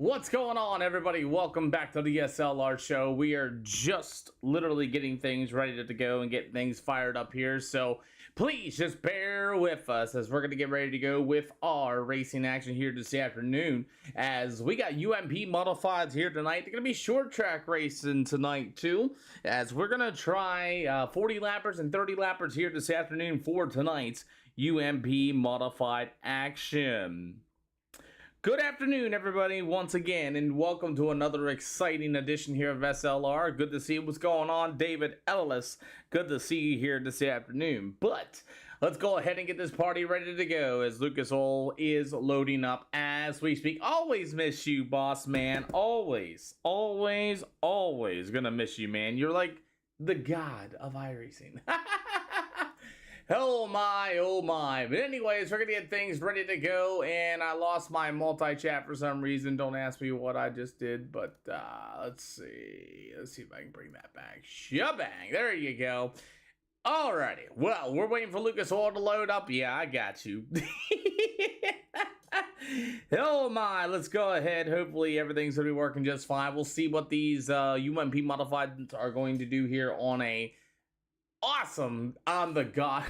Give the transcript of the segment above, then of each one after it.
What's going on, everybody? Welcome back to the SLR show. We are just literally getting things ready to go and get things fired up here. So please just bear with us as we're going to get ready to go with our racing action here this afternoon. As we got UMP modifieds here tonight. They're going to be short track racing tonight too. As we're going to try 40 lappers and 30 lappers here this afternoon for tonight's UMP modified action. Good afternoon, everybody, once again, and welcome to another exciting edition here of SLR. Good to see what's going on, David Ellis. Good to see you here this afternoon. But let's go ahead and get this party ready to go as Lucas Oil is loading up as we speak. Always miss you, boss man. Always, always, always gonna miss you, man. You're like the god of iRacing. Oh my, oh my. But anyways, we're going to get things ready to go, and I lost my multi-chat for some reason. Don't ask me what I just did, but let's see. Let's see if I can bring that back. Shabang. There you go. Alrighty. Well, we're waiting for Lucas Oil to load up. Yeah, I got you. Oh my, let's go ahead. Hopefully everything's going to be working just fine. We'll see what these UMP modified are going to do here on a awesome on the god.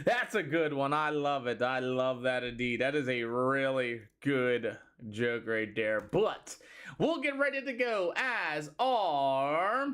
That's a good one. I love it. I love that indeed. That is a really good joke right there. But we'll get ready to go as our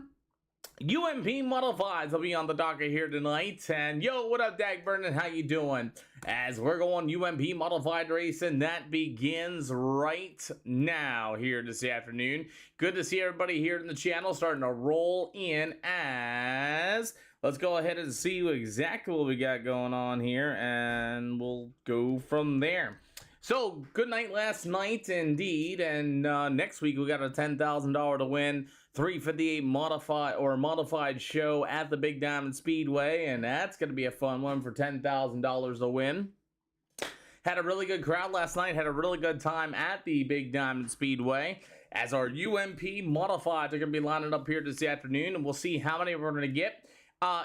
UMP modifieds will be on the docket here tonight. And yo, what up, Dag Vernon? How you doing? As we're going UMP modified racing, that begins right now here this afternoon. Good to see everybody here in the channel starting to roll in as let's go ahead and see exactly what we got going on here, and we'll go from there. So, good night last night, indeed, and next week we got a $10,000 to win, 358 modified show at the Big Diamond Speedway, and that's going to be a fun one for $10,000 to win. Had a really good crowd last night, had a really good time at the Big Diamond Speedway, as our UMP modifieds are going to be lining up here this afternoon, and we'll see how many we're going to get.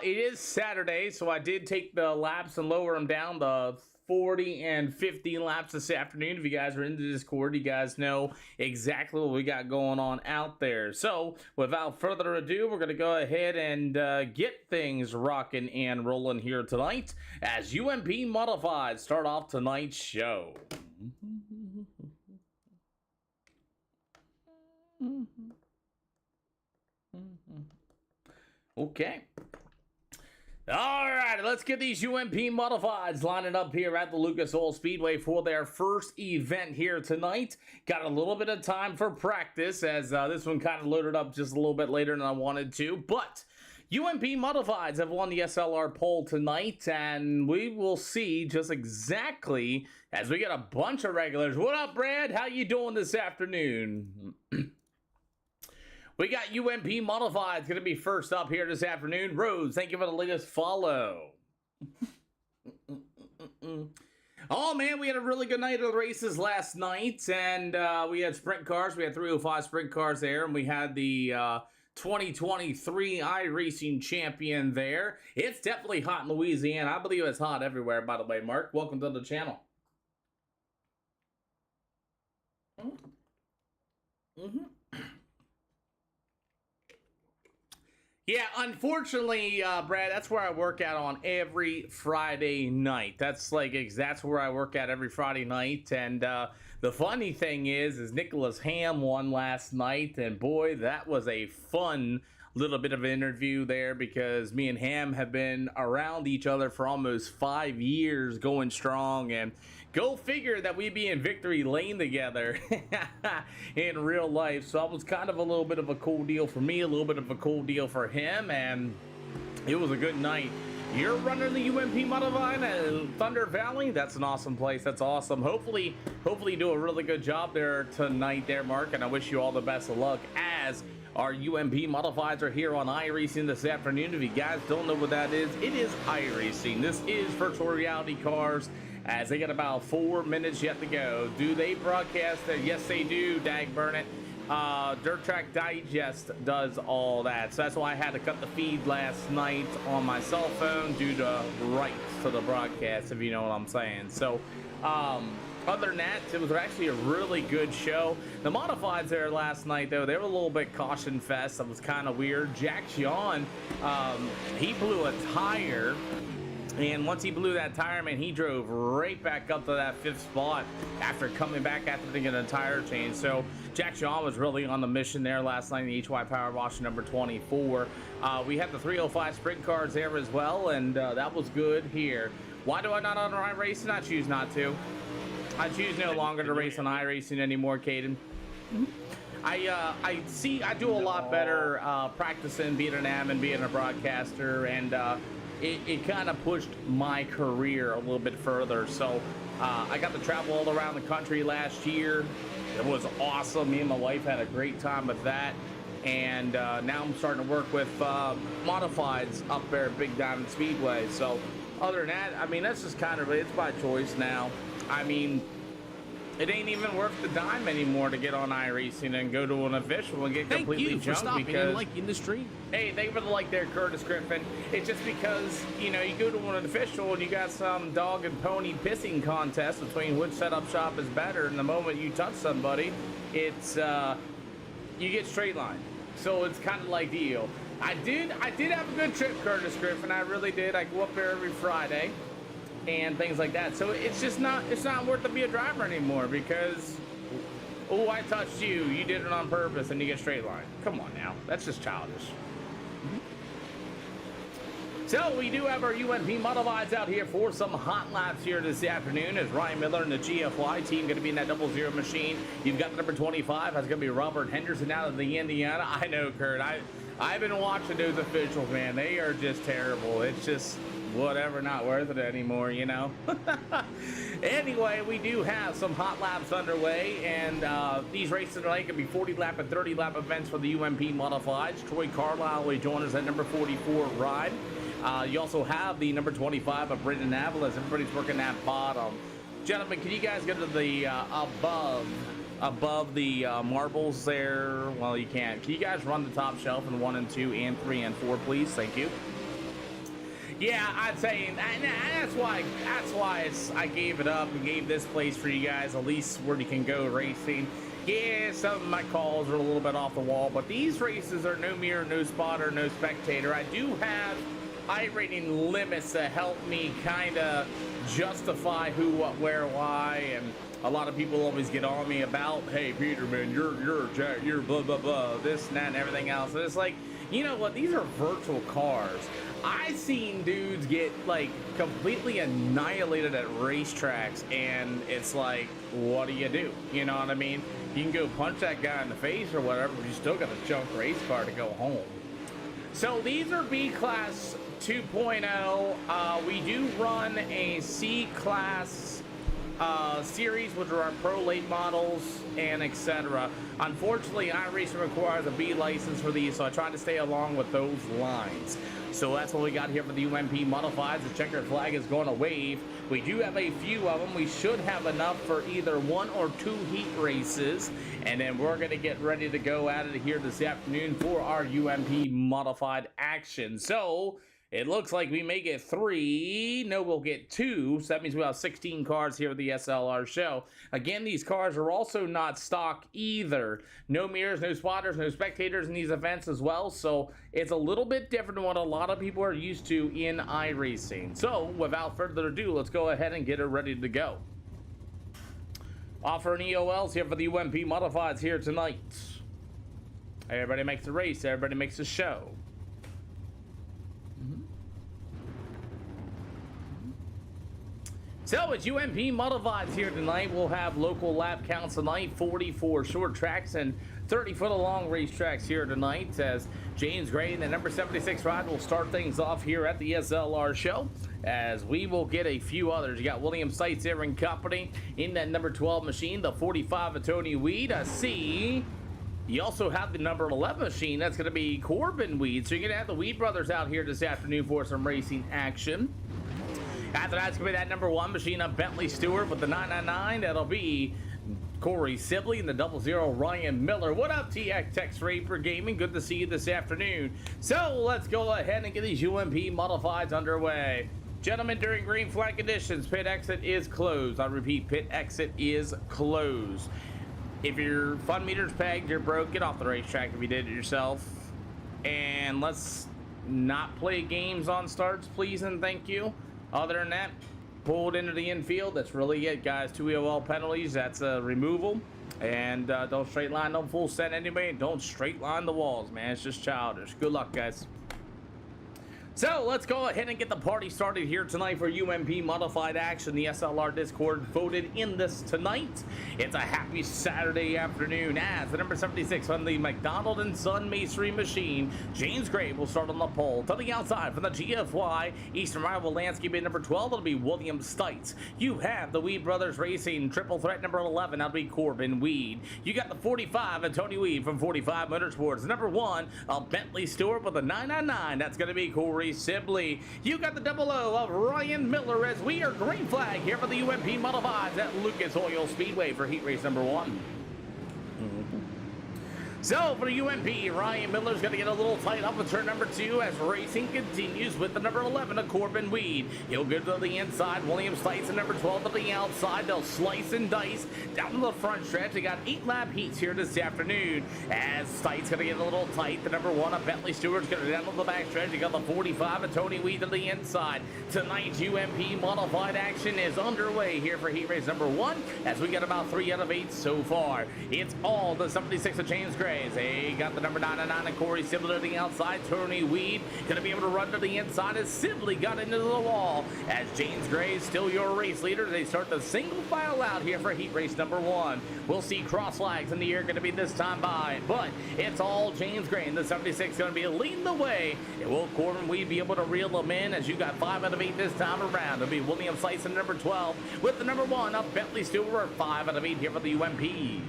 It is Saturday, so I did take the laps and lower them down to 40 and 50 laps this afternoon. If you guys are in the Discord, you guys know exactly what we got going on out there. So, without further ado, we're going to go ahead and get things rocking and rolling here tonight as UMP Modified start off tonight's show. Okay. All right, let's get these UMP modifieds lining up here at the Lucas Oil Speedway for their first event here tonight. Got a little bit of time for practice as this one kind of loaded up just a little bit later than I wanted to, but UMP modifieds have won the SLR poll tonight, and we will see just exactly as we get a bunch of regulars. What up, Brad? How you doing this afternoon? We got UMP Modified going to be first up here this afternoon. Rose, thank you for the latest follow. Oh, man, we had a really good night of races last night, and we had sprint cars. We had 305 sprint cars there, and we had the 2023 iRacing champion there. It's definitely hot in Louisiana. I believe it's hot everywhere, by the way, Mark. Welcome to the channel. Yeah, unfortunately, Brad, that's where I work out on every Friday night. That's where I work out every Friday night. And the funny thing is Nicholas Ham won last night, and boy, that was a fun little bit of an interview there because me and Ham have been around each other for almost 5 years, going strong, and go figure that we'd be in victory lane together in real life. So it was kind of a little bit of a cool deal for me, a little bit of a cool deal for him, and it was a good night. You're running the UMP Modified at Thunder Valley. That's an awesome place. That's awesome. Hopefully you do a really good job there tonight there, Mark, and I wish you all the best of luck as our UMP Modifieds are here on iRacing this afternoon. If you guys don't know what that is, it is iRacing. This is virtual reality cars, as they got about 4 minutes yet to go. Do they broadcast it? Yes, they do, dag burn it. Dirt Track Digest does all that. So that's why I had to cut the feed last night on my cell phone due to rights to the broadcast, if you know what I'm saying. So, other than that, it was actually a really good show. The modifieds there last night, though, they were a little bit caution fest. That was kind of weird. Jack Sean, he blew a tire. And once he blew that tire, man, he drove right back up to that 5th spot after coming back after getting a tire change. So Jack Sean was really on the mission there last night in the HY Power Wash number 24. We had the 305 sprint cars there as well, and that was good here. Why do I not on iRacing? I choose not to. I choose no longer to race on iRacing anymore, Caden. I do a lot better practicing being an admin, being a broadcaster, and it kind of pushed my career a little bit further. So I got to travel all around the country last year. It was awesome. Me and my wife had a great time with that. And now I'm starting to work with modifieds up there at Big Diamond Speedway. So other than that, I mean, that's just kind of, it's by choice now. I mean, it ain't even worth the dime anymore to get on iRacing and go to an official and get completely junked because liking the stream. Hey, thank you for the like there, Curtis Griffin. It's just because, you know, you go to an official and you got some dog and pony pissing contest between which setup shop is better, and the moment you touch somebody, it's you get straight line. So it's kind of like deal. I did have a good trip, Curtis Griffin. I really did. I go up there every Friday and things like that. So it's just not, it's not worth to be a driver anymore because, oh, I touched you, you did it on purpose, and you get straight line. Come on now, that's just childish. So we do have our UMP modifieds out here for some hot laps here this afternoon as Ryan Miller and the GFY team going to be in that 00 machine. You've got the number 25, that's going to be Robert Henderson out of the Indiana. I know, Kurt, I've been watching those officials, man. They are just terrible. It's just whatever, not worth it anymore, you know. Anyway, we do have some hot laps underway, and these races tonight can be 40 lap and 30 lap events for the UMP modifieds. Troy Carlisle will join us at number 44 ride. You also have the number 25 of Brendan Avalos. Everybody's working that bottom. Gentlemen, can you guys go to the above the marbles there? Well, you can't. Can you guys run the top shelf in 1 and 2 and 3 and 4, please? Thank you. Yeah, I'd say that's why I gave it up and gave this place for you guys, at least where you can go racing. Yeah, some of my calls are a little bit off the wall, but these races are no mirror, no spotter, no spectator. I do have iRating limits that help me kind of justify who, what, where, why, and a lot of people always get on me about, hey, Peterman, you're blah, blah, blah, this and that and everything else. And it's like, you know what? These are virtual cars. I've seen dudes get like completely annihilated at racetracks, and it's like, what do? You know what I mean? You can go punch that guy in the face or whatever, but you still got a junk race car to go home. So these are B-Class 2.0. We do run a C-Class series, which are our pro late models and etc. Unfortunately, iRacing requires a B license for these, so I try to stay along with those lines. So that's what we got here for the UMP modifieds. The checkered flag is going to wave. We do have a few of them. We should have enough for either 1 or 2 heat races, and then we're going to get ready to go at it here this afternoon for our UMP modified action. So it looks like we may get 3. No, we'll get 2. So that means we'll have 16 cars here at the SLR show. Again, these cars are also not stock either. No mirrors, no spotters, no spectators in these events as well. So it's a little bit different than what a lot of people are used to in iRacing. So without further ado, let's go ahead and get it ready to go. Offering EOLs here for the UMP modifieds here tonight. Everybody makes a race. Everybody makes a show. So it's UMP modifieds here tonight. We'll have local lap counts tonight, 44 short tracks and 30-foot long racetracks here tonight, as James Gray and the number 76 ride will start things off here at the SLR show, as we will get a few others. You got William Sites there in company in that number 12 machine, the 45 of Tony Weed. I see you also have the number 11 machine. That's going to be Corbin Weed. So you're going to have the Weed brothers out here this afternoon for some racing action. After that's going to be that number 1 machine of Bentley Stewart with the 999. That'll be Corey Sibley and the 00 Ryan Miller. What up, TX Tex Raper Gaming? Good to see you this afternoon. So let's go ahead and get these UMP modifieds underway. Gentlemen, during green flag conditions, pit exit is closed. I repeat, pit exit is closed. If your fun meter's pegged, you're broke, get off the racetrack if you did it yourself. And let's not play games on starts, please and thank you. Other than that, pulled into the infield. That's really it, guys. 2 EOL penalties. That's a removal. And don't straight line, don't full set anybody. Don't straight line the walls, man. It's just childish. Good luck, guys. So let's go ahead and get the party started here tonight for UMP modified action. The SLR Discord voted in this tonight. It's a happy Saturday afternoon as the number 76 on the McDonald and Son Masonry machine, James Gray, will start on the pole. To the outside from the GFY Eastern Rival Landscaping number 12, it'll be William Stites. You have the Weed Brothers Racing triple threat number 11, that'll be Corbin Weed. You got the 45 and Tony Weed from 45 Motorsports. Number 1, a Bentley Stewart with a 999, that's going to be Corey Sibley. You got the 00 of Ryan Miller as we are green flag here for the UMP Modifieds at Lucas Oil Speedway for heat race number 1. So for the UMP, Ryan Miller's going to get a little tight up in turn number 2 as racing continues with the number 11 of Corbin Weed. He'll go to the inside. William Stites and number 12 to the outside. They'll slice and dice down to the front stretch. They got 8 lap heats here this afternoon as Stites going to get a little tight. The number 1 of Bentley Stewart's going to down to the back stretch. You got the 45 of Tony Weed to the inside. Tonight's UMP modified action is underway here for heat race number 1 as we get about 3 out of 8 so far. It's all the 76 of James Gray. They got the number 99 of Corey Sibley to the outside. Tony Weed going to be able to run to the inside as Sibley got into the wall. As James Gray is still your race leader, they start the single file out here for heat race number 1. We'll see cross flags in the air going to be this time by, but it's all James Gray and the 76 going to be leading the way. And will Corbin Weed be able to reel them in as you got 5 out of 8 this time around? It'll be William Slice and number 12 with the number 1 up Bentley Stewart. 5 out of 8 here for the UMPs.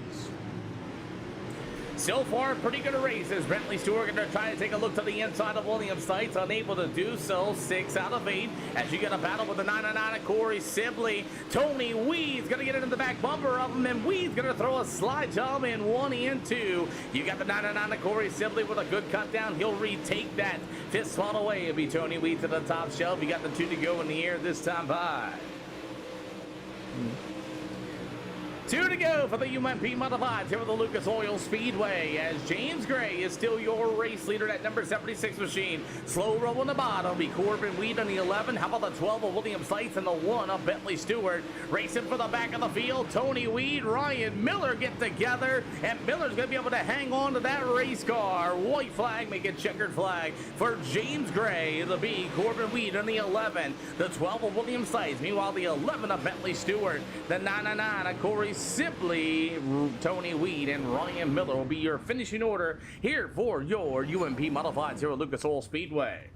So far, pretty good races. Bentley Stewart going to try to take a look to the inside of William Stites, unable to do so. 6 out of 8 as you get a battle with the 999 of Corey Sibley. Tony Weed's going to get into the back bumper of him, and Weed's going to throw a slide job in 1 and 2. You got the 999 of Corey Sibley with a good cut down. He'll retake that 5th spot away. It'll be Tony Weed to the top shelf. You got the 2 to go in the air this time by. 2 to go for the UMP Modifieds here with the Lucas Oil Speedway as James Gray is still your race leader at number 76 machine. Slow roll in the bottom. Be Corbin Weed on the 11. How about the 12 of William Stites and the 1 of Bentley Stewart? Racing for the back of the field. Tony Weed, Ryan Miller get together, and Miller's going to be able to hang on to that race car. White flag, make it checkered flag for James Gray. The B, Corbin Weed on the 11. The 12 of William Stites. Meanwhile, the 11 of Bentley Stewart. The 999 of Corey Sibley, Tony Weed, and Ryan Miller will be your finishing order here for your UMP Modifieds here at Lucas Oil Speedway.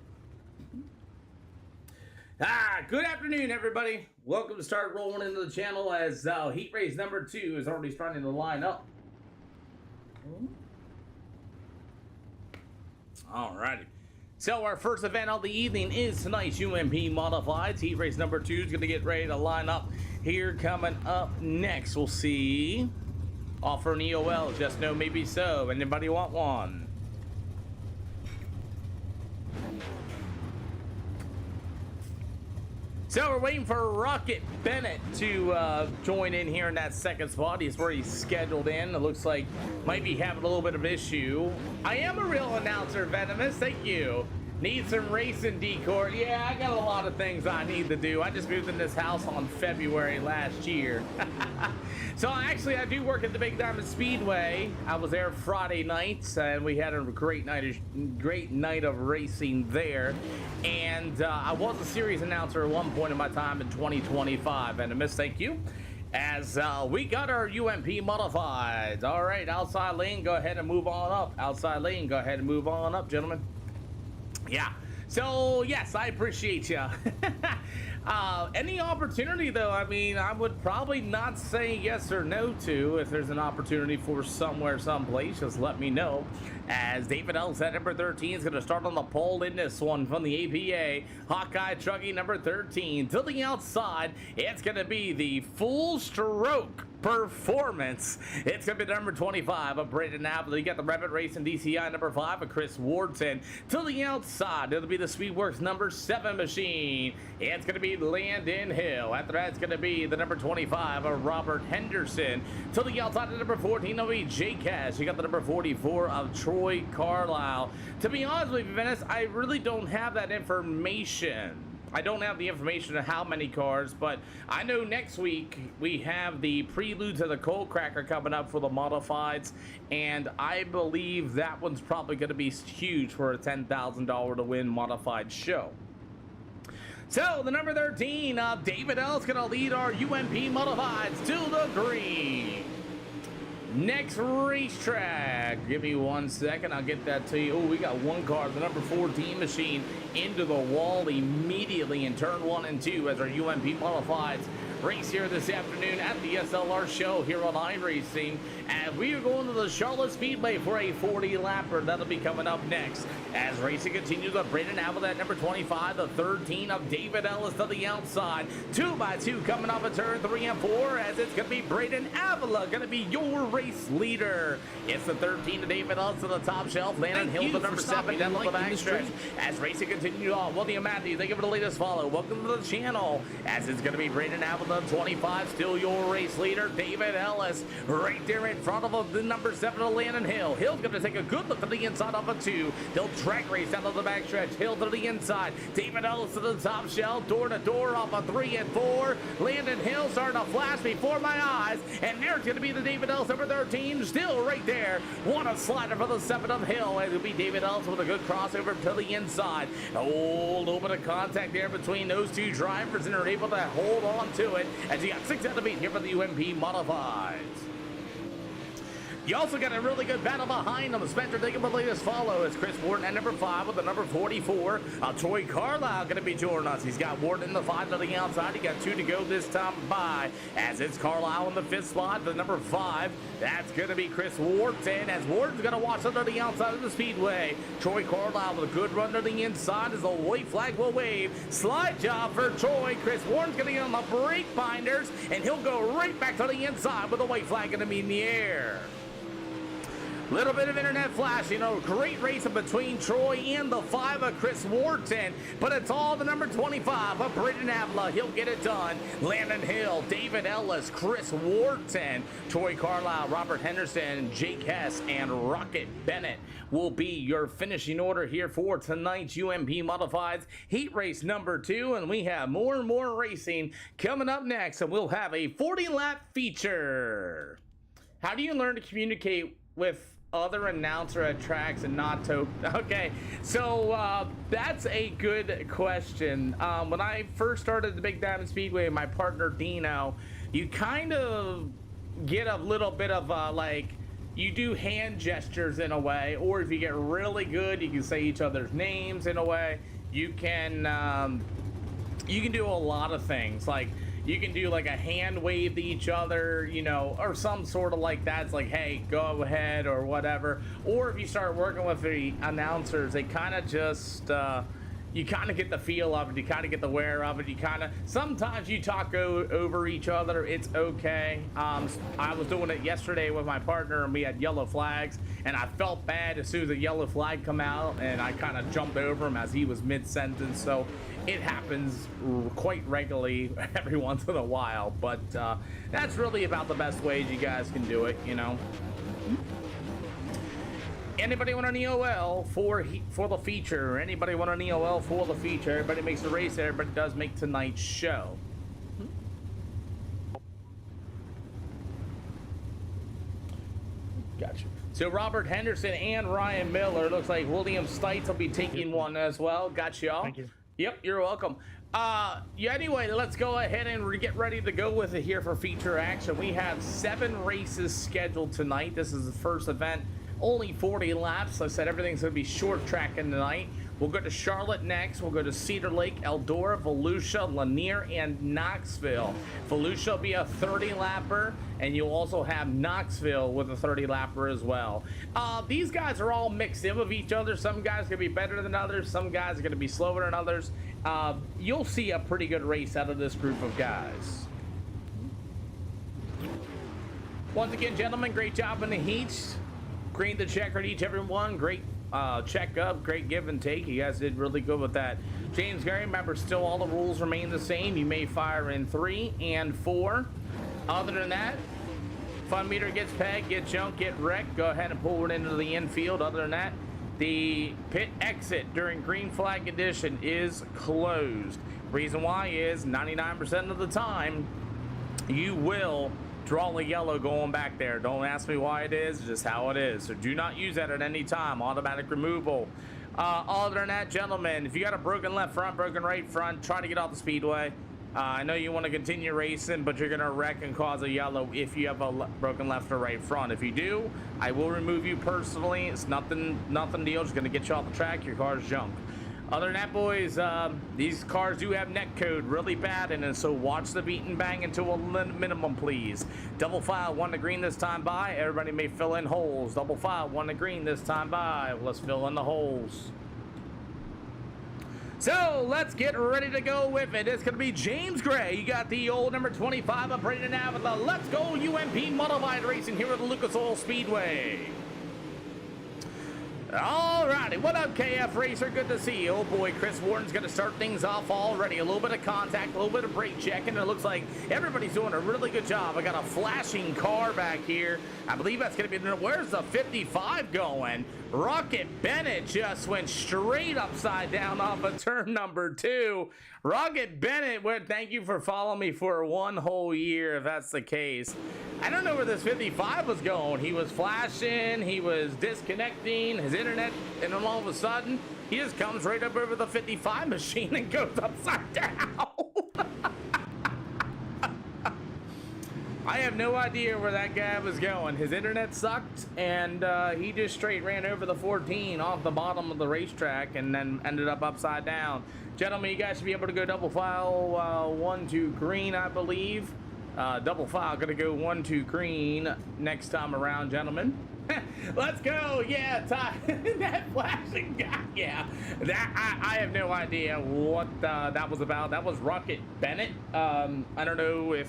Good afternoon, everybody. Welcome to start rolling into the channel as heat race number 2 is already starting to line up. Alrighty. So our first event of the evening is tonight's UMP Modifieds. Heat race number 2 is going to get ready to line up here. Coming up next, we'll see offer an EOL. Just no, maybe so. Anybody want one? So we're waiting for Rocket Bennett to join in here in that second spot. He's where he's scheduled in. It looks like might be having a little bit of issue. I am a real announcer, Venomous. Thank you. Need some racing decor. Yeah, I got a lot of things I need to do. I just moved in this house on February last year. So actually, I do work at the Big Diamond Speedway. I was there Friday nights, and we had a great night of racing there. And I was a series announcer at one point in my time in 2025. And a miss, thank you. As we got our UMP modified. All right, outside lane, go ahead and move on up. Outside lane, go ahead and move on up, gentlemen. Yeah, so yes, I appreciate you. Any opportunity, though, I mean, I would probably not say yes or no to. If there's an opportunity for somewhere, someplace, just let me know. As David Ellis at number 13 is going to start on the pole in this one from the APA. Hawkeye trucking number 13 to the outside. It's going to be the full stroke performance. It's going to be number 25 of Braden Apple. You got the Rabbit Racing DCI number 5 of Chris Wardson. To the outside, it'll be the Speedworks number 7 machine. It's going to be Landon Hill. After that, it's going to be the number 25 of Robert Henderson. To the outside, the number 14 will be Jay Cash. You got the number 44 of Troy Carlisle. To be honest with you, Venice, I really don't have that information. I don't have the information on how many cars, but I know next week we have the prelude to the Cold Cracker coming up for the modifieds, and I believe that one's probably going to be huge for a $10,000 to win modified show. So the number 13 of David Ellis going to lead our UMP modifieds to the green. Next racetrack, give me 1 second, I'll get that to you. Oh, we got one car, the number 14 machine, into the wall immediately in turn 1 and 2 as our UMP modifieds race here this afternoon at the SLR show here on iRacing. And we are going to the Charlotte Speedway for a 40-lapper. That'll be coming up next. As racing continues with Braden Apple at number 25, the 13 of David Ellis to the outside. 2x2 coming off of turn 3 and 4 as it's going to be Braden Avila going to be your race leader. It's the 13 of David Ellis to the top shelf. Landon Hill, the number 7 down the back stretch. As racing continues on, William Matthews, thank you for the latest follow. Welcome to the channel. As it's going to be Braden Avila, 25, still your race leader. David Ellis right there in front of the number 7 of Landon Hill. Hill's going to take a good look to the inside of a 2. They'll track race down to the back stretch. Hill to the inside. David Ellis to the top shelf. Door to door off of 3 and 4. Landon Hill starting to flash before my eyes. And there's going to be the David Ellis number 13. Still right there. What a slider for the 7 of Hill. It'll be David Ellis with a good crossover to the inside. A little bit of contact there between those two drivers, and they're able to hold on to it as you got 6 out of 8 here for the UMP Modifieds. You also got a really good battle behind them. Spencer, thank you for the latest follow. It's Chris Wharton at number 5 with the number 44. Troy Carlisle going to be joining us. He's got Wharton in the 5 to the outside. He got 2 to go this time by. As it's Carlisle in the 5th spot, the number 5. That's going to be Chris Wharton. As Wharton's going to watch under the outside of the speedway. Troy Carlisle with a good run to the inside as the white flag will wave. Slide job for Troy. Chris Wharton's going to get on the brake binders, and he'll go right back to the inside with the white flag going to be in the air. Little bit of internet flash, you know, great race in between Troy and the 5 of Chris Wharton, but it's all the number 25 of Braden Avila. He'll get it done. Landon Hill, David Ellis, Chris Wharton, Troy Carlisle, Robert Henderson, Jake Hess, and Rocket Bennett will be your finishing order here for tonight's UMP Modifieds Heat Race number 2, and we have more and more racing coming up next, and we'll have a 40-lap feature. How do you learn to communicate with other announcer at tracks and not to? Okay, so that's a good question. When I first started the Big Diamond Speedway, my partner Dino, you kind of get a little bit of like, you do hand gestures in a way, or if you get really good, you can say each other's names in a way. You can do a lot of things, like you can do like a hand wave to each other, you know, or some sort of like that. It's like, hey, go ahead or whatever. Or if you start working with the announcers, they kind of just, you kind of get the feel of it. You kind of get the wear of it. You kind of, sometimes you talk over each other. It's okay. I was doing it yesterday with my partner, and we had yellow flags, and I felt bad as soon as the yellow flag come out, and I kind of jumped over him as he was mid-sentence. So it happens quite regularly every once in a while, but that's really about the best ways you guys can do it, you know. Anybody want an EOL for the feature? Anybody want an EOL for the feature? Everybody makes the race. Everybody does make tonight's show. Gotcha. So Robert Henderson and Ryan Miller. Looks like William Stites will be taking one as well. Got y'all. Thank you. Yep, you're welcome. Yeah, anyway, let's go ahead and get ready to go with it here for feature action. We have 7 races scheduled tonight. This is the first event only 40 laps. Like I said, everything's going to be short tracking tonight. We'll go to Charlotte next. We'll go to Cedar Lake, Eldora, Volusia, Lanier, and Knoxville. Volusia will be a 30-lapper, and you'll also have Knoxville with a 30-lapper as well. These guys are all mixed in with each other. Some guys are going to be better than others. Some guys are going to be slower than others. You'll see a pretty good race out of this group of guys. Once again, gentlemen, great job in the heats. Green the checker to each everyone. Great check up, great give and take. You guys did really good with that. James Gary, remember, still all the rules remain the same. You may fire in 3 and 4. Other than that, fun meter gets pegged, get junked, get wrecked. Go ahead and pull it into the infield. Other than that, the pit exit during green flag condition is closed. Reason why is 99% of the time you will draw a yellow going back there. Don't ask me why it is, it's just how it is. So do not use that at any time. Automatic removal. Other than that, gentlemen, if you got a broken left front, broken right front, try to get off the speedway. I know you want to continue racing, but you're going to wreck and cause a yellow if you have a broken left or right front. If you do, I will remove you personally. It's nothing deal. Just going to get you off the track. Your car's junk. Other than that, boys, these cars do have net code really bad in it, so watch the beat and bang into a minimum, please. Double file, 1 to green this time by. Everybody may fill in holes. Double file, 1 to green this time by. Let's fill in the holes. So let's get ready to go with it. It's going to be James Gray. You got the old number 25 of Braden Avila. Let's go UMP Modified Racing here at the Lucas Oil Speedway. Alrighty, what up, KF Racer? Good to see you. Oh boy, Chris Warden's going to start things off already. A little bit of contact, a little bit of brake checking. It looks like everybody's doing a really good job. I got a flashing car back here. I believe that's going to be, where's the 55 going? Rocket Bennett just went straight upside down off of turn number 2. Rocket Bennett, well, thank you for following me for 1 whole year, if that's the case. I don't know where this 55 was going. He was flashing, he was disconnecting his internet, and then all of a sudden, he just comes right up over the 55 machine and goes upside down. I have no idea where that guy was going. His internet sucked, and he just straight ran over the 14 off the bottom of the racetrack and then ended up upside down. Gentlemen, you guys should be able to go double file 1 to green, I believe. Double file gonna go 1 to green next time around, gentlemen. Let's go. Yeah, Ty. That flashing guy. Yeah, that I have no idea what that was about. That was Rocket Bennett. I don't know if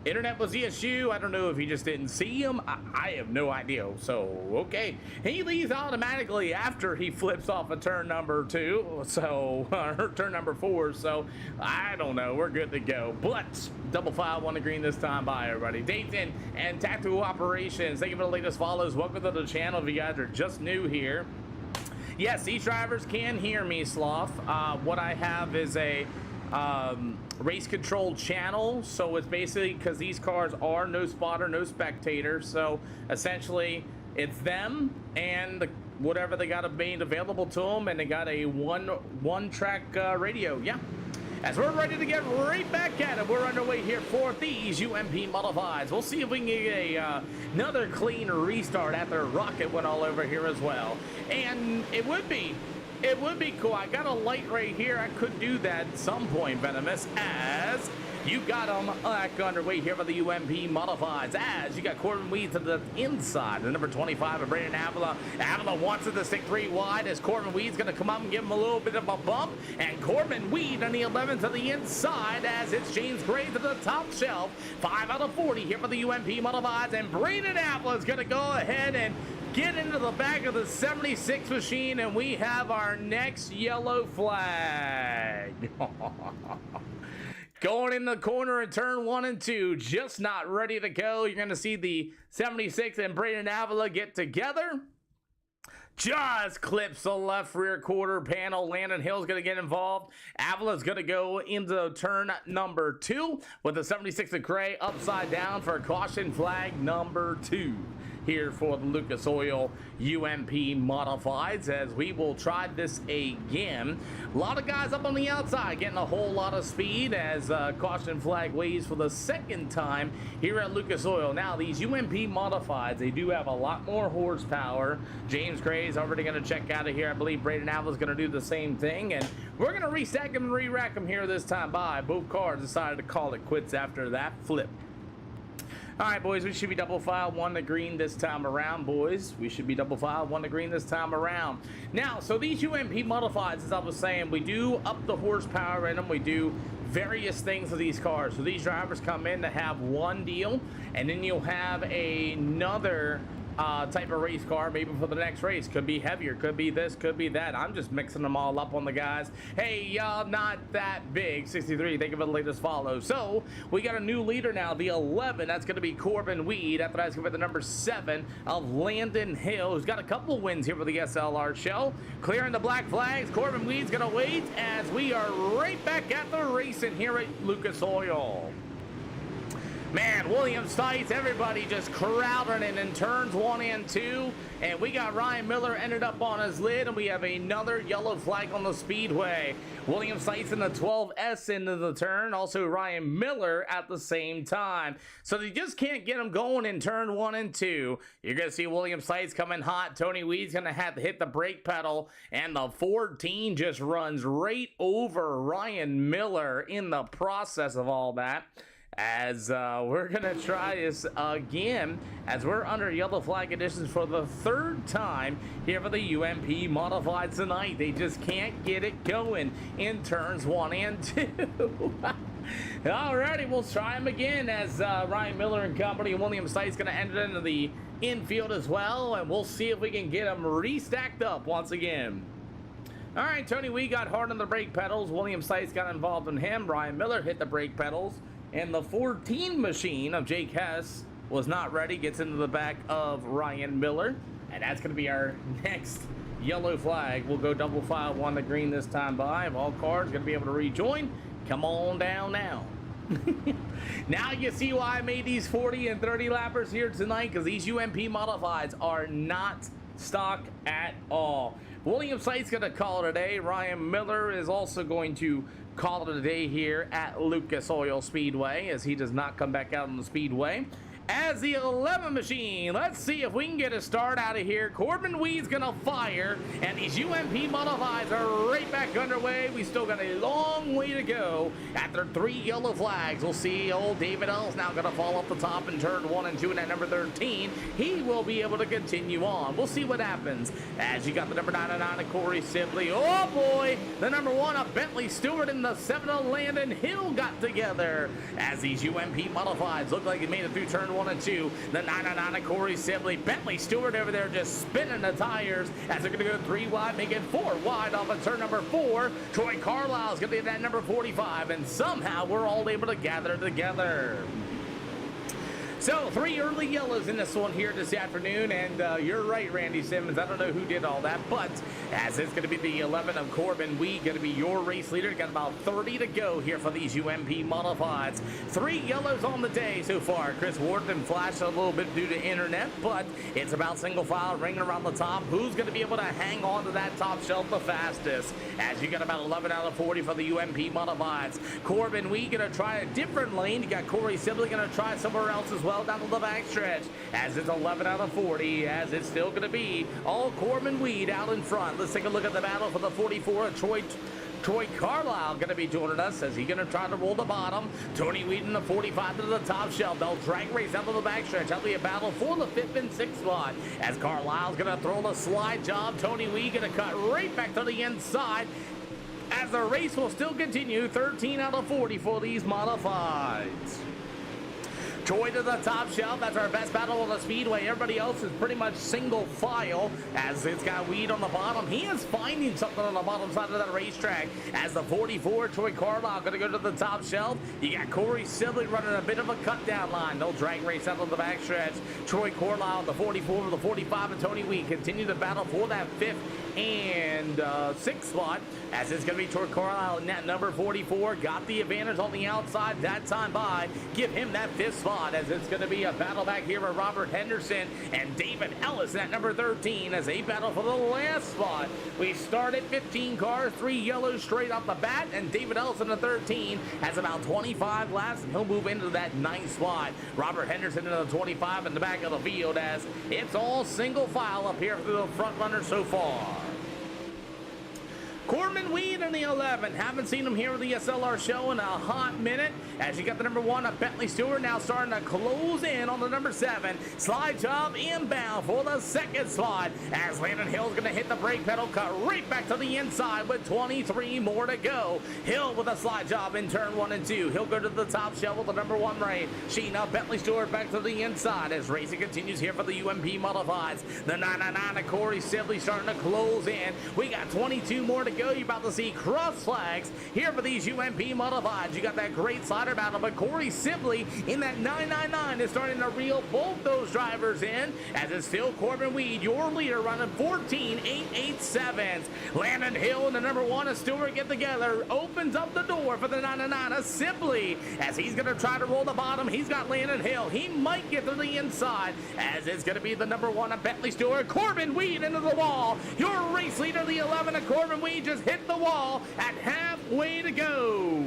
internet was the issue. I don't know if he just didn't see him. I have no idea. So, okay. He leaves automatically after he flips off of turn number 2. So, turn number 4. So, I don't know. We're good to go. But, double file 1 to green this time. Bye, everybody. Dayton and Tactical Operations. Thank you for the latest follows. Welcome to the channel if you guys are just new here. Yes, these drivers can hear me, Sloth. What I have is a race control channel, so it's basically because these cars are no spotter, no spectator, so essentially it's them and whatever they got made available to them, and they got a one track radio. Yeah, as we're ready to get right back at it, we're underway here for these UMP Modifieds. We'll see if we can get another clean restart after Rocket went all over here as well, and it would be cool. I got a light right here. I could do that at some point, Venomous, as you got them back underway here for the UMP Modifieds, as you got Corbin Weed to the inside, the number 25 of Braden Avila. Avila wants it to stick 3 wide as Corbin Weed's going to come up and give him a little bit of a bump, and Corbin Weed on the 11 to the inside as it's James Gray to the top shelf. 5 out of 40 here for the UMP Modifieds, and Braden Avila is going to go ahead and get into the back of the 76 machine, and we have our next yellow flag. Going in the corner in turn 1 and 2, just not ready to go. You're going to see the 76 and Braden Avila get together. Just clips the left rear quarter panel. Landon Hill's going to get involved. Avila's going to go into turn number 2 with the 76 of Gray upside down for caution flag number 2. here for the Lucas Oil UMP Modifieds, as we will try this again. A lot of guys up on the outside getting a whole lot of speed as caution flag waves for the second time here at Lucas Oil. Now, these UMP Modifieds, they do have a lot more horsepower. James Gray's already going to check out of here. I believe Braden Alva's going to do the same thing, and we're going to restack them and re-rack them here this time by. Both cars decided to call it quits after that flip. All right, boys, we should be double file 1 to green this time around, boys. We should be double file 1 to green this time around. Now, so these UMP Modifieds, as I was saying, we do up the horsepower in them. We do various things with these cars. So these drivers come in to have one deal, and then you'll have another type of race car maybe for the next race. Could be heavier, could be this, could be that. I'm just mixing them all up on the guys. Hey, y'all, not that big. 63, thank you for the latest follow. So we got a new leader now, the 11. That's going to be Corbin Weed. After that's going to be the number 7 of Landon Hill, who's got a couple of wins here for the SLR show. Clearing the black flags. Corbin Weed's going to wait as we are right back at the racing here at Lucas Oil. Man, William Stites, everybody just crowding in turns 1 and 2. And we got Ryan Miller ended up on his lid, and we have another yellow flag on the speedway. William Stites in the 12S into the turn, also Ryan Miller at the same time. So they just can't get him going in turn 1 and 2. You're going to see William Stites coming hot. Tony Weed's going to have to hit the brake pedal, and the 14 just runs right over Ryan Miller in the process of all that. As we're going to try this again, as we're under yellow flag conditions for the 3rd time here for the UMP Modified tonight. They just can't get it going in turns 1 and 2. Alrighty, we'll try them again as Ryan Miller and company and William Stites going to enter into the infield as well, and we'll see if we can get them restacked up once again. All right, Tony Weed got hard on the brake pedals. William Stites got involved in him. Ryan Miller hit the brake pedals. And the 14 machine of Jake Hess was not ready. Gets into the back of Ryan Miller. And that's going to be our next yellow flag. We'll go double file 1 to green this time by. All cars going to be able to rejoin. Come on down now. Now you see why I made these 40 and 30 lappers here tonight, because these UMP Modifieds are not stock at all. William Stites going to call it a day. Ryan Miller is also going to call it a day here at Lucas Oil Speedway, as he does not come back out on the speedway. As the 11 machine, let's see if we can get a start out of here. Corbin Weed's gonna fire, and these UMP Modifieds are right back underway. We still got a long way to go. After 3 yellow flags, we'll see old David L's now gonna fall off the top in turn 1 and 2, and at number 13, he will be able to continue on. We'll see what happens. As you got the number 99 of Corey Sibley. Oh boy, the number 1 of Bentley Stewart and the 7 of Landon Hill got together. As these UMP Modifieds look like they made it through turn 1 and 2. The 99 of Corey Sibley. Bentley Stewart over there just spinning the tires as they're going to go 3 wide, making 4 wide off of turn number 4. Troy Carlisle's going to be that number 45, and somehow we're all able to gather together. So 3 early yellows in this one here this afternoon, and you're right, Randy Simmons. I don't know who did all that, but as it's going to be the 11 of Corbin Weed, going to be your race leader. Got about 30 to go here for these UMP Modifieds. 3 yellows on the day so far. Chris Wharton flashed a little bit due to internet, but it's about single file ringing around the top. Who's going to be able to hang on to that top shelf the fastest? As you got about 11 out of 40 for the UMP Modifieds. Corbin Weed going to try a different lane. You got Corey Sibley going to try somewhere else as well down to the backstretch, as it's 11 out of 40, as it's still going to be all Corbin Weed out in front. Let's take a look at the battle for the 44 of Troy Carlisle going to be joining us as he's going to try to roll the bottom. Tony Weed in the 45 to the top shelf. They'll drag race out to the backstretch. That'll be a battle for the 5th and 6th spot as Carlisle's going to throw the slide job. Tony Weed going to cut right back to the inside as the race will still continue. 13 out of 40 for these Modifieds. Troy to the top shelf. That's our best battle on the speedway. Everybody else is pretty much single file as it's got Weed on the bottom. He is finding something on the bottom side of that racetrack as the 44, Troy Carlisle, going to go to the top shelf. You got Corey Sibley running a bit of a cut down line. No drag race out of the backstretch. Troy Carlisle, the 44, the 45, and Tony Weed continue to battle for that 5th and 6th spot as it's going to be Troy Carlisle in that number 44. Got the advantage on the outside that time by. Give him that 5th spot. spot, as it's going to be a battle back here with Robert Henderson and David Ellis at number 13 as they battle for the last spot. We started 15 cars, 3 yellows straight off the bat, and David Ellis in the 13 has about 25 laps, and he'll move into that 9th spot. Robert Henderson in the 25 in the back of the field, as it's all single file up here for the front runner so far. Corbin Weed in the 11. Haven't seen him here with the SLR show in a hot minute. As you got the number 1 of Bentley Stewart now starting to close in on the number 7. Slide job inbound for the 2nd slot. As Landon Hill's going to hit the brake pedal, cut right back to the inside with 23 more to go. Hill with a slide job in turn 1 and 2. He'll go to the top shelf with the number 1 right. Sheena Bentley Stewart back to the inside as racing continues here for the UMP Modifieds. The 999 of Corey Sibley starting to close in. We got 22 more to go. You're about to see cross flags here for these UMP Modifieds. You got that great slider battle, but Corey Sibley in that 999 is starting to reel both those drivers in, as it's still Corbin Weed, your leader, running 14.887. Landon Hill and the number 1 of Stewart get together, opens up the door for the 999 of Sibley, as he's going to try to roll the bottom. He's got Landon Hill. He might get to the inside, as it's going to be the number 1 of Bentley Stewart. Corbin Weed into the wall. Your race leader, the 11 of Corbin Weed, just hit the wall at halfway to go.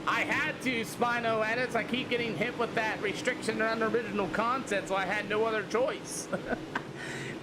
I had to Spino edits. I keep getting hit with that restriction on original content, so I had no other choice.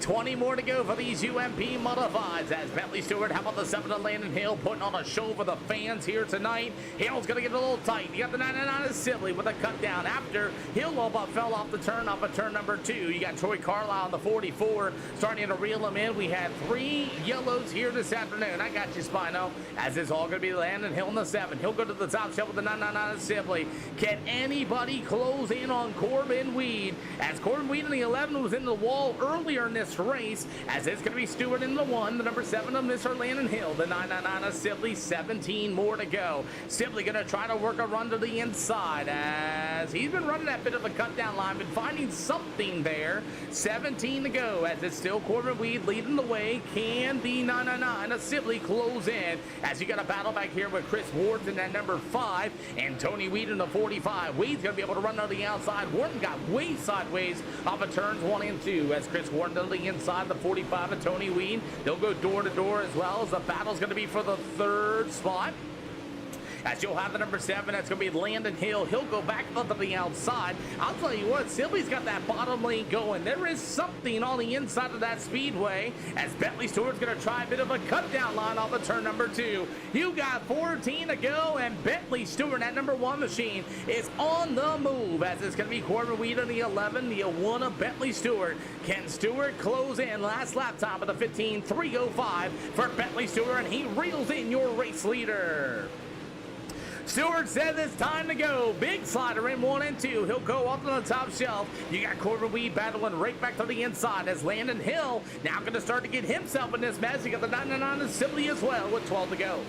20 more to go for these UMP Modifieds as Bentley Stewart, how about the 7 of Landon Hill, putting on a show for the fans here tonight. Hill's going to get a little tight. You got the 99 of Sibley with a cut down after Hill fell off the turn off of turn number 2. You got Troy Carlisle on the 44 starting to reel him in. We had 3 yellows here this afternoon. I got you, Spino, as it's all going to be Landon Hill in the 7. He'll go to the top shelf with the 999 of Sibley. Can anybody close in on Corbin Weed? As Corbin Weed in the 11 was in the wall earlier in this race, as it's going to be Stewart in the 1, the number 7 of Mr. Landon Hill, the 999 of Sibley, 17 more to go. Sibley going to try to work a run to the inside, as he's been running that bit of a cut down line, been finding something there. 17 to go, as it's still Corbin Weed leading the way. Can the 999 of Sibley close in, as you got a battle back here with Chris Ward in that number 5 and Tony Weed in the 45. Weed's going to be able to run on the outside. Wharton got way sideways off of turns 1 and 2, as Chris Wharton to the inside, the 45 of Tony Weed. They'll go door to door as well, as the battle's going to be for the 3rd spot. As you'll have the number 7, that's going to be Landon Hill. He'll go back up to the outside. I'll tell you what, Sibley's got that bottom lane going. There is something on the inside of that speedway, as Bentley Stewart's going to try a bit of a cut down line off of turn number 2. You got 14 to go, and Bentley Stewart, that number 1 machine, is on the move, as it's going to be Corbin Weed on the 11, the 1 of Bentley Stewart. Can Stewart close in? Last lap time of the 15.305 for Bentley Stewart, and he reels in your race leader. Stewart says it's time to go. Big slider in 1 and 2. He'll go up on the top shelf. You got Corbin Weed battling right back to the inside, as Landon Hill now going to start to get himself in this mess. You got the 999 of Sibley as well with 12 to go.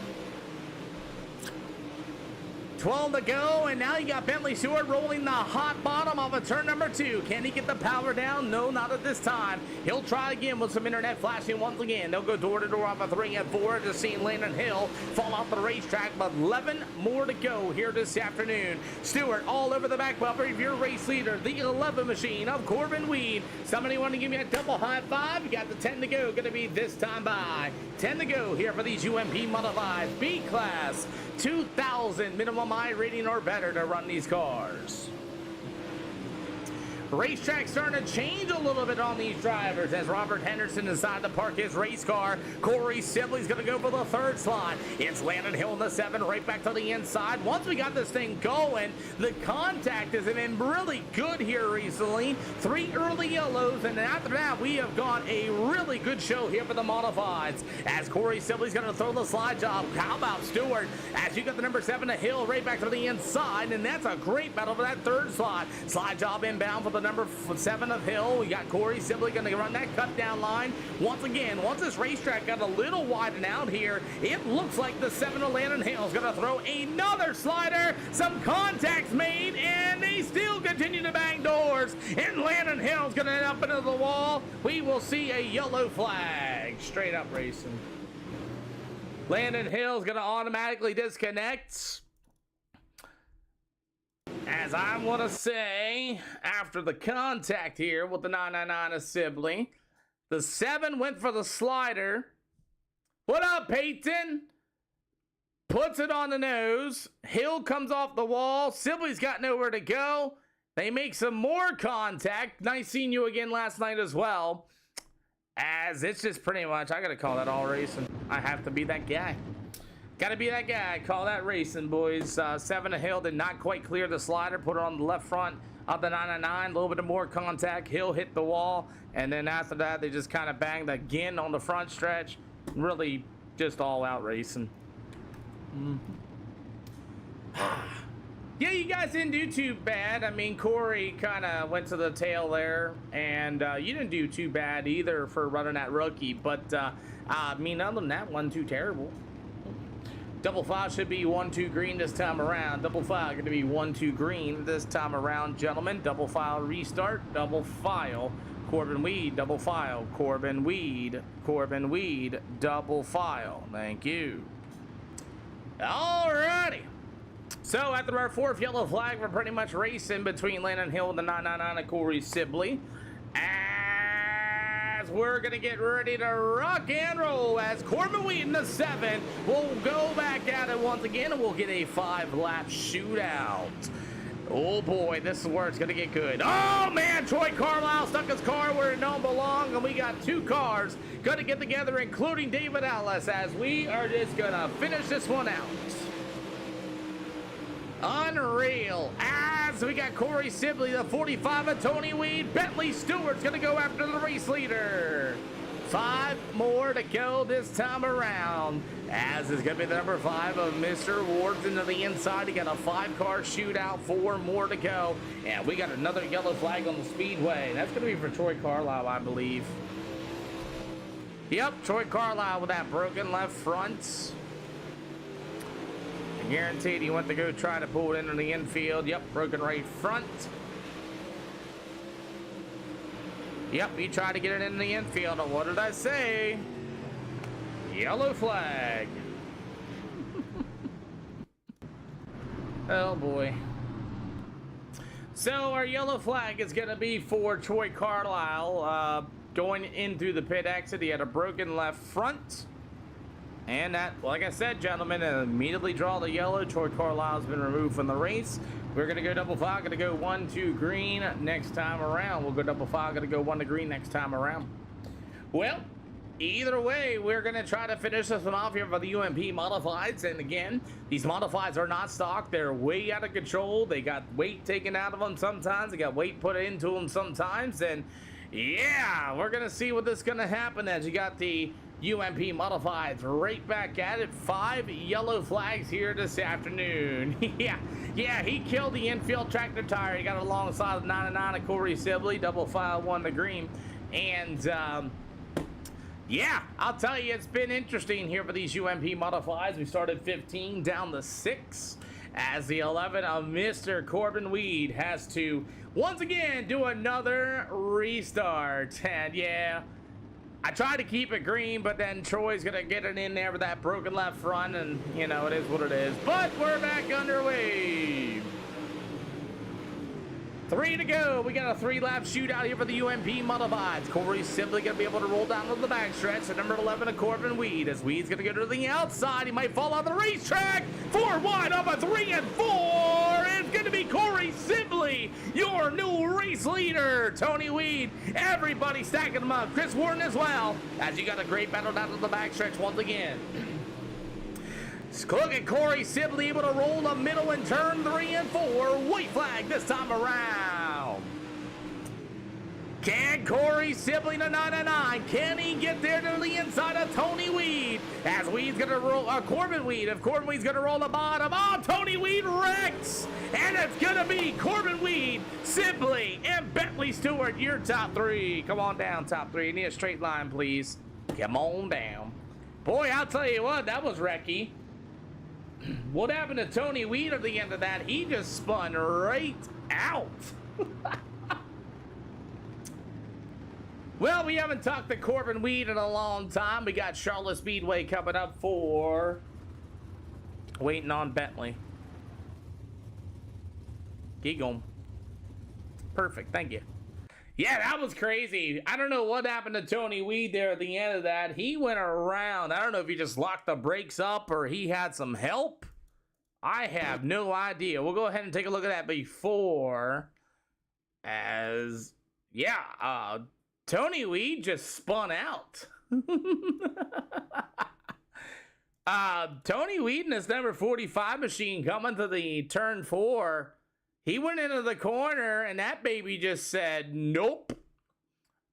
12 to go, and now you got Bentley Stewart rolling the hot bottom off of turn number 2. Can he get the power down? No, not at this time. He'll try again with some internet flashing once again. They'll go door to door off of 3 and 4. Just seeing Landon Hill fall off the racetrack, but 11 more to go here this afternoon. Stewart all over the back bumper of your race leader, the 11 machine of Corbin Weed. Somebody want to give me a double high five? You got the 10 to go. Going to be this time by 10 to go here for these UMP Modified B class. 2,000 minimum I rating or better to run these cars. Racetrack starting to change a little bit on these drivers, as Robert Henderson decided to park his race car. Corey Sibley's going to go for the 3rd slot. It's Landon Hill in the 7, right back to the inside. Once we got this thing going, the contact has been really good here recently. 3 early yellows, and after that, we have got a really good show here for the Modifieds, as Corey Sibley's going to throw the slide job. How about Stewart, as you got the number 7 of Hill right back to the inside, and that's a great battle for that 3rd slot. Slide job inbound for the number 7 of Hill. We got Corey Sibley going to run that cut down line. Once again, once this racetrack got a little widened out here, it looks like the 7 of Landon Hill is going to throw another slider. Some contacts made, and they still continue to bang doors. And Landon Hill is going to end up into the wall. We will see a yellow flag. Straight up racing. Landon Hill is going to automatically disconnect, As I want to say, after the contact here with the 999 of Sibley, the 7 went for the slider. What up, Peyton? Puts it on the nose. Hill comes off the wall. Sibley's got nowhere to go. They make some more contact. Nice seeing you again last night as well. As it's just pretty much, I gotta call that all racing. I have to be that guy. Gotta be that guy. Call that racing, boys. 7 to Hill did not quite clear the slider. Put it on the left front of the 999. A little bit of more contact. Hill hit the wall. And then after that, they just kind of banged again on the front stretch. Really just all out racing. Yeah, you guys didn't do too bad. I mean, Corey kind of went to the tail there. And you didn't do too bad either for running that rookie. But, I mean, other than that, wasn't too terrible. Double file should be 1-2 green this time around. Double file going to be 1-2 green this time around, gentlemen. Double file restart. Double file. Corbin Weed. Double file. Corbin Weed. Corbin Weed. Double file. Thank you. Alrighty. So after our 4th yellow flag, we're pretty much racing between Landon Hill and the 999 and Corey Sibley. We're gonna get ready to rock and roll as Corbin Weed in the 7 will go back at it once again, and we'll get a 5-lap shootout. Oh boy, this is where it's gonna get good. Oh man, Troy Carlisle stuck his car where it don't belong, and we got 2 cars gonna get together, including David Ellis, as we are just gonna finish this one out. Unreal. As we got Corey Sibley, the 45 of Tony Weed. Bentley Stewart's going to go after the race leader. 5 more to go this time around. As is going to be the number 5 of Mr. Ward's into the inside. He got a 5-car shootout. 4 more to go. And we got another yellow flag on the speedway. That's going to be for Troy Carlisle, I believe. Yep, Troy Carlisle with that broken left front. Guaranteed he went to go try to pull it into the infield. Yep, broken right front. Yep, he tried to get it in the infield. And what did I say? Yellow flag. Oh boy. So our yellow flag is going to be for Troy Carlisle. Going in through the pit exit, he had a broken left front. And that, like I said, gentlemen, immediately draw the yellow. Troy Carlisle has been removed from the race. We're going to go double file. Going to go 1-2 green next time around. We'll go double file. Going to go 1 to green next time around. Well, either way, we're going to try to finish this one off here for the UMP Modifieds. And again, these Modifieds are not stock. They're way out of control. They got weight taken out of them sometimes. They got weight put into them sometimes. And yeah, we're going to see what this is going to happen as you got the UMP Modifieds right back at it. 5 yellow flags here this afternoon. yeah, he killed the infield tractor tire. He got alongside the 99 of Corey Sibley. Double file 1 to green. And yeah, I'll tell you, it's been interesting here for these UMP Modifieds. We started 15 down to 6 as the 11 of Mr. Corbin Weed has to once again do another restart. And yeah, I tried to keep it green, but then Troy's going to get it in there with that broken left front, and, you know, it is what it is. But we're back underway. 3 to go. We got a 3-lap shootout here for the UMP Modifieds. Corey's simply going to be able to roll down to the backstretch at number 11 of Corbin Weed. As Weed's going to go to the outside, he might fall on the racetrack. 4 wide up a 3 and 4. It's going to be Corey Sibley, your new race leader. Tony Weed, everybody stacking them up. Chris Warren as well, as you got a great battle down to the backstretch once again. Look at Corey Sibley able to roll the middle and turn 3 and 4. White flag this time around. Can Corey Sibley to 99? Can he get there to the inside of Tony Weed? As Weed's gonna roll, Corbin Weed. If Corbin Weed's gonna roll the bottom, oh, Tony Weed wrecks! And it's gonna be Corbin Weed, Sibley, and Bentley Stewart, your top 3. Come on down, top 3. Need a straight line, please. Come on down. Boy, I'll tell you what, that was wrecky. What happened to Tony Weed at the end of that? He just spun right out. Well, we haven't talked to Corbin Weed in a long time. We got Charlotte Speedway coming up for waiting on Bentley. Keep going. Perfect. Thank you. Yeah, that was crazy. I don't know what happened to Tony Weed there at the end of that. He went around. I don't know if he just locked the brakes up or he had some help. I have no idea. We'll go ahead and take a look at that before. Tony Weed just spun out. Tony Weed in his number 45 machine coming to the turn 4. He went into the corner, and that baby just said, nope.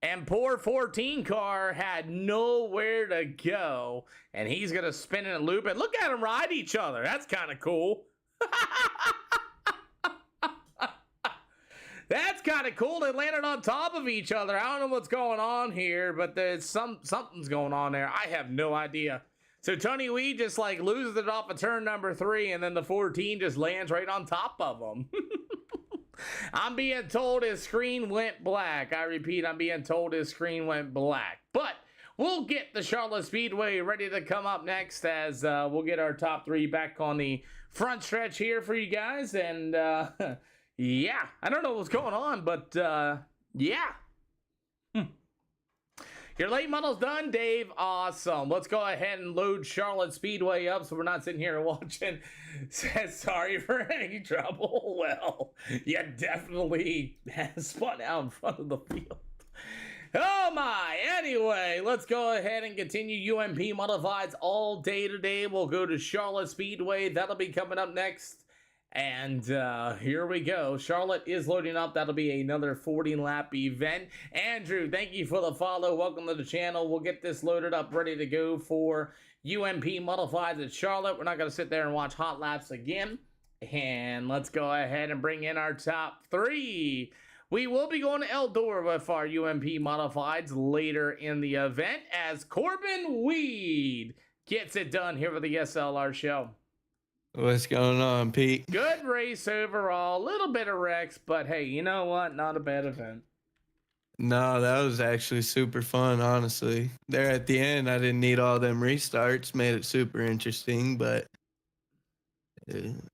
And poor 14 car had nowhere to go. And he's going to spin in a loop. And look at them ride each other. That's kind of cool. That's kind of cool. They landed on top of each other. I don't know what's going on here, but there's something's going on there. I have no idea. So Tony Weed just like loses it off of turn number 3, and then the 14 just lands right on top of him. I'm being told his screen went black. I repeat, I'm being told his screen went black. But we'll get the Charlotte Speedway ready to come up next as we'll get our top 3 back on the front stretch here for you guys. And yeah, I don't know what's going on, but yeah. Your late model's done, Dave. Awesome. Let's go ahead and load Charlotte Speedway up so we're not sitting here watching. Says sorry for any trouble. Well, you definitely spun out in front of the field. Oh my. Anyway, let's go ahead and continue UMP Modifieds all day today. We'll go to Charlotte Speedway. That'll be coming up next. And here we go. Charlotte is loading up. That'll be another 40-lap event. Andrew, thank you for the follow. Welcome to the channel. We'll get this loaded up, ready to go for UMP Modifieds at Charlotte. We're not going to sit there and watch hot laps again. And let's go ahead and bring in our top 3. We will be going to Eldora with our UMP Modifieds later in the event as Corbin Weed gets it done here for the SLR show. What's going on, Pete? Good race overall. A little bit of wrecks, but hey, you know what? Not a bad event. No, that was actually super fun, honestly. There at the end, I didn't need all them restarts. Made it super interesting, but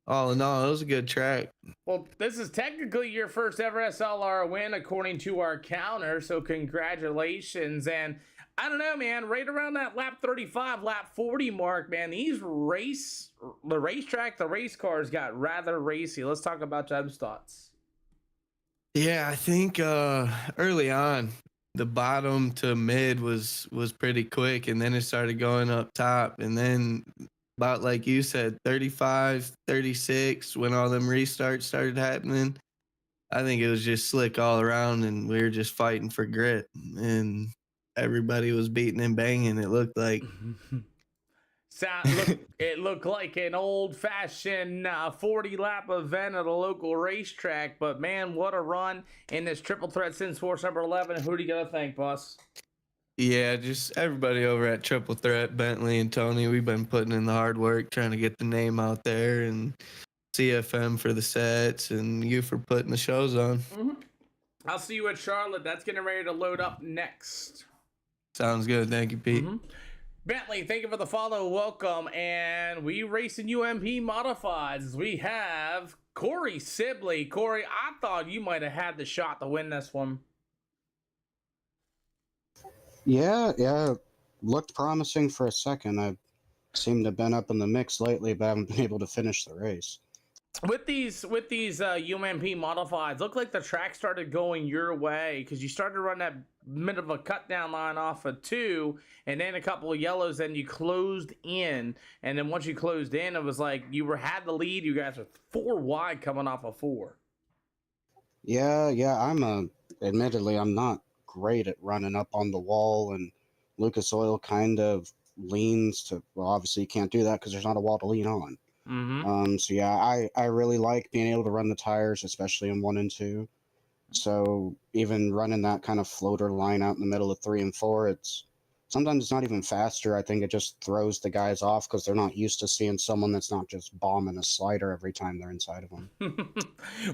all in all, it was a good track. Well, this is technically your first ever SLR win, according to our counter, so congratulations. And I don't know, man, right around that lap 35, lap 40 mark, man, the race cars got rather racy. Let's talk about those thoughts. Yeah, I think early on, the bottom to mid was pretty quick, and then it started going up top. And then about like you said, 35, 36, when all them restarts started happening, I think it was just slick all around, and we were just fighting for grit. And everybody was beating and banging, it looked like. It looked like an old-fashioned 40-lap event at a local racetrack, but man, what a run in this triple threat since force number 11. Who do you got to thank, boss? Yeah, just everybody over at Triple Threat, Bentley and Tony. We've been putting in the hard work trying to get the name out there, and CFM for the sets, and you for putting the shows on. Mm-hmm. I'll see you at Charlotte. That's getting ready to load up next. Sounds good. Thank you, Pete. Mm-hmm. Bentley, thank you for the follow. Welcome. And we racing UMP Modifieds. We have Corey Sibley. Corey, I thought you might have had the shot to win this one. Yeah, looked promising for a second. I seem to have been up in the mix lately, but I haven't been able to finish the race. With these UMP Modifieds, looked like the track started going your way because you started to run that bit of a cut down line off of 2, and then a couple of yellows, then you closed in, and then once you closed in, it was like you had the lead. You guys were 4 wide coming off of 4. Yeah, admittedly, I'm not great at running up on the wall, and Lucas Oil kind of leans to, well, obviously you can't do that because there's not a wall to lean on. Mm-hmm. So yeah, I really like being able to run the tires, especially in 1 and 2. So even running that kind of floater line out in the middle of 3 and 4, sometimes it's not even faster. I think it just throws the guys off because they're not used to seeing someone that's not just bombing a slider every time they're inside of them.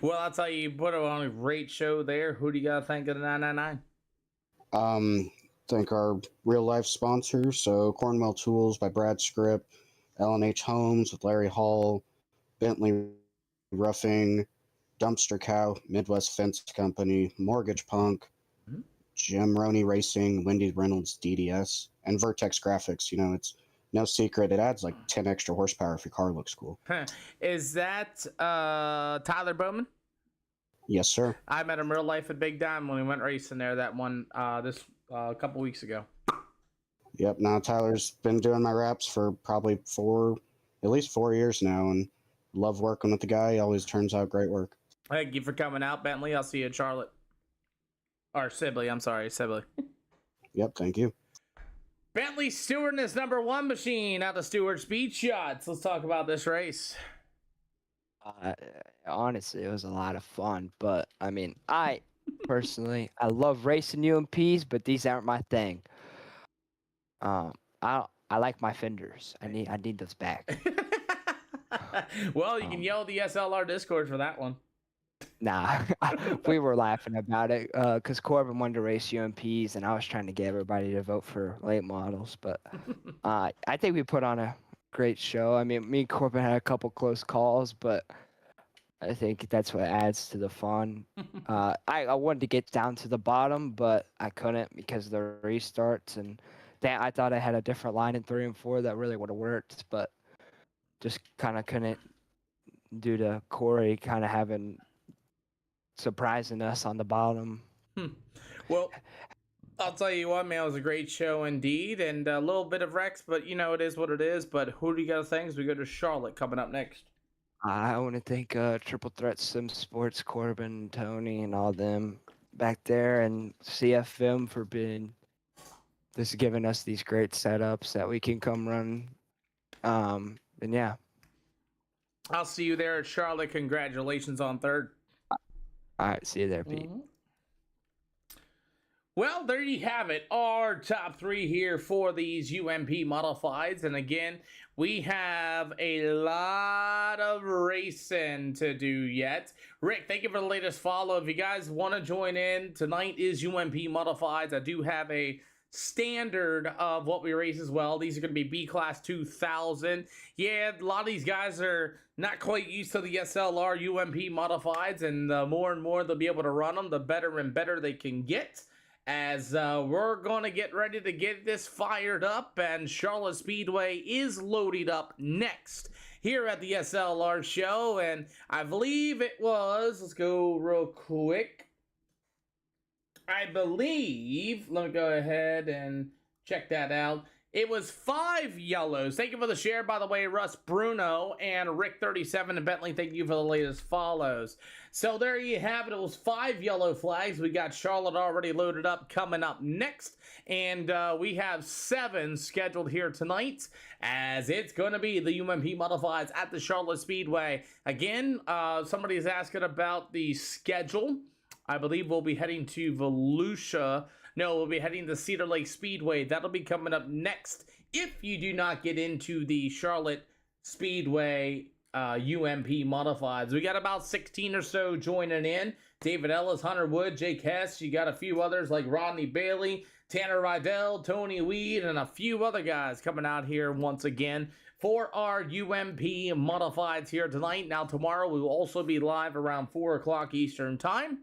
Well, I'll tell you, put on a great show there. Who do you got to thank of the 999? Thank our real life sponsors. So Cornwell Tools by Brad Scripp, L&H Homes with Larry Hall, Bentley Roofing, Dumpster Cow, Midwest Fence Company, Mortgage Punk, Jim Roney Racing, Wendy Reynolds DDS, and Vertex Graphics. You know, it's no secret. It adds like 10 extra horsepower if your car looks cool. Is that Tyler Bowman? Yes, sir. I met him real life at Big Dime when we went racing there that one this a couple weeks ago. Yep. Now Tyler's been doing my wraps for probably at least 4 years now, and love working with the guy. He always turns out great work. Thank you for coming out, Bentley. I'll see you at Charlotte. Or Sibley, I'm sorry, Sibley. Yep. Thank you. Bentley Stewardness #1 machine out of Stewart Speed Shots. Let's talk about this race. Honestly, it was a lot of fun, but I mean, I personally, I love racing UMPs, but these aren't my thing. I like my fenders. I need those back. Well, you can yell at the SLR Discord for that one. Nah, we were laughing about it because Corbin wanted to race UMPs, and I was trying to get everybody to vote for late models. But I think we put on a great show. I mean, me and Corbin had a couple close calls, but I think that's what adds to the fun. I wanted to get down to the bottom, but I couldn't because of the restarts. And I thought I had a different line in 3 and 4 that really would have worked, but just kind of couldn't due to Corey kind of surprising us on the bottom. Well, I'll tell you what, man, it was a great show indeed, and a little bit of Rex, but you know, it is what it is. But who do you got to thank as we go to Charlotte coming up next? I want to thank Triple Threat Sim Sports, Corbin, Tony, and all them back there, and CFM for just giving us these great setups that we can come run. And yeah. I'll see you there at Charlotte. Congratulations on third. All right, see you there, Pete. Mm-hmm. Well, there you have it. Our top 3 here for these UMP modifieds. And again, we have a lot of racing to do yet. Rick, thank you for the latest follow. If you guys want to join in, tonight is UMP modifieds. I do have a standard of what we race as well. These are going to be B-Class 2000. Yeah, a lot of these guys are not quite used to the SLR UMP modifieds, and the more and more they'll be able to run them, the better and better they can get. As we're going to get ready to get this fired up, and Charlotte Speedway is loaded up next here at the SLR show. And I believe it was, let's go real quick. I believe, let me go ahead and check that out. It was 5 yellows. Thank you for the share, by the way, Russ Bruno and Rick37 and Bentley. Thank you for the latest follows. So there you have it. It was 5 yellow flags. We got Charlotte already loaded up coming up next. And we have 7 scheduled here tonight, as it's going to be the UMP Modifieds at the Charlotte Speedway. Again, somebody is asking about the schedule. I believe we'll be heading to Volusia. No, we'll be heading to Cedar Lake Speedway. That'll be coming up next if you do not get into the Charlotte Speedway UMP Modifieds. We got about 16 or so joining in. David Ellis, Hunter Wood, Jake Hess. You got a few others like Rodney Bailey, Tanner Rydell, Tony Weed, and a few other guys coming out here once again for our UMP Modifieds here tonight. Now, tomorrow we will also be live around 4 o'clock Eastern Time.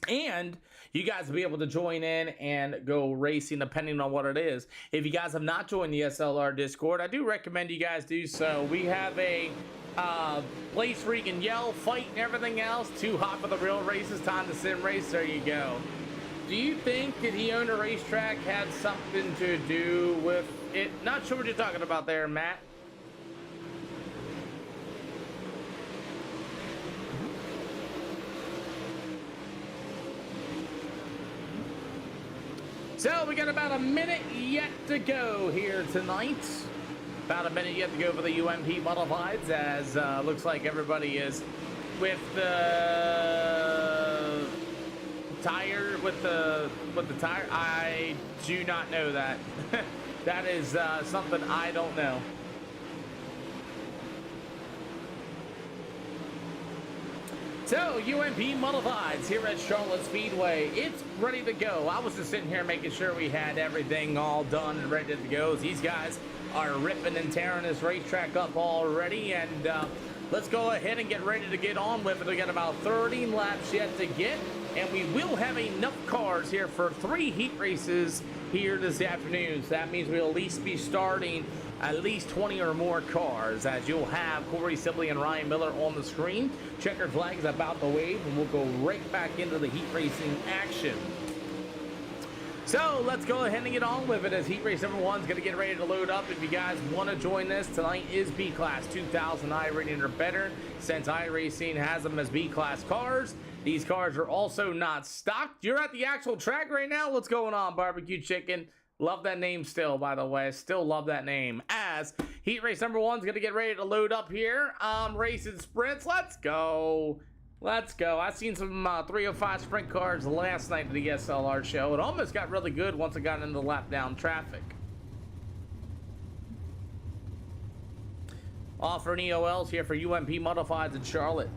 And you guys will be able to join in and go racing depending on what it is. If you guys have not joined the SLR Discord, I do recommend you guys do so. We have a place where you can yell, fight, and everything else. Too hot for the real races, time to sim race. There you go. Do you think that he owned a racetrack had something to do with it? Not sure what you're talking about there, Matt. So we got about a minute yet to go here tonight. About a minute yet to go for the UMP Modifieds, as looks like everybody is with the tire, with the tire. I do not know that. That is something I don't know. So, UMP Modifieds here at Charlotte Speedway. It's ready to go. I was just sitting here making sure we had everything all done and ready to go. These guys are ripping and tearing this racetrack up already. And let's go ahead and get ready to get on with it. We got about 30 laps yet to get, and we will have enough cars here for 3 heat races here this afternoon. So that means we'll at least be starting at least 20 or more cars, as you'll have Corey Sibley and Ryan Miller on the screen. Checkered flags about to wave, and we'll go right back into the heat racing action. So let's go ahead and get on with it, as heat race number 1 is going to get ready to load up. If you guys want to join this, tonight is B-Class 2000 iRating or better, since iRacing has them as B-Class cars. These cars are also not stocked. You're at the actual track right now. What's going on, Barbecue Chicken? Love that name still, by the way. Still love that name. As heat race number 1 is going to get ready to load up here. Racing sprints. Let's go. Let's go. I seen some 305 sprint cars last night at the SLR show. It almost got really good once it got into lap down traffic. Offering EOLs here for UMP Modifieds in Charlotte.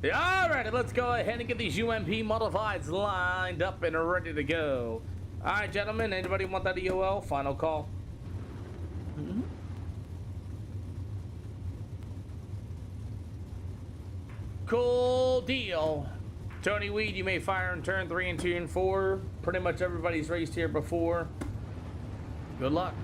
Alrighty, let's go ahead and get these UMP Modifieds lined up and ready to go. Alright, gentlemen, anybody want that EOL? Final call. Cool deal. Tony Weed, you may fire in turn 3 and 2 and 4. Pretty much everybody's raced here before. Good luck.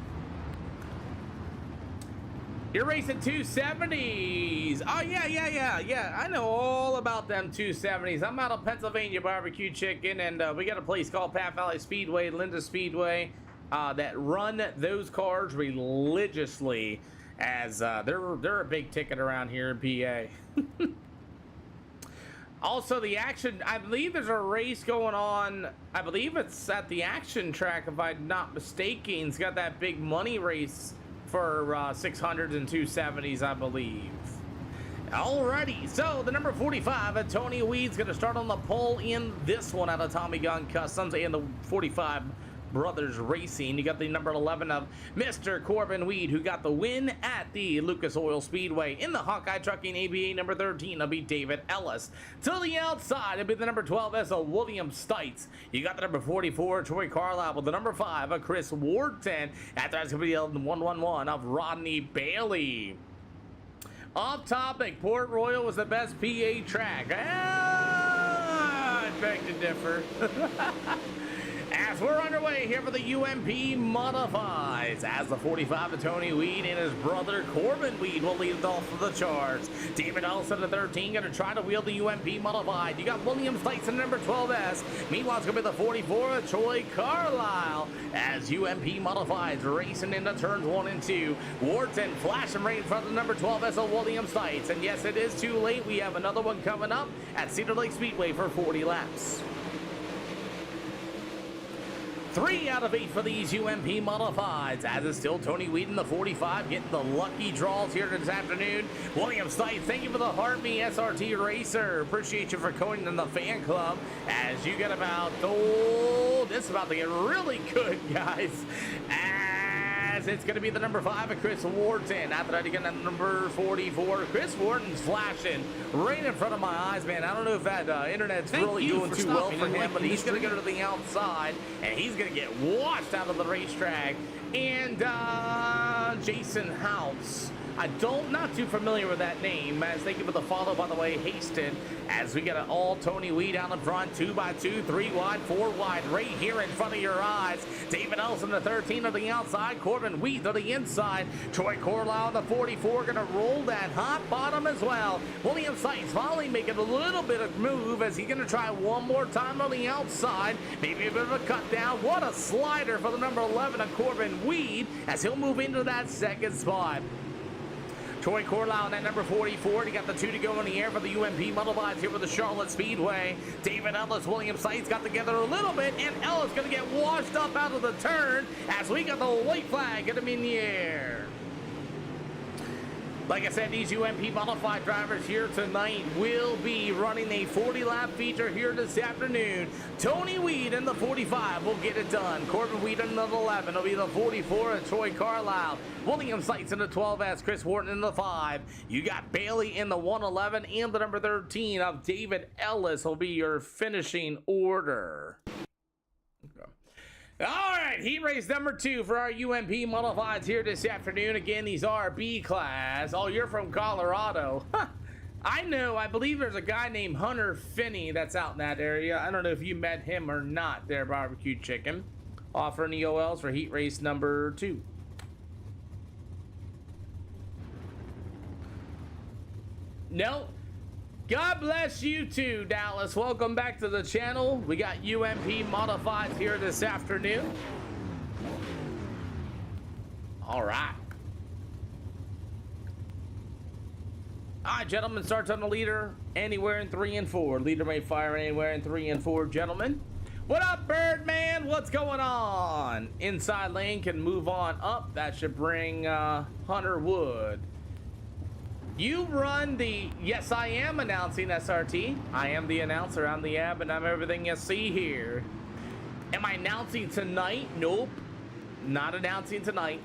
You're racing 270s. Oh, yeah. I know all about them 270s. I'm out of Pennsylvania, Barbecue Chicken, and we got a place called Pat Valley Speedway, Linda Speedway, that run those cars religiously, as they're a big ticket around here in PA. Also, the action, I believe there's a race going on. I believe it's at the action track, if I'm not mistaken. It's got that big money race for 600s and 270s, I believe. Alrighty, so the number 45, Tony Weed's going to start on the pole in this one out of Tommy Gun Customs, and the 45 Brothers Racing. You got the number 11 of Mr. Corbin Weed, who got the win at the Lucas Oil Speedway. In the Hawkeye Trucking ABA number 13, it'll be David Ellis. To the outside, it'll be the number 12 as a William Stites. You got the number 44, Troy Carlisle, with the number 5 of Chris Wharton. After that's going to be the 111 of Rodney Bailey. Off topic, Port Royal was the best PA track. I beg to differ. As we're underway here for the UMP Modifieds, as the 45 of Tony Weed and his brother Corbin Weed will lead off for the charts. David Elson, the 13, going to try to wheel the UMP Modified. You got William Stites in number 12S. Meanwhile, it's going to be the 44 of Troy Carlisle, as UMP Modifieds racing into turns 1 and 2. Wharton flashing right in front of the number 12S of William Stites. And yes, it is too late. We have another one coming up at Cedar Lake Speedway for 40 laps. 3 out of 8 for these UMP Modifieds, as it's still Tony Weed in the 45 getting the lucky draws here this afternoon. William Stites, thank you for the Heart Me SRT Racer. Appreciate you for joining the fan club, as you get about, this is about to get really good, guys. As it's going to be the number 5 of Chris Wharton. After that, you get number 44. Chris Wharton's flashing right in front of my eyes, man. I don't know if that internet's really doing too well for him, but he's going to go to the outside, and he's going to get washed out of the racetrack. And Jason House. Not too familiar with that name, as thank you for the follow, by the way, Haston, as we got an all Tony Weed out in front, 2x2, 3 wide, 4 wide, right here in front of your eyes. David Elson, the 13 on the outside, Corbin Weed to the inside, Troy Carlisle, the 44, gonna roll that hot bottom as well. William Stites finally making a little bit of move, as he's gonna try one more time on the outside, maybe a bit of a cut down. What a slider for the number 11 of Corbin Weed, as he'll move into that second spot. Troy Carlisle, that number 44. He got the 2 to go in the air for the UMP Modifieds here for the Charlotte Speedway. David Ellis, William Stites got together a little bit, and Ellis going to get washed up out of the turn, as we got the white flag get him in the air. Like I said, these UMP Modified drivers here tonight will be running a 40-lap feature here this afternoon. Tony Weed in the 45 will get it done. Corbin Weed in the 11 will be the 44 of Troy Carlisle. William Stites in the 12S. Chris Wharton in the 5. You got Bailey in the 111, and the number 13 of David Ellis will be your finishing order. Okay. All right, heat race number 2 for our UMP modifieds here this afternoon. Again, these are B class. Oh, you're from Colorado. Huh. I know, I believe there's a guy named Hunter Finney that's out in that area. I don't know if you met him or not there, Barbecue Chicken. Offering EOLs for heat race number 2. No. God bless you too, Dallas. Welcome back to the channel. We got UMP modifieds here this afternoon. All right. All right, gentlemen, starts on the leader anywhere in 3 and 4. Leader may fire anywhere in 3 and 4, gentlemen. What up, Birdman? What's going on? Inside lane can move on up. That should bring Hunter Wood. You run the... Yes, I am announcing, SRT. I am the announcer. I'm the ab, and I'm everything you see here. Am I announcing tonight? Nope. Not announcing tonight.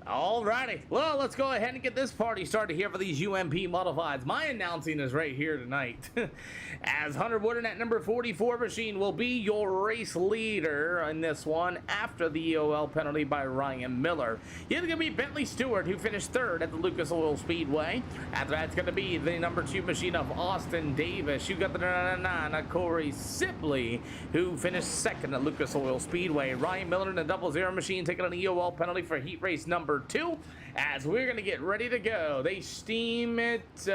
Alrighty, well, let's go ahead and get this party started here for these UMP modifieds. My announcing is right here tonight. As Hunter Wood in that number 44 machine will be your race leader in this one after the EOL penalty by Ryan Miller. It's going to be Bentley Stewart, who finished 3rd at the Lucas Oil Speedway. After that, it's going to be the number 2 machine of Austin Davis. You got the 999 Corey Sibley, who finished 2nd at Lucas Oil Speedway. Ryan Miller in the 00 machine taking an EOL penalty for heat race number 2, as we're gonna get ready to go. They steam it sweet.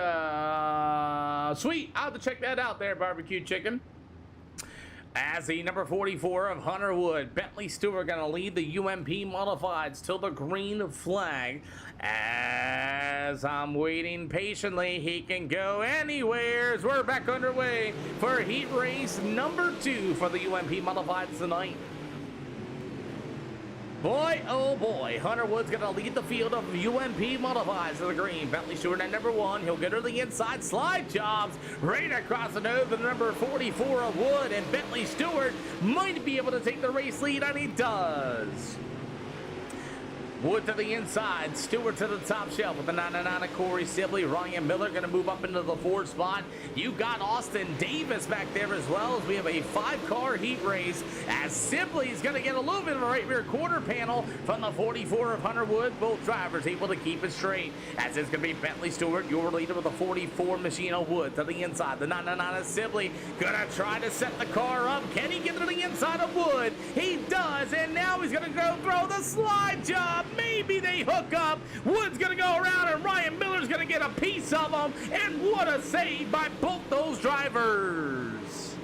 I'll have to check that out there, Barbecue Chicken. As the number 44 of Hunter Wood, Bentley Stewart gonna lead the UMP modifieds till the green flag. As I'm waiting patiently, he can go anywhere. As we're back underway for heat race number 2 for the UMP modifieds tonight. Boy, oh boy, Hunter Wood's going to lead the field of UMP modifieds to the green. Bentley Stewart at number 1. He'll get her the inside slide jobs right across the nose of the number 44 of Wood. And Bentley Stewart might be able to take the race lead, and he does. Wood to the inside, Stewart to the top shelf with the 999 of Corey Sibley. Ryan Miller going to move up into the 4th spot. You got Austin Davis back there as well, as we have a 5-car heat race, as Sibley's going to get a little bit of a right rear quarter panel from the 44 of Hunter Wood. Both drivers able to keep it straight, as it's going to be Bentley Stewart, your leader, with the 44 machine of Wood to the inside. The 999 of Sibley going to try to set the car up. Can he get to the inside of Wood? He does, and now he's going to go throw the slide job. Maybe they hook up. Wood's going to go around, and Ryan Miller's going to get a piece of them. And what a save by both those drivers.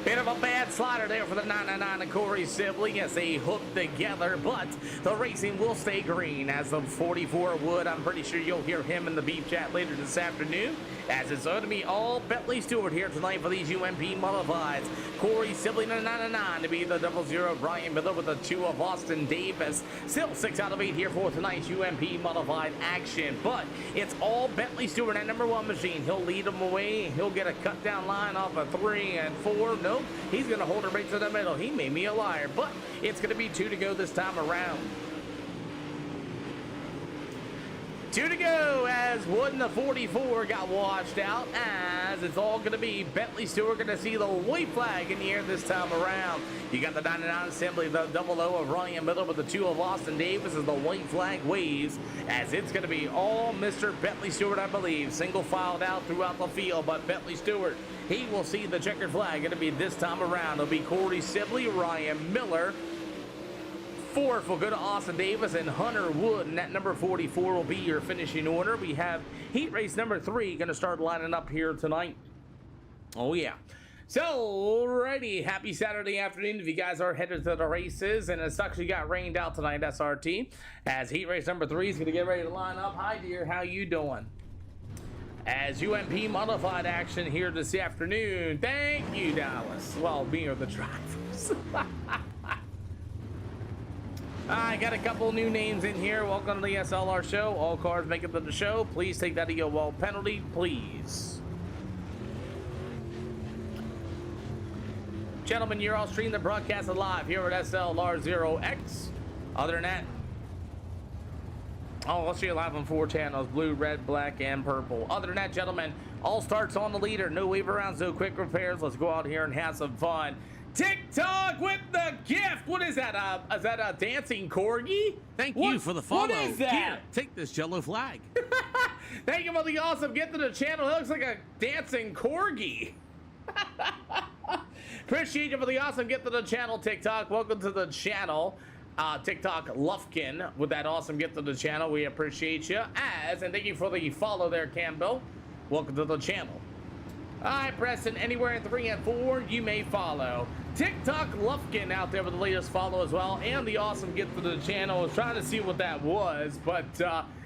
Bit of a bad slider there for the 999 of Corey Sibley as they hook together, but the racing will stay green. As the 44 Wood, I'm pretty sure you'll hear him in the beef chat later this afternoon, as it's going to be all Bentley Stewart here tonight for these UMP modifieds. Corey Sibley in the 999 to be the 00 Brian Miller with the 2 of Austin Davis. Still 6 out of 8 here for tonight's UMP modified action, but it's all Bentley Stewart at number 1 machine. He'll lead them away. He'll get a cut down line off of 3 and 4. Nope, he's going to hold it right to the middle. He made me a liar, but it's going to be 2 to go this time around. 2 to go as Wood and the 44 got washed out, as it's all going to be Bentley Stewart going to see the white flag in the air this time around. You got the 99 assembly, the 00 of Ryan Miller with the 2 of Austin Davis as the white flag waves, as it's going to be all Mr. Bentley Stewart, I believe, single filed out throughout the field, but Bentley Stewart, he will see the checkered flag going to be this time around. It'll be Corey Sibley, Ryan Miller. 4th will go to Austin Davis and Hunter Wood, and that number 44 will be your finishing order. We have heat race number 3 going to start lining up here tonight. Oh yeah. So, alrighty, happy Saturday afternoon if you guys are headed to the races, and it's actually got rained out tonight, SRT, as heat race number 3 is going to get ready to line up. Hi dear, how you doing? As UMP modified action here this afternoon. Thank you, Dallas. Well, me or the drivers. I got a couple new names in here. Welcome to the SLR show. All cars make it to the show. Please take that EOL penalty, please. Gentlemen, you're all streaming the broadcast live here at SLR 0X. Other than that, Oh, let's see you live on 4 channels, blue, red, black, and purple. Other than that, gentlemen, all starts on the leader. No wave arounds, no quick repairs. Let's go out here and have some fun. TikTok with the gift. What is that? Is that a dancing corgi? Thank you for the follow. What is that? Here, take this yellow flag. Thank you for the awesome gift to the channel. It looks like a dancing corgi. Appreciate you for the awesome gift to the channel, TikTok. Welcome to the channel. TikTok Lufkin with that awesome gift to the channel. We appreciate you. And thank you for the follow there, Campbell. Welcome to the channel. All right, Preston, anywhere in 3 and 4, you may follow. TikTok Lufkin out there with the latest follow as well, and the awesome gift to the channel. I was trying to see what that was, but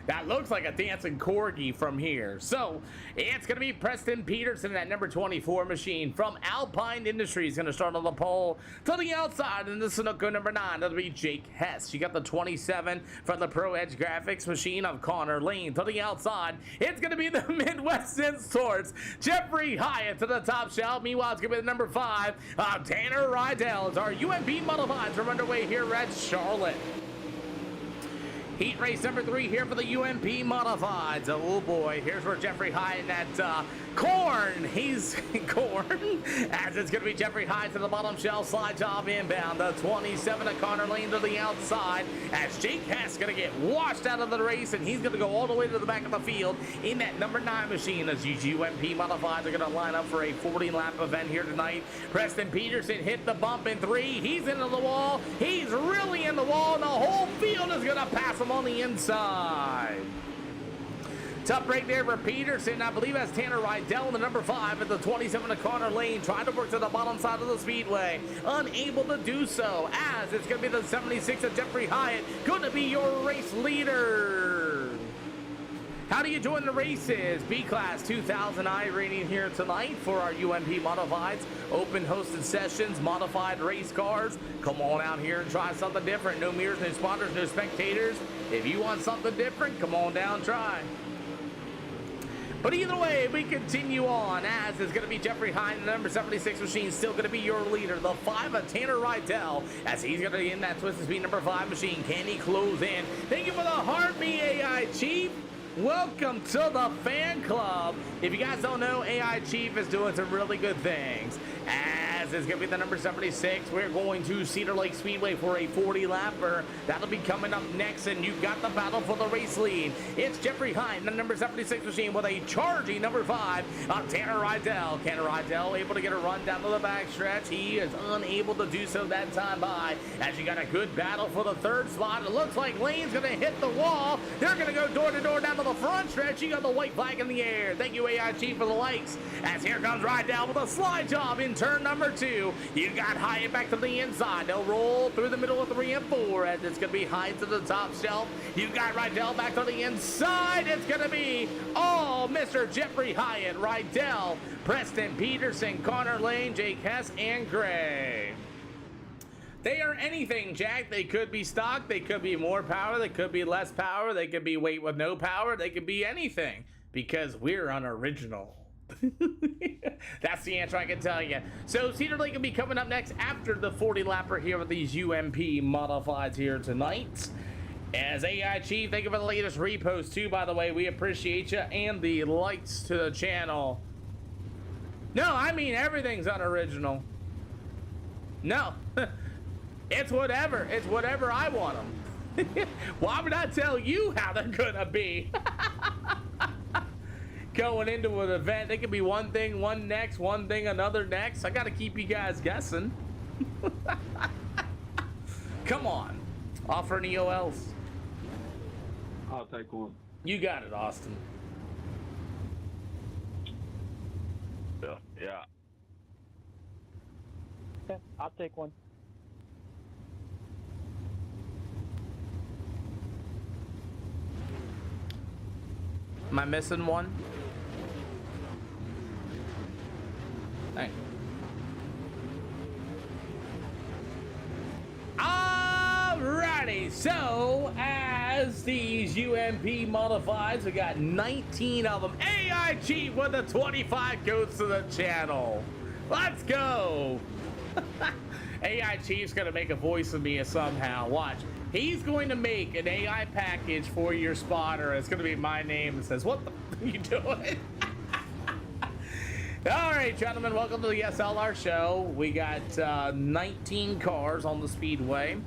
that looks like a dancing corgi from here. So it's going to be Preston Peterson at number 24 machine from Alpine Industries. Going to start on the pole to the outside. And this is Sunoco number 9. That'll be Jake Hess. You got the 27 from the Pro Edge Graphics machine of Connor Lane to the outside. It's going to be the Midwest Source Jeffrey Hyatt to the top shelf. Meanwhile, it's going to be the number 5 Tanner Rydell as our UMP modifieds are underway here at Charlotte. Heat race number 3 here for the UMP Modifieds. Oh boy, here's where Jeffrey Hyatt at Corn. He's Corn. As it's going to be Jeffrey Hyatt to the bottom shelf. Slide job inbound. The 27 of Connor Lane to the outside. As Jake Hess going to get washed out of the race. And he's going to go all the way to the back of the field in that number 9 machine. As UMP Modifieds are going to line up for a 40-lap event here tonight. Preston Peterson hit the bump in 3. He's into the wall. He's really in the wall. And the whole field is going to pass him on the inside. Tough break there for Peterson. I believe that's Tanner Rydell in the number 5 at the 27 of Connor Lane, trying to work to the bottom side of the speedway. Unable to do so, as it's going to be the 76 of Jeffrey Hyatt, going to be your race leader. How do you join the races? B-Class 2000 rating here tonight for our UMP Modifieds. Open hosted sessions, modified race cars. Come on out here and try something different. No mirrors, no spotters, no spectators. If you want something different, come on down, try. But either way, we continue on, as is going to be Jeffrey Hine, the number 76 machine, still going to be your leader. The 5 of Tanner Rydell, as he's going to be in that Twisted Speed number 5 machine. Can he close in? Thank you for the heart, me AI Chief. Welcome to the fan club. If you guys don't know, AI Chief is doing some really good things. As is going to be the number 76, we're going to Cedar Lake Speedway for a 40-lapper. That'll be coming up next, and you've got the battle for the race lead. It's Jeffrey Hine, the number 76 machine, with a charging number 5 on Tanner Rydell. Tanner Rydell able to get a run down to the backstretch. He is unable to do so that time by, as you got a good battle for the 3rd spot. It looks like Lane's going to hit the wall. They're going to go door to door down to the front stretch. You got the white flag in the air. Thank you, AI Chief, for the likes. As here comes Rydell with a slide job in turn number 2. You got Hyatt back to the inside. They'll roll through the middle of 3 and 4, as it's going to be Hyatt to the top shelf. You got Rydell back to the inside. It's going to be Mr. Jeffrey Hyatt, Rydell, Preston Peterson, Connor Lane, Jake Hess, and Gray. They are anything, Jack. They could be stock. They could be more power. They could be less power. They could be weight with no power. They could be anything, because we're unoriginal. That's the answer I can tell you. So Cedar Lake will be coming up next after the 40-lapper here with these UMP Modifieds here tonight. As AI Chief, thank you for the latest repost too, by the way. We appreciate you, and the likes to the channel. No, I mean everything's unoriginal. No. It's whatever. It's whatever I want them. Why would I tell you how they're gonna be? Going into an event, they could be one thing one next, one thing another next. I gotta keep you guys guessing. Come on. Offer any EOLs. I'll take one. You got it, Austin. Yeah. Okay, I'll take one. Am I missing one? Hey. Alrighty, so as these UMP Modifieds, we got 19 of them. AI Chief with the 25 goes to the channel. Let's go. AI Chief's gonna make a voice of me somehow. Watch. He's going to make an AI package for your spotter. It's gonna be my name that says, "What the f are you doing?" All right, gentlemen, welcome to the SLR show. We got 19 cars on the speedway.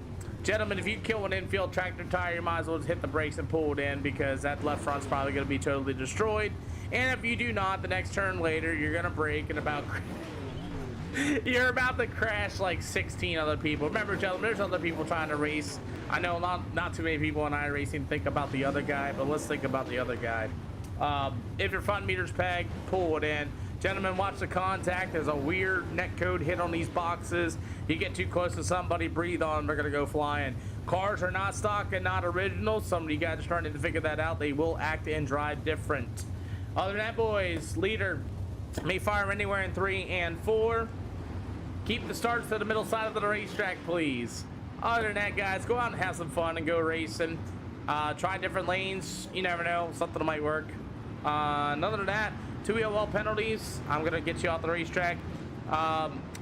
Gentlemen, if you kill an infield tractor tire, you might as well just hit the brakes and pull it in, because that left front's probably going to be totally destroyed. And if you do not, the next turn later, you're going to brake and you're about to crash like 16 other people. Remember, gentlemen, there's other people trying to race. I know not too many people in iRacing think about the other guy, but let's think about the other guy. If your front meter's pegged, pull it in. Gentlemen, watch the contact. There's a weird netcode hit on these boxes. You get too close to somebody, breathe on them, they're gonna go flying. Cars are not stock and not original. Some of you guys are starting to figure that out. They will act and drive different. Other than that, boys, leader may fire anywhere in 3 and 4. Keep the starts to the middle side of the racetrack, please. Other than that, guys, go out and have some fun and go racing. Try different lanes. You never know, something might work. Other than that, 2 EOL penalties. I'm gonna get you off the racetrack.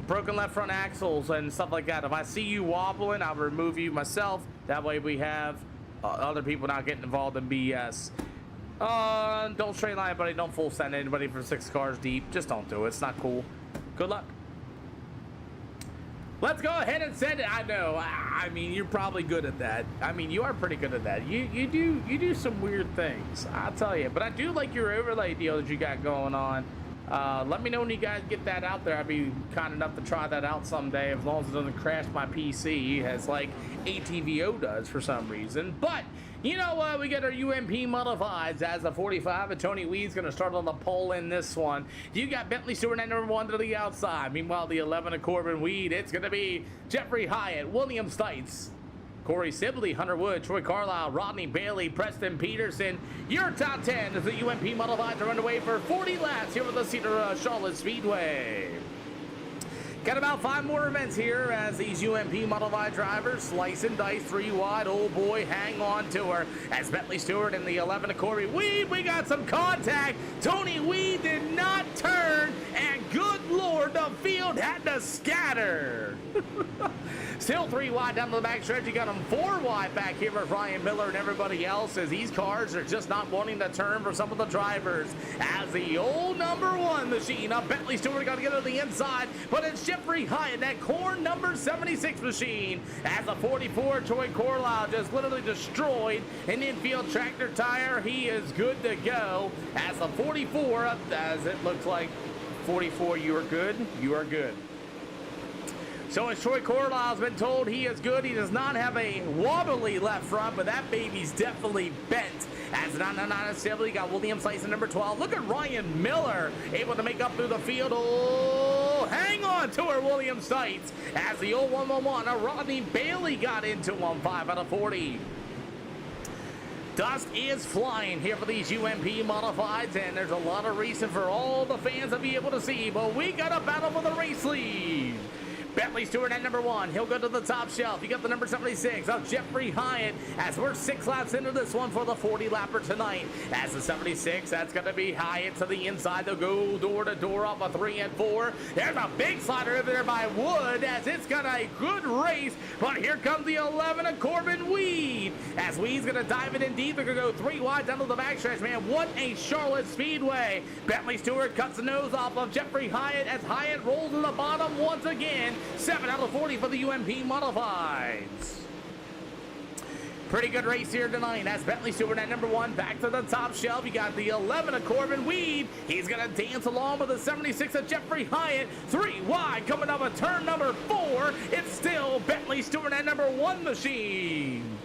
Broken left front axles and stuff like that. If I see you wobbling, I'll remove you myself. That way we have other people not getting involved in BS. Don't straight line anybody. Don't full send anybody for 6 cars deep. Just don't do it. It's not cool. Good luck. Let's go ahead and send it. I know. I mean, you're probably good at that. I mean, you are pretty good at that. You do some weird things, I'll tell you. But I do like your overlay deal that you got going on. Let me know when you guys get that out there. I'd be kind enough to try that out someday, as long as it doesn't crash my PC, as like ATVO does for some reason. But you know what? We got our UMP modifieds as a 45, and Tony Weed's going to start on the pole in this one. You got Bentley Stewart at number 1 to the outside. Meanwhile, the 11 of Corbin Weed, it's going to be Jeffrey Hyatt, William Stites, Corey Sibley, Hunter Wood, Troy Carlisle, Rodney Bailey, Preston Peterson. Your top 10 as the UMP modifieds are underway for 40 laps here at the Cedar Charlotte Speedway. Got about 5 more events here as these UMP modified drivers slice and dice 3 wide. Oh boy, hang on to her as Bentley Stewart and the 11 of Corey Weed. We got some contact. Tony Weed did not turn, and good Lord, the field had to scatter. Still 3 wide down to the back stretch. You got them 4 wide back here with Ryan Miller and everybody else, as these cars are just not wanting to turn for some of the drivers. As the old number 1 machine of Bentley Stewart got to get to the inside, but it's Jeffrey Hyatt, that corn number 76 machine, as the 44 Troy Carlisle just literally destroyed an infield tractor tire. He is good to go. As the 44, as it looks like 44, you are good. You are good. So as Troy Carlisle's been told, he is good. He does not have a wobbly left front, but that baby's definitely bent. As the 999 Sibley got William Slice at number 12. Look at Ryan Miller able to make up through the field. Oh, hang on to her, William Stites. As the old 111, Rodney Bailey got into 5 out of 40. Dust is flying here for these UMP modifieds, and there's a lot of reason for all the fans to be able to see, but we got a battle for the race lead. Bentley Stewart at number 1. He'll go to the top shelf. You got the number 76 of Jeffrey Hyatt, as we're 6 laps into this one for the 40-lapper tonight. As the 76, that's going to be Hyatt to the inside. They'll go door to door off a 3 and 4. There's a big slider over there by Wood, as it's got a good race. But here comes the 11 of Corbin Weed, as Weed's going to dive it in deep. They're going to go 3 wide down to the backstretch. Man, what a Charlotte Speedway. Bentley Stewart cuts the nose off of Jeffrey Hyatt, as Hyatt rolls to the bottom once again. 7 out of 40 for the UMP modifieds. Pretty good race here tonight. That's Bentley Stewart at number 1. Back to the top shelf. You got the 11 of Corbin Weed. He's going to dance along with the 76 of Jeffrey Hyatt. 3 wide coming up at turn number 4. It's still Bentley Stewart at number 1 machine.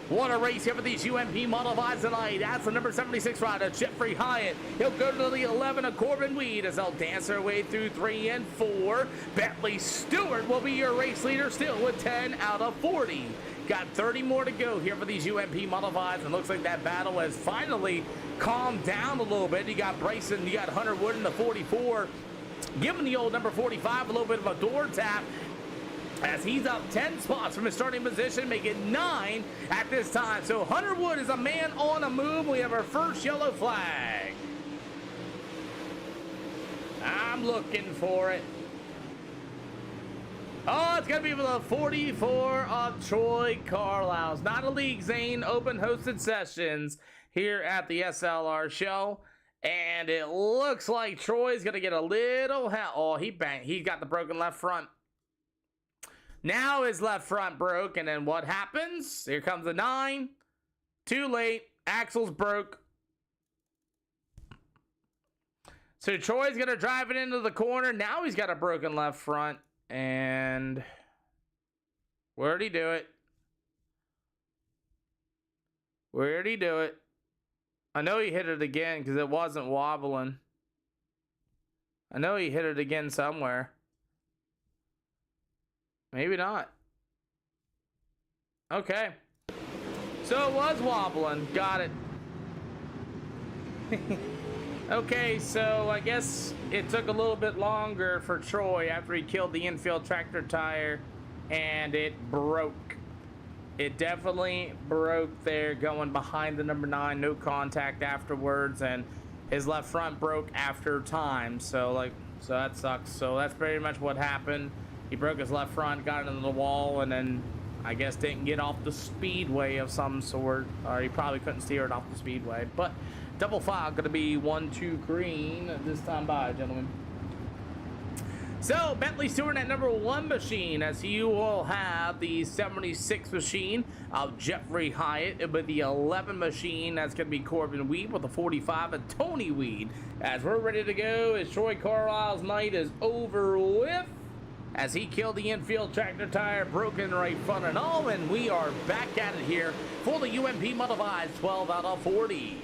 What a race here for these UMP modifieds tonight. That's the number 76 rider, Jeffrey Hyatt. He'll go to the 11 of Corbin Weed as they'll dance their way through 3 and 4. Bentley Stewart will be your race leader still with 10 out of 40. Got 30 more to go here for these UMP modifieds, and looks like that battle has finally calmed down a little bit. You got Bryson, you got Hunter Wood in the 44, giving the old number 45 a little bit of a door tap, as he's up 10 spots from his starting position, making 9 at this time. So Hunter Wood is a man on a move. We have our first yellow flag. I'm looking for it. Oh, it's going to be for the 44 of Troy Carlisle's Not a League Zane Open hosted sessions here at the SLR show. And it looks like Troy's going to get a little help. Oh, he got the broken left front. Now his left front broke, and then what happens? Here comes the 9. Too late. Axle's broke. So Troy's going to drive it into the corner. Now he's got a broken left front. And where'd he do it? Where'd he do it? I know he hit it again because it wasn't wobbling. I know he hit it again somewhere. Maybe not. Okay. So it was wobbling. Got it. Okay, so I guess it took a little bit longer for Troy after he killed the infield tractor tire, and it broke. It definitely broke there going behind the number 9, no contact afterwards, and his left front broke after time. So that sucks. So that's pretty much what happened. He broke his left front, got into the wall, and then I guess didn't get off the speedway of some sort, or he probably couldn't steer it off the speedway. But double file going to be 1-2 green this time by, gentlemen. So Bentley Stewart at number 1 machine, as you will have the 76 machine of Jeffrey Hyatt, with the 11 machine that's going to be Corbin Weed, with the 45 of Tony Weed. As we're ready to go, as Troy Carlisle's night is over with, as he killed the infield tractor tire, broken right front and all, and we are back at it here for the UMP Modified 12 out of 40.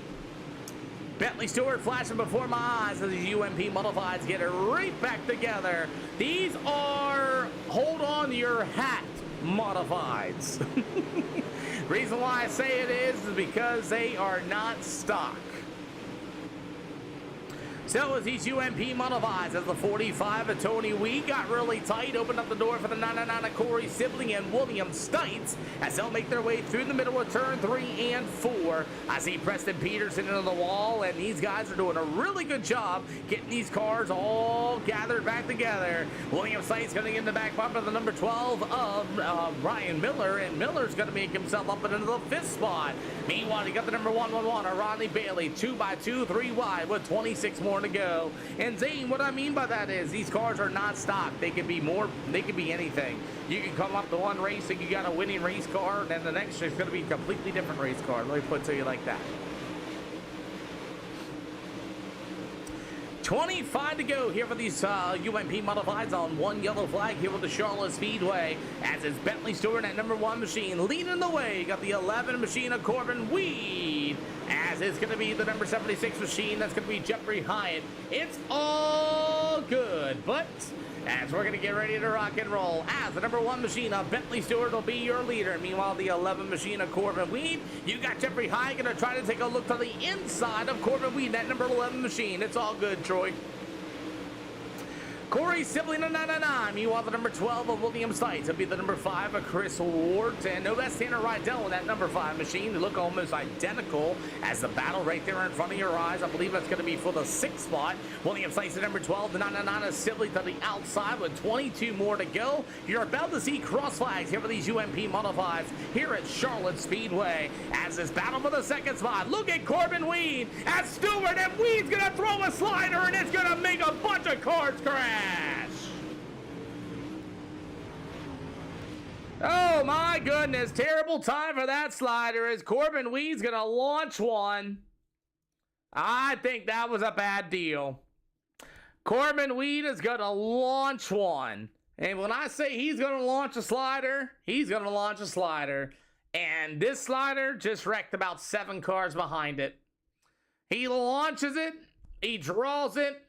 Bentley Stewart flashing before my eyes as these UMP Modifieds get it right back together. These are hold on to your hat Modifieds. Reason why I say it is because they are not stock. So as these UMP Modifieds, as the 45 of Tony Wee got really tight, opened up the door for the 99 of Corey Sibley and William Stites, as they'll make their way through the middle of turn 3 and 4. I see Preston Peterson into the wall, and these guys are doing a really good job getting these cars all gathered back together. William Stites going to get in the back bumper of the number 12 of Ryan Miller, and Miller's going to make himself up into the 5th spot. Meanwhile, you got the number 111 of Rodney Bailey, 2x2, 3 wide with 26 more to go. And Zane, what I mean by that is these cars are not stock. They can be more, they can be anything. You can come up to one race and you got a winning race car, and then the next is going to be a completely different race car. Let me put it to you like that. 25 to go here for these UMP Modifieds on one yellow flag here with the Charlotte Speedway, as it's Bentley Stewart at number 1 machine leading the way. You got the 11 machine of Corbin Weed, as it's going to be the number 76 machine that's going to be Jeffrey Hyatt. It's all good, but as we're going to get ready to rock and roll, as the number 1 machine of Bentley Stewart will be your leader. Meanwhile, the 11 machine of Corbin Weed, you got Jeffrey Hyatt going to try to take a look to the inside of Corbin Weed, that number 11 machine. It's all good, Troy. Corey Sibley to 99. Meanwhile, the number 12 of William Stites will be the number 5 of Chris Ward. And no less Tanner Rydell with that number 5 machine. They look almost identical as the battle right there in front of your eyes. I believe that's going to be for the 6th spot. William Stites to number 12. The 99 of Sibley to the outside with 22 more to go. You're about to see cross flags here for these UMP Modifieds here at Charlotte Speedway. As this battle for the 2nd spot. Look at Corbin Weed as Stewart, and Weed's going to throw a slider, and it's going to make a bunch of cars crash. Oh my goodness, terrible time for that slider as Corbin Weed's gonna launch one. I think that was a bad deal. Corbin Weed is gonna launch one. And when I say he's gonna launch a slider, he's gonna launch a slider. And this slider just wrecked about 7 cars behind it. He launches it, he draws it,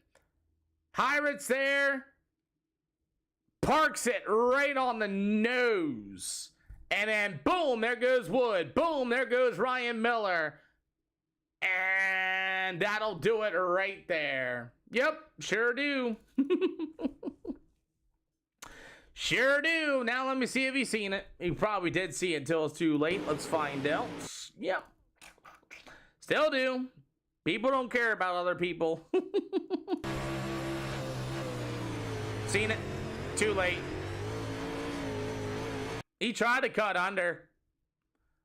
Pirate's there, parks it right on the nose, and then boom, there goes Wood. Boom, there goes Ryan Miller. And that'll do it right there. Yep, sure do. Sure do. Now let me see if he's seen it. He probably did see it until it's too late. Let's find out. Yep. Still do. People don't care about other people. Seen it. Too late. He tried to cut under.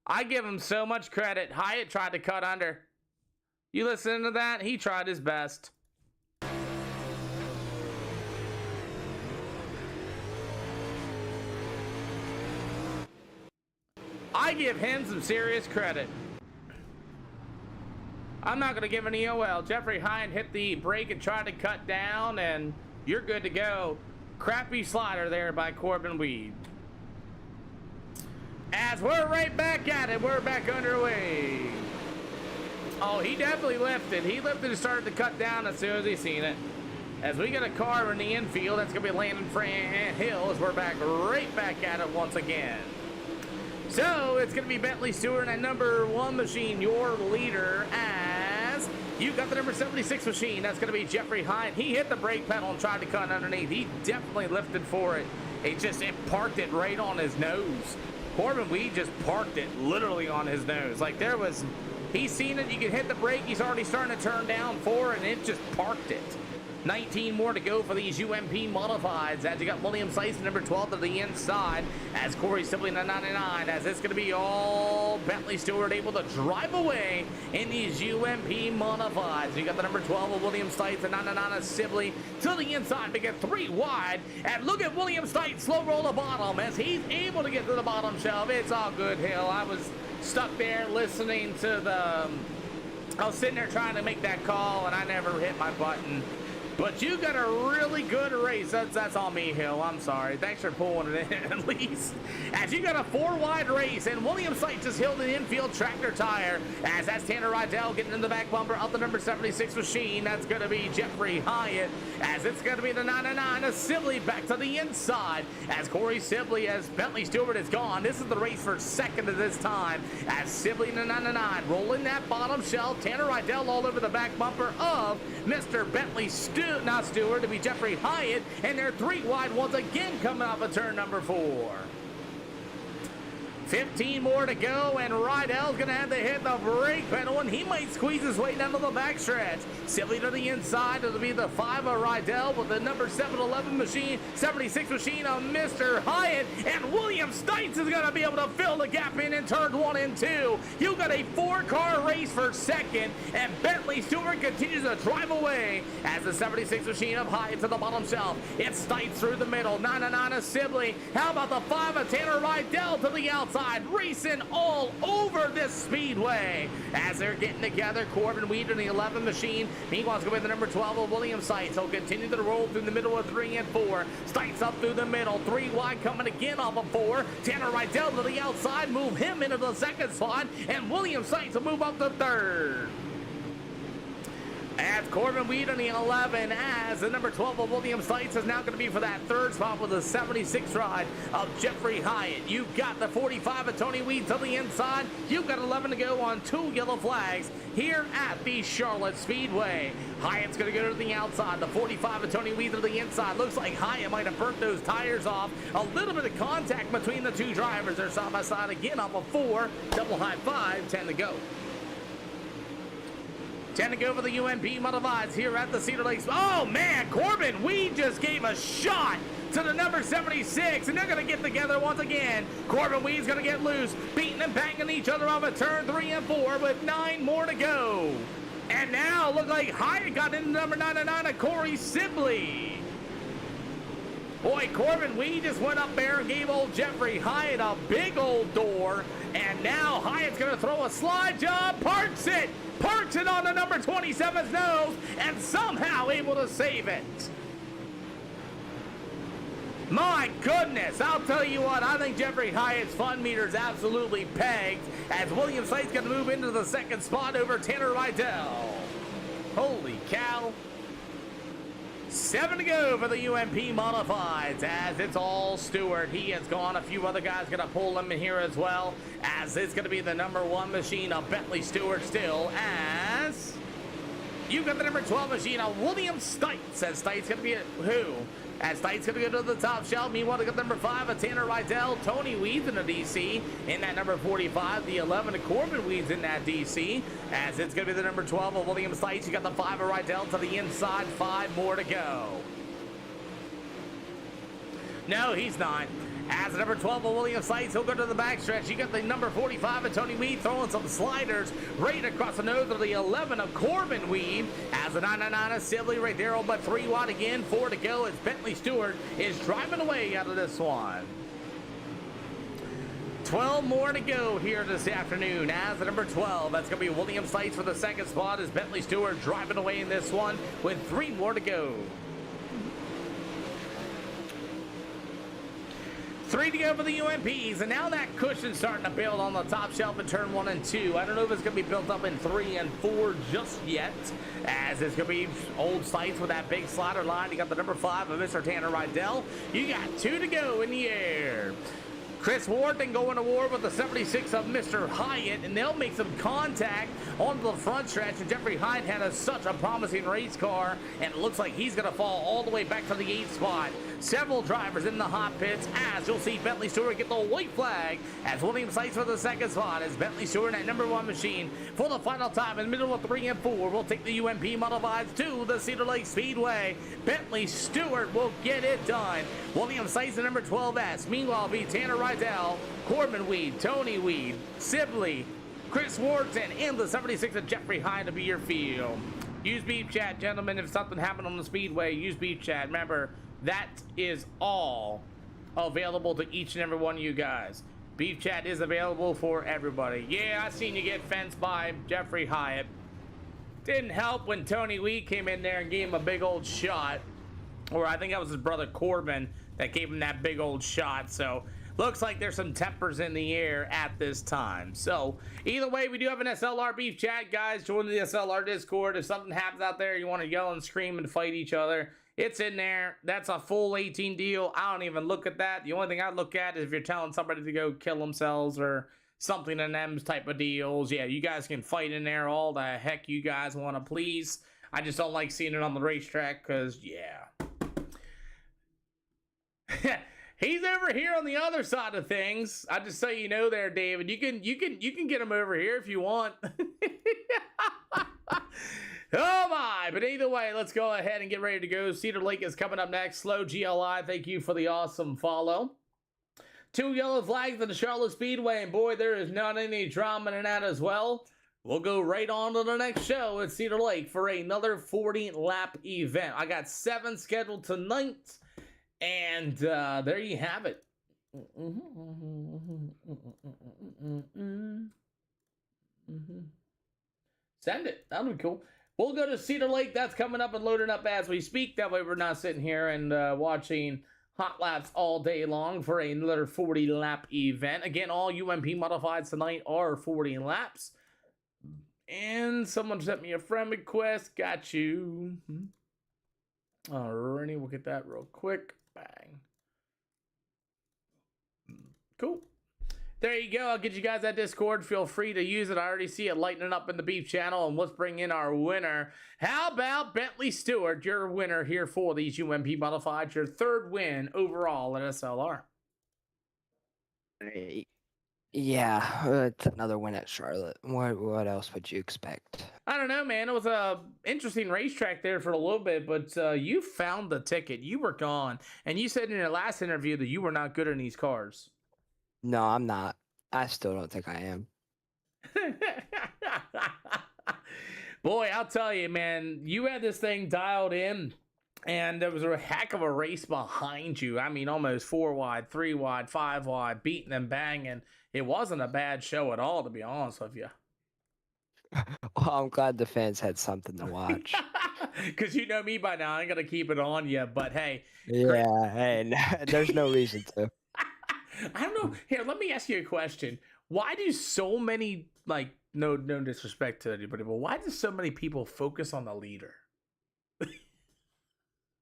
I give him so much credit. Hyatt tried to cut under. You listen to that? He tried his best. I give him some serious credit. I'm not going to give an EOL. Jeffrey Hyatt hit the brake and tried to cut down, and you're good to go. Crappy slider there by Corbin Weed. As we're right back at it, we're back underway. Oh, he definitely lifted. He lifted and started to cut down as soon as he seen it. As we get a car in the infield, that's going to be Landon Hill as we're right back at it once again. So it's going to be Bentley Stewart at number 1 machine, your leader, as you got the number 76 machine. That's going to be Jeffrey Hyatt. He hit the brake pedal and tried to cut underneath. He definitely lifted for it. It parked it right on his nose. Corbin Weed just parked it literally on his nose. Like he's seen it. You can hit the brake. He's already starting to turn down for it, and it just parked it. 19 more to go for these UMP modifieds as you got William Sykes number 12 to the inside as Corey Sibley in the 99 as it's going to be all Bentley Stewart able to drive away in these UMP modifieds. You got the number 12 of William Sykes, the 99 of Sibley to the inside to get 3 wide, and look at William Sykes slow roll the bottom as he's able to get to the bottom shelf. It's all good, Hill. I was stuck there listening to I was sitting there trying to make that call and I never hit my button. But you got a really good race. That's on me, Hill. I'm sorry. Thanks for pulling it in at least. As you got a 4-wide race, and William Sykes just held an infield tractor tire. As that's Tanner Rydell getting in the back bumper of the number 76 machine. That's going to be Jeffrey Hyatt. As it's going to be the 99 of Sibley back to the inside. As Corey Sibley, as Bentley Stewart is gone. This is the race for second at this time. As Sibley in the 99 rolling that bottom shelf. Tanner Rydell all over the back bumper of Mr. Bentley Stewart. Not Stewart, to be Jeffrey Hyatt, and they're 3 wide once again coming off of turn number 4. 15 more to go, and Rydell's going to have to hit the brake pedal, and he might squeeze his way down to the backstretch. Sibley to the inside. It'll be the 5 of Rydell with the number 711 machine, 76 machine of Mr. Hyatt, and William Stites is going to be able to fill the gap in turn 1 and 2. You got a 4-car race for second, and Bentley Stewart continues to drive away as the 76 machine of Hyatt to the bottom shelf. It's Stites through the middle. 99 of Sibley. How about the 5 of Tanner Rydell to the outside? Racing all over this speedway as they're getting together. Corbin Weed in the 11 machine. Meanwhile, it's going to be the number 12 of William Sykes. He'll continue to roll through the middle of 3 and 4. Sykes up through the middle. 3 wide coming again off of 4. Tanner Rydell to the outside. Move him into the second slot. And William Sykes will move up to third. As Corbin Weed on the 11, as the number 12 of William Sykes is now going to be for that third spot with the 76 ride of Jeffrey Hyatt. You've got the 45 of Tony Weed to the inside. You've got 11 to go on 2 yellow flags here at the Charlotte Speedway. Hyatt's going to go to the outside. The 45 of Tony Weed to the inside. Looks like Hyatt might have burnt those tires off. A little bit of contact between the 2 drivers. They're side by side again off of 4. Double high 5, 10 to go. 10 to go for the UMP modifieds here at the Cedar Lakes. Oh, man, Corbin Weed just gave a shot to the number 76, and they're going to get together once again. Corbin Weed's going to get loose, beating and banging each other off of turn 3 and 4 with 9 more to go. And now, look like Hyatt got into number 99 of Corey Sibley. Boy, Corbin Weed just went up there and gave old Jeffrey Hyatt a big old door. And now Hyatt's going to throw a slide job, parks it on the number 27's nose, and somehow able to save it. My goodness, I'll tell you what, I think Jeffrey Hyatt's fun meter is absolutely pegged as William Slate's going to move into the second spot over Tanner Rydell. Holy cow. 7 to go for the UMP modifieds as it's all Stewart. He has gone. A few other guys going to pull him in here as well as it's going to be the number 1 machine of Bentley Stewart still as you've got the number 12 machine of William Stites as Stites going to be who? As Stites going to go to the top shelf. Meanwhile, they got number 5 of Tanner Rydell. Tony Weeds in the DC in that number 45. The 11 of Corbin Weeds in that DC. As it's going to be the number 12 of William Stites. You got the 5 of Rydell to the inside. 5 more to go. No, he's not. As the number 12 of William Sites, he'll go to the backstretch. You got the number 45 of Tony Weed throwing some sliders right across the nose of the 11 of Corbin Weed. As the 999 of Sibley right there, but 3 wide again, 4 to go as Bentley Stewart is driving away out of this one. 12 more to go here this afternoon. As the number 12, that's going to be William Sites for the second spot as Bentley Stewart driving away in this one with 3 more to go. 3 to go for the UMPs, and now that cushion's starting to build on the top shelf in turn 1 and 2. I don't know if it's going to be built up in 3 and 4 just yet, as it's going to be old Sites with that big slider line. You got the number 5 of Mr. Tanner Rydell. You got 2 to go in the air. Chris Ward then going to war with the 76 of Mr. Hyatt, and they'll make some contact onto the front stretch. And Jeffrey Hyatt had such a promising race car, and it looks like he's going to fall all the way back to the 8th spot. Several drivers in the hot pits, as you'll see Bentley Stewart get the white flag as William Sites for the second spot as Bentley Stewart at number 1 machine for the final time in the middle of 3 and 4. We'll take the UMP modifieds to the Cedar Lake Speedway. Bentley Stewart will get it done. William Sites at number 12S. Meanwhile, be Tanner Rydell, Corbin Weed, Tony Weed, Sibley, Chris Wharton, and the 76 of Jeffrey Hyatt to be your field. Use Beef Chat, gentlemen. If something happened on the Speedway, use Beef Chat. Remember, that is all available to each and every one of you guys. Beef Chat is available for everybody. Yeah, I seen you get fenced by Jeffrey Hyatt. Didn't help when Tony Weed came in there and gave him a big old shot. Or I think that was his brother Corbin that gave him that big old shot. So looks like there's some tempers in the air at this time. So either way, we do have an SLR Beef Chat. Guys, join the SLR Discord. If something happens out there, you want to yell and scream and fight each other, it's in there. That's a full 18 deal. I don't even look at that. The only thing I look at is if you're telling somebody to go kill themselves or something in them type of deals. Yeah, you guys can fight in there all the heck you guys want to please. I just don't like seeing it on the racetrack because, yeah. He's over here on the other side of things. I just so you know there, David. You can get him over here if you want. Oh my, but either way, let's go ahead and get ready to go. Cedar Lake is coming up next. Slow GLI, thank you for the awesome follow. 2 yellow flags at the Charlotte Speedway, and boy, there is not any drama in that as well. We'll go right on to the next show at Cedar Lake for another 40-lap event. I got 7 scheduled tonight, and there you have it. Send it. That'll be cool. We'll go to Cedar Lake. That's coming up and loading up as we speak. That way we're not sitting here and watching hot laps all day long for another 40-lap event. Again, all UMP modifieds tonight are 40 laps. And someone sent me a friend request. Got you. Alrighty, we'll get that real quick. Bang. Cool. There you go. I'll get you guys that Discord. Feel free to use it. I already see it lighting up in the Beef channel. And let's bring in our winner. How about Bentley Stewart, your winner here for these UMP modifieds, your 3rd win overall at SLR. Yeah, it's another win at Charlotte. What else would you expect? I don't know, man. It was a interesting racetrack there for a little bit, but you found the ticket. You were gone. And you said in your last interview that you were not good in these cars. No, I'm not. I still don't think I am. Boy, I'll tell you, man, you had this thing dialed in, and there was a heck of a race behind you. I mean, almost 4 wide, 3 wide, 5 wide, beating and banging. It wasn't a bad show at all, to be honest with you. Well, I'm glad the fans had something to watch. Because you know me by now, I ain't going to keep it on you, but hey. Yeah, hey, there's no reason to. I don't know. Here, let me ask you a question. Why do so many, like, no disrespect to anybody, but why do so many people focus on the leader?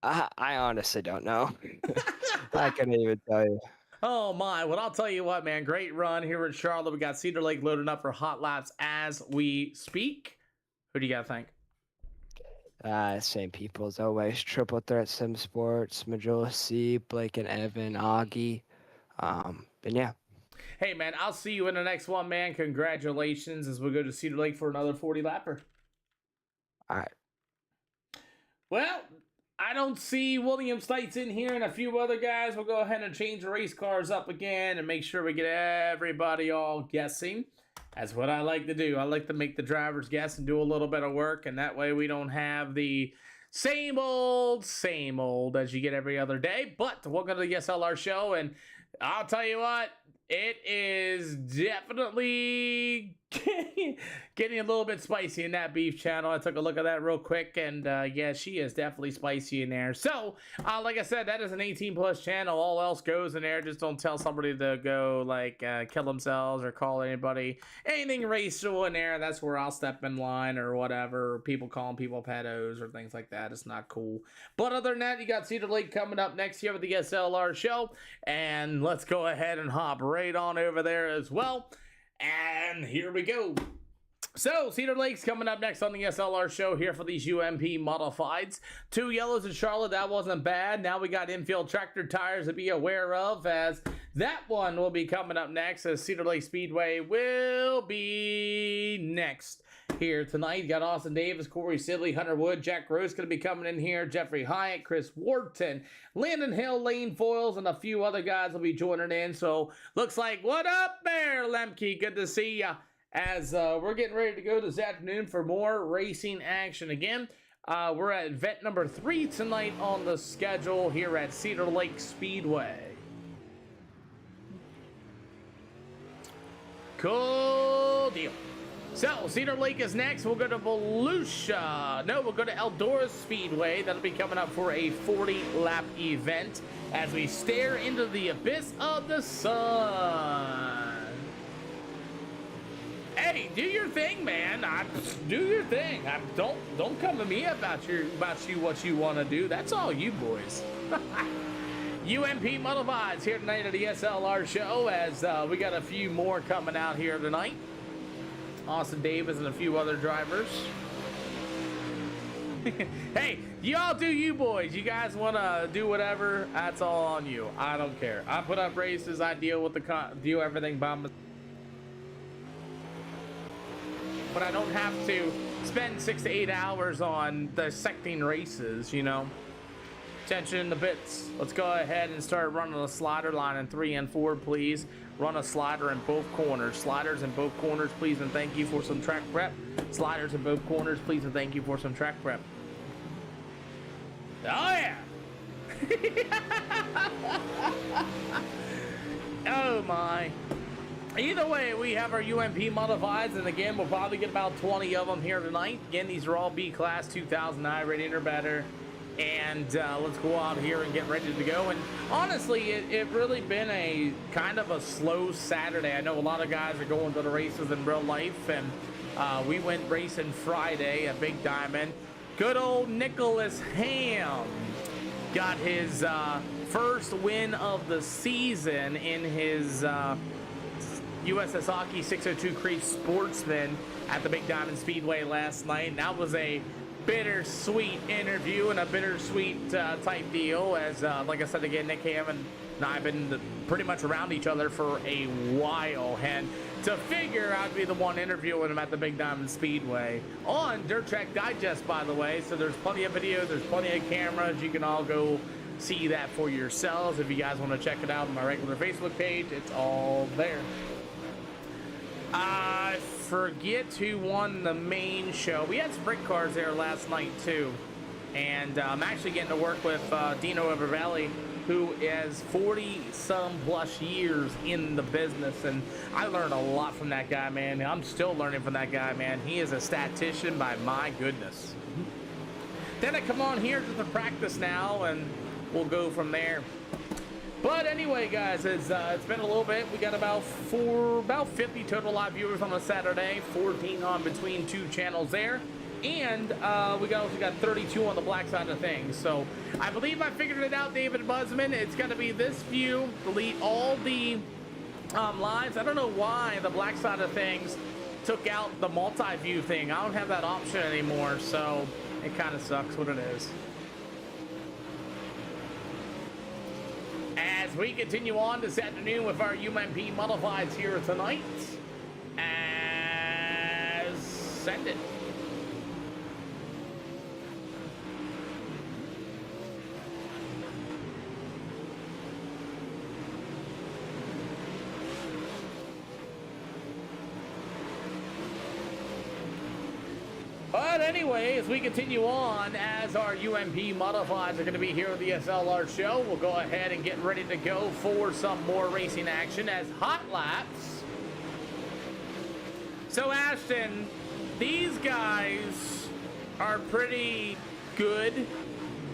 I honestly don't know. I couldn't even tell you. Oh my, well, I'll tell you what, man. Great run here in Charlotte. We got Cedar Lake loading up for hot laps as we speak. Who do you got to think? Same people as always. Triple Threat Sim Sports, Majola C, Blake and Evan, Augie. And yeah. Hey, man, I'll see you in the next one, man. Congratulations as we go to Cedar Lake for another 40-lapper. All right. Well, I don't see William Stites in here and a few other guys. We'll go ahead and change the race cars up again and make sure we get everybody all guessing. That's what I like to do. I like to make the drivers guess and do a little bit of work, and that way we don't have the same old as you get every other day. But welcome to the SLR show, and I'll tell you what, it is definitely getting a little bit spicy in that beef channel. I took a look at that real quick, and yeah, she is definitely spicy in there. So, like I said, that is an 18+ channel. All else goes in there. Just don't tell somebody to go, like, kill themselves or call anybody anything racial in there. That's where I'll step in line or whatever. Or people calling people pedos or things like that. It's not cool. But other than that, you got Cedar Lake coming up next here with the SLR show. And let's go ahead and hop right on over there as well. And here we go. So, Cedar Lake's coming up next on the SLR show here for these UMP modifieds. 2 yellows in Charlotte, that wasn't bad. Now we got infield tractor tires to be aware of, as that one will be coming up next, as Cedar Lake Speedway will be next here tonight. You got Austin Davis, Corey Sidley, Hunter Wood, Jack Gross going to be coming in here, Jeffrey Hyatt, Chris Wharton, Landon Hill, Lane Foils, and a few other guys will be joining in. So, looks like, what up there, Lemke? Good to see ya. As we're getting ready to go this afternoon for more racing action again. We're at event number 3 tonight on the schedule here at Cedar Lake Speedway. Cool deal. So, Cedar Lake is next. We'll go to Volusia. No, we'll go to Eldora Speedway. That'll be coming up for a 40-lap event as we stare into the abyss of the sun. Hey, do your thing, man. Do your thing. Don't come to me about what you want to do. That's all you boys. UMP Modifieds here tonight at the SLR show, as we got a few more coming out here tonight. Austin Davis and a few other drivers. Hey, y'all do you boys. You guys want to do whatever? That's all on you. I don't care. I put up races. I deal with do everything by myself. But I don't have to spend 6 to 8 hours on dissecting races, you know. Attention to bits. Let's go ahead and start running a slider line in 3 and 4, please. Run a slider in both corners. Sliders in both corners, please, and thank you for some track prep. Sliders in both corners, please, and thank you for some track prep. Oh, yeah. Oh, my. Either way, we have our UMP modifieds, and again, we'll probably get about 20 of them here tonight. Again, these are all B-Class 2009 rated or better. And let's go out here and get ready to go. And honestly, it really been a kind of a slow Saturday. I know a lot of guys are going to the races in real life, and we went racing Friday at Big Diamond. Good old Nicholas Ham got his first win of the season in his USS Hockey 602 Creek Sportsman at the Big Diamond Speedway last night. And that was a bittersweet interview and a bittersweet type deal, as like I said again, Nick Ham and I have been pretty much around each other for a while, and to figure I'd be the one interviewing him at the Big Diamond Speedway on Dirt Track Digest, by the way. So there's plenty of videos, there's plenty of cameras. You can all go see that for yourselves. If you guys want to check it out on my regular Facebook page, it's all there. I forget who won the main show. We had sprint cars there last night too, and I'm actually getting to work with Dino Evervelli, who is 40-some plus years in the business, and I learned a lot from that guy, man. I'm still learning from that guy, man. He is a statistician, by my goodness. Then I come on here to the practice now, and we'll go from there. But anyway, guys, it's been a little bit. We got about 50 total live viewers on a Saturday, 14 on between 2 channels there, and we also got 32 on the black side of things. So I believe I figured it out, David Buzzman. It's going to be this view, delete all the lives. I don't know why the black side of things took out the multi-view thing. I don't have that option anymore, so it kind of sucks what it is. As we continue on this afternoon with our UMP modifieds here tonight, as send it. But anyway, as we continue on, as our UMP modifieds are going to be here at the SLR show, we'll go ahead and get ready to go for some more racing action as hot laps. So Ashton, these guys are pretty good.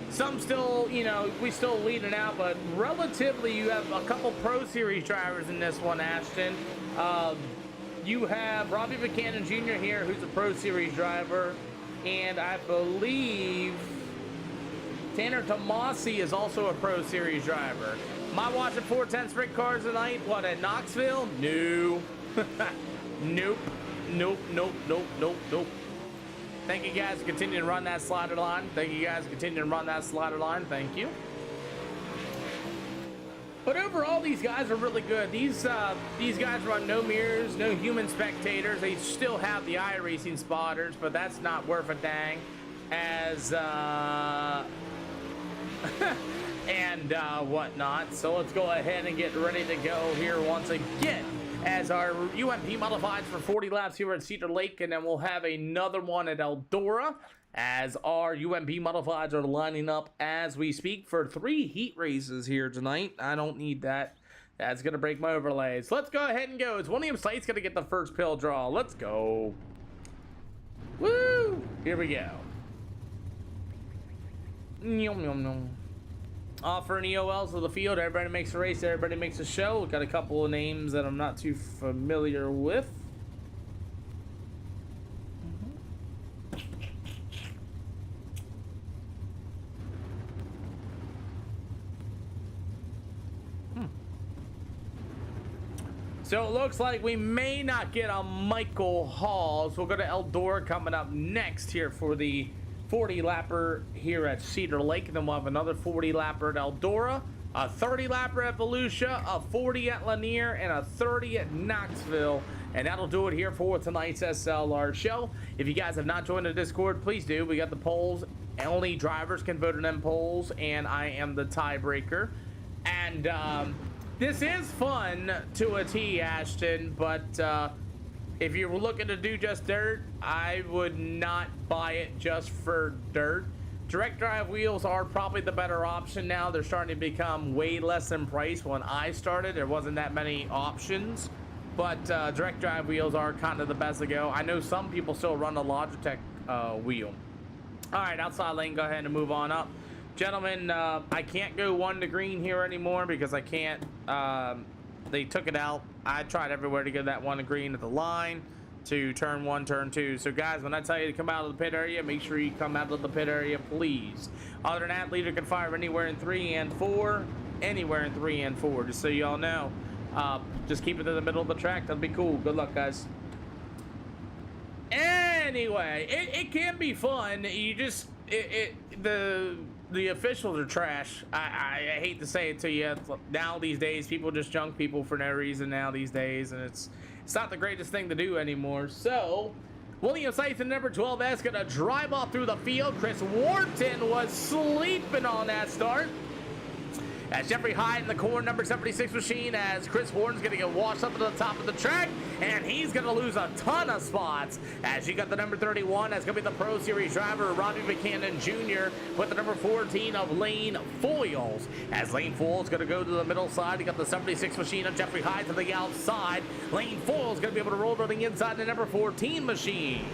Some still, you know, we still leading out, but relatively you have a couple Pro Series drivers in this one, Ashton. You have Robbie Buchanan Jr. here, who's a Pro Series driver, and I believe Tanner Tomasi is also a Pro Series driver. Am I watching 410 sprint cars tonight? What, at Knoxville? No. Nope. Nope, nope, nope, nope, nope. Thank you guys for continuing to run that slider line. Thank you guys for continuing to run that slider line. Thank you. But overall, these guys are really good. These guys run no mirrors, no human spectators. They still have the iRacing spotters, but that's not worth a dang. As and whatnot. So let's go ahead and get ready to go here once again as our UMP modifieds for 40 laps here at Cedar Lake, and then we'll have another one at Eldora as our UMP modifieds are lining up as we speak for 3 heat races here tonight. I don't need that. That's going to break my overlays. Let's go ahead and go. It's William Slate's going to get the first pill draw. Let's go. Woo! Here we go. Yum, yum, yum. Offering EOLs to the field. Everybody makes a race. Everybody makes a show. We've got a couple of names that I'm not too familiar with. So it looks like we may not get a Michael Hall. So we'll go to Eldora coming up next here for the 40 lapper here at Cedar Lake. And then we'll have another 40 lapper at Eldora, a 30 lapper at Volusia, a 40 at Lanier, and a 30 at Knoxville. And that'll do it here for tonight's SLR show. If you guys have not joined the Discord, please do. We got the polls. Only drivers can vote in them polls, and I am the tiebreaker. And this is fun to a T, Ashton, but if you were looking to do just dirt, I would not buy it just for dirt. Direct drive wheels are probably the better option now. They're starting to become way less in price. When I started, there wasn't that many options, but direct drive wheels are kind of the best to go. I know some people still run the Logitech wheel. All right, outside lane, go ahead and move on up. Gentlemen, I can't go 1 to green here anymore because I can't. They took it out. I tried everywhere to get that 1 to green at the line to turn 1, turn 2. So guys, when I tell you to come out of the pit area, make sure you come out of the pit area, please. Other than that, leader can fire anywhere in 3 and 4. Anywhere in 3 and 4, just so y'all know. Just keep it in the middle of the track. That'll be cool. Good luck, guys. Anyway, it can be fun. You just the officials are trash. I hate to say it to you. Now these days, people just junk people for no reason now these days, and it's not the greatest thing to do anymore. So, William Scythe in number 12S gonna drive off through the field. Chris Wharton was sleeping on that start. As Jeffrey Hyde in the corner, number 76 machine, as Chris Wharton's going to get washed up to the top of the track, and he's going to lose a ton of spots. As you got the number 31, that's going to be the Pro Series driver, Robbie Buchanan Jr., with the number 14 of Lane Foyles. As Lane Foyles going to go to the middle side, you got the 76 machine of Jeffrey Hyde to the outside. Lane Foyles going to be able to roll to the inside, the number 14 machine.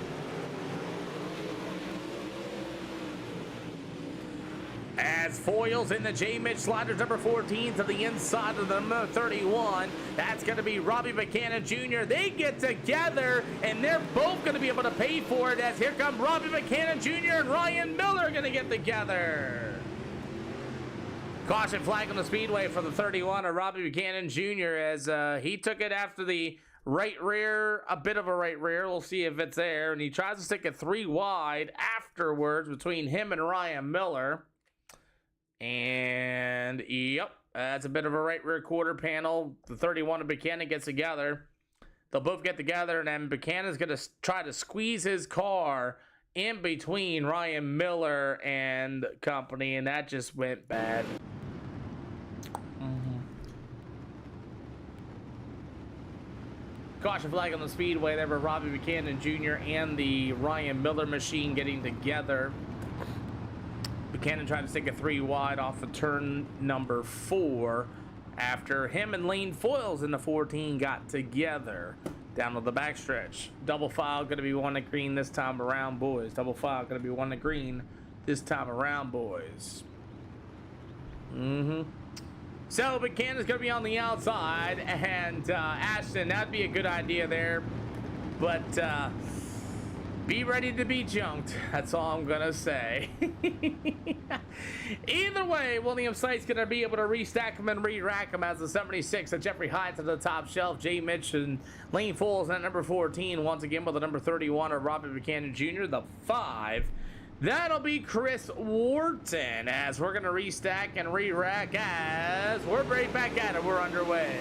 As Foyles in the J. Mitch sliders, number 14 to the inside of the number 31. That's going to be Robbie Buchanan Jr. They get together, and they're both going to be able to pay for it, as here come Robbie Buchanan Jr. and Ryan Miller going to get together. Caution flag on the speedway for the 31 of Robbie Buchanan Jr. as he took it after the right rear, a bit of a right rear. We'll see if it's there. And he tries to stick it 3 wide afterwards between him and Ryan Miller. And yep, that's a bit of a right rear quarter panel. The 31 and Buchanan gets together. They'll both get together, and then Buchanan's going to try to squeeze his car in between Ryan Miller and company, and that just went bad. Caution flag on the speedway there for Robbie Buchanan Jr. and the Ryan Miller machine getting together. Buchanan tried to stick a 3 wide off of turn number 4 after him and Lane Foils in the 14 got together down to the backstretch. Double file going to be one to green this time around, boys. Double file going to be one to green this time around, boys. So Buchanan's going to be on the outside, and Ashton, that'd be a good idea there, but be ready to be junked. That's all I'm going to say. Either way, William Sight's going to be able to restack them and re-rack them as the 76 of Jeffrey Hyatt to the top shelf. Jay Mitch and Lane Foles at number 14. Once again with the number 31 of Robert Buchanan Jr. The 5. That'll be Chris Wharton as we're going to restack and re-rack as we're right back at it. We're underway.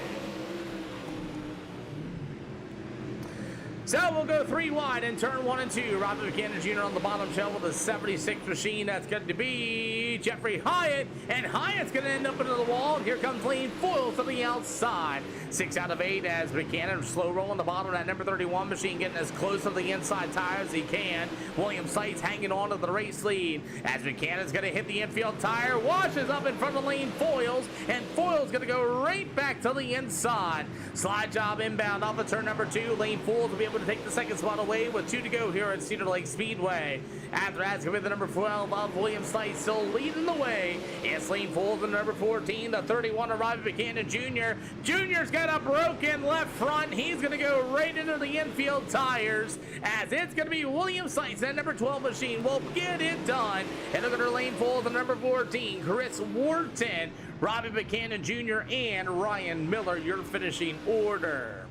So we'll go 3 wide in turn 1 and 2. Robert Buchanan Jr. on the bottom shelf with a 76 machine. That's going to be Jeffrey Hyatt. And Hyatt's going to end up into the wall. Here comes Lane Foils to the outside. 6 out of 8 as Buchanan slow rolling the bottom. That number 31 machine getting as close to the inside tire as he can. William Sights hanging on to the race lead as Buchanan's going to hit the infield tire. Washes up in front of Lane Foils. And Foils going to go right back to the inside. Slide job inbound off of turn number 2. Lane Foils will be able to take the second spot away with 2 to go here at Cedar Lake Speedway. After that's going to be the number 12 of William Sight still leading the way. It's Lane Foles the number 14, the 31 of Robbie Buchanan Jr. Jr.'s got a broken left front. He's going to go right into the infield tires as it's going to be William Sight. That number 12 machine will get it done. And look at her Lane Foles the number 14, Chris Wharton, Robbie Buchanan Jr. and Ryan Miller, your finishing order.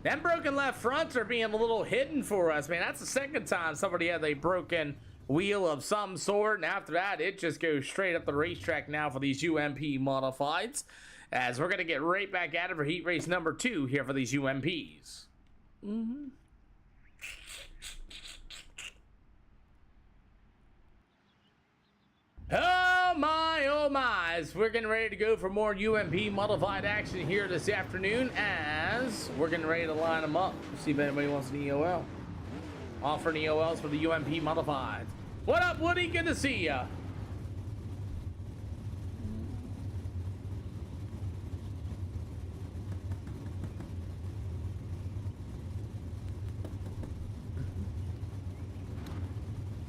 Them broken left fronts are being a little hidden for us, man. That's the second time somebody had a broken wheel of some sort, and after that, it just goes straight up the racetrack now for these UMP modifieds, as we're going to get right back at it for heat race number 2 here for these UMPs. Oh my, we're getting ready to go for more UMP modified action here this afternoon as we're getting ready to line them up. See if anybody wants an EOL. Offering EOLs for the UMP modifieds. What up, Woody? Good to see ya.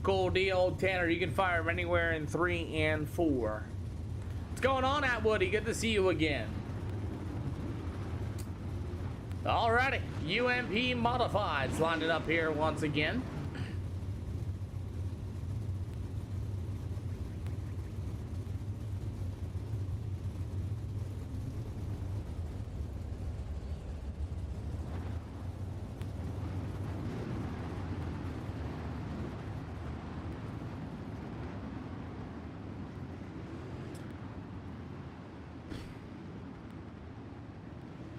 Cool deal, Tanner. You can fire them anywhere in 3 and 4. What's going on, at Woody? Good to see you again. Alrighty, UMP modifieds lined it up here once again.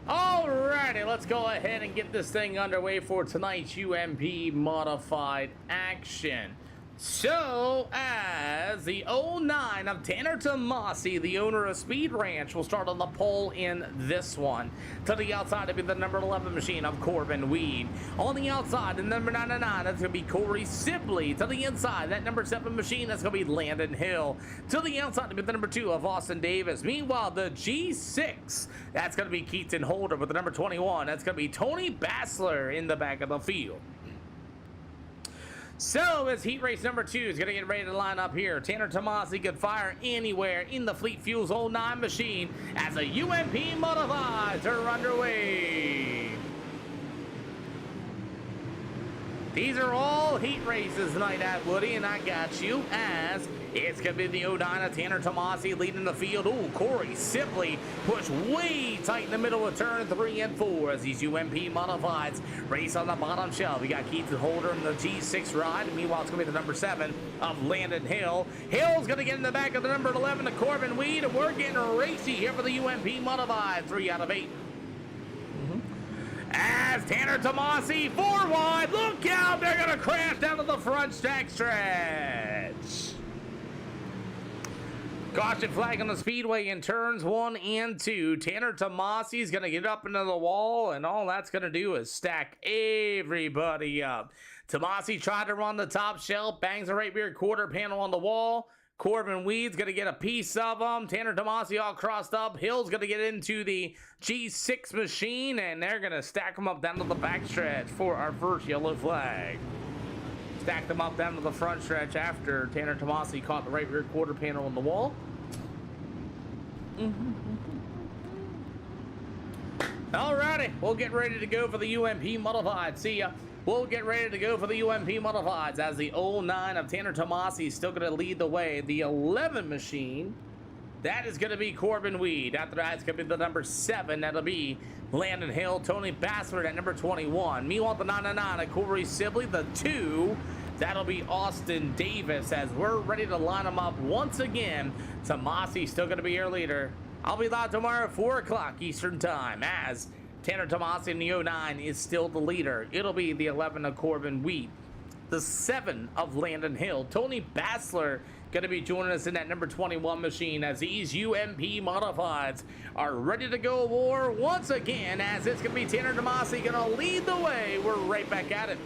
Alrighty, let's go ahead and get this thing underway for tonight's UMP modified action. So, as the 09 of Tanner Tomasi, the owner of Speed Ranch, will start on the pole in this one. To the outside, it'll be the number 11 machine of Corbin Weed. On the outside, the number 99, that's going to be Corey Sibley. To the inside, that number 7 machine, that's going to be Landon Hill. To the outside, it'll be the number 2 of Austin Davis. Meanwhile, the G6, that's going to be Keaton Holder. With the number 21, that's going to be Tony Bassler in the back of the field. So, as heat race number 2 is going to get ready to line up here. Tanner Tomasi could fire anywhere in the Fleet Fuels 09 machine as a UMP modifieds are underway. These are all heat races tonight at Woody, and I got you as it's going to be the 09 of Tanner Tomasi leading the field. Ooh, Corey Sibley pushed way tight in the middle of turn 3 and 4 as these UMP modifieds race on the bottom shelf. We got Keith Holder in the G6 ride. And meanwhile, it's going to be the number 7 of Landon Hill. Hill's going to get in the back of the number 11 of Corbin Weed, and we're getting racy here for the UMP modified 3 out of 8. As Tanner Tomasi 4 wide, look out, they're going to crash down to the front stack stretch. Caution flag on the speedway in turns 1 and 2. Tanner Tomasi is going to get up into the wall, and all that's going to do is stack everybody up. Tomasi tried to run the top shelf, bangs the right rear quarter panel on the wall. Corbin Weed's going to get a piece of them. Tanner Tomasi all crossed up. Hill's going to get into the G6 machine, and they're going to stack them up down to the backstretch for our first yellow flag. Stack them up down to the front stretch after Tanner Tomasi caught the right rear quarter panel on the wall. Alrighty, we'll get ready to go for the UMP Modified. See ya. We'll get ready to go for the UMP Modifieds as the 09 of Tanner Tomasi is still going to lead the way. The 11 machine, that is going to be Corbin Weed. After that, it's going to be the number 7. That'll be Landon Hill. Tony Bassler at number 21. Meanwhile, the 99 at Corey Sibley. The 2, that'll be Austin Davis as we're ready to line them up once again. Tomasi still going to be your leader. I'll be live tomorrow at 4 o'clock Eastern Time as Tanner Tomasi in the 09 is still the leader. It'll be the 11 of Corbin Weed. The 7 of Landon Hill. Tony Bassler going to be joining us in that number 21 machine as these UMP Modifieds are ready to go war once again as it's going to be Tanner Tomasi going to lead the way. We're right back at it.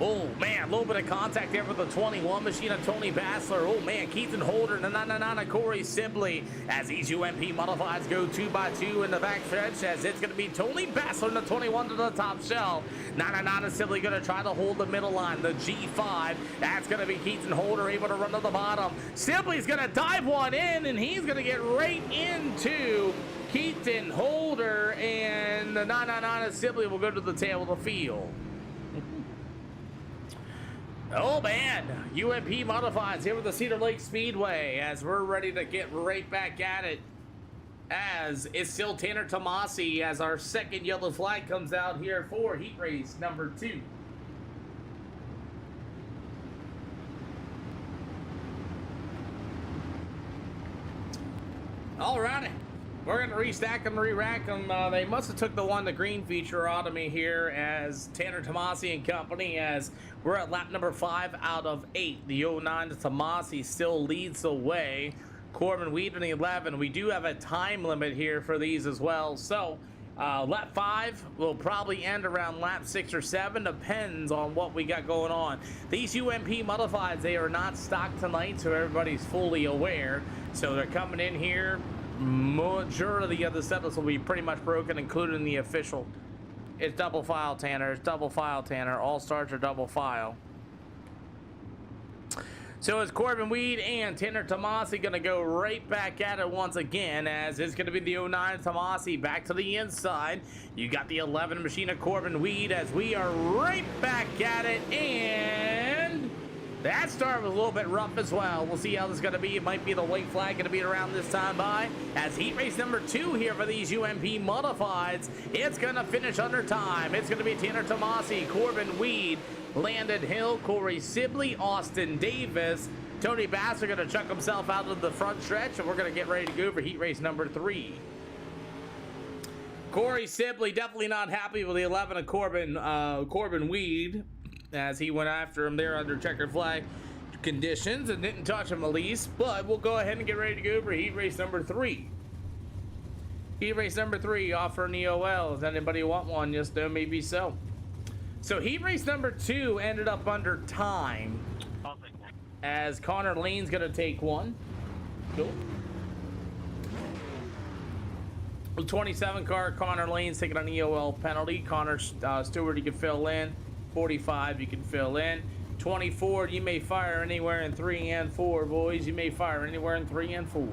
Oh, man, a little bit of contact there with the 21 machine of Tony Bassler. Oh, man, Keaton Holder and the 99 of Corey Sibley as these UMP Modifieds go 2 by 2 in the back stretch as it's going to be Tony Bassler and the 21 to the top shelf. 99 of Sibley going to try to hold the middle line. The G5, that's going to be Keaton Holder able to run to the bottom. Sibley's going to dive one in, and he's going to get right into Keaton Holder, and the 999 of Sibley will go to the tail of the field. Oh man, UMP Modifieds here with the Cedar Lake Speedway as we're ready to get right back at it. As it's still Tanner Tomasi as our second yellow flag comes out here for heat race number 2. Alrighty. We're going to restack them, re-rack them. They must have took the one, the green feature out of me here as Tanner Tomasi and company as we're at lap number 5 out of 8. The 09 to Tomasi still leads the way. Corbin Weed in the 11. We do have a time limit here for these as well. So lap 5 will probably end around lap 6 or 7. Depends on what we got going on. These UMP Modifieds, they are not stocked tonight, so everybody's fully aware. So they're coming in here. Majority of the setups will be pretty much broken, including the official. It's double file, Tanner. It's double file, Tanner. All stars are double file. So it's Corbin Weed and Tanner Tomasi going to go right back at it once again as it's going to be the 09 Tomasi back to the inside. You got the 11 machine of Corbin Weed as we are right back at it, and that start was a little bit rough as well. We'll see how this is going to be. It might be the white flag going to be around this time by. As heat race number 2 here for these UMP Modifieds, it's going to finish under time. It's going to be Tanner Tomasi, Corbin Weed, Landon Hill, Corey Sibley, Austin Davis. Tony Bass are going to chuck himself out of the front stretch, and we're going to get ready to go for heat race number 3. Corey Sibley definitely not happy with the 11 of Corbin Weed, as he went after him there under checkered flag conditions and didn't touch him at least. But we'll go ahead and get ready to go for heat race number 3. Heat race number 3 offering EOL. Does anybody want one? Yes, no, maybe so. So heat race number 2 ended up under time as Connor Lane's gonna take one. Cool. 27 car, Connor Lane's taking an EOL penalty. Connor Stewart, you can fill in. 45 you can fill in. 24 you may fire anywhere in 3 and 4, boys. You may fire anywhere in 3 and 4.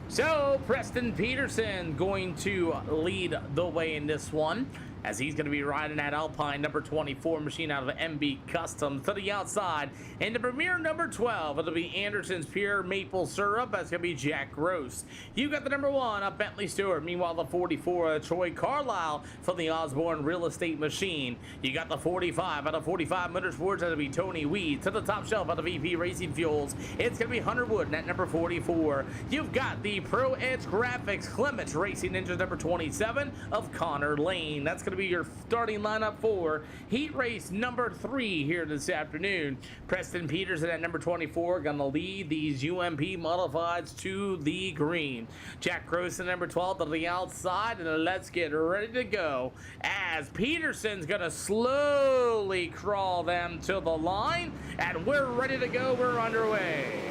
So Preston Peterson going to lead the way in this one as he's going to be riding that Alpine number 24 machine out of MB Customs to the outside. And the Premier number 12, it'll be Anderson's Pure Maple Syrup. That's going to be Jack Gross. You got the number 1 of Bentley Stewart. Meanwhile, the 44 of Troy Carlisle from the Osborne Real Estate Machine. You got the 45 out of 45 Motorsports. That'll be Tony Weed. To the top shelf out of VP Racing Fuels, it's going to be Hunter Wood at number 44. You've got the Pro Edge Graphics Clements Racing Ninja number 27 of Connor Lane. That's going to going to be your starting lineup for heat race number 3 here this afternoon. Preston Peterson at number 24 going to lead these UMP modifieds to the green. Jack Grossen number 12 to the outside, and let's get ready to go as Peterson's going to slowly crawl them to the line, and we're ready to go. We're underway.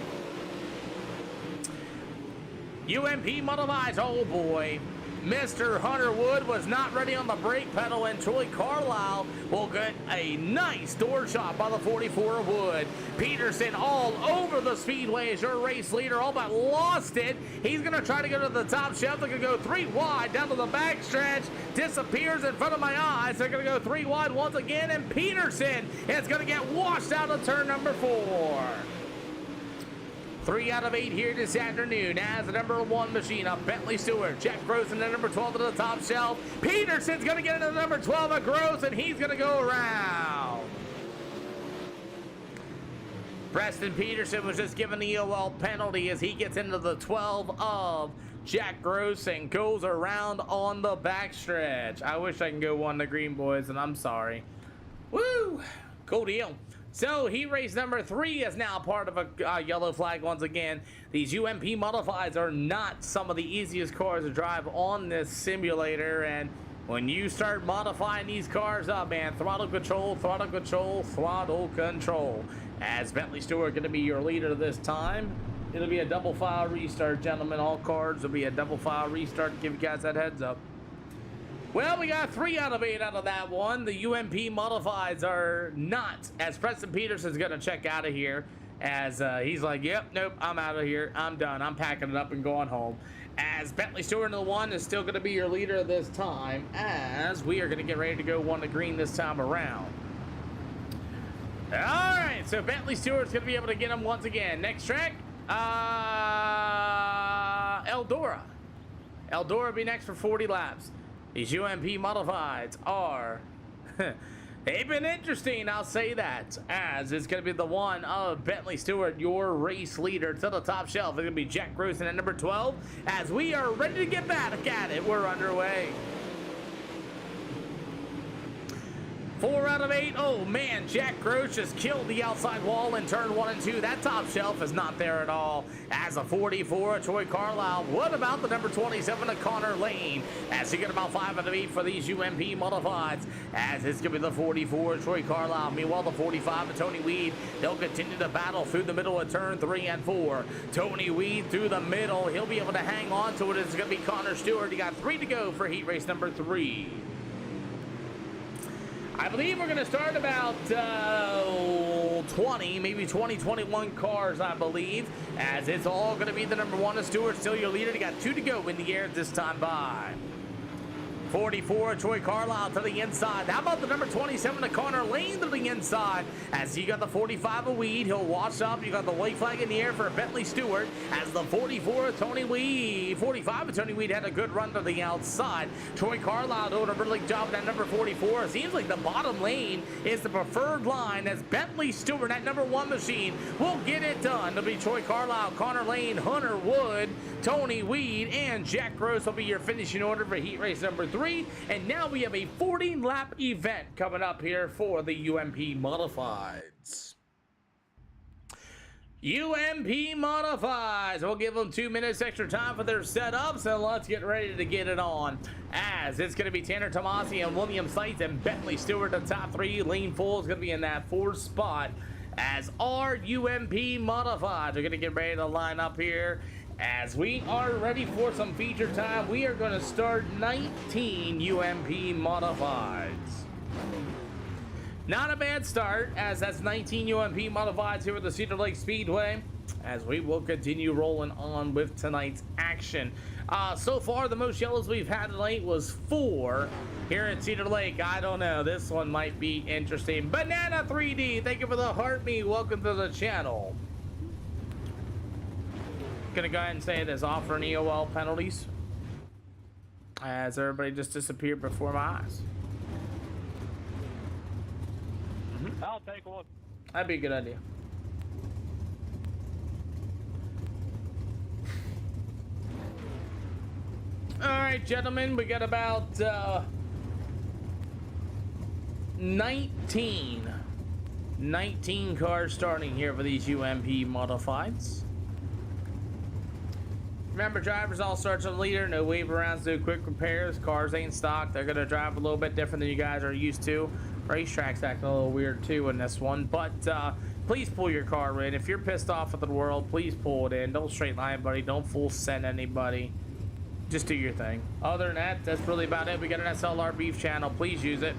UMP modifieds, oh boy. Mr. Hunter Wood was not ready on the brake pedal, and Troy Carlisle will get a nice door shot by the 44 Wood. Peterson all over the speedway as your race leader, all but lost it. He's going to try to go to the top shelf. They're going to go 3 wide down to the backstretch. Disappears in front of my eyes. They're going to go 3 wide once again, and Peterson is going to get washed out of turn number 4. 3 out of 8 here this afternoon as the number 1 machine of Bentley Stewart. Jack Grossen at number 12 to the top shelf. Peterson's going to get into the number 12 of Gross, and he's going to go around. Preston Peterson was just given the EOL penalty as he gets into the 12 of Jack Gross and goes around on the backstretch. I wish I can go 1 to green, boys, and I'm sorry. Woo! Cool deal. So, heat race number 3 is now part of a yellow flag once again. These UMP modifieds are not some of the easiest cars to drive on this simulator, and when you start modifying these cars up, man, throttle control, throttle control, throttle control. As Bentley Stewart going to be your leader this time. It'll be a double file restart, gentlemen. All cars will be a double file restart to give you guys that heads up. Well, we got 3 out of 8 out of that one. The UMP modifieds are not, as Preston Peterson's going to check out of here, as he's like, yep, nope, I'm out of here. I'm done. I'm packing it up and going home. As Bentley Stewart in the 1 is still going to be your leader this time, as we are going to get ready to go 1 to green this time around. All right, so Bentley Stewart's going to be able to get him once again. Next track, Eldora. Eldora will be next for 40 laps. These UMP modifieds are, they've been interesting, I'll say that, as it's going to be the 1 of Bentley Stewart, your race leader, to the top shelf. It's going to be Jack Grossen at number 12, as we are ready to get back at it. We're underway. 4 out of 8. Oh man, Jack Gross just killed the outside wall in turn 1 and 2. That top shelf is not there at all. As a 44, Troy Carlisle. What about the number 27 of Connor Lane? As you get about 5 out of 8 for these UMP modifieds. As it's going to be the 44, Troy Carlisle. Meanwhile, the 45 of Tony Weed. They'll continue to battle through the middle of turn 3 and 4. Tony Weed through the middle. He'll be able to hang on to it. It's going to be Connor Stewart. You got 3 to go for heat race number 3. I believe we're going to start about 20, maybe 20, 21 cars, I believe, as it's all going to be the number 1 of Stewart, still your leader. You got 2 to go in the air this time by. 44, Troy Carlisle to the inside. How about the number 27 of Connor Lane to the inside? As you got the 45 of Weed, he'll wash up. You got the white flag in the air for Bentley Stewart. As the 44 of Tony Weed, 45 of Tony Weed had a good run to the outside. Troy Carlisle doing a really good job at number 44. It seems like the bottom lane is the preferred line, as Bentley Stewart, that number 1 machine, will get it done. It'll be Troy Carlisle, Connor Lane, Hunter Wood, Tony Weed, and Jack Gross will be your finishing order for heat race number 3. And now we have a 40-lap event coming up here for the UMP modifieds. UMP modifieds. We'll give them 2 minutes extra time for their setups, and let's get ready to get it on. As it's going to be Tanner Tomasi and William Seitz and Bentley Stewart, the top 3. Lean Full is going to be in that 4th spot. As our UMP modifieds are going to get ready to line up here. As we are ready for some feature time, we are going to start 19 UMP modifieds. Not a bad start, as that's 19 UMP modifieds here at the Cedar Lake Speedway, as we will continue rolling on with tonight's action. So far, the most yellows we've had tonight was 4 here at Cedar Lake. I don't know, this one might be interesting. Banana 3D, thank you for the heart me. Welcome to the channel. Gonna go ahead and say there's offering EOL penalties, as everybody just disappeared before my eyes. I'll take 1. That'd be a good idea. All right, gentlemen, we got about 19 cars starting here for these UMP modifieds. Remember, drivers all starts on leader, no wave arounds, no quick repairs. Cars ain't stock. They're gonna drive a little bit different than you guys are used to. Racetrack's acting a little weird too in this one, but please pull your car in. If you're pissed off at the world, please pull it in. Don't straight line, buddy. Don't full send anybody. Just do your thing. Other than that, that's really about it. We got an SLR beef channel. Please use it.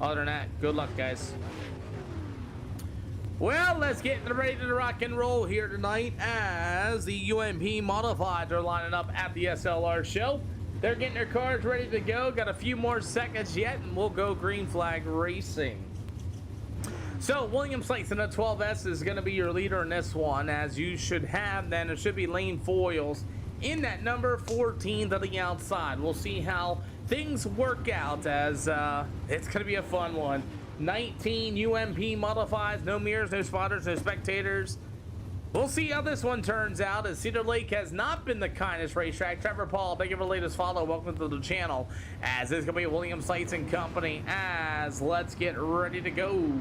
Other than that, good luck, guys. Well, let's get ready to rock and roll here tonight as the UMP modifieds are lining up at the SLR show. They're getting their cars ready to go. Got a few more seconds yet, and we'll go green flag racing. So, William Sykes in the 12S is going to be your leader in this one, as you should have. Then it should be Lane Foyles in that number 14 to the outside. We'll see how things work out, as it's going to be a fun one. 19 UMP modifieds, no mirrors, no spotters, no spectators. We'll see how this one turns out, as Cedar Lake has not been the kindest racetrack. Trevor Paul, thank you for the latest follow. Welcome to the channel, as it's going to be William Sites and Company, as let's get ready to go.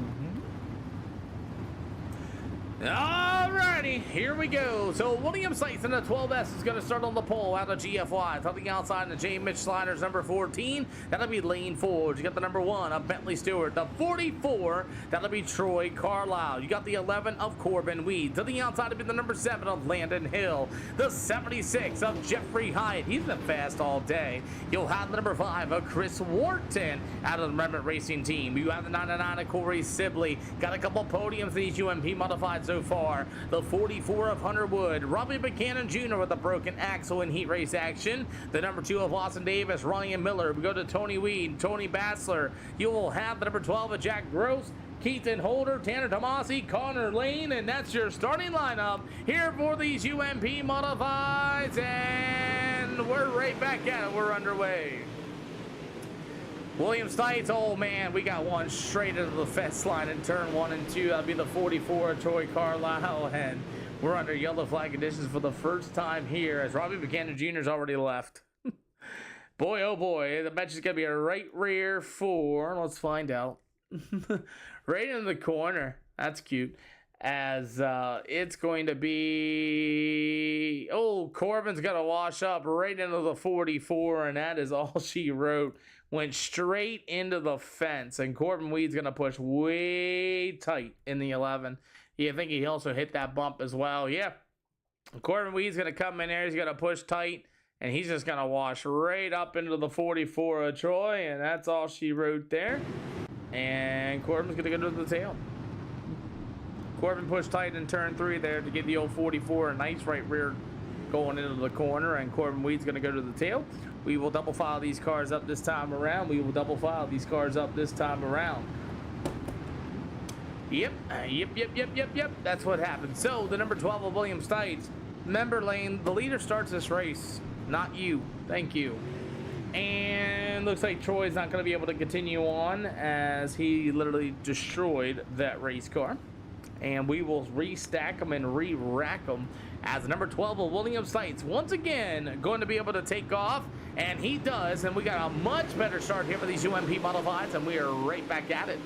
Alrighty, here we go. So William Sites in the 12S is going to start on the pole out of GFY. On the outside, the J. Mitch Sliders, number 14. That'll be Lane Ford. You got the number 1 of Bentley Stewart. The 44, that'll be Troy Carlisle. You got the 11 of Corbin Weed. To the outside, it'll be the number 7 of Landon Hill. The 76 of Jeffrey Hyatt. He's been fast all day. You'll have the number 5 of Chris Wharton out of the Remnant Racing Team. You have the 99 of Corey Sibley. Got a couple podiums in these UMP modified so far. The 44 of Hunter Wood, Robbie Buchanan Jr. with a broken axle in heat race action. The number 2 of Lawson Davis, Ryan Miller. We go to Tony Weed, Tony Bassler. You will have the number 12 of Jack Gross, Keaton Holder, Tanner Tomasi, Connor Lane, and that's your starting lineup here for these UMP modifieds. And we're right back at it. We're underway. William Stites, oh man, we got one straight into the fence line in turn 1 and 2. That'll be the 44 of Troy Carlisle, and we're under yellow flag conditions for the first time here, as Robbie Buchanan Jr.'s already left. Boy, oh boy, the bench is going to be a right rear 4. Let's find out. Right in the corner. That's cute. As it's going to be... Oh, Corbin's going to wash up right into the 44, and that is all she wrote. Went straight into the fence, and Corbin Weed's going to push way tight in the 11. Yeah, I think he also hit that bump as well. Yeah, Corbin Weed's going to come in there. He's going to push tight, and he's just going to wash right up into the 44 of Troy, and that's all she wrote there. And Corbin's going to go to the tail. Corbin pushed tight in turn 3 there to get the old 44 a nice right rear going into the corner, and Corbin Weed's going to go to the tail. We will double file these cars up this time around. Yep. That's what happened. So the number 12 of William Stites, member lane, the leader starts this race, not you. Thank you. And looks like Troy's not going to be able to continue on, as he literally destroyed that race car. And we will restack them and re-rack them, as the number 12 of William Stites once again going to be able to take off, and he does. And we got a much better start here for these UMP modifieds, and we are right back at it.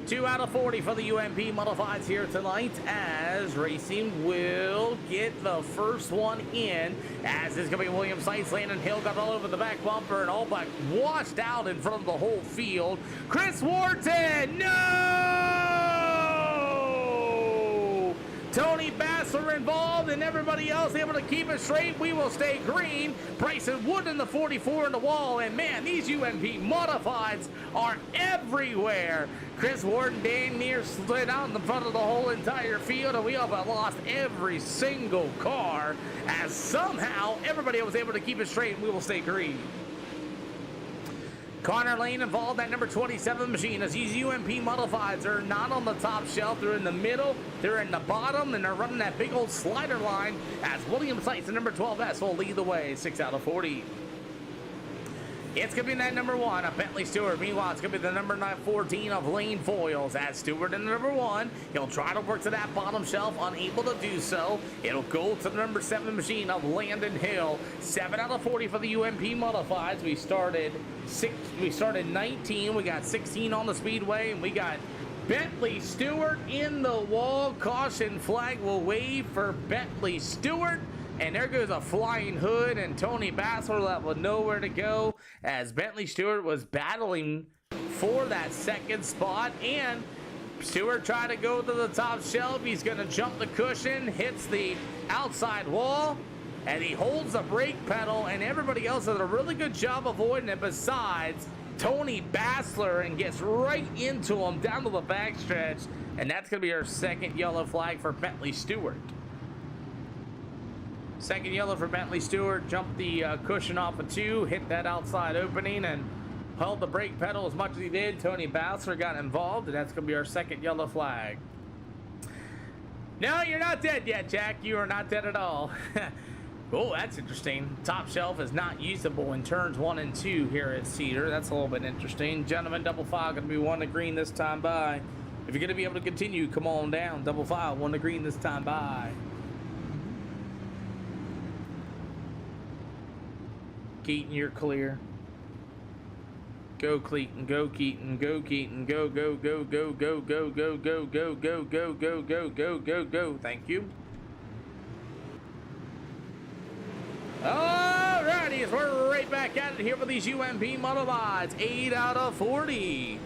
2 out of 40 for the UMP modifieds here tonight, as racing will get the first one in, as it's going to be William Stites. Landon Hill got all over the back bumper and all but washed out in front of the whole field. Chris Wharton, no! Tony Bassler involved, and everybody else able to keep it straight. We will stay green. Bryson Wood in the 44 in the wall, and man, these UMP modifieds are everywhere. Chris Wharton damn near slid out in the front of the whole entire field, and we have lost every single car, as somehow everybody was able to keep it straight, and we will stay green. Connor Lane involved, that number 27 machine, as these UMP modifieds are not on the top shelf. They're in the middle, they're in the bottom, and they're running that big old slider line, as William Sites, the number 12S, will lead the way, 6 out of 40. It's going to be that number 1 of Bentley Stewart. Meanwhile, it's going to be the number 14 of Lane Foils. As Stewart in the number 1, he'll try to work to that bottom shelf, unable to do so. It'll go to the number 7 machine of Landon Hill. 7 out of 40 for the UMP Modifieds. We started 19. We got 16 on the speedway, and we got Bentley Stewart in the wall. Caution flag will wave for Bentley Stewart. And there goes a flying hood, and Tony Bassler left with nowhere to go as Bentley Stewart was battling for that second spot. And Stewart tried to go to the top shelf. He's going to jump the cushion, hits the outside wall, and he holds the brake pedal, and everybody else does a really good job avoiding it besides Tony Bassler, and gets right into him down to the backstretch. And that's going to be our second yellow flag for Bentley Stewart. Second yellow for Bentley Stewart. Jumped the cushion off of 2, hit that outside opening, and held the brake pedal as much as he did. Tony Bassler got involved, and that's going to be our second yellow flag. No, you're not dead yet, Jack. You are not dead at all. Oh, that's interesting. Top shelf is not usable in turns 1 and 2 here at Cedar. That's a little bit interesting. Gentlemen, double file going to be 1 to green this time by. If you're going to be able to continue, come on down. Double file, 1 to green this time by. Keaton, you're clear. Go Cleaton, go Keaton, go Keaton, go, go, go, go, go, go, go, go, go, go, go, go, go, go, go, go. Thank you. Alrighty, as we're right back at it here for these UMP Modifieds. 8 out of 40.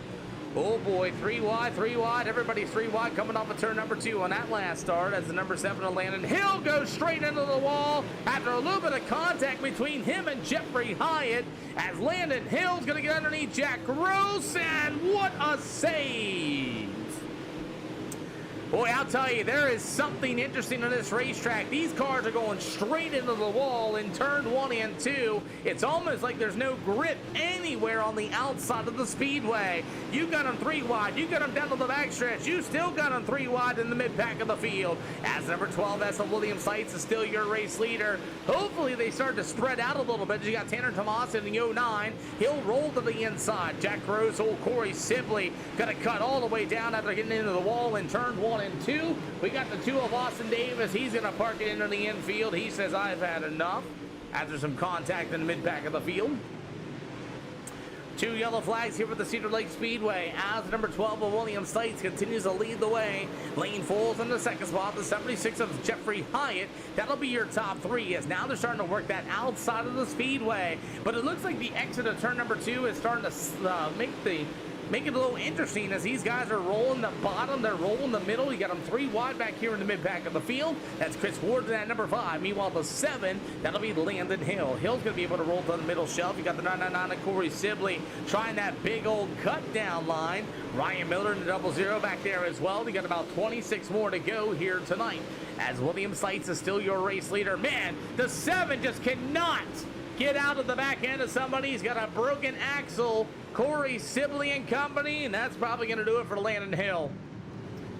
Oh boy, 3 wide, 3 wide. Everybody's 3 wide coming off of turn number 2 on that last start as the number 7 of Landon Hill goes straight into the wall after a little bit of contact between him and Jeffrey Hyatt as Landon Hill's going to get underneath Jack Gross, and what a save! Boy, I'll tell you, there is something interesting on this racetrack. These cars are going straight into the wall in turn 1 and 2. It's almost like there's no grip anywhere on the outside of the speedway. You got them 3 wide. You got them down to the backstretch. You still got them 3 wide in the mid-pack of the field. As number 12, SL William Sites is still your race leader. Hopefully they start to spread out a little bit. You got Tanner Tomas in the 09. He'll roll to the inside. Jack Gross, old Corey Sibley, going to cut all the way down after getting into the wall in turn 1 and 2. We got the 2 of Austin Davis. He's going to park it into the infield. He says, I've had enough after some contact in the mid-pack of the field. 2 yellow flags here for the Cedar Lake Speedway as number 12 of William Sites continues to lead the way. Lane Foles in the second spot, the 76 of Jeffrey Hyatt. That'll be your top 3 as now they're starting to work that outside of the speedway. But it looks like the exit of turn number 2 is starting to make it a little interesting as these guys are rolling the bottom, they're rolling the middle. You got them 3 wide back here in the mid-pack of the field. That's Chris Ward at number 5. Meanwhile, the 7, that'll be Landon Hill. Hill's going to be able to roll to the middle shelf. You got the 999 of Corey Sibley trying that big old cut down line. Ryan Miller in the 00 back there as well. We got about 26 more to go here tonight as William Sites is still your race leader. Man, the 7 just cannot get out of the back end of somebody. He's got a broken axle. Corey Sibley and company, and that's probably going to do it for Landon Hill.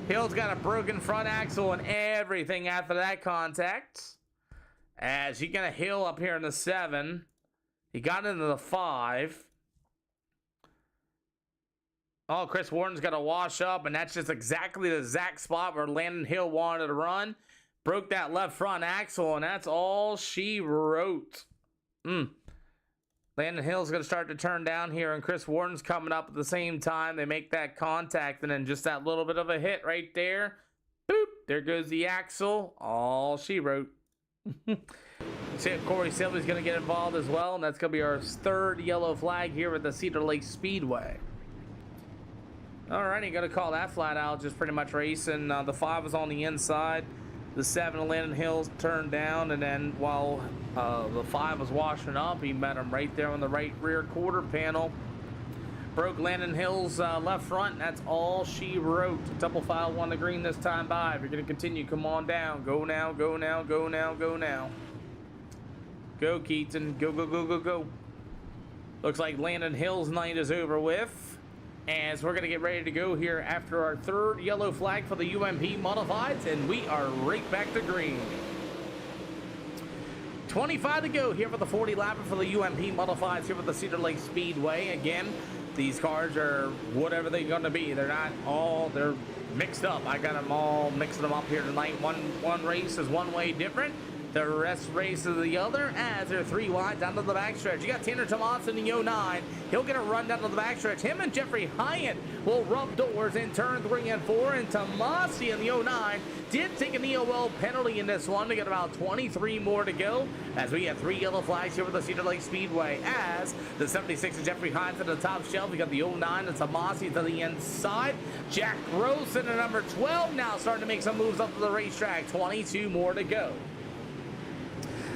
Hill's got a broken front axle and everything after that contact. As you got a Hill up here in the 7. He got into the 5. Oh, Chris Warden's got to wash up, and that's just exactly the exact spot where Landon Hill wanted to run. Broke that left front axle, and that's all she wrote. Landon Hill's going to start to turn down here, and Chris Warden's coming up at the same time. They make that contact, and then just that little bit of a hit right there. Boop! There goes the axle. All she wrote. See if Corey Sibley's going to get involved as well, and that's going to be our 3rd yellow flag here at the Cedar Lake Speedway. Alrighty, going to call that flat out, just pretty much racing. The 5 is on the inside. The 7 of Landon Hills turned down, and then while the 5 was washing up, he met him right there on the right rear quarter panel. Broke Landon Hill's left front, and that's all she wrote. Double file 1 to green this time by. If you're going to continue, come on down. Go now, go now, go now, go now. Go, Keaton. Go, go, go, go, go. Looks like Landon Hill's night is over with, as we're going to get ready to go here after our 3rd yellow flag for the UMP Modifieds, and we are right back to green. 25 to go here for the 40 lapper for the UMP Modifieds here with the Cedar Lake Speedway. Again, these cars are whatever they're going to be. They're not all, they're mixed up. I got them all mixing them up here tonight. One race is one way different. The rest race is the other as they're 3 wide down to the backstretch. You got Tanner Tomas in the 09. He'll get a run down to the backstretch. Him and Jeffrey Hyatt will rub doors in turn 3 and 4. And Tomasi in the 09 did take an EOL penalty in this one to get about 23 more to go as we have 3 yellow flags here with the Cedar Lake Speedway. As the 76 is Jeffrey Hyatt to the top shelf. We got the 09 and Tomasi to the inside. Jack Gross in the number 12 now starting to make some moves up to the racetrack. 22 more to go.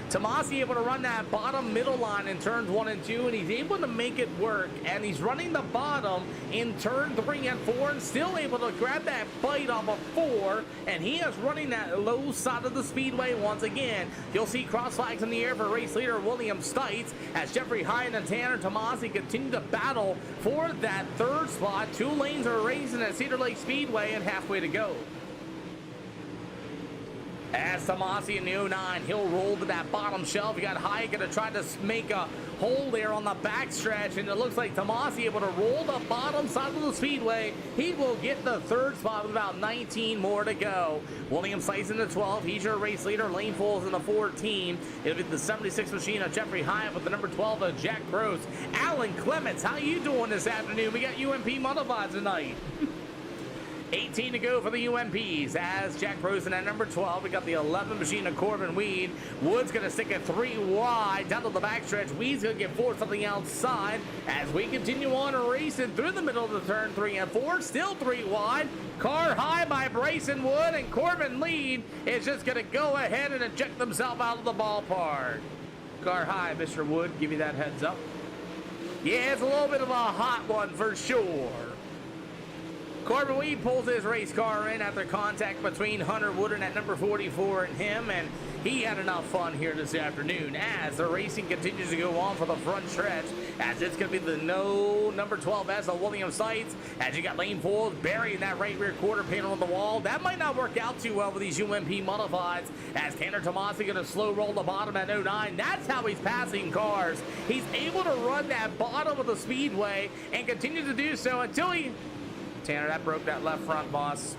Tomasi able to run that bottom middle line in turns 1 and 2, and he's able to make it work, and he's running the bottom in turn 3 and 4 and still able to grab that bite off of 4, and he is running that low side of the speedway once again. You'll see cross flags in the air for race leader William Stites as Jeffrey Hyatt and Tanner Tomasi continue to battle for that 3rd spot. 2 lanes are racing at Cedar Lake Speedway and halfway to go. As Tomasi in the 09, he'll roll to that bottom shelf. You got Hyatt going to try to make a hole there on the backstretch, and it looks like Tomasi able to roll the bottom side of the speedway. He will get the 3rd spot with about 19 more to go. William Slice in the 12. He's your race leader. Lane Foles in the 14. It'll be the 76 machine of Jeffrey Hyatt with the number 12 of Jack Gross. Alan Clements, how you doing this afternoon? We got UMP Modifieds tonight. 18 to go for the UMPs as Jack Rosen at number 12. We got the 11 machine of Corbin Weed. Wood's going to stick it 3 wide down to the backstretch. Weed's going to get 4 something outside as we continue on racing through the middle of the turn 3 and 4. Still 3 wide. Car high by Bryson Wood, and Corbin Lead is just going to go ahead and eject himself out of the ballpark. Car high, Mr. Wood. Give you that heads up. Yeah, it's a little bit of a hot one for sure. Corbin Weed pulls his race car in after contact between Hunter Woodard at number 44 and him, and he had enough fun here this afternoon as the racing continues to go on for the front stretch, as it's going to be the number 12 as the William Sights, as you got Lane Foles burying that right rear quarter panel on the wall. That might not work out too well with these UMP Modifieds, as Tanner Tomasi going to slow roll the bottom at 09. That's how he's passing cars. He's able to run that bottom of the speedway and continue to do so until he... Tanner, that broke that left front, boss.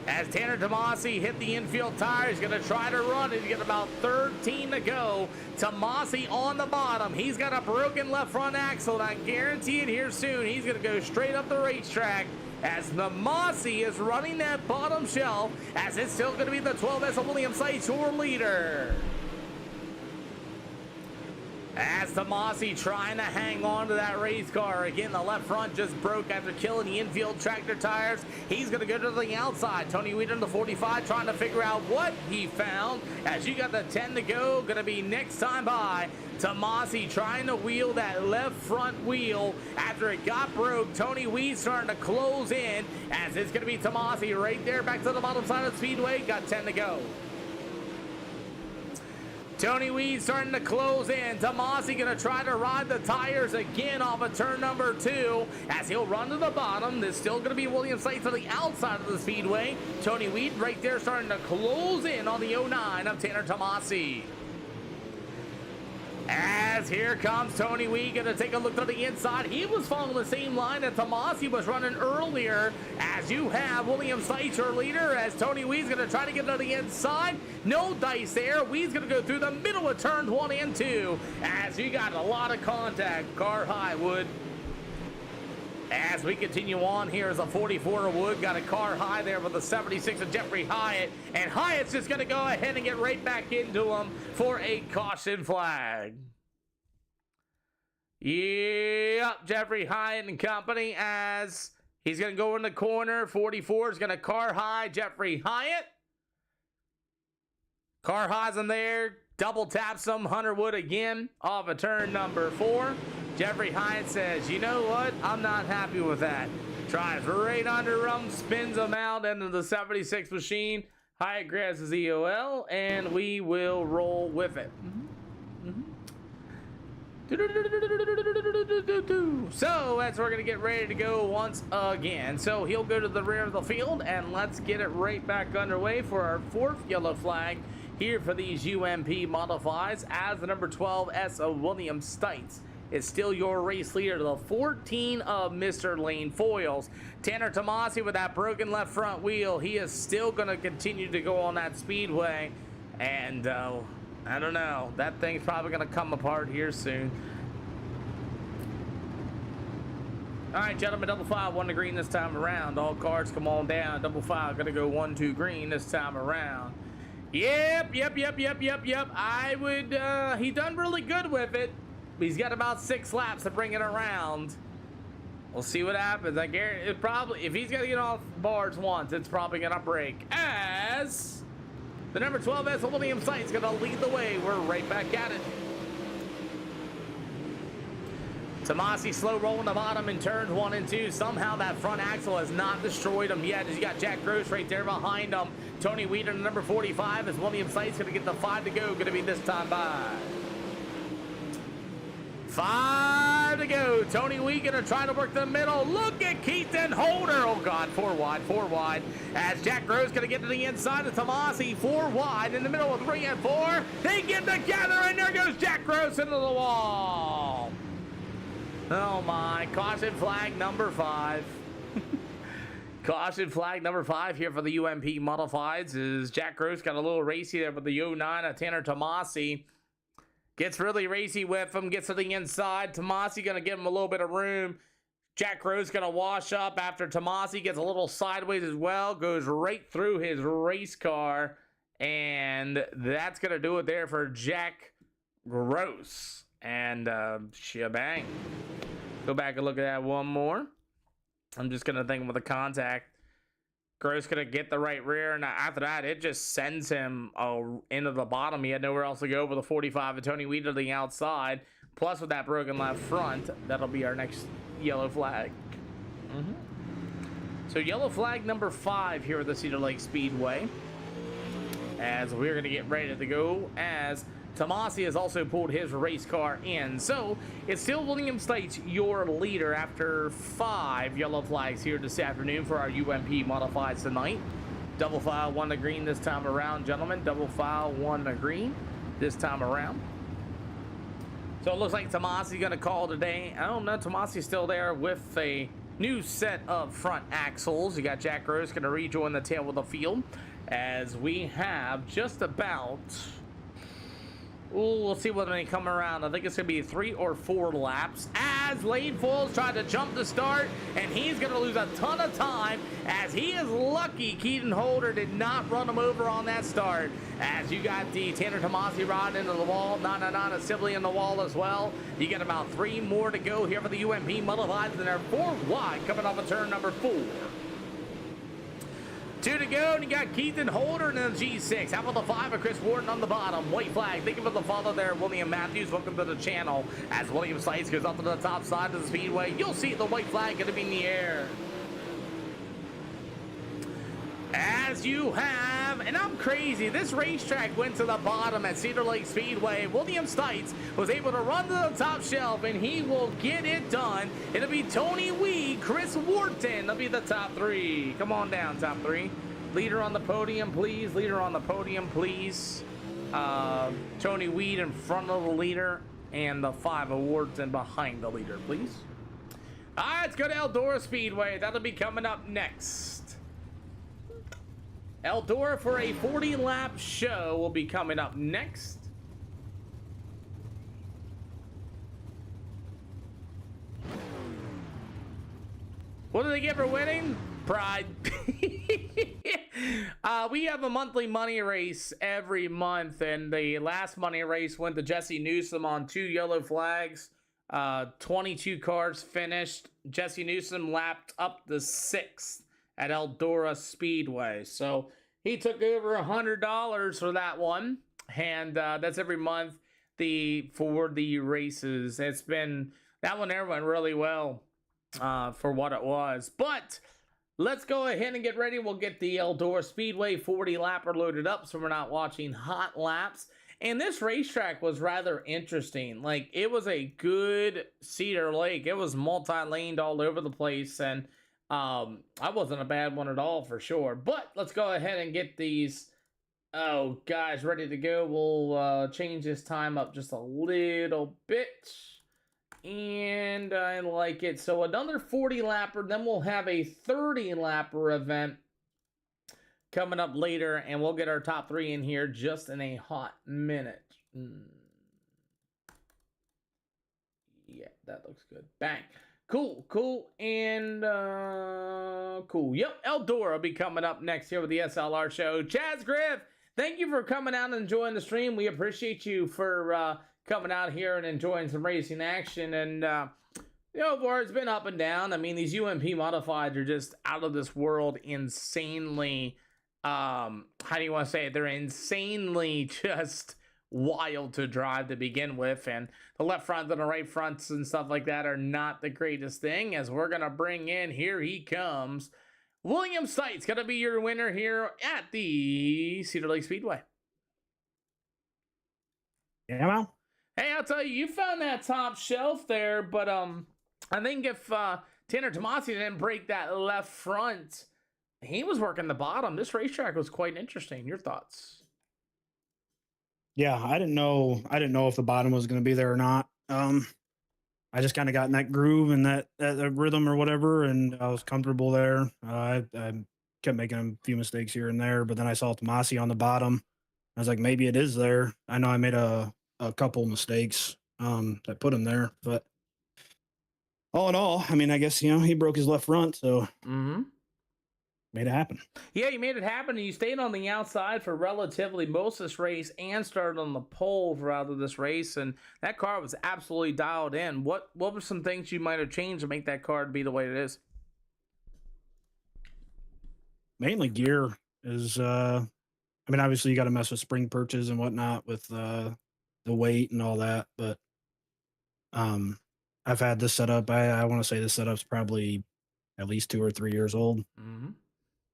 As Tanner Tomasi hit the infield tire, he's going to try to run it. He's got about 13 to go. Tomasi on the bottom. He's got a broken left front axle, and I guarantee it here soon. He's going to go straight up the racetrack as Tomasi is running that bottom shelf, as it's still going to be the 12S of William Sights, your leader. As Tomasi trying to hang on to that race car. Again, the left front just broke after killing the infield tractor tires. He's going to go to the outside. Tony Weed on the 45 trying to figure out what he found. As you got the 10 to go, going to be next time by. Tomasi trying to wheel that left front wheel after it got broke. Tony Weed starting to close in, as it's going to be Tomasi right there back to the bottom side of the speedway. Got 10 to go. Tony Weed starting to close in. Tomasi going to try to ride the tires again off of turn number 2 as he'll run to the bottom. There's still going to be William Sights on the outside of the speedway. Tony Weed right there starting to close in on the 09 of Tanner Tomasi. As here comes Tony Weed, going to take a look to the inside. He was following the same line that Tomasi was running earlier, as you have William Sights, your leader, as Tony Weed's going to try to get to the inside. No dice there. Weed's going to go through the middle of turns 1 and 2, as you got a lot of contact. Car high, Wood. As we continue on, here is a 44 of Wood. Got a car high there with a 76 of Jeffrey Hyatt. And Hyatt's just going to go ahead and get right back into him for a caution flag. Yep, Jeffrey Hyatt and company, as he's going to go in the corner. 44 is going to car high Jeffrey Hyatt. Car highs in there. Double taps him. Hunter Wood again off of turn number 4. Jeffrey Hyatt says, you know what? I'm not happy with that. Drives right under him, spins him out into the 76 machine. Hyatt grabs his EOL, and we will roll with it. So that's we're gonna get ready to go once again. So he'll go to the rear of the field, and let's get it right back underway for our 4th yellow flag here for these UMP modifieds, as the number 12S of William Stites is still your race leader, the 14 of Mr. Lane Foils. Tanner Tomasi with that broken left front wheel, he is still going to continue to go on that speedway, and I don't know, that thing's probably going to come apart here soon. All right, gentlemen, double file, 1 to green this time around. All cars come on down. Double file, gonna go 1 2 green this time around. Yep. I would, he done really good with it. He's got about 6 laps to bring it around. We'll see what happens. I guarantee it probably, if he's gonna get off bars once, it's probably gonna break. As the number 12S William Site's gonna lead the way. We're right back at it. Tomasi slow rolling the bottom in turns 1 and 2. Somehow that front axle has not destroyed him yet, as you got Jack Gross right there behind him. Tony Weeder, number 45, as William Site's going to get the 5 to go. Going to be this time by 5 to go. Tony Weed going to try to work the middle. Look at Keaton Holder. Oh, God, 4 wide. As Jack Gross going to get to the inside of Tomasi. 4 wide in the middle of 3 and 4. They get together, and there goes Jack Gross into the wall. Oh my, caution flag number 5. Caution flag number 5 here for the UMP modifieds is Jack Gross got a little racy there with the 09 of Tanner Tomasi. Gets really racy with him, gets to the inside. Tomasi gonna give him a little bit of room. Jack Gross gonna wash up after Tomasi gets a little sideways as well, goes right through his race car, and that's gonna do it there for Jack Gross. And shebang. Go back and look at that one more. I'm just gonna think with the contact. Gross gonna get the right rear, and after that, it just sends him into the bottom. He had nowhere else to go with a 45 of Tony Weeder to the outside. Plus, with that broken left front, that'll be our next yellow flag. So yellow flag number 5 here at the Cedar Lake Speedway. As we're gonna get ready to go, as Tomasi has also pulled his race car in. So it's still William Stites, your leader, after 5 yellow flags here this afternoon for our UMP modifieds tonight. Double file 1 to green this time around, gentlemen. Double file 1 to green this time around. So it looks like Tomasi's going to call today. I don't know, Tomasi's still there with a new set of front axles. You got Jack Gross going to rejoin the tail of the field, as we have just about... We'll see when they come around. I think it's going to be 3 or 4 laps, as Lane Foils tried to jump the start, and he's going to lose a ton of time, as he is lucky Keaton Holder did not run him over on that start, as you got the Tanner Tomasi rod into the wall, 999 is Sibley in the wall as well. You got about 3 more to go here for the UMP modifieds, and they're 4 wide coming off of turn number 4. 2 to go, and you got Keaton Holder in the G6. How about the 5 of Chris Warden on the bottom? White flag. Thank you for the follow there, William Matthews. Welcome to the channel. As William Stites goes up to the top side of the speedway, you'll see the white flag going to be in the air. As you have, and I'm crazy, this racetrack went to the bottom at Cedar Lake Speedway. William Stites was able to run to the top shelf, and he will get it done. It'll be Tony Weed, Chris Wharton. They'll be the top 3. Come on down, top 3. Leader on the podium, please. Leader on the podium, please. Tony Weed in front of the leader, and the 5 awards in behind the leader, please. All right, let's go to Eldora Speedway. That'll be coming up next. Eldora for a 40-lap show will be coming up next. What do they get for winning? Pride. We have a monthly money race every month, and the last money race went to Jesse Newsom on 2 yellow flags. 22 cars finished. Jesse Newsom lapped up the 6th at Eldora Speedway. So he took over $100 for that one. And that's every month for the races. It's been, that one there went really well for what it was. But let's go ahead and get ready. We'll get the Eldora Speedway 40 lapper loaded up so we're not watching hot laps. And this racetrack was rather interesting. Like, it was a good Cedar Lake. It was multi-laned all over the place, and I wasn't a bad one at all for sure. But let's go ahead and get these, oh guys, ready to go. We'll change this time up just a little bit. And I like it. So another 40 lapper, then we'll have a 30 lapper event coming up later, and we'll get our top 3 in here just in a hot minute. Yeah, that looks good. Bang. Cool. And cool. Yep, Eldora will be coming up next here with the SLR show. Chaz Griff, thank you for coming out and enjoying the stream. We appreciate you for coming out here and enjoying some racing action. And it's been up and down. I mean, these UMP modifieds are just out of this world, insanely how do you want to say it? They're insanely just wild to drive to begin with, and the left front and the right fronts and stuff like that are not the greatest thing. As we're gonna bring in, here he comes, William Seitz, gonna be your winner here at the Cedar Lake Speedway. Yeah, well. Hey, I'll tell you, you found that top shelf there, but I think if Tanner Tomasi didn't break that left front, he was working the bottom. This racetrack was quite interesting. Your thoughts? Yeah, I didn't know if the bottom was going to be there or not. I just kind of got in that groove and that rhythm or whatever, and I was comfortable there. I kept making a few mistakes here and there, but then I saw Tomasi on the bottom. I was like, maybe it is there. I know I made a couple mistakes that put him there, but all in all, I mean, I guess he broke his left front, so made it happen. Yeah, you made it happen, and you stayed on the outside for relatively most of this race and started on the pole throughout this race, and that car was absolutely dialed in. What were some things you might have changed to make that car be the way it is? Mainly gear is, I mean, obviously you got to mess with spring perches and whatnot with the weight and all that, but I've had this setup. I want to say this setup's probably at least 2 or 3 years old.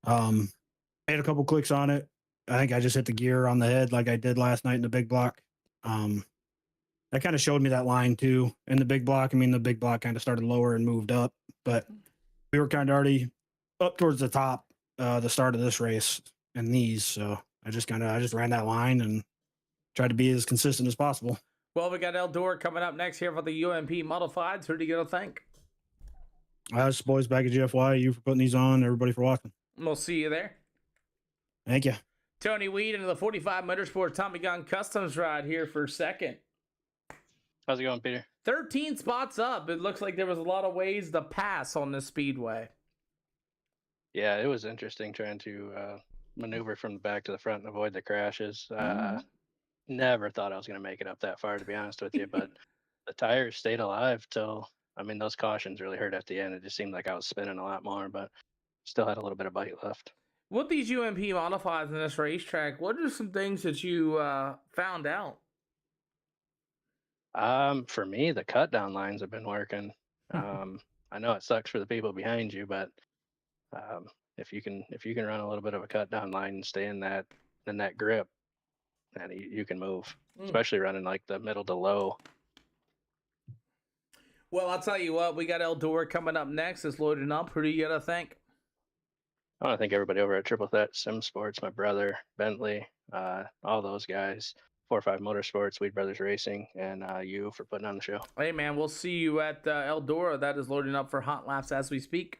Made a couple clicks on it. I think I just hit the gear on the head like I did last night in the big block. That kind of showed me that line too in the big block. I mean, the big block kind of started lower and moved up, but we were kind of already up towards the top, the start of this race and these. So I just ran that line and tried to be as consistent as possible. Well, we got Eldora coming up next here for the UMP Modifieds. Who do you got to thank? Us boys back at GFY, you for putting these on, everybody for watching. We'll see you there. Thank you. Tony Weed into the 45 Motorsports Tommy Gun Customs ride here for second. How's it going, Peter? 13 spots up. It looks like there was a lot of ways to pass on this speedway. Yeah, it was interesting trying to maneuver from the back to the front and avoid the crashes. Never thought I was going to make it up that far, to be honest with you, but the tires stayed alive till, I mean, those cautions really hurt at the end. It just seemed like I was spinning a lot more, but still had a little bit of bite left. With these UMP modifieds in this racetrack, what are some things that you found out? For me, the cut down lines have been working. I know it sucks for the people behind you, but if you can run a little bit of a cut down line and stay in that grip, and you can move, especially running like the middle to low. Well, I'll tell you what, we got Eldora coming up next. It's loading up. Who do you got to thank? I want to thank everybody over at Triple Threat Sim Sports, my brother, Bentley, all those guys, 4-5 Motorsports, Weed Brothers Racing, and you for putting on the show. Hey, man, we'll see you at Eldora. That is loading up for hot laps as we speak.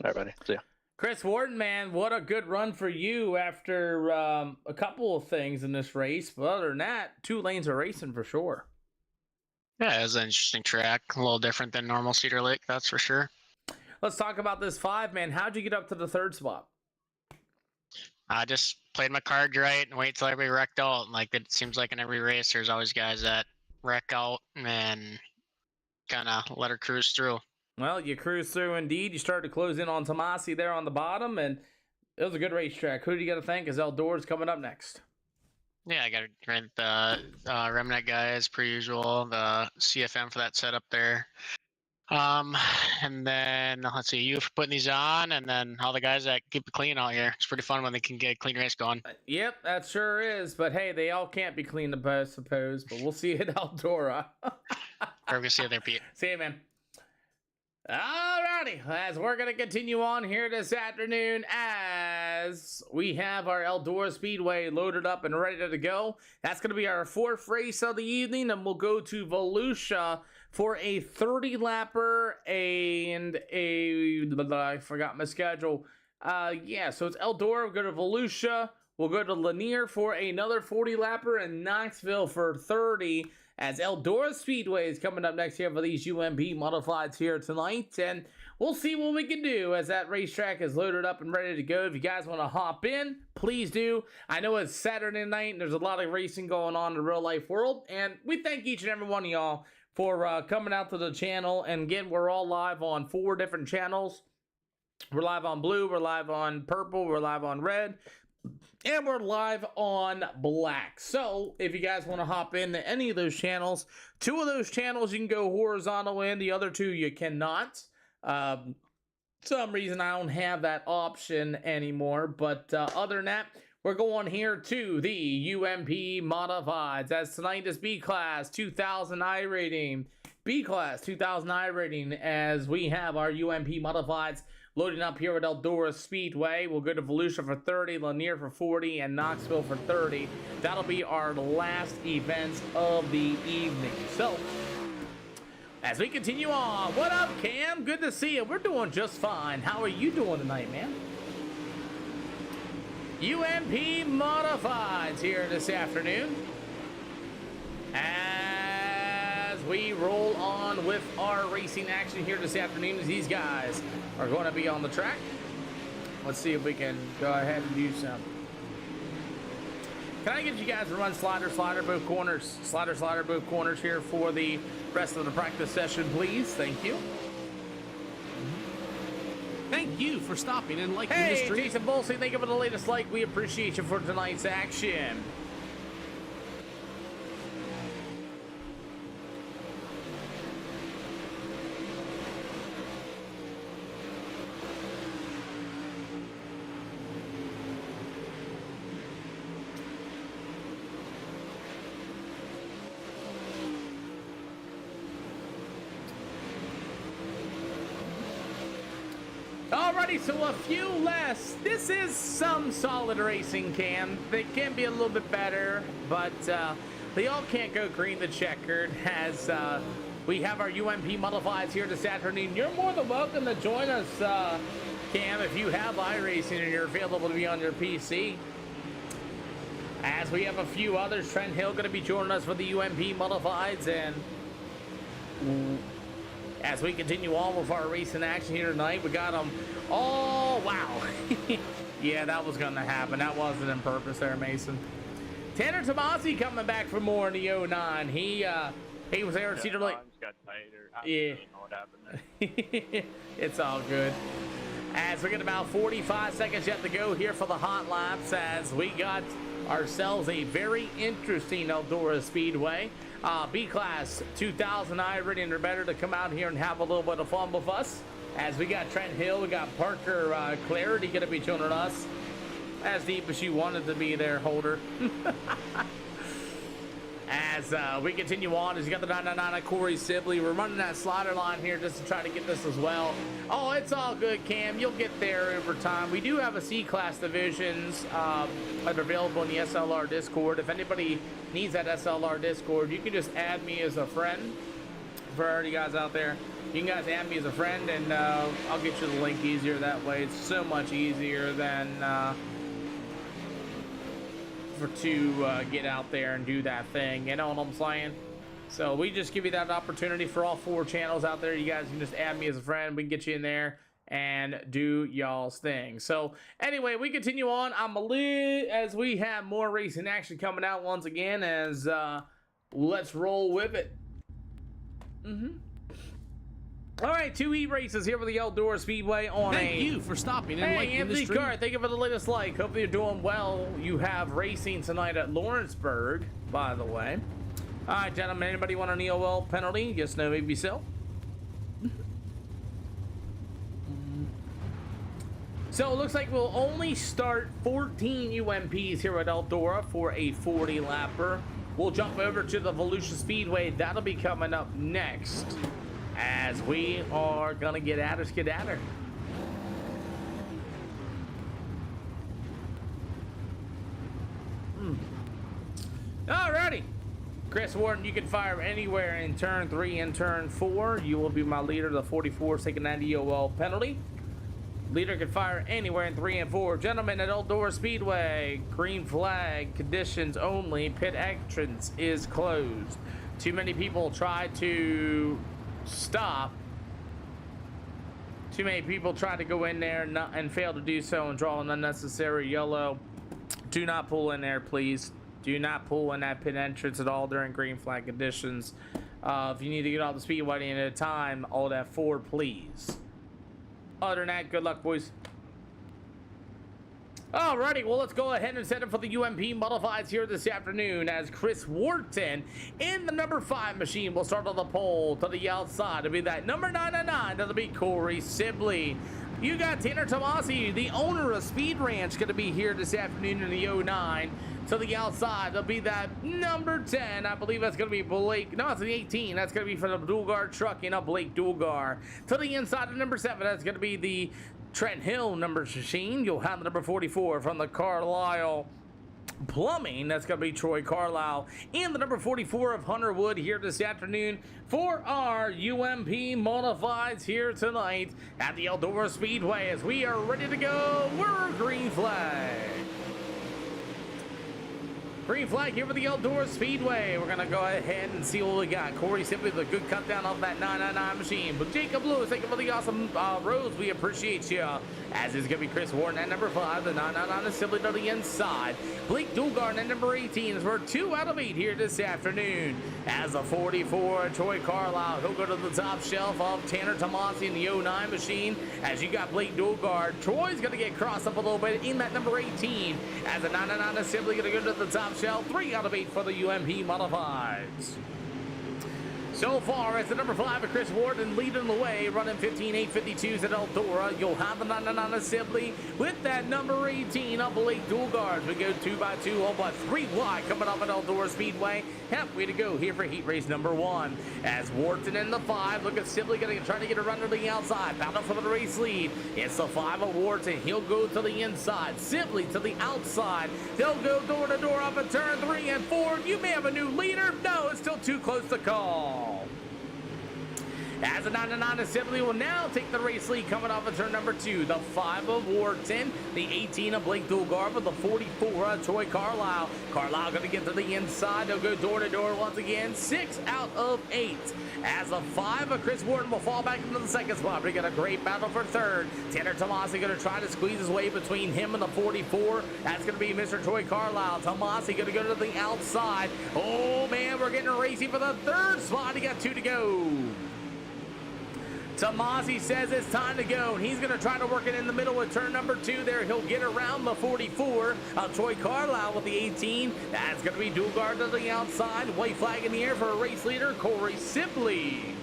All right, buddy. See ya. Chris Wharton, man, what a good run for you after a couple of things in this race. But other than that, 2 lanes of racing for sure. Yeah, it was an interesting track. A little different than normal Cedar Lake, that's for sure. Let's talk about this 5, man. How'd you get up to the 3rd spot? I just played my cards right and wait till everybody wrecked out. Like, it seems like in every race, there's always guys that wreck out and kind of let her cruise through. Well, you cruised through indeed. You started to close in on Tomasi there on the bottom, and it was a good racetrack. Who do you got to thank as Eldora's coming up next? Yeah, I got to thank the Remnant guys, per usual, the CFM for that setup there. And then let's see, you for putting these on, and then all the guys that keep it clean out here. It's pretty fun when they can get a clean race going. Yep, that sure is. But hey, they all can't be cleaned up, I suppose. But we'll see you at Eldora. We're gonna see you there, Pete. See you, man. Alrighty, as we're gonna continue on here this afternoon, as we have our Eldora Speedway loaded up and ready to go. That's gonna be our 4th race of the evening, and we'll go to Volusia for a 30 lapper and I forgot my schedule. Yeah, so it's Eldora. We'll go to Volusia. We'll go to Lanier for another 40 lapper, and Knoxville for 30. As Eldora Speedway is coming up next here for these UMP modifieds here tonight. And we'll see what we can do as that racetrack is loaded up and ready to go. If you guys want to hop in, please do. I know it's Saturday night and there's a lot of racing going on in the real life world. And we thank each and every one of y'all for coming out to the channel. And again, we're all live on 4 different channels. We're live on blue, we're live on purple, we're live on red, and we're live on black. So if you guys want to hop into any of those channels, 2 of those channels you can go horizontal in, the other 2 you cannot. Some reason I don't have that option anymore, but other than that, we're going here to the UMP modifieds, as tonight is B-Class 2000 iRating. B-Class 2000 iRating, as we have our UMP modifieds loading up here at Eldora Speedway. We'll go to Volusia for 30, Lanier for 40, and Knoxville for 30. That'll be our last events of the evening. So, as we continue on, what up, Cam? Good to see you. We're doing just fine. How are you doing tonight, man? UMP Modifieds here this afternoon. As we roll on with our racing action here this afternoon, as these guys are going to be on the track. Let's see if we can go ahead and do some. Can I get you guys to run slider, both corners? Slider, both corners here for the rest of the practice session, please. Thank you. Thank you for stopping and liking the Hey, stream. Jason Bolsey, thank you for the latest like. We appreciate you for tonight's action. Alrighty, so a few less. This is some solid racing, Cam. They can be a little bit better, but they all can't go green the checkered, as we have our UMP modifieds here this afternoon. You're more than welcome to join us, Cam, if you have iRacing and you're available to be on your PC. As we have a few others, Trent Hill going to be joining us for the UMP modifieds, and as we continue on with our racing action here tonight, we got them. Oh, wow. Yeah, that was going to happen. That wasn't on purpose there, Mason. Tanner Tomasi coming back for more in the 09. He was there at Cedar Lake. Got tighter. I Yeah. don't know what happened there. It's all good. As we get about 45 seconds yet to go here for the hot laps, as we got ourselves a very interesting Eldora Speedway. B-Class 2000 iRating or better to come out here and have a little bit of fun with us. As we got Trent Hill, we got Parker Clarity going to be joining us. As deep as you wanted to be there, Holder. As we continue on, as you got the 999 Corey Sibley, we're running that slider line here just to try to get this as well. Oh, it's all good, Cam. You'll get there over time. We do have a C-Class divisions that are available in the SLR Discord. If anybody needs that SLR Discord, you can just add me as a friend. For you guys out there, you can guys add me as a friend, and I'll get you the link easier that way. It's so much easier than to get out there and do that thing, you know what I'm saying? So we just give you that opportunity for all 4 channels out there. You guys can just add me as a friend. We can get you in there and do y'all's thing. So anyway, we continue on. As we have more racing action coming out once again, as let's roll with it. All right, 2 heat races here with the Eldora Speedway on Thank you for stopping and Hey, liking the Anthony stream. Carr, thank you for the latest like. Hopefully you're doing well. You have racing tonight at Lawrenceburg, by the way. All right, gentlemen, anybody want an EOL penalty? Yes, no, maybe so. So it looks like we'll only start 14 UMPs here at Eldora for a 40 lapper. We'll jump over to the Volusia Speedway. That'll be coming up next as we are gonna get at her, skedatter. Alrighty. Chris Warden, you can fire anywhere in turn 3 and turn 4. You will be my leader. The 44 taking that EOL penalty. Leader can fire anywhere in 3 and 4. Gentlemen at Eldora Speedway, green flag, conditions only. Pit entrance is closed. Too many people try to stop. Too many people try to go in there and fail to do so and draw an unnecessary yellow. Do not pull in there, please. Do not pull in that pit entrance at all during green flag conditions. If you need to get off the speedway at a time, all that forward, please. Other than that, good luck, boys. Alrighty, well, let's go ahead and set up for the UMP Modifieds here this afternoon as Chris Wharton in the number 5 machine will start on the pole to the outside. It'll be that number 999. That'll be Corey Sibley. You got Tanner Tomasi, the owner of Speed Ranch, going to be here this afternoon in the 09. To the outside, there'll be that number 10. I believe that's going to be Blake. No, it's the 18. That's going to be for the Dulgar Trucking up Blake Dulgar. To the inside of number 7, that's going to be the Trent Hill number machine. You'll have the number 44 from the Carlisle Plumbing. That's going to be Troy Carlisle. And the number 44 of Hunter Wood here this afternoon for our UMP Modifieds here tonight at the Eldora Speedway as we are ready to go. We're green flag. Green flag here for the Eldora Speedway. We're going to go ahead and see what we got. Corey Sibley with a good cut down off that 999 machine. But Jacob Lewis, thank you for the awesome roads. We appreciate you. As is going to be Chris Warden at number 5. The 999 is Sibley to the inside. Blake Dulgar at number 18 is we're 2 out of 8 here this afternoon. As a 44, Troy Carlisle, he'll go to the top shelf of Tanner Tomasi in the 09 machine. As you got Blake Dulgar, Troy's going to get crossed up a little bit in that number 18. As a 999 is Sibley going to go to the top shelf. 3 out of 8 for the UMP Modifieds. So far, as the number 5 of Chris Warden leading the way, running 15.852s at Eldora. You'll have the 999 Sibley with that number 18 up Blake Dulgar. We go 2 by 2, all but 3 wide coming up at Eldora Speedway. Halfway to go here for heat race number 1. As Wharton in the 5, look at Sibley trying to get a run to the outside. Battle for the race lead. It's the 5 of Wharton. He'll go to the inside. Sibley to the outside. They'll go door to door up at turn 3 and 4. You may have a new leader. No, it's still too close to call. As a 999 Sibley will now take the race lead coming off of turn number 2. The 5 of Wharton, the 18 of Blake Dulgar, the 44 of Troy Carlisle. Carlisle going to get to the inside. They'll go door to door once again. 6 out of 8. As a 5 of Chris Wharton will fall back into the second spot. We got a great battle for third. Tanner Tomasi going to try to squeeze his way between him and the 44. That's going to be Mr. Troy Carlisle. Tomasi going to go to the outside. Oh man, we're getting racy for the third spot. He got 2 to go. Tomasi says it's time to go, and he's going to try to work it in the middle of turn number 2 there. He'll get around the 44. Troy Carlisle with the 18. That's going to be Dulgar to the outside. White flag in the air for a race leader, Corey Sibley.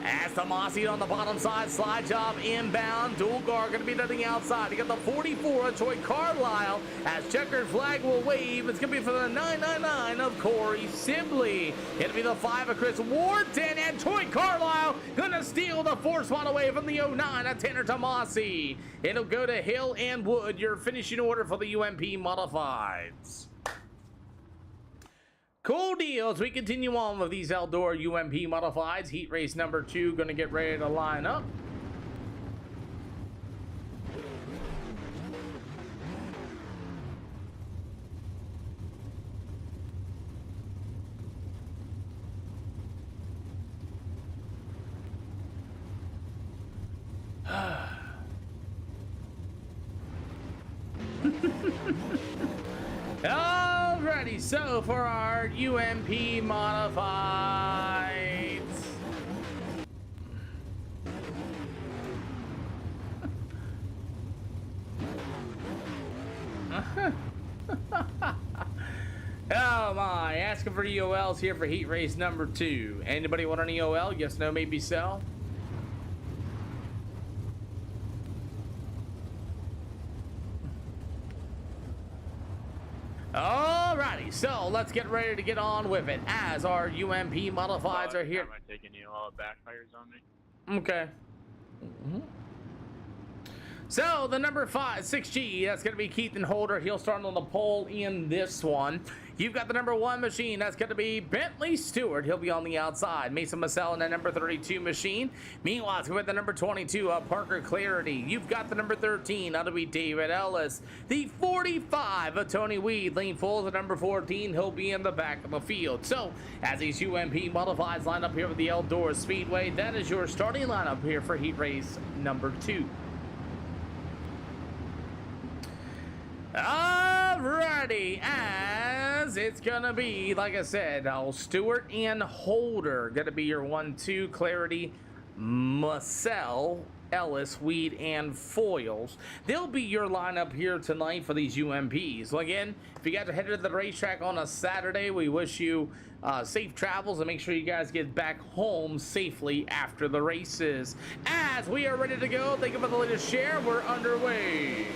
As Tomasi on the bottom side, slide job inbound. Dulgar going to be to the outside. You got the 44 of Troy Carlisle. As checkered flag will wave, it's going to be for the 999 of Corey Sibley. It'll be the 5 of Chris Wharton, and Troy Carlisle going to steal the 4th spot away from the 09 of Tanner Tomasi. It'll go to Hill and Wood, your finishing order for the UMP Modifieds. Cool deal as we continue on with these Eldora UMP Modifieds. Heat race number 2 going to get ready to line up. Alrighty, so for our UMP Modifieds. Oh my, asking for EOLs here for heat race number 2. Anybody want an EOL? Yes, no, maybe so. Alrighty, so let's get ready to get on with it as our UMP modifieds are here. Am I taking you all backfires on me? Okay. So the number 6G, that's going to be Keith and Holder. He'll start on the pole in this one. You've got the number 1 machine. That's going to be Bentley Stewart. He'll be on the outside. Mason Massell in the number 32 machine. Meanwhile, it's with the number 22, Parker Clarity. You've got the number 13. That'll be David Ellis. The 45, Tony Weed. Lane full the number 14. He'll be in the back of the field. So, as these UMP modifieds line up here with the Eldora Speedway, that is your starting lineup here for heat race number 2. Alrighty, as it's gonna be, like I said, Stewart and Holder gonna be your 1-2, Clarity, Massell, Ellis, Weed, and Foils. They'll be your lineup here tonight for these UMPs. So again, if you guys are headed to the racetrack on a Saturday, we wish you safe travels and make sure you guys get back home safely after the races. As we are ready to go, thank you for the latest share. We're underway.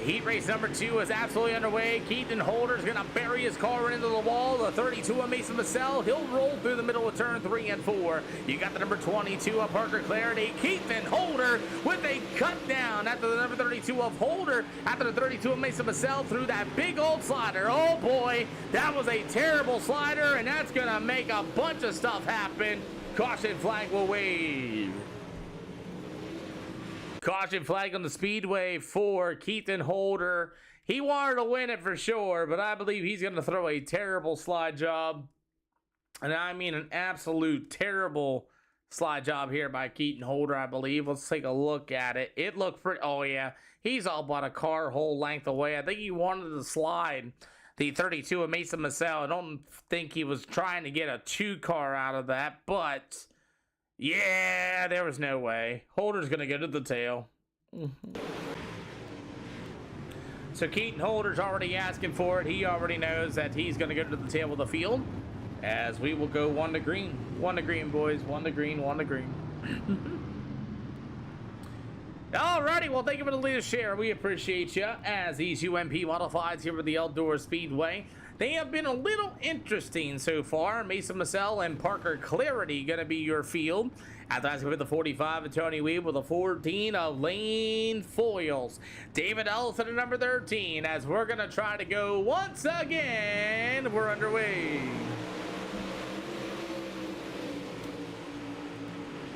Heat race number 2 is absolutely underway. Keaton Holder's going to bury his car into the wall. The 32 of Mason Massell, he'll roll through the middle of turn 3 and 4. You got the number 22 of Parker Clarity. Keaton Holder with a cut down after the number 32 of Holder. After the 32 of Mason Massell through that big old slider. Oh boy, that was a terrible slider, and that's going to make a bunch of stuff happen. Caution flag will wave. Caution flag on the speedway for Keaton Holder. He wanted to win it for sure, but I believe he's going to throw a terrible slide job. And I mean an absolute terrible slide job here by Keaton Holder, I believe. Let's take a look at it. It looked pretty... Oh, yeah. He's all about a car whole length away. I think he wanted to slide the 32 of Mason Massell. I don't think he was trying to get a 2 car out of that, but... yeah, there was no way. Holder's going to go to the tail. So Keaton Holder's already asking for it. He already knows that he's going to go to the tail of the field. As we will go 1 to green. 1 to green, boys. 1 to green, 1 to green. Alrighty, well, thank you for the latest share. We appreciate you. As these UMP modifieds here with the Eldora Speedway, they have been a little interesting so far. Mason Massell and Parker Clarity going to be your field. As with the 45 of Tony Weed with the 14 of Lane Foils. David Ellis at the number 13. As we're going to try to go once again. We're underway.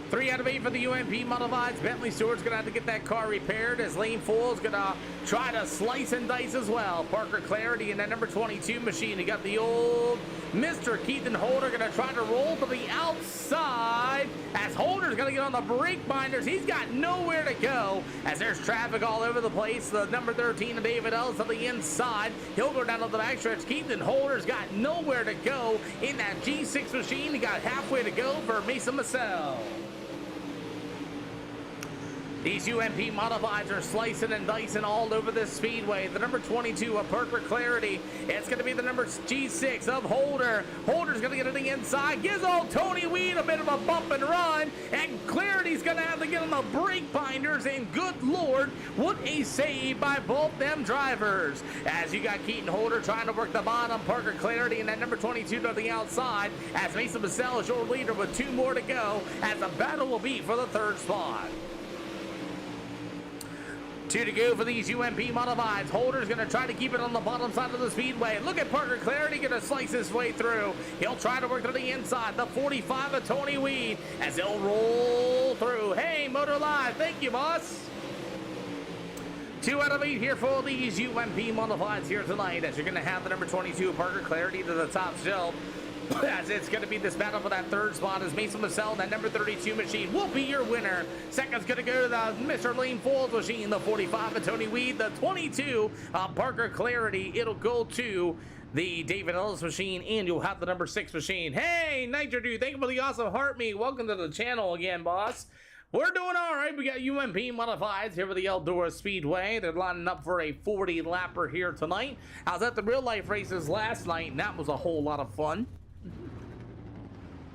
3 out of 8 for the UMP modifieds. Bentley Stewart's going to have to get that car repaired as Lane Fool's going to try to slice and dice as well. Parker Clarity in that number 22 machine. He got the old Mr. Keaton Holder going to try to roll to the outside as Holder's going to get on the brake binders. He's got nowhere to go as there's traffic all over the place. The number 13 of David Ellis on the inside. He'll go down to the backstretch. Keaton Holder's got nowhere to go in that G6 machine. He got halfway to go for Mason Massell. These UMP modifieds are slicing and dicing all over this speedway. The number 22 of Parker Clarity. It's going to be the number G6 of Holder. Holder's going to get to the inside. Gives old Tony Weed a bit of a bump and run. And Clarity's going to have to get on the brake binders. And good Lord, what a save by both them drivers. As you got Keaton Holder trying to work the bottom. Parker Clarity and that number 22 to the outside. As Mason Massell is your leader with 2 more to go. As the battle will be for the 3rd spot. 2 to go for these UMP modifieds. Holder's going to try to keep it on the bottom side of the speedway. Look at Parker Clarity going to slice his way through. He'll try to work to the inside. The 45 of Tony Weed as he'll roll through. Hey, Motor Live, thank you, boss. 2 out of 8 here for these UMP modifieds here tonight as you're going to have the number 22 Parker Clarity to the top shelf. As it's going to be this battle for that 3rd spot as Mason Massell, that number 32 machine, will be your winner. Second's going to go to the Mr. Lane Foles machine, the 45 of Tony Weed, the 22 of Parker Clarity. It'll go to the David Ellis machine, and you'll have the number 6 machine. Hey, Nitro Dude, thank you for the awesome heart me. Welcome to the channel again, boss. We're doing all right. We got UMP modifieds here with the Eldora Speedway. They're lining up for a 40-lapper here tonight. I was at the real-life races last night, and that was a whole lot of fun.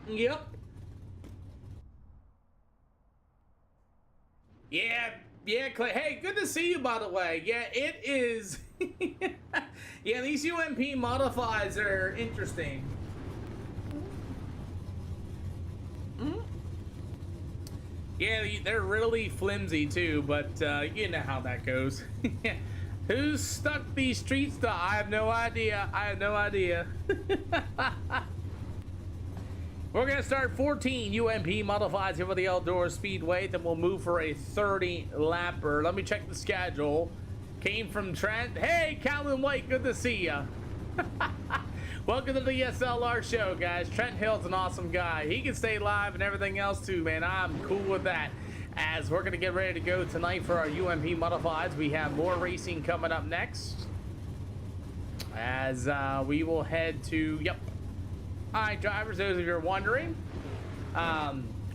Yep. Yeah, Yeah, Clay. Hey, good to see you, by the way. Yeah, it is. Yeah, these UMP modifies are interesting. Yeah, they're really flimsy too, but you know how that goes. Who stuck these streets to? I have no idea. I have no idea. We're gonna start 14 UMP modifieds here with the Eldora Speedway, then we'll move for a 30 lapper. Let me check the schedule. Came from Trent. Hey, Calvin White, good to see ya. Welcome to the SLR show, guys. Trent Hill's an awesome guy. He can stay live and everything else too, man. I'm cool with that. As we're gonna get ready to go tonight for our UMP modifieds, we have more racing coming up next. As we will head to, yep. All right, drivers, those of you who are wondering,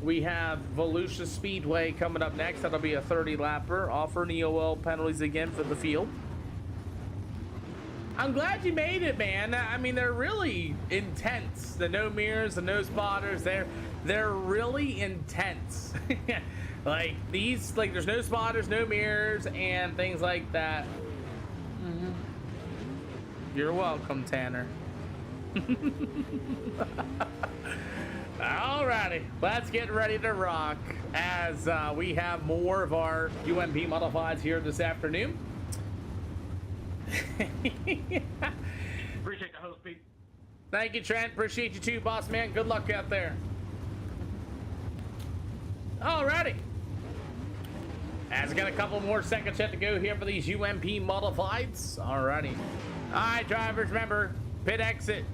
we have Volusia Speedway coming up next. That'll be a 30 lapper. Offer EOL penalties again for the field. I'm glad you made it, man. I mean, they're really intense. The no mirrors, the no spotters, they're really intense. Like these, like there's no spotters, no mirrors, and things like that. You're welcome, Tanner. Alrighty, let's get ready to rock as we have more of our UMP modifieds here this afternoon. Appreciate the host, Pete. Thank you, Trent. Appreciate you too, boss man. Good luck out there. Alrighty. As we got a couple more seconds yet to go here for these UMP modifieds. Alrighty. Alright, drivers, remember, pit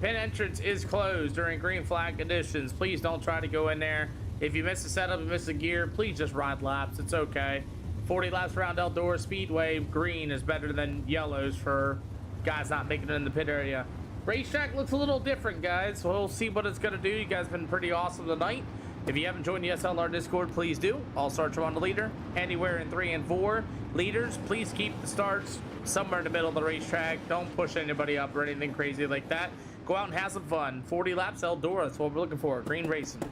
entrance is closed during green flag conditions. Please don't try to go in there. If you miss the setup, you miss the gear, please just ride laps. It's okay. 40 laps around Eldora Speedway, green is better than yellows for guys not making it in the pit area. Racetrack looks a little different, guys. We'll see what it's going to do. You guys have been pretty awesome tonight. If you haven't joined the SLR Discord, please do. All starts are on the leader, anywhere in 3 and 4. Leaders, please keep the starts somewhere in the middle of the racetrack. Don't push anybody up or anything crazy like that. Go out and have some fun. 40 laps, Eldora, that's what we're looking for. Green racing.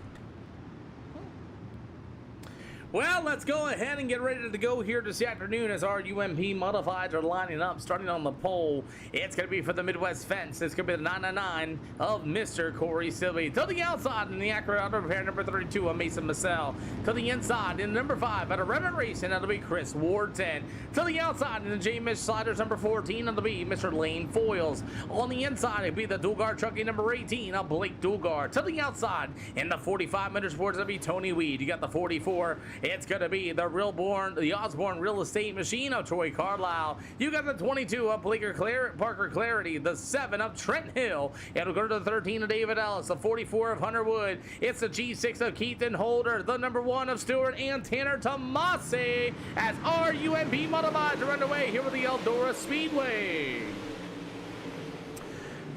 Well, let's go ahead and get ready to go here this afternoon as our UMP modifieds are lining up. Starting on the pole, it's going to be for the Midwest Fence. It's going to be the 999 of Mr. Corey Silby. To the outside in the Acura Auto Repair number 32 of Mason Massell. To the inside in number 5 at a Revit Racing, that'll be Chris Ward-10. To the outside in the J-Mish Sliders number 14, that'll be Mr. Lane Foils. On the inside, it'll be the Dulgar Trucking number 18 of Blake Dulgar. To the outside in the 45 Motorsports, that'll be Tony Weed. You got the 44. It's going to be the Osborne Real Estate Machine of Troy Carlisle. You got the 22 of Parker Clarity, the 7 of Trent Hill. It'll go to the 13 of David Ellis, the 44 of Hunter Wood. It's the G6 of Keaton Holder, the number 1 of Stewart and Tanner Tomasi as our UMP modifieds are underway here with the Eldora Speedway.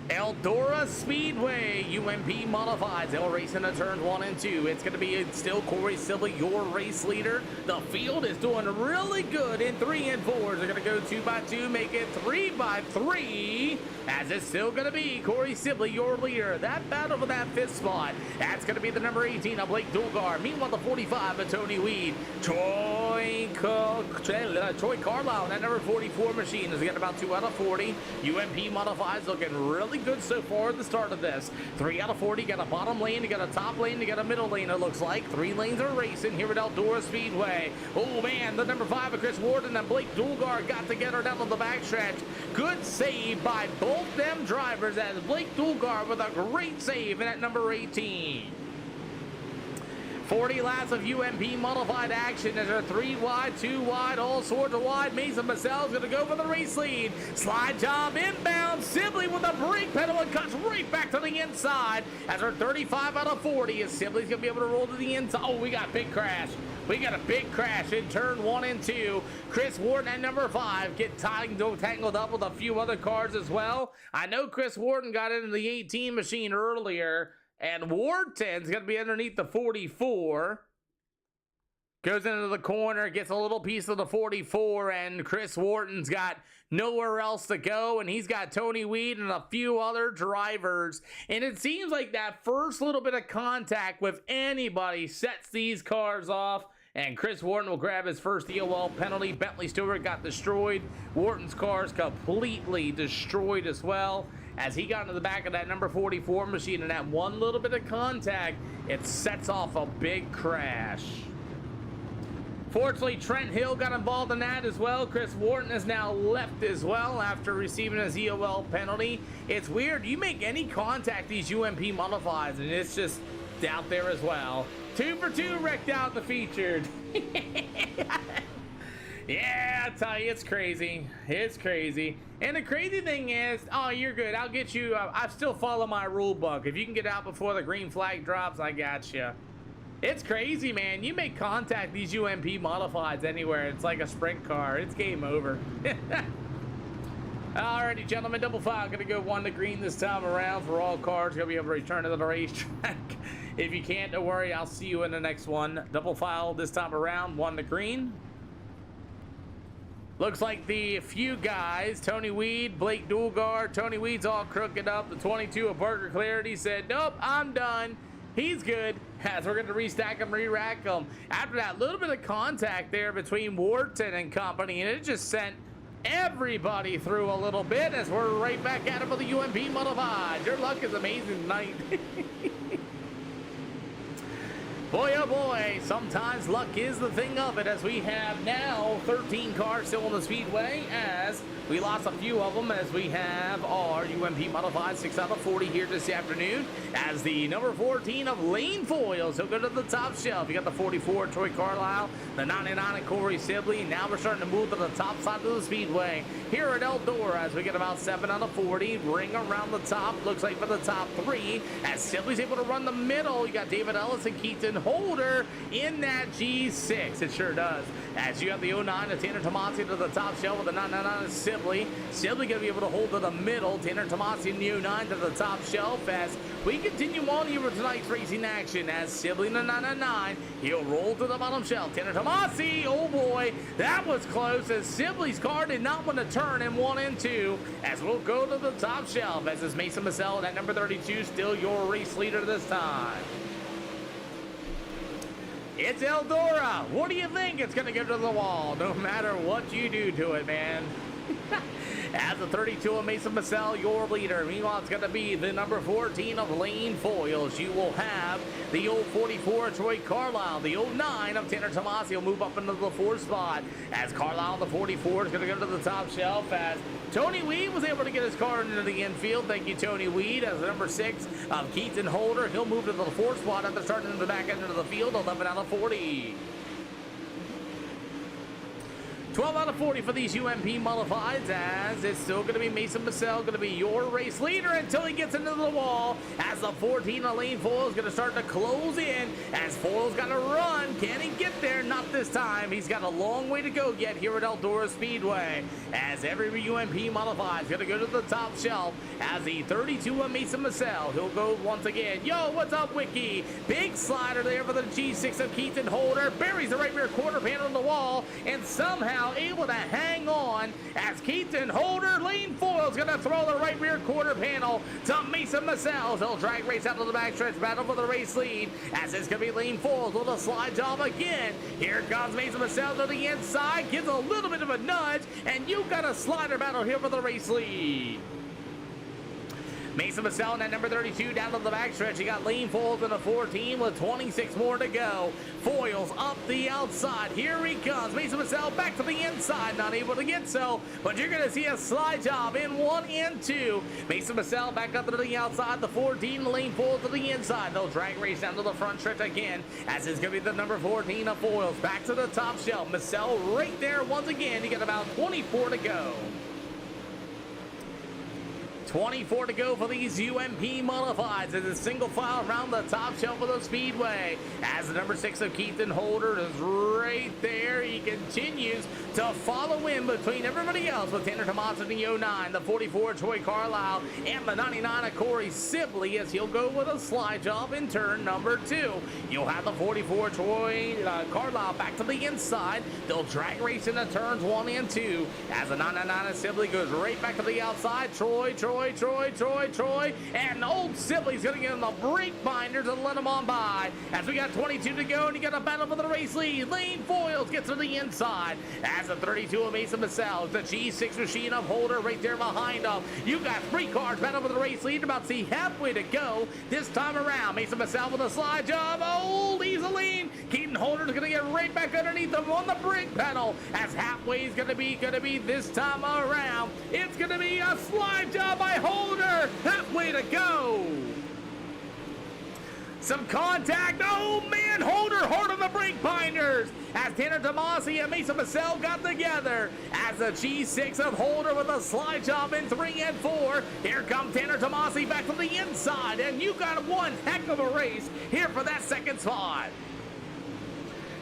Eldora Speedway, UMP modifieds. They'll race in the turns 1 and 2. It's going to be still Corey Sibley, your race leader. The field is doing really good in 3 and 4s. They're going to go 2 by 2, make it 3 by 3. As it's still going to be Corey Sibley, your leader. That battle for that 5th spot. That's going to be the number 18 of Blake Dulgar. Meanwhile, the 45 of Tony Weed. Troy Carlisle, that number 44 machine is getting about 2 out of 40. UMP modifieds looking really good so far at the start of this. 3 out of 40. You got a bottom lane, you got a top lane, you got a middle lane, it looks like. 3 lanes are racing here at Eldora Speedway. Oh man, the number 5 of Chris Warden and Blake Dulgar got together down on the backstretch. Good save by both them drivers as Blake Dulgar with a great save in at number 18. 40 laps of UMP modified action as they're 3 wide, 2 wide, all sorts of wide. Mason Massell's going to go for the race lead. Slide job inbound. Sibley with a brake pedal and cuts right back to the inside as they're 35 out of 40 as Sibley's going to be able to roll to the inside. Oh, we got a big crash. We got a big crash in turn 1 and 2. Chris Warden at number 5 get tangled up with a few other cars as well. I know Chris Warden got into the 18 machine earlier. And Ward-10's going to be underneath the 44. Goes into the corner, gets a little piece of the 44, and Chris Wharton's got nowhere else to go, and he's got Tony Weed and a few other drivers. And it seems like that first little bit of contact with anybody sets these cars off, And Chris Wharton will grab his first EOL penalty. Bentley Stewart got destroyed. Wharton's car is completely destroyed as well, as he got into the back of that number 44 machine, and that one little bit of contact, it sets off a big crash. Fortunately, Trent Hill got involved in that as well. Chris Wharton is now left as well after receiving his EOL penalty. It's weird. You make any contact these UMP modifieds, and it's just out there as well. 2 for 2 wrecked out the featured. Yeah, I tell you, it's crazy. It's crazy. And the crazy thing is, oh, you're good. I'll get you. I still follow my rule book. If you can get out before the green flag drops, I got you. It's crazy, man. You make contact these UMP modifieds anywhere. It's like a sprint car. It's game over. Alrighty, gentlemen, double file. Gonna go 1 to green this time around for all cars. Gonna be able to return to the racetrack. If you can't, don't worry. I'll see you in the next one. Double file this time around. 1 to green. Looks like the few guys, Tony Weed, Blake Dulgar, Tony Weed's all crooked up. The 22 of Parker Clarity said, nope, I'm done. He's good, as we're going to restack him, re-rack him. After that little bit of contact there between Wharton and company, and it just sent everybody through a little bit, as we're right back at it with the UMP modified. Your luck is amazing tonight. Boy, oh boy, sometimes luck is the thing of it, as we have now 13 cars still on the speedway, as we lost a few of them, as we have our UMP modified 6 out of 40 here this afternoon, as the number 14 of Lane Foils, he'll go to the top shelf. You got the 44 Troy Carlisle, the 99 of Corey Sibley. Now we're starting to move to the top side of the speedway here at Eldora, as we get about 7 out of 40, ring around the top, looks like for the top 3, as Sibley's able to run the middle. You got David Ellis and Keaton Holder in that G6. It sure does. As you have the 09 of Tanner Tomasi to the top shelf with the 999 of Sibley. Sibley going to be able to hold to the middle. Tanner Tomasi in the 09 to the top shelf, as we continue on here with tonight's racing action, as Sibley in the 999. He'll roll to the bottom shelf. Tanner Tomasi, oh boy, that was close, as Sibley's car did not want to turn in 1 and 2, as we'll go to the top shelf, as is Mason Massell at number 32, still your race leader this time. It's Eldora. What do you think? It's going to go to the wall, no matter what you do to it, man. As the 32 of Mason Massell, your leader. Meanwhile, it's going to be the number 14 of Lane Foils. You will have the old 44 of Troy Carlisle. The 09 of Tanner Tomasi will move up into the 4th spot, as Carlisle, the 44, is going to go to the top shelf, as Tony Weed was able to get his car into the infield. Thank you, Tony Weed. As the number 6 of Keaton Holder, he'll move to the 4th spot after starting in the back end of the field, 11 out of 40. 12 out of 40 for these UMP modifieds, as it's still going to be Mason Massell, going to be your race leader until he gets into the wall, as the 14 of Lane Foils is going to start to close in, as Foils got to run. Can he get there? Not this time. He's got a long way to go yet here at Eldora Speedway, as every UMP modified is going to go to the top shelf, as the 32 of Mason Massell, he'll go once again. Yo, what's up, Wiki? Big slider there for the G6 of Keaton Holder, buries the right rear quarter panel on the wall, and somehow able to hang on, as Keaton Holder, Lane Foils going to throw the right rear quarter panel to Mason Massell. He'll drag race out of the backstretch, battle for the race lead, as it's going to be Lane Foils with a slide job again. Here comes Mason Massell to the inside, gives a little bit of a nudge, and you got a slider battle here for the race lead. Mason Massell in that number 32 down to the backstretch. You got Lane Foils in the 14 with 26 more to go. Foils up the outside. Here he comes. Mason Massell back to the inside. Not able to get so, but you're going to see a slide job in 1 and 2. Mason Massell back up to the outside. The 14, Lane Foils to the inside. They'll drag race down to the front stretch again, as is going to be the number 14 of Foils. Back to the top shelf. Massell right there once again. You got about 24 to go. 24 to go for these UMP modifieds, as a single file around the top shelf of the speedway, as the number 6 of Keaton Holder is right there. He continues to follow in between everybody else with Tanner Tomas in the 09, the 44 Troy Carlisle, and the 99 of Corey Sibley, as he'll go with a slide job in turn number 2. You'll have the 44 Troy Carlisle back to the inside. They'll drag race into turns 1 and 2, as the 999 of Sibley goes right back to the outside. Troy Troy. And Old Sibley's going to get in the brake binders and let him on by. As we got 22 to go, and you got a battle for the race lead. Lane Foils gets to the inside. As the 32 of Mason Massell, the G6 machine of Holder right there behind him. You got 3 cars battle for the race lead. About to see halfway to go this time around. Mason Massell with a slide job. Oh, leaves a lean. Keaton Holder's going to get right back underneath him on the brake pedal. As halfway is going to be this time around. It's going to be a slide job by Holder. Halfway to go. Some contact. Oh, man, Holder hard on the brake binders. As Tanner Tomasi and Mason Massell got together. As the G6 of Holder with a slide job in 3 and 4. Here comes Tanner Tomasi back from the inside. And you got one heck of a race here for that second spot.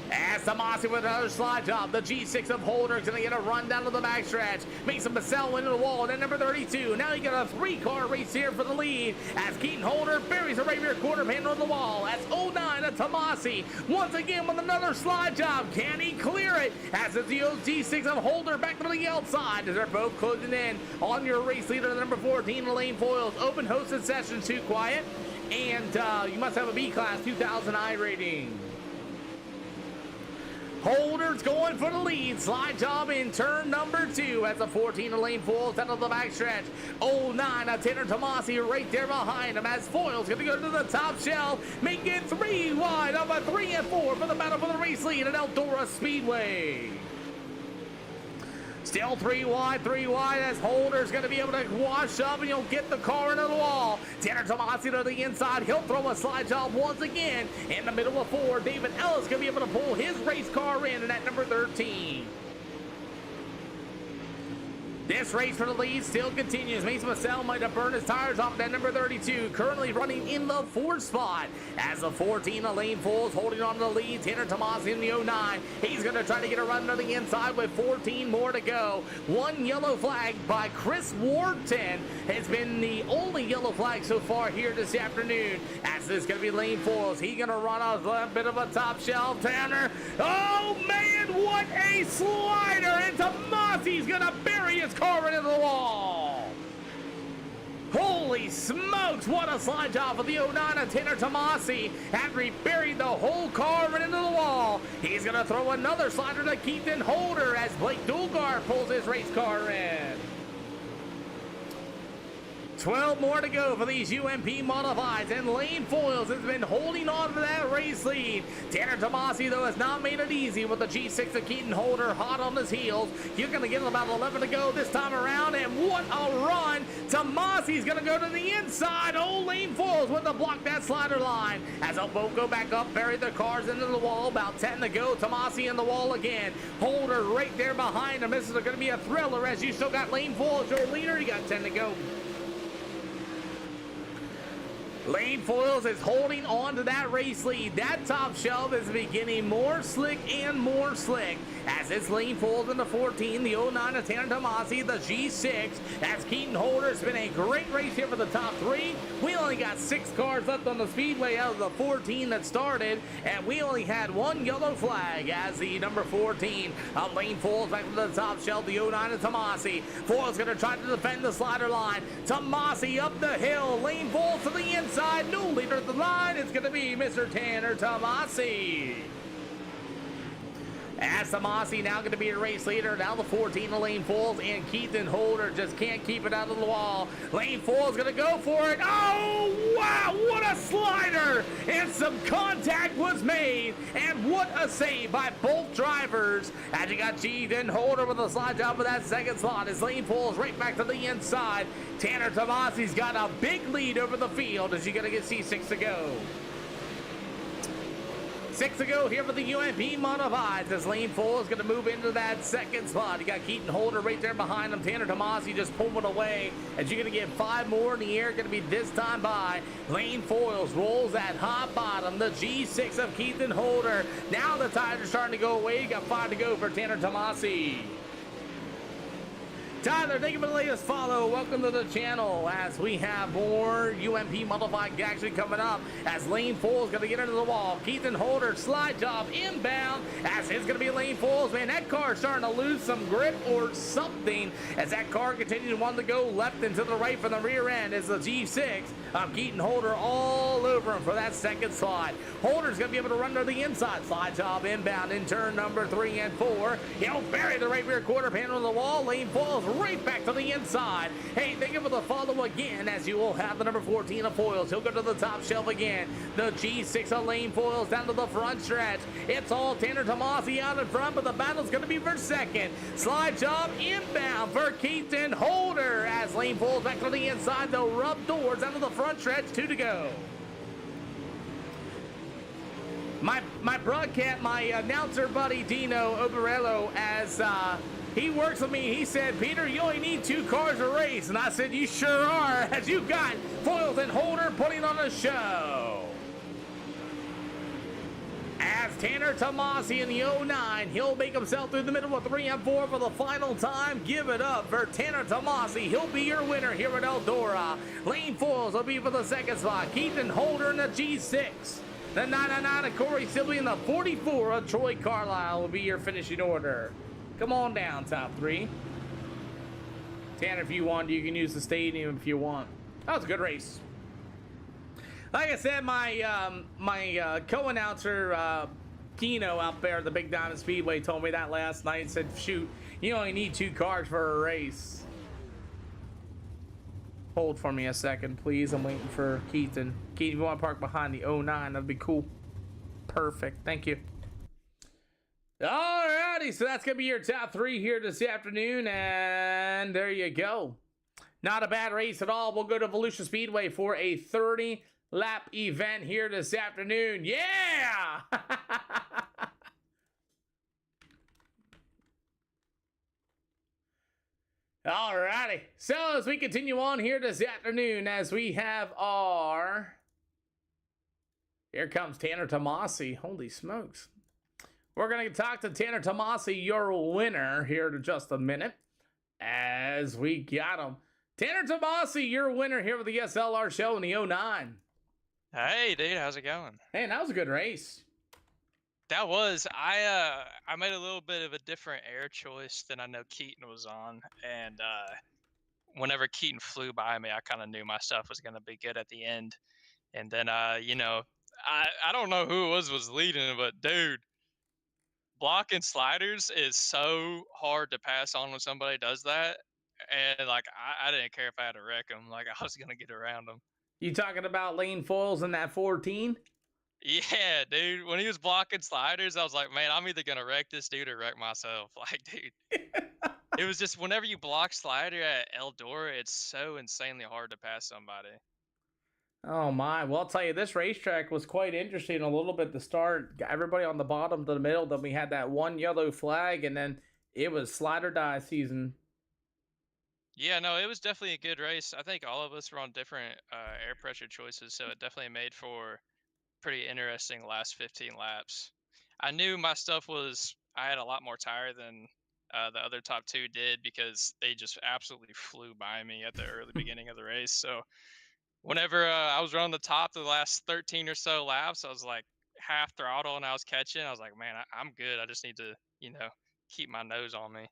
As Tomasi with another slide job, the G6 of Holder is going to get a run down to the backstretch. Mason Massell into the wall, and then number 32. Now you got a 3-car race here for the lead. As Keaton Holder buries a right rear quarter panel on the wall. As 09 of Tomasi once again with another slide job. Can he clear it? As the G6 of Holder back to the outside. As they're both closing in on your race leader, number 14, Lane Foils. Open hosted session, too quiet. And you must have a B-Class 2000i rating. Holder's going for the lead. Slide job in turn number 2 as the 14 of Lane Foils out of the backstretch. 09 of Tanner Tomasi right there behind him as Foils going to go to the top shelf, making it 3 wide of a 3 and 4 for the battle for the race lead at Eldora Speedway. Still 3 wide as Holder's going to be able to wash up and he'll get the car into the wall. Tanner Tomasi to the inside. He'll throw a slide job once again. In the middle of 4, David Ellis going to be able to pull his race car in at number 13. This race for the lead still continues. Mason Massell might have burned his tires off at number 32. Currently running in the 4th spot. As the 14 of Lane Foils holding on to the lead. Tanner Tomasi in the 09. He's going to try to get a run to the inside with 14 more to go. 1 yellow flag by Chris Wharton has been the only yellow flag so far here this afternoon. As this is going to be Lane Foils. He's going to run a bit of a top shelf. Tanner. Oh, man, what a slider. And Tomasi's going to bury his car into the wall. Holy smokes, what a slide job for the 09 of Tanner Tomasi after he buried the whole car into the wall. He's going to throw another slider to Keaton Holder as Blake Dulgar pulls his race car in. 12 more to go for these UMP modifieds, and Lane Foils has been holding on to that race lead. Tanner Tomasi, though, has not made it easy with the G6 of Keaton Holder hot on his heels. You're going to get about 11 to go this time around, and what a run. Tomasi's going to go to the inside. Oh, Lane Foils with to block that slider line. As they'll both go back up, bury their cars into the wall. About 10 to go. Tomasi in the wall again. Holder right there behind him. This is going to be a thriller as you still got Lane Foils, your leader. You got 10 to go. Lane Foils is holding on to that race lead. That top shelf is beginning more slick and more slick. As it's Lane Foils in the 14, the 09 of Tanner Tomasi, the G6. As Keaton Holder, it's been a great race here for the top 3. We only got 6 cars left on the speedway out of the 14 that started, and we only had 1 yellow flag as the number 14 of Lane Foils back to the top shelf, the 09 of Tomasi. Foils going to try to defend the slider line. Tomasi up the hill. Lane Foils to the inside. New leader at the line, it's going to be Mr. Tanner Tomasi. As Tomasi now going to be a race leader. Now the 14 of Lane Foils and Keaton Holder just can't keep it out of the wall. Lane Foils going to go for it. Oh, wow, what a slider. And some contact was made. And what a save by both drivers. As you got Keaton Holder with a slide job for that second slot. As Lane Foils right back to the inside. Tanner Tomasi's got a big lead over the field as you're going to get C6 to go. 6 to go here for the UMP modifieds as Lane Foils is going to move into that second spot. You got Keaton Holder right there behind him. Tanner Tomasi just pulling away as you're going to get 5 more in the air. Going to be this time by Lane Foils rolls that hot bottom. The G6 of Keaton Holder. Now the tires are starting to go away. You got 5 to go for Tanner Tomasi. Tyler, thank you for the latest follow. Welcome to the channel as we have more UMP modified action coming up as Lane Foles going to get into the wall. Keaton Holder slide job inbound as it's going to be Lane Foles. Man, that car starting to lose some grip or something as that car continues to want to go left and to the right from the rear end as the G6 of Keaton Holder all over him for that second slide. Holder's going to be able to run to the inside. Slide job inbound in turn number 3 and 4. He'll bury the right rear quarter panel on the wall. Lane Foles right back to the inside. Hey, thank you for the follow again as you will have the number 14 of Foils. He'll go to the top shelf again. The G6 of Lane Foils down to the front stretch. It's all Tanner Tomasi out in front, but the battle's going to be for second. Slide job inbound for Keaton Holder as Lane Foils back to the inside. They'll rub doors down to the front stretch. 2 to go. My broadcast, my announcer buddy Dino Oberello, as he works with me, he said, Peter, you only need 2 cars to race. And I said, you sure are, as you got Foils and Holder putting on a show. As Tanner Tomasi in the 09, he'll make himself through the middle of 3 and 4 for the final time. Give it up for Tanner Tomasi. He'll be your winner here at Eldora. Lane Foils will be for the second spot. Keaton Holder in the G6. The 999 of Corey Sibley and the 44 of Troy Carlisle will be your finishing order. Come on down, top 3. Tanner, if you want, you can use the stadium if you want. That was a good race. Like I said, my co-announcer Dino out there at the Big Diamond Speedway told me that last night and said, shoot, you only need 2 cars for a race. Hold for me a second, please. I'm waiting for Keaton. Keaton, if you want to park behind the 09, that'd be cool. Perfect. Thank you. Alrighty, so that's going to be your top 3 here this afternoon, and there you go. Not a bad race at all. We'll go to Volusia Speedway for a 30-lap event here this afternoon. Yeah! Alrighty, so as we continue on here this afternoon, as we have our... Here comes Tanner Tomasi. Holy smokes. We're going to talk to Tanner Tomasi, your winner, here in just a minute, as we got him. Tanner Tomasi, your winner here with the SLR show in the 09. Hey, dude, how's it going? Hey, that was a good race. That was I made a little bit of a different air choice than I know Keaton was on, and whenever Keaton flew by me, I kind of knew my stuff was gonna be good at the end. And then you know, I don't know who it was leading, but dude, blocking sliders is so hard to pass on when somebody does that, and like I didn't care if I had to wreck them, like I was gonna get around them. You talking about Lane Foils in that 14? Yeah, dude. When he was blocking sliders, I was like, man, I'm either gonna wreck this dude or wreck myself. Like, dude, it was just whenever you block slider at Eldora, it's so insanely hard to pass somebody. Oh my, well, I'll tell you, this racetrack was quite interesting a little bit to start. Got everybody on the bottom to the middle, then we had that one yellow flag, and then it was slide or die season. Yeah, no, it was definitely a good race. I think all of us were on different air pressure choices, so it definitely made for pretty interesting last 15 laps. I knew my stuff was, I had a lot more tire than the other top 2 did because they just absolutely flew by me at the early beginning of the race. So whenever I was running the top the last 13 or so laps, I was like half throttle and I was catching. I was like, man, I'm good. I just need to, you know, keep my nose on me.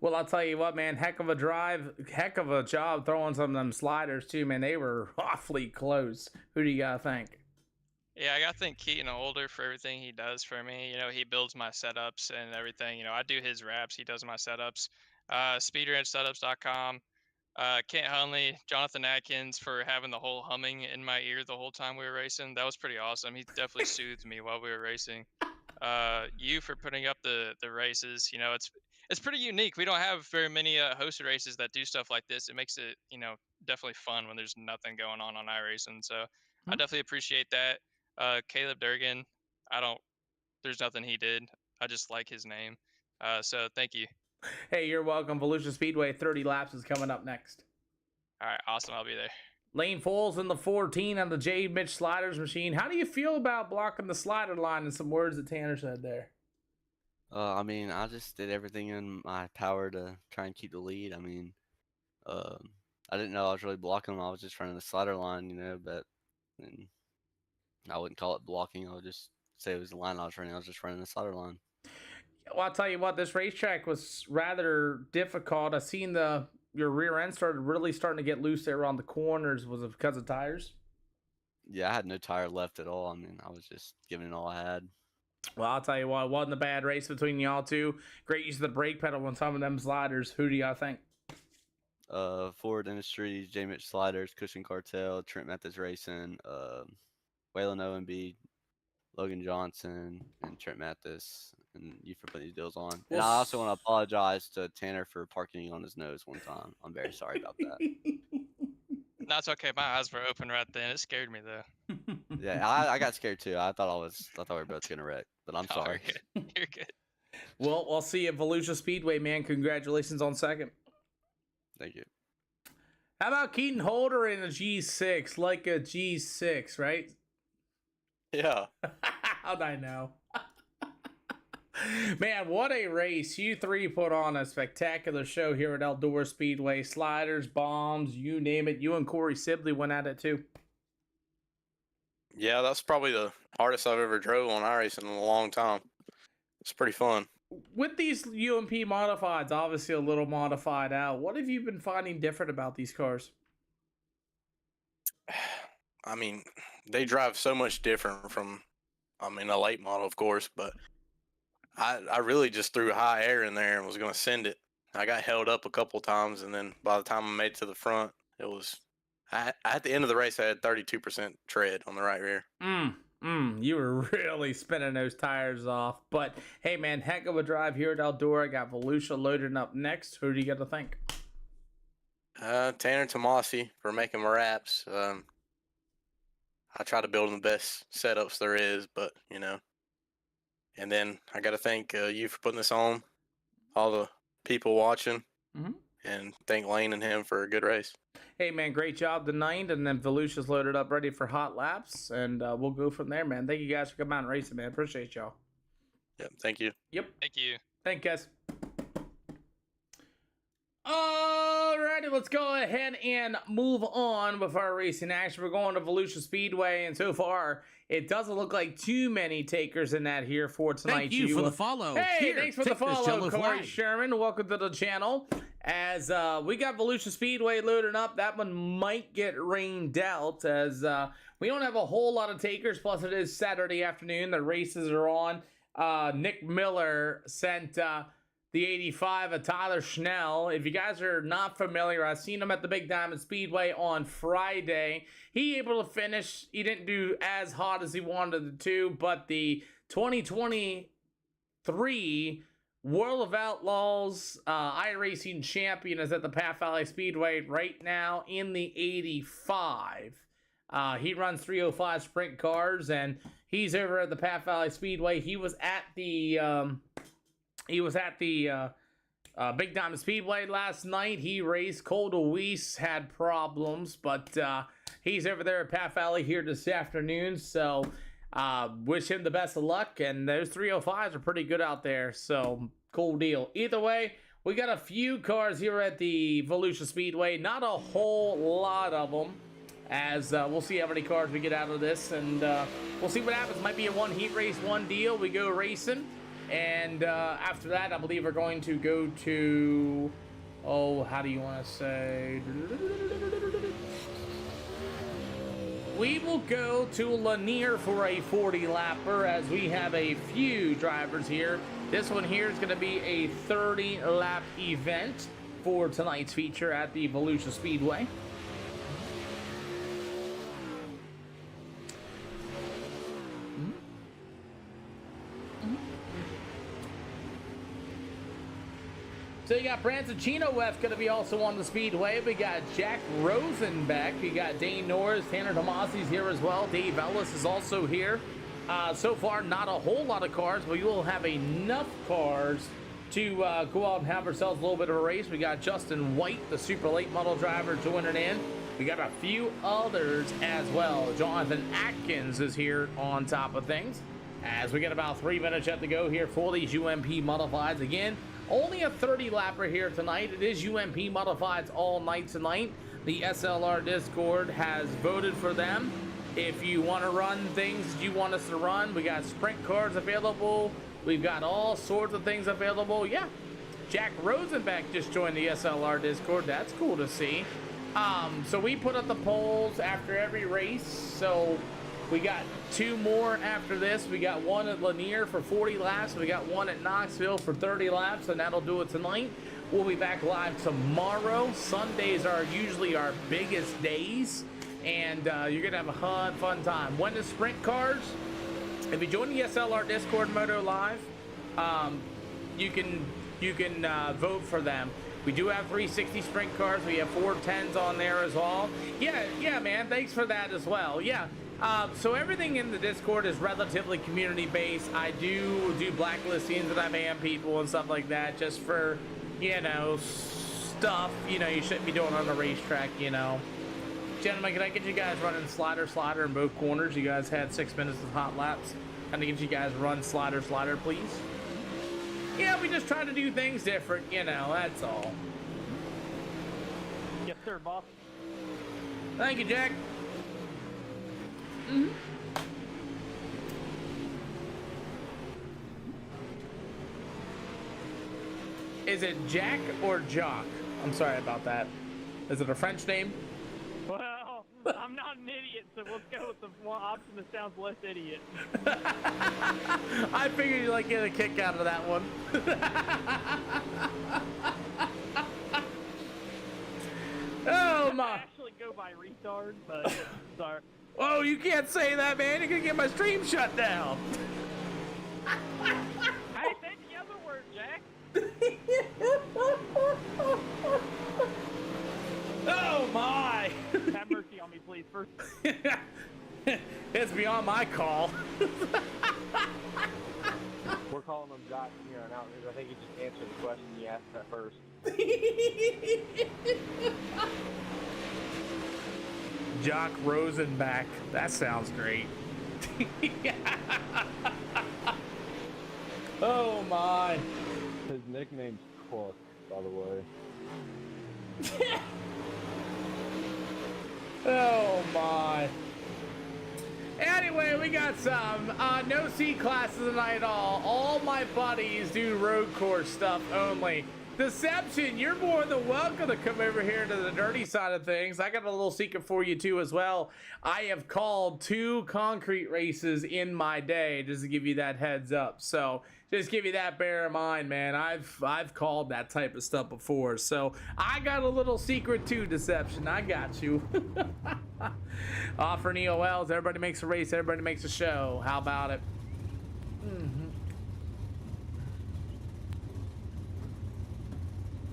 Well, I'll tell you what, man, heck of a drive, heck of a job throwing some of them sliders too, man. They were awfully close. Who do you gotta thank? Yeah, I gotta thank Keaton Holder for everything he does for me. You know, he builds my setups and everything. You know, I do his wraps, he does my setups. SpeederEdgeSetups.com. Kent Hunley, Jonathan Atkins for having the whole humming in my ear the whole time we were racing. That was pretty awesome. He definitely soothed me while we were racing. You for putting up the races. You know, it's pretty unique. We don't have very many hosted races that do stuff like this. It makes it, you know, definitely fun when there's nothing going on iRacing. So I definitely appreciate that. Caleb Durgan, there's nothing he did. I just like his name. So thank you. Hey, you're welcome. Volusia Speedway 30 laps is coming up next. All right, awesome. I'll be there. Lane Foles in the 14 on the J. Mitch Sliders machine. How do you feel about blocking the slider line and some words that Tanner said there? I mean, I just did everything in my power to try and keep the lead. I mean, um, I didn't know I was really blocking them. I was just running the slider line, but and I wouldn't call it blocking. I would just say it was the line I was running. I was just running the slider line. Well, I'll tell you what, this racetrack was rather difficult. I seen your rear end starting to get loose there on the corners. Was it because of tires? Yeah, I had no tire left at all. I mean, I was just giving it all I had. Well, I'll tell you what, it wasn't a bad race between y'all two. Great use of the brake pedal on some of them sliders. Who do y'all think? Ford Industries, J Mitch Sliders, Cushing Cartel, Trent Methods Racing, Waylon OMB, Logan Johnson, and Trent Mathis, and you for putting these deals on. And I also want to apologize to Tanner for parking on his nose one time. I'm very sorry about that. That's okay. My eyes were open right then. It scared me though. Yeah, I got scared too. I thought we were both gonna wreck, but I'm Oh, sorry. You're good. You're good. Well, we'll see you at Volusia Speedway, man. Congratulations on second. Thank you. How about Keaton Holder in a G6, like a G6, right? Yeah. How'd I know? Man, what a race. You three put on a spectacular show here at Eldora Speedway. Sliders, bombs, you name it. You and Corey Sibley went at it too. Yeah, that's probably the hardest I've ever drove on iRacing in a long time. It's pretty fun. With these UMP modifieds, obviously a little modified out, what have you been finding different about these cars? I mean, they drive so much different from, a late model, of course, but I really just threw high air in there and was going to send it. I got held up a couple times, and then by the time I made it to the front, it was, at the end of the race, I had 32% tread on the right rear. You were really spinning those tires off. But, hey, man, heck of a drive here at Eldora. Got Volusia loading up next. Who do you got to think? Tanner Tomasi for making my wraps. I try to build the best setups there is, but, And then I got to thank you for putting this on, all the people watching, and thank Lane and him for a good race. Hey, man, great job tonight. And then Volusia's loaded up, ready for hot laps. And we'll go from there, man. Thank you guys for coming out and racing, man. Appreciate y'all. Yep, thank you. Yep. Thank you. Thank you, guys. Alrighty, let's go ahead and move on with our racing action. We're going to Volusia Speedway, and so far, it doesn't look like too many takers in that here for tonight. Thank you for the follow. Hey, Here, thanks for the take this follow, yellow Corey flag. Sherman. Welcome to the channel. As we got Volusia Speedway loading up, that one might get rained out as we don't have a whole lot of takers. Plus, it is Saturday afternoon. The races are on. Nick Miller sent the 85 of Tyler Schnell. If you guys are not familiar, I've seen him at the Big Diamond Speedway on Friday. He able to finish. He didn't do as hot as he wanted to, but the 2023 World of Outlaws iRacing champion is at the Path Valley Speedway right now in the 85. He runs 305 sprint cars, and he's over at the Path Valley Speedway. He was at the Big Diamond Speedway last night. He raced. Cole DeWeese had problems, but he's over there at Path Valley here this afternoon. So wish him the best of luck. And those 305s are pretty good out there. So cool deal. Either way, we got a few cars here at the Volusia Speedway. Not a whole lot of them. As we'll see how many cars we get out of this. And we'll see what happens. Might be a one heat race, one deal. We go racing. And after that, I believe we're going to go to, how do you want to say? We will go to Lanier for a 40-lapper as we have a few drivers here. This one here is going to be a 30-lap event for tonight's feature at the Volusia Speedway. So you got Branson Chenoweth going to be also on the speedway. We got Jack Rosenbeck. You got Dane Norris. Tanner Tomasi's here as well. Dave Ellis is also here. So far, not a whole lot of cars, but we will have enough cars to go out and have ourselves a little bit of a race. We got Justin White, the super late model driver, joining in. We got a few others as well. Jonathan Atkins is here on top of things. as we get about 3 minutes yet to go here for these UMP Modifieds. Again, only a 30 lapper here tonight. It is UMP Modifieds all night tonight. The SLR Discord has voted for them. If you want to run things you want us to run, we got sprint cars available. We've got all sorts of things available. Yeah, Jack Rosenbeck just joined the SLR Discord. That's cool to see. So we put up the polls after every race. So we got 2 more after this. We got one at Lanier for 40 laps. We got one at Knoxville for 30 laps, and that'll do it tonight. We'll be back live tomorrow. Sundays are usually our biggest days, and you're gonna have a fun time. When the sprint cars, if you join the SLR Discord Moto Live, you can vote for them. We do have 360 sprint cars. We have 410s on there as well. Yeah, man. Thanks for that as well. Yeah. So everything in the Discord is relatively community-based. I do blacklistings and I ban people and stuff like that just for, stuff, you shouldn't be doing on the racetrack, Gentlemen, can I get you guys running slider in both corners? You guys had 6 minutes of hot laps. Can I get you guys run slider, please? Yeah, we just try to do things different, that's all. Yes, sir, boss. Thank you, Jack. Is it Jack or Jock? I'm sorry about that. Is it a French name? Well, I'm not an idiot, so let's go with the one option that sounds less idiot. I figured you'd get a kick out of that one. Oh my! I actually go by retard, but sorry. Oh, you can't say that, man. You're gonna get my stream shut down. Hey, say the other word, Jack. Oh my! Have mercy on me, please. First. It's beyond my call. We're calling him Jock from here on out because I think he just answered the question you asked at first. Jock Rosenbach. That sounds great. Oh my. His nickname's Cluck, by the way. Oh my. Anyway, we got some no C classes tonight at all. All my buddies do road course stuff only. Deception, you're more than welcome to come over here to the dirty side of things. I got a little secret for you too as well. I have called 2 concrete races in my day, just to give you that heads up. So just give you that bear in mind, man. I've called that type of stuff before. So I got a little secret too, Deception. I got you. Offering EOLs, everybody makes a race, everybody makes a show. How about it?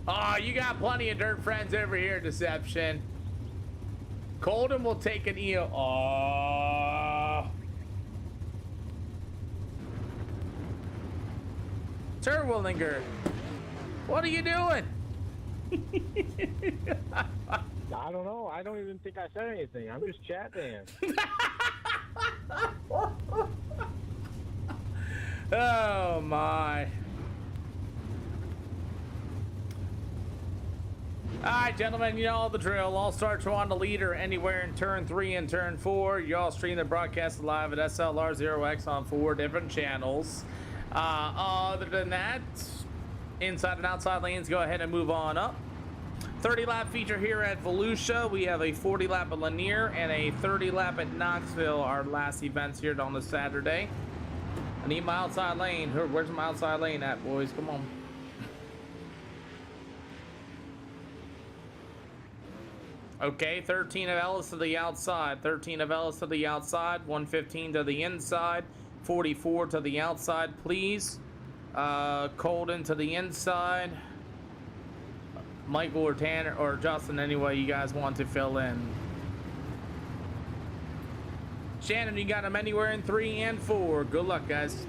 Oh, you got plenty of dirt friends over here, Deception. Colden will take an EO. Oh. Terwillinger, what are you doing? I don't know. I don't even think I said anything. I'm just chatting. Oh my. Alright, gentlemen, you know all the drill. All starts on the leader anywhere in turn 3 and turn 4. Y'all stream the broadcast live at SLR 0X on 4 different channels. Other than that, inside and outside lanes, go ahead and move on up. 30 lap feature here at Volusia. We have a 40 lap at Lanier and a 30 lap at Knoxville, our last events here on the Saturday. I need my outside lane. Where's my outside lane at, boys? Come on. Okay, 13 of Ellis to the outside, 13 of Ellis to the outside, 115 to the inside, 44 to the outside, please. Colden to the inside. Michael or Tanner or Justin, anyway you guys want to fill in. Shannon, you got them anywhere in 3 and 4. Good luck, guys.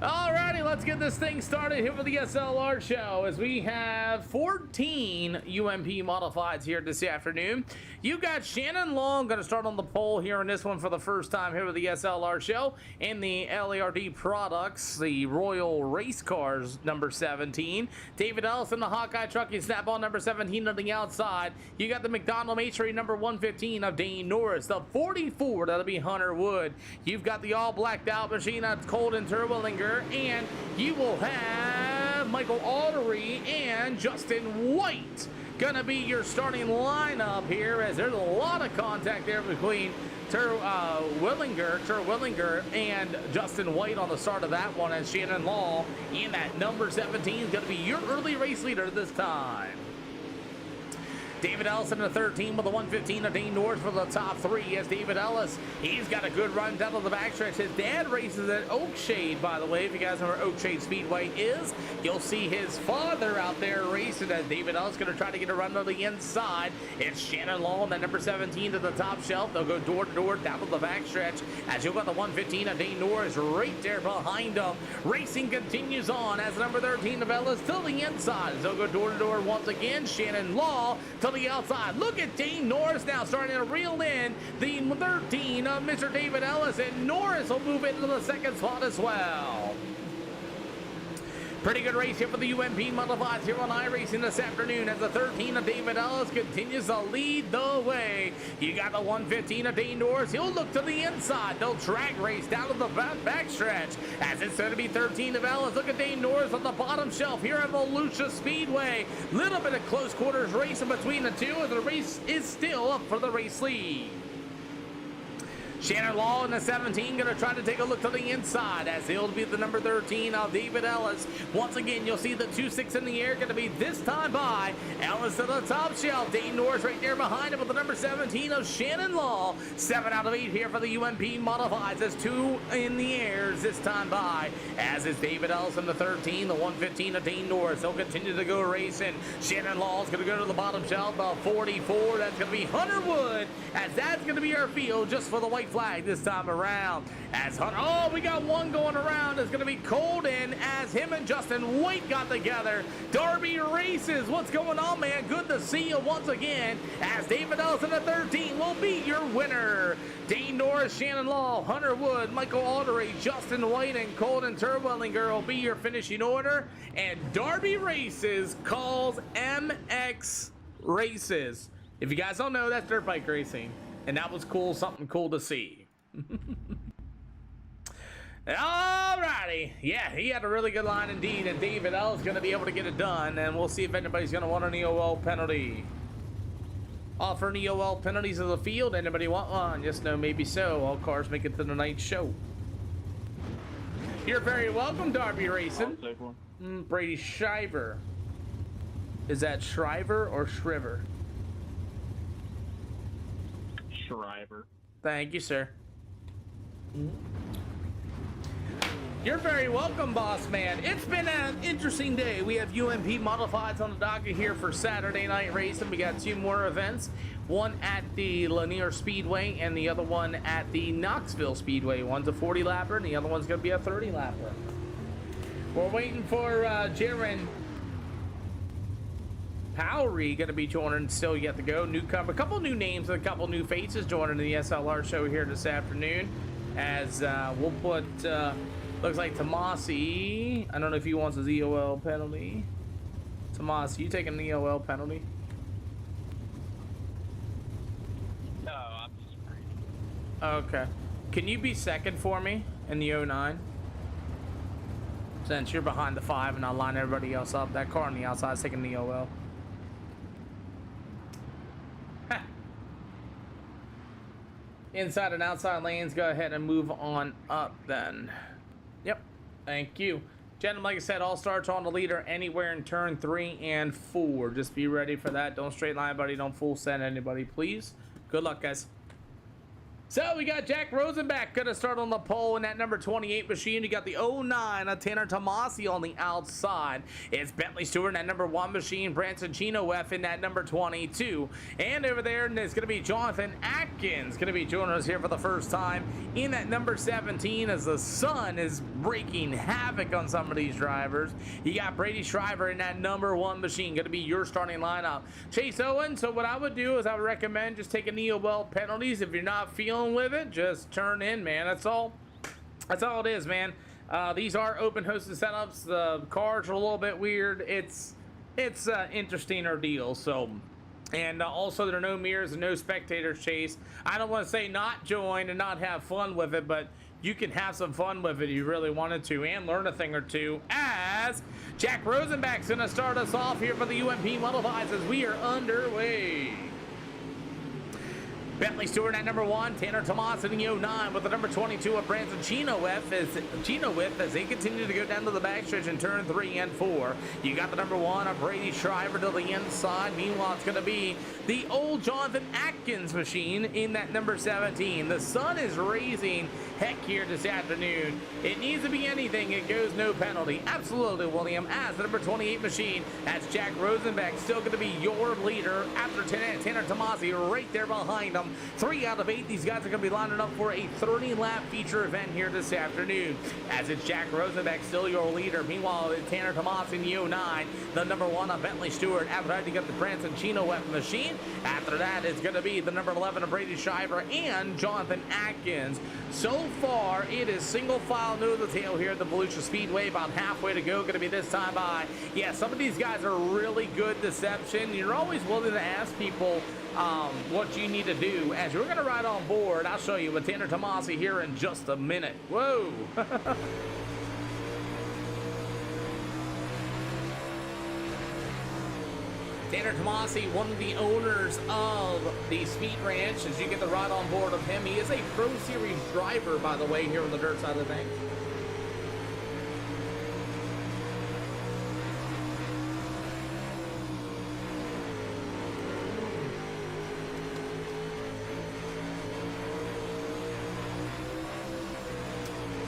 Alrighty, let's get this thing started here for the SLR show as we have 14 UMP modifieds here this afternoon. You got Shannon Long going to start on the pole here in this one for the first time here with the SLR show. In the LARD products, the Royal Race Cars number 17. David Ellison, the Hawkeye Trucking Snap-on number 17 on the outside. You got the McDonald Matrix number 115 of Dane Norris. The 44, that'll be Hunter Wood. You've got the all blacked out machine of Colton Terwillinger, and you will have Michael Aldery and Justin White gonna be your starting lineup here, as there's a lot of contact there between Terwillinger and Justin White on the start of that one, as Shannon Law in that number 17 is gonna be your early race leader this time. David Ellis in the 13 with the 115 of Dane Norris for the top three. As David Ellis, he's got a good run down to the backstretch. His dad races at Oakshade, by the way. If you guys know where Oakshade Speedway is, you'll see his father out there racing. As David Ellis going to try to get a run to the inside. It's Shannon Law in that number 17 to the top shelf. They'll go door to door down to the backstretch. As you've got the 115 of Dane Norris right there behind them. Racing continues on as number 13 of Ellis to the inside. As they'll go door to door once again. Shannon Law to the outside. Look at Dane Norris now starting to reel in the 13 of Mr. David Ellis, and Norris will move into the second spot as well. Pretty good race here for the UMP Modifieds here on iRacing this afternoon, as the 13 of David Ellis continues to lead the way. You got the 115 of Dane Norris. He'll look to the inside. They'll drag race down to the backstretch, as it's going to be 13 of Ellis. Look at Dane Norris on the bottom shelf here at Volusia Speedway. Little bit of close quarters racing between the two, as the race is still up for the race lead. Shannon Law in the 17 going to try to take a look to the inside, as he'll be the number 13 of David Ellis. Once again, you'll see the 2-6 in the air going to be this time by Ellis to the top shelf. Dane Norris right there behind him with the number 17 of Shannon Law. 7 out of 8 here for the UMP Modifieds, as 2 in the airs this time by, as is David Ellis in the 13, the 115 of Dane Norris. They'll continue to go racing. Shannon Law is going to go to the bottom shelf, about 44. That's going to be Hunter Wood, as that's going to be our field just for the white flag this time around. As Hunter, oh, we got one going around. It's going to be Colton, as him and Justin White got together. Darby Races, what's going on, man? Good to see you once again, as David Ellis in the 13 will be your winner. Dane Norris, Shannon Law, Hunter Wood, Michael Aldery, Justin White, and Colton Terwillinger will be your finishing order. And Darby Races calls MX Races. If you guys don't know, that's dirt bike racing. And that was cool, something cool to see. Alrighty. Yeah, he had a really good line indeed, and David L is going to be able to get it done, and we'll see if anybody's going to want an EOL penalty. Offer an EOL penalties of the field. Anybody want one? Yes, no, maybe so. All cars make it to the night show. You're very welcome, Darby Racing. Brady Shriver. Is that Shriver or Shriver? Shriver. Thank you, sir. You're very welcome, boss man. It's been an interesting day. We have UMP Modifieds on the docket here for Saturday night racing. We got 2 more events. One at the Lanier Speedway and the other one at the Knoxville Speedway. One's a 40 lapper and the other one's going to be a 30 lapper. We're waiting for Jaron Powery going to be joining, still yet to go. Newcomer, a couple new names and a couple new faces joining the SLR show here this afternoon. As we'll put, looks like Tomasi. I don't know if he wants his EOL penalty. Tomasi, you taking an EOL penalty? No, I'm just free. Okay. Can you be second for me in the 09? Since you're behind the 5 and I'll line everybody else up. That car on the outside is taking the EOL. Inside and outside lanes, go ahead and move on up then. Yep, thank you. Gentlemen, like I said, all starts on the leader anywhere in turn 3 and 4. Just be ready for that. Don't straight line anybody, don't full send anybody, please. Good luck, guys. So we got Jack Rosenbach going to start on the pole in that number 28 machine. You got the 09 of Tanner Tomasi on the outside. It's Bentley Stewart in that number 1 machine. Branson Chinoef in that number 22. And over there, it's going to be Jonathan Atkins going to be joining us here for the first time in that number 17 as the sun is wreaking havoc on some of these drivers. You got Brady Shriver in that number 1 machine going to be your starting lineup. Chase Owen, so what I would do is I would recommend just taking Neo Weld penalties. If you're not feeling with it, just turn in, man. That's all it is, man. These are open hosted setups. The cars are a little bit weird. It's interesting ordeal. So, and also there are no mirrors and no spectators. Chase, I don't want to say not join and not have fun with it, but you can have some fun with it if you really wanted to and learn a thing or two, as Jack Rosenbach's gonna start us off here for the UMP Modifieds as we are underway. Bentley Stewart at number 1, Tanner Tomas in the 09 with the number 22 of Branson Chinoef as they continue to go down to the backstretch in turn 3 and 4. You got the number 1 of Brady Shriver to the inside. Meanwhile, it's going to be the old Jonathan Atkins machine in that number 17. The sun is raising heck here this afternoon. It needs to be anything. It goes no penalty. Absolutely, William. As the number 28 machine, that's Jack Rosenbach still going to be your leader after Tanner Tomasi right there behind him. 3 out of 8. These guys are going to be lining up for a 30-lap feature event here this afternoon. As it's Jack Rosenbach still your leader. Meanwhile, it's Tanner Tomasi in the 09, the number 1 of Bentley Stewart. After that, you got the Branson Chinoef machine. After that, it's going to be the number 11 of Brady Shriver and Jonathan Atkins. So far, it is single file nose to tail here at the Volusia Speedway. About halfway to go. Going to be this time by. Yeah, some of these guys are really good deception. You're always willing to ask people what you need to do. As you're going to ride on board, I'll show you with Tanner Tomasi here in just a minute. Whoa. Tanner Tomasi, one of the owners of the Speed Ranch, as you get the ride on board of him. He is a Pro Series driver, by the way, here on the dirt side of the thing.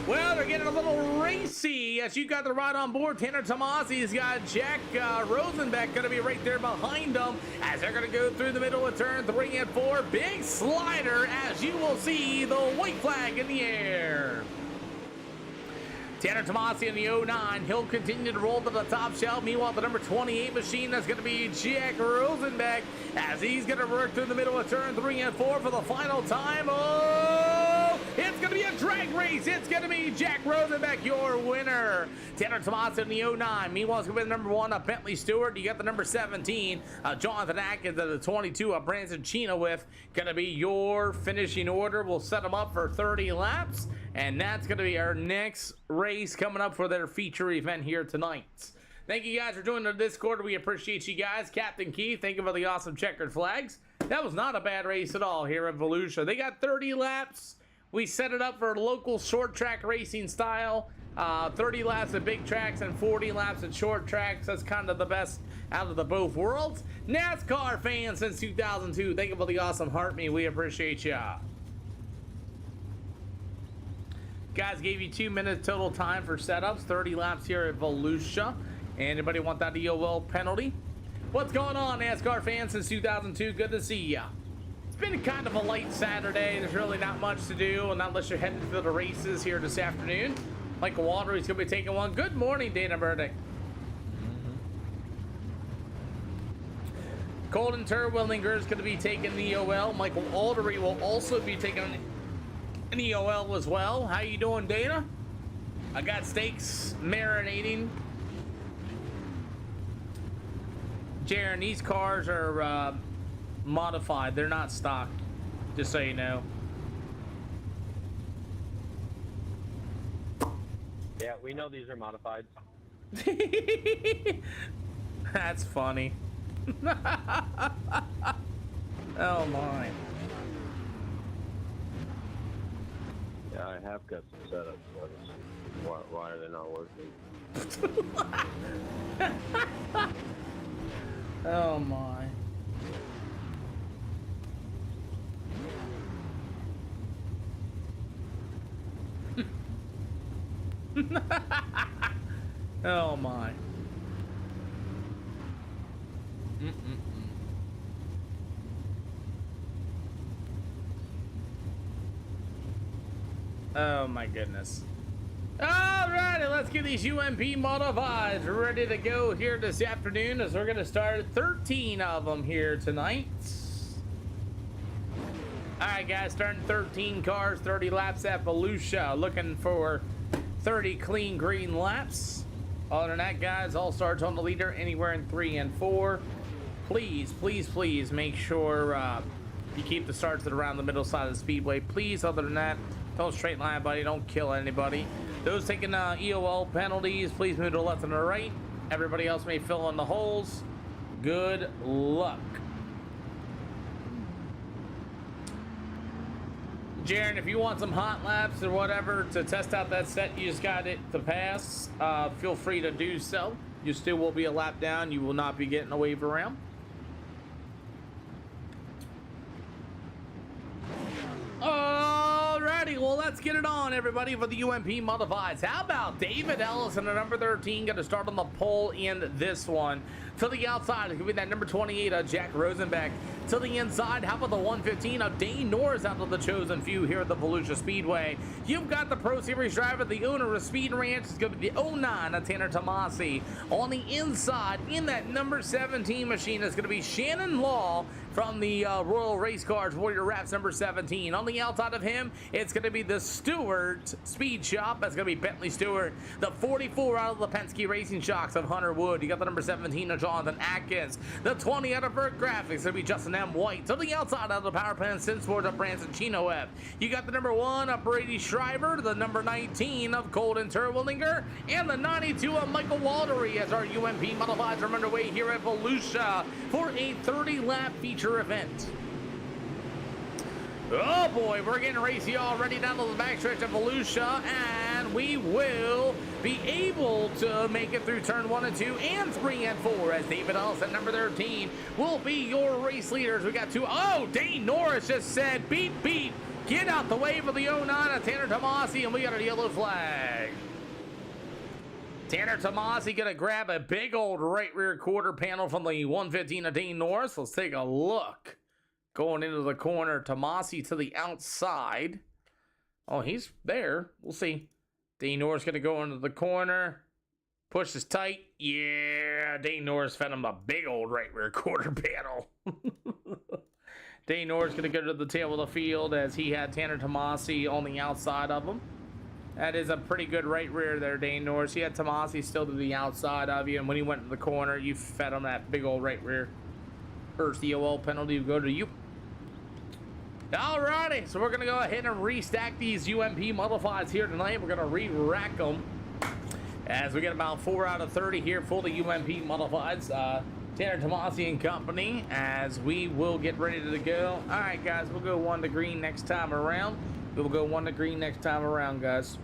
Well, they're getting a little racy as you got the ride on board. Tanner Tomasi's got Jack Rosenbach going to be right there behind them as they're going to go through the middle of turn 3 and 4. Big slider as you will see the white flag in the air. Tanner Tomasi in the 09. He'll continue to roll to the top shelf. Meanwhile, the number 28 machine, that's going to be Jack Rosenbach as he's going to work through the middle of turn 3 and 4 for the final time. Oh, it's going to be a drag race. It's going to be Jack Rosenbach, your winner. Tanner Tomasi in the 09. Meanwhile, it's going to be the number 1 of Bentley Stewart. You got the number 17, Jonathan Atkins, and the 22 of Branson Chinoef. Going to be your finishing order. We'll set them up for 30 laps. And that's going to be our next race coming up for their feature event here tonight. Thank you guys for joining the Discord. We appreciate you guys. Captain Keith, thank you for the awesome checkered flags. That was not a bad race at all here at Volusia. They got 30 laps. We set it up for local short track racing style. 30 laps at big tracks and 40 laps at short tracks. That's kind of the best out of the both worlds. NASCAR fans since 2002. Thank you for the awesome heart me. We appreciate ya. Guys, gave you 2 minutes total time for setups. 30 laps here at Volusia. Anybody want that EOL penalty? What's going on, NASCAR fans since 2002? Good to see ya. It's been kind of a light Saturday. There's really not much to do, and unless you're heading to the races here this afternoon. Michael Walter, he's going to be taking one. Good morning, Dana Burdick. Colton Terwillinger is going to be taking the EOL. Michael Aldery will also be taking an EOL as well. How you doing, Dana? I got steaks marinating. Jaron, these cars are modified. They're not stock, just so you know. Yeah, we know these are modified. That's funny. Oh my. Yeah, I have got some setups, but why are they not working? Oh my. Oh my. Oh my goodness. Alrighty, let's get these UMP modifieds ready to go here this afternoon, as we're going to start 13 of them here tonight. Alright guys, starting 13 cars, 30 laps at Volusia, looking for 30 clean green laps. Other than that, guys, all starts on the leader anywhere in 3 and 4. Please, please, please make sure you keep the starts at around the middle side of the speedway. Please, other than that, don't straight line anybody, don't kill anybody. Those taking EOL penalties, please move to the left and the right. Everybody else may fill in the holes. Good luck. Jaron, if you want some hot laps or whatever to test out that set, you just got it to pass, feel free to do so. You still will be a lap down. You will not be getting a wave around. Alrighty, well, let's get it on, everybody, for the UMP Modifieds. How about David Ellis and the number 13 going to start on the pole in this one? To the outside, it's going to be that number 28, Jack Rosenbeck. To the inside, how about the 115 of Dane Norris out of the chosen few here at the Volusia Speedway? You've got the Pro Series driver, the owner of Speed Ranch. It's going to be the 09 of Tanner Tomasi. On the inside, in that number 17 machine, is going to be Shannon Law from the Royal Race Cars Warrior Raps number 17. On the outside of him, it's going to be the Stewart Speed Shop. That's going to be Bentley Stewart. The 44 out of the Penske Racing Shocks of Hunter Wood. You got the number 17 of Jonathan Atkins. The 20 out of Burt Graphics. It's going to be Justin M. White. To the outside out of the Power Pen Sin Sports of Branson Chinoev. You got the number 1 of Brady Schreiber. The number 19 of Colton Terwillinger. And the 92 of Michael Waldery as our UMP Modifieds are underway here at Volusia for a 30-lap feature event. Oh boy, we're getting racy already down to the backstretch of Volusia, and we will be able to make it through turn 1 and 2 and 3 and 4 as David Ellis at number 13 will be your race leaders. We got 2. Oh, Dane Norris just said beep beep, get out the way for the 09 of Tanner Tomasi, and we got a yellow flag. Tanner Tomasi gonna grab a big old right rear quarter panel from the 115 of Dane Norris. Let's take a look. Going into the corner, Tomasi to the outside. Oh, he's there. We'll see. Dane Norris going to go into the corner. Pushes tight. Yeah, Dane Norris fed him a big old right rear quarter panel. Dane Norris going to go to the tail of the field as he had Tanner Tomasi on the outside of him. That is a pretty good right rear there, Dane Norris. He had Tomasi still to the outside of you, and when he went to the corner, you fed him that big old right rear. First EOL penalty will go to you. Alrighty, so we're going to go ahead and restack these UMP Modifieds here tonight. We're going to re-rack them as we get about 4 out of 30 here for the UMP Modifieds. Tanner Tomasi and company, as we will get ready to go. Alright, guys, we'll go 1 to green next time around. We'll go 1 to green next time around, guys.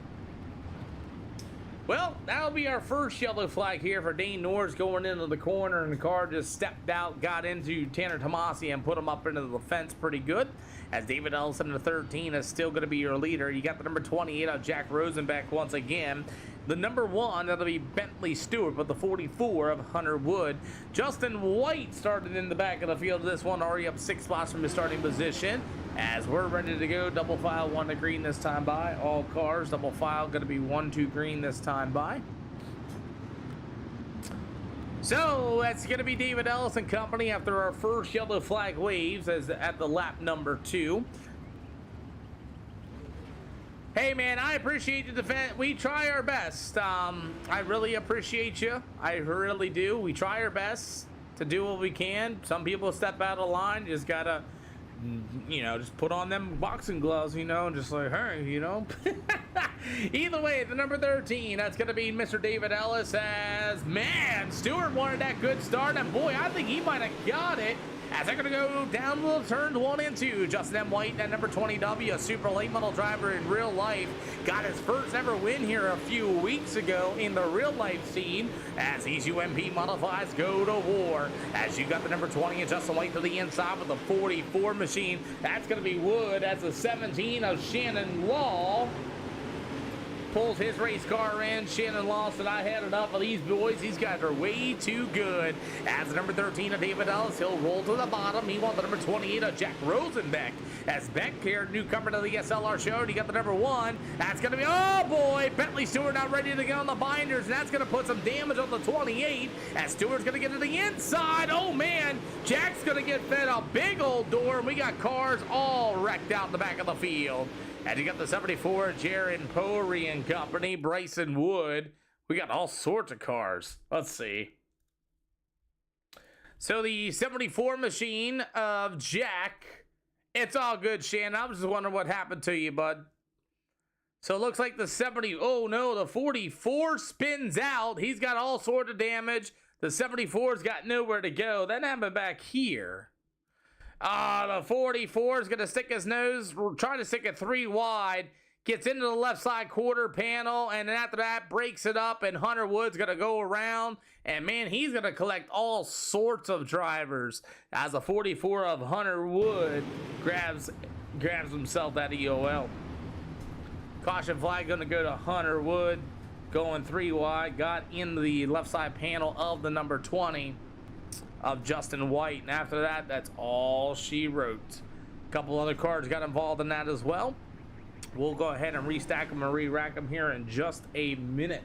Well, that'll be our first yellow flag here for Dane Norris going into the corner, and the car just stepped out, got into Tanner Tomasi, and put him up into the fence pretty good. As David Ellison, the 13, is still going to be your leader. You got the number 28 of Jack Rosenbeck once again. The number 1, that'll be Bentley Stewart, but the 44 of Hunter Wood. Justin White started in the back of the field. This one already up 6 spots from his starting position. As we're ready to go, double file 1 to green this time by. All cars, double file, going to be 1 to green this time by. So that's going to be David Ellis and company after our first yellow flag waves as at the lap number 2. Hey man, I appreciate the defense. We try our best. I really appreciate you. I really do. We try our best to do what we can. Some people step out of line. You just gotta, you know, just put on them boxing gloves, you know, and just like, hey, you know. Either way, the number 13, that's going to be Mr. David Ellis. As, man, Stewart wanted that good start, and boy, I think he might have got it. As they're going to go down little turns 1 and 2. Justin M. White, that number 20W, a super late model driver in real life, got his first ever win here a few weeks ago in the real life scene. As these UMP Modifieds go to war. As you got the number 20 and Justin White to the inside with the 44 machine. That's going to be Wood. That's the 17 of Shannon Law. pulls his race car in. Shannon Lawson, I had enough of these boys. These guys are way too good. As the number 13 of David Ellis, he'll roll to the bottom. He wants the number 28 of Jack Rosenbeck. As Beck here, newcomer to the SLR show, and he got the number 1. That's going to be, oh boy, Bentley Stewart now ready to get on the binders, and that's going to put some damage on the 28. As Stewart's going to get to the inside. Oh man, Jack's going to get fed a big old door, and we got cars all wrecked out in the back of the field. And you got the 74, Jaron Pory and company, Bryson Wood. We got all sorts of cars. Let's see. So the 74 machine of Jack. It's all good, Shannon. I was just wondering what happened to you, bud. So it looks like the 70, oh no, the 44 spins out. He's got all sorts of damage. The 74's got nowhere to go. That happened back here. The 44 is going to stick his nose, trying to stick it 3 wide, gets into the left side quarter panel, and then after that breaks it up, and Hunter Wood's going to go around, and man, he's going to collect all sorts of drivers as the 44 of Hunter Wood grabs himself that EOL. Caution flag going to go to Hunter Wood, going 3 wide, got in the left side panel of the number 20. Of Justin White, and after that, that's all she wrote. A couple other cars got involved in that as well. We'll go ahead and restack them and re-rack them here in just a minute.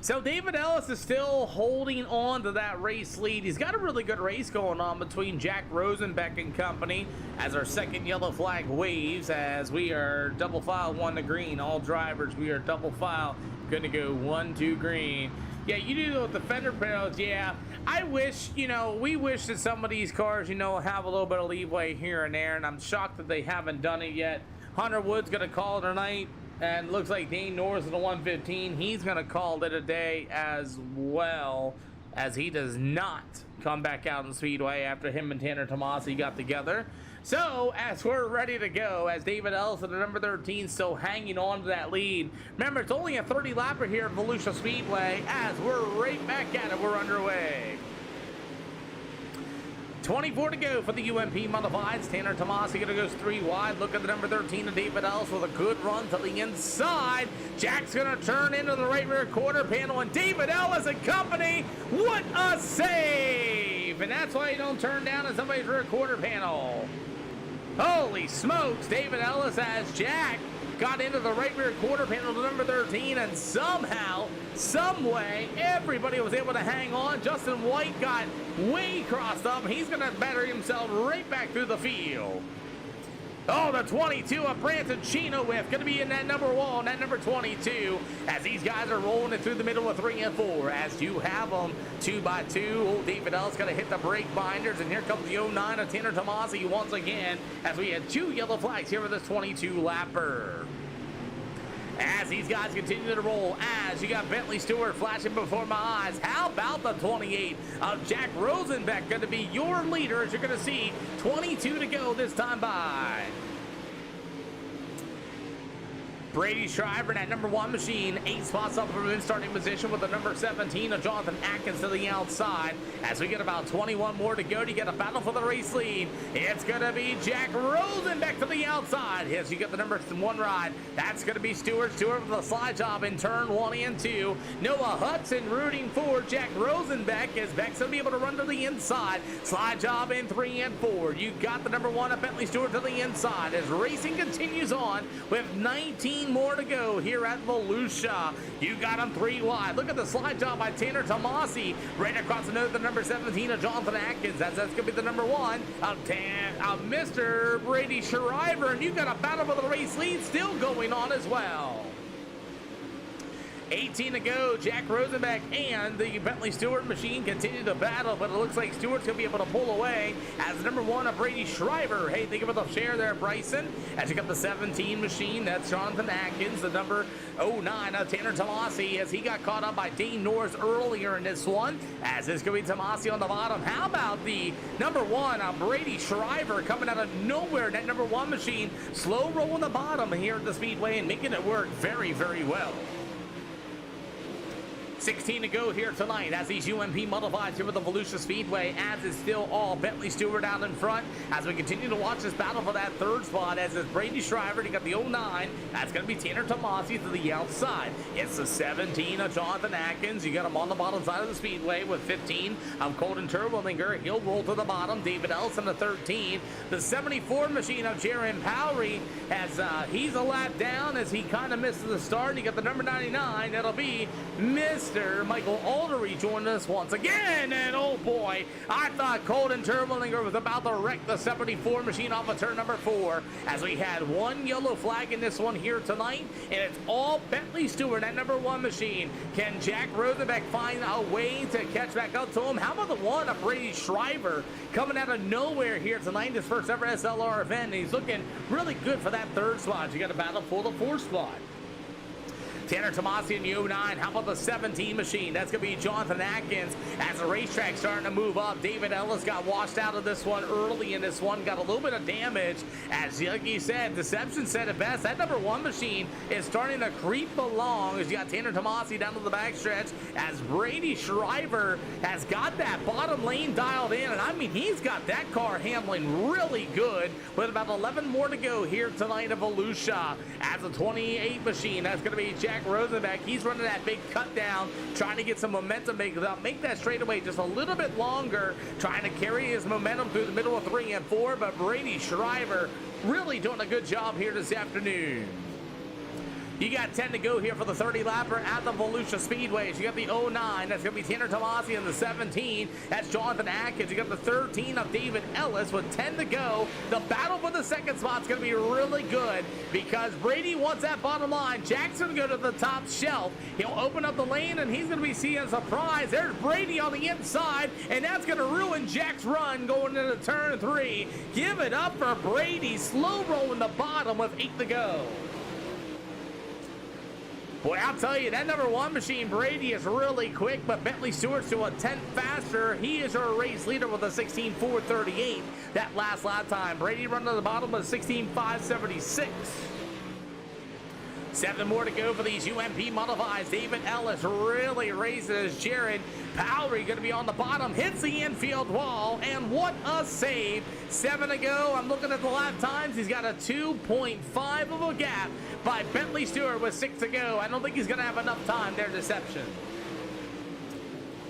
So David Ellis is still holding on to that race lead. He's got a really good race going on between Jack Rosenbeck and company as our second yellow flag waves as we are double file 1 to green. All drivers, we are double file, going to go 1 to green. Yeah, you do with the fender panels. Yeah, I wish, we wish that some of these cars, have a little bit of leeway here and there, and I'm shocked that they haven't done it yet. Hunter Wood's going to call it tonight, and looks like Dane Norris in the 115. He's going to call it a day as well, as he does not come back out in Speedway after him and Tanner Tomasi got together. So, as we're ready to go, as David Ellis at the number 13 still hanging on to that lead. Remember, it's only a 30-lapper here at Volusia Speedway. As we're right back at it, we're underway. 24 to go for the UMP Modifieds. Tanner Tomasi gonna go 3 wide. Look at the number 13 of David Ellis with a good run to the inside. Jack's gonna turn into the right rear quarter panel, and David Ellis and company, what a save! And that's why you don't turn down in somebody's rear quarter panel. Holy smokes, David Ellis as Jack got into the right rear quarter panel to number 13, and somehow, some way, everybody was able to hang on. Justin White got way crossed up. He's going to batter himself right back through the field. Oh, the 22 of Branson Chino with going to be in that number 1, that number 22, as these guys are rolling it through the middle of 3 and 4. As you have them 2 by 2. Old David Ellis going to hit the brake binders, and here comes the 09 of Tanner Tomasi once again, as we had 2 yellow flags here for this 22-lapper. As these guys continue to roll, as you got Bentley Stewart flashing before my eyes. How about the 28 of Jack Rosenbeck going to be your leader, as you're going to see 22 to go this time by. Brady Shriver in that number 1 machine, 8 spots up from in starting position with the number 17 of Jonathan Atkins to the outside. As we get about 21 more to go to get a battle for the race lead, it's going to be Jack Rosenbeck to the outside. Yes, you get the number 1 ride. That's going to be Stewart. Stewart with a slide job in turn 1 and 2. Noah Hudson rooting for Jack Rosenbeck as Beck's going to be able to run to the inside. Slide job in 3 and 4. You got the number 1 of Bentley Stewart to the inside as racing continues on with 19 more to go here at Volusia. You got him 3 wide. Look at the slide job by Tanner Tomasi right across the nose, the number 17 of Jonathan Atkins. That's going to be the number 1 of Mr. Brady Shriver, and you got a battle for the race lead still going on as well. 18 to go. Jack Rosenbeck and the Bentley Stewart machine continue to battle, but it looks like Stewart's going to be able to pull away as the number 1 of Brady Shriver. Hey, think about the share there, Bryson. As you got the 17 machine, that's Jonathan Atkins. The number 09 of Tanner Tomasi as he got caught up by Dane Norris earlier in this one. As it's going to be Tomasi on the bottom. How about the number 1 of Brady Shriver coming out of nowhere? That number 1 machine slow rolling the bottom here at the Speedway and making it work very, very well. 16 to go here tonight as these UMP modifieds here with the Volusia Speedway, as is still all Bentley Stewart out in front as we continue to watch this battle for that third spot, as it's Brady Shriver. You got the 09. That's going to be Tanner Tomasi to the outside. It's the 17 of Jonathan Atkins. You got him on the bottom side of the speedway with 15 of Colton Turbolinger. He'll roll to the bottom. David Ellison the 13. The 74 machine of Jaron Powery has he's a lap down as he kind of misses the start. You got the number 99. That'll be Mr. Michael Aldery joining us once again. And oh boy, I thought Colton Turbolinger was about to wreck the 74 machine off of turn number 4, as we had one yellow flag in this one here tonight, and it's all Bentley Stewart at number 1 machine. Can Jack Rosenbeck find a way to catch back up to him? How about the one of Brady Shriver coming out of nowhere here tonight, his first ever SLR event, and he's looking really good for that third spot. You got a battle for the 4th spot. Tanner Tomasi in the 09. How about the 17 machine? That's going to be Jonathan Atkins as the racetrack starting to move up. David Ellis got washed out of this one early in this one. Got a little bit of damage. As like you said, Deception said it best. That number 1 machine is starting to creep along as you got Tanner Tomasi down to the backstretch as Brady Shriver has got that bottom lane dialed in. And I mean, he's got that car handling really good with about 11 more to go here tonight of Volusia. As a 28 machine, that's going to be Jack Rosenbeck. He's running that big cut down, trying to get some momentum, make that straightaway just a little bit longer, trying to carry his momentum through the middle of 3 and 4. But Brady Shriver really doing a good job here this afternoon. You got 10 to go here for the 30 lapper at the Volusia Speedways. You got the 09. That's going to be Tanner Tomasi, and the 17. That's Jonathan Atkins. You got the 13 of David Ellis with 10 to go. The battle for the second spot is going to be really good because Brady wants that bottom line. Jack's going to go to the top shelf. He'll open up the lane, and he's going to be seeing a surprise. There's Brady on the inside, and that's going to ruin Jack's run going into turn 3. Give it up for Brady. Slow rolling the bottom with 8 to go. Boy, I'll tell you, that number 1 machine, Brady, is really quick, but Bentley Stewart's to a 10th faster. He is our race leader with a 16.438 that last lap time. Brady running to the bottom with 16.576. 7 more to go for these UMP modifieds. David Ellis really raises Jared Powery, going to be on the bottom, hits the infield wall, and what a save. 7 to go. I'm looking at the lap times. He's got a 2.5 of a gap by Bentley Stewart with 6 to go. I don't think he's going to have enough time there, Deception.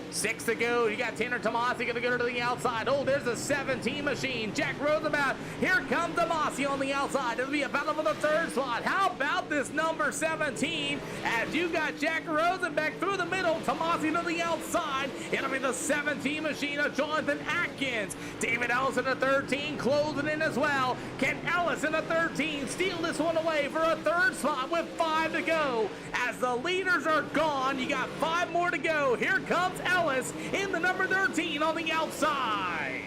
6 to go. You got Tanner Tomasi going to go to the outside. Oh, there's a 17 machine. Jack Rosenback. Here comes Tomasi on the outside. It'll be a battle for the 3rd spot. How about this number 17? As you got Jack Rosenbeck through the middle. Tomasi to the outside. It'll be the 17 machine of Jonathan Atkins. David Ellis in the 13 closing in as well. Can Ellis in the 13 steal this one away for a 3rd spot with 5 to go? As the leaders are gone, you got 5 more to go. Here comes Ellis in the number 13 on the outside.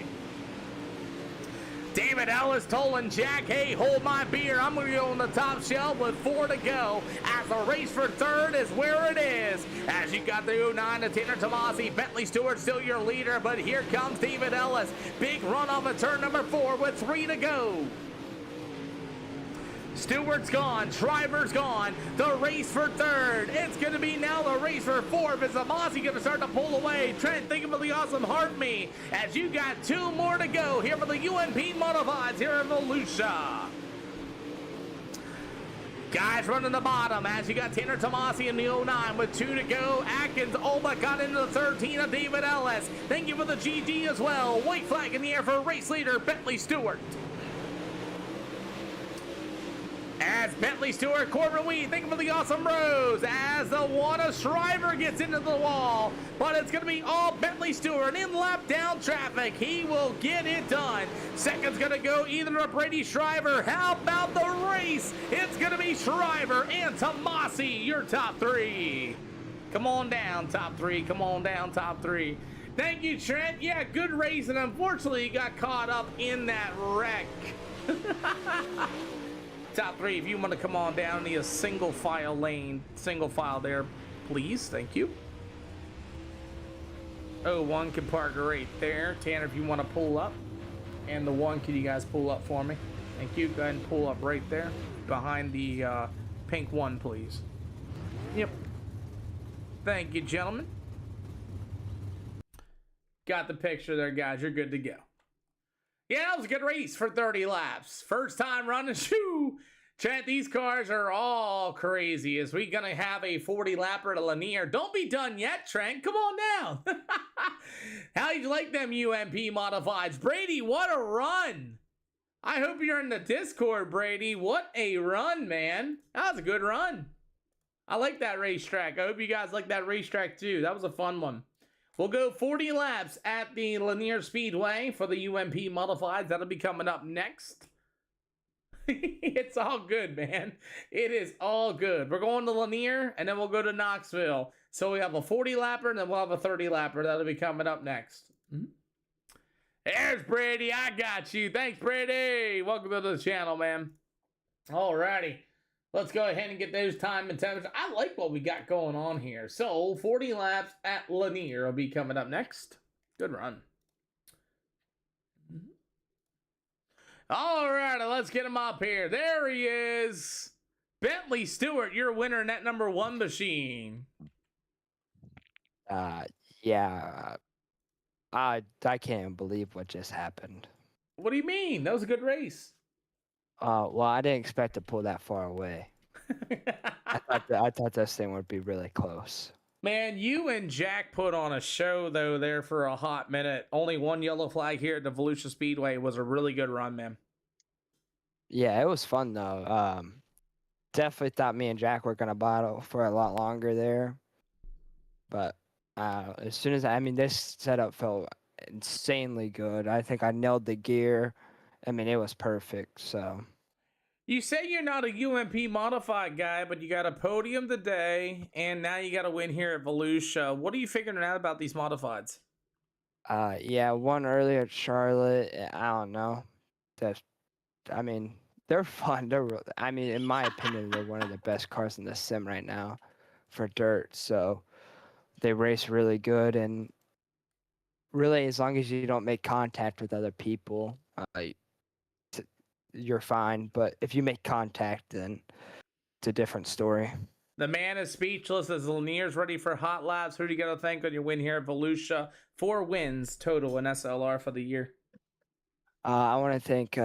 David Ellis telling Jack, hey, hold my beer. I'm going to go on the top shelf with 4 to go. As the race for 3rd is where it is. As you got the 09 to Tanner Tomasi. Bentley Stewart still your leader, but here comes David Ellis. Big run off of turn number 4 with 3 to go. Stewart's gone. Shriver's gone. The race for 3rd. It's going to be now the race for 4th. Is Tomasi going to start to pull away? Trent, think of the awesome Heart Me. As you got 2 more to go here for the UMP Modifieds here in Volusia. Guys running the bottom as you got Tanner Tomasi in the 09 with 2 to go. Atkins almost got into the 13 of David Ellis. Thank you for the GG as well. White flag in the air for race leader Bentley Stewart. As Bentley Stewart, Corbin Weed, think of the awesome Rose. As the one of Shriver gets into the wall. But it's going to be all Bentley Stewart in lap down traffic. He will get it done. Second's going to go either to Brady Shriver. How about the race? It's going to be Shriver and Tomasi, your top 3. Come on down, top 3. Come on down, top 3. Thank you, Trent. Yeah, good race. And unfortunately, you got caught up in that wreck. Top 3, if you want to come on down in a single file lane, single file there, please. Thank you. 01 can park right there. Tanner, if you want to pull up. And the 1, can you guys pull up for me? Thank you. Go ahead and pull up right there. Behind the pink 1, please. Yep. Thank you, gentlemen. Got the picture there, guys. You're good to go. Yeah, that was a good race for 30 laps. First time running. Shoo! Chat, these cars are all crazy. Is we gonna have a 40 lapper to Lanier? Don't be done yet, Trent. Come on now. How you like them UMP modifieds? Brady, what a run. I hope you're in the Discord, Brady. What a run, man. That was a good run. I like that racetrack. I hope you guys like that racetrack too. That was a fun one. We'll go 40 laps at the Lanier Speedway for the UMP modifieds. That'll be coming up next. It's all good, man. It is all good. We're going to Lanier, and then we'll go to Knoxville. So we have a 40 lapper, and then we'll have a 30 lapper. That'll be coming up next. There's Brady. I got you. Thanks, Brady. Welcome to the channel, man. Alrighty. Let's go ahead and get those time and temperatures. I like what we got going on here. So 40 laps at Lanier will be coming up next. Good run. All right, let's get him up here. There he is. Bentley Stewart, your winner in that number 1 machine. Yeah. I can't believe what just happened. What do you mean? That was a good race. Well, I didn't expect to pull that far away. I thought this thing would be really close. Man, you and Jack put on a show, though, there for a hot minute. Only one yellow flag here at the Volusia Speedway. Was a really good run, man. Yeah, it was fun, though. Definitely thought me and Jack were going to battle for a lot longer there. But as soon as, this setup felt insanely good. I think I nailed the gear. It was perfect, so... You say you're not a UMP modified guy, but you got a podium today, and now you got a win here at Volusia. What are you figuring out about these modifieds? Yeah, one earlier at Charlotte. I don't know. They're fun. In my opinion, they're one of the best cars in the sim right now for dirt. So they race really good, and really, as long as you don't make contact with other people, you're fine. But if you make contact, then it's a different story. The man is speechless as Lanier's ready for hot laps. Who do you got to thank on your win here at Volusia? 4 wins total in SLR for the year. I want to thank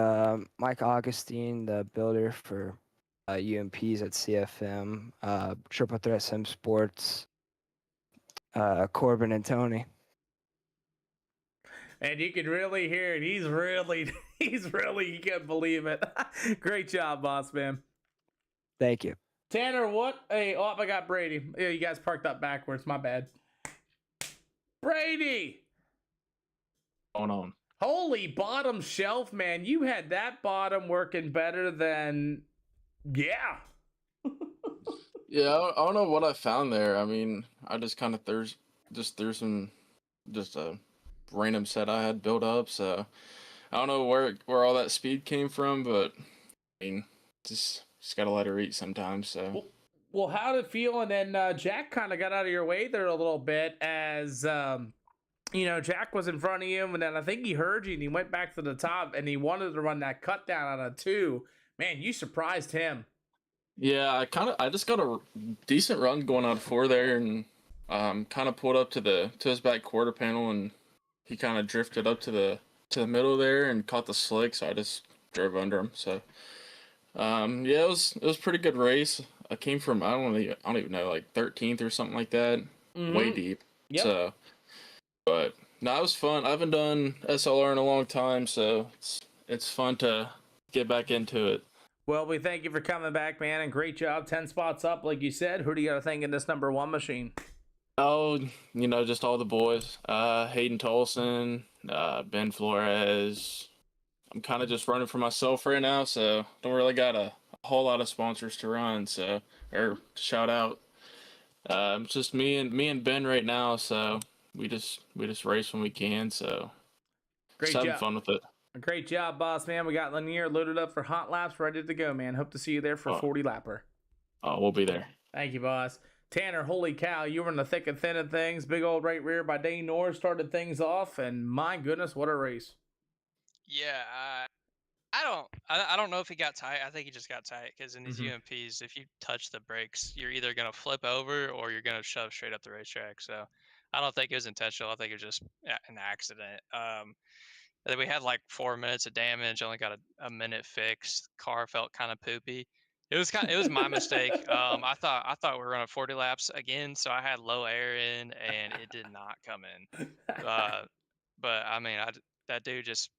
Mike Augustine, the builder for UMPs at CFM, Triple Threat Sim Sports, Corbin and Tony. And you can really hear it. He's really, you can't believe it. Great job, boss man. Thank you. Tanner, what a, oh, I got Brady. Yeah, you guys parked up backwards. My bad. Brady! Going on. Holy bottom shelf, man. You had that bottom working better than, yeah. Yeah, I don't know what I found there. I just kind of threw some, just a random set I had built up. So I don't know where all that speed came from, but just gotta let her eat sometimes. So. Well, how did it feel? And then Jack kind of got out of your way there a little bit as, Jack was in front of you, and then I think he heard you, and he went back to the top, and he wanted to run that cut down on a 2. Man, you surprised him. Yeah, I just got a decent run going on 4 there, and kind of pulled up to his back quarter panel, and he kind of drifted up to the middle there and caught the slick, so I just drove under him. So yeah, it was a pretty good race. I came from I don't even know, like 13th or something like that, way deep. Yep. So, but no, it was fun. I haven't done SLR in a long time, so it's fun to get back into it. Well, we thank you for coming back, man, and great job. 10 spots up, like you said. Who do you got to thank in this number 1 machine? Oh, just all the boys. Hayden Tolson, Ben Flores. I'm kind of just running for myself right now, so don't really got a whole lot of sponsors to run, or to shout out. It's just me and Ben right now, so we just race when we can, so Great just having job. fun with it. Great job, boss man. We got Lanier loaded up for hot laps, ready to go, man. Hope to see you there for 40 lapper. Oh, we'll be there. Thank you, boss. Tanner, holy cow, you were in the thick and thin of things. Big old right rear by Dane Norris started things off, and my goodness, what a race. Yeah, I I don't know if he got tight. I think he just got tight because in these Mhm. UMPs, if you touch the brakes, you're either gonna flip over or you're gonna shove straight up the racetrack. So I don't think it was intentional. I think it was just an accident. And then we had like 4 minutes of damage. Only got a minute fixed. Car felt kind of poopy. It was my mistake. I thought we were running 40 laps again, so I had low air in, and it did not come in. But I mean, that dude just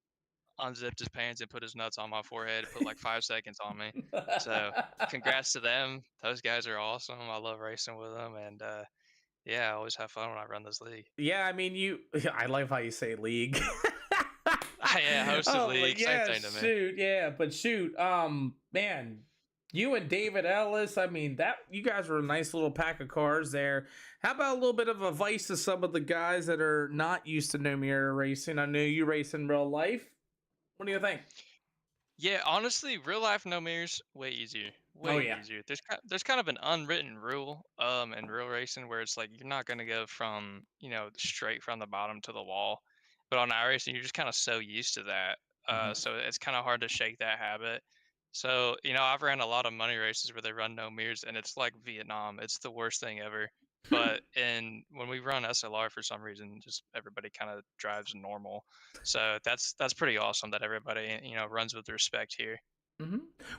unzipped his pants and put his nuts on my forehead, put like 5 seconds on me. So congrats to them. Those guys are awesome. I love racing with them, and yeah, I always have fun when I run this league. Yeah, I mean, I love how you say league. Yeah, hosted Oh, league, yeah, same thing to me. shoot, yeah, but shoot, man, you and David Ellis, I mean, that you guys were a nice little pack of cars there. How about a little bit of advice to some of the guys that are not used to no mirror racing? I know you race in real life. What do you think? Yeah, honestly, real life no mirrors way easier. Oh, Way yeah. easier. There's kind of an unwritten rule in real racing where it's like you're not gonna go from, straight from the bottom to the wall. But on iRacing you're just kind of so used to that. Mhm. So it's kind of hard to shake that habit. So, I've ran a lot of money races where they run no mirrors and it's like Vietnam. It's the worst thing ever. But when we run SLR for some reason, just everybody kind of drives normal. So that's pretty awesome that everybody runs with respect here.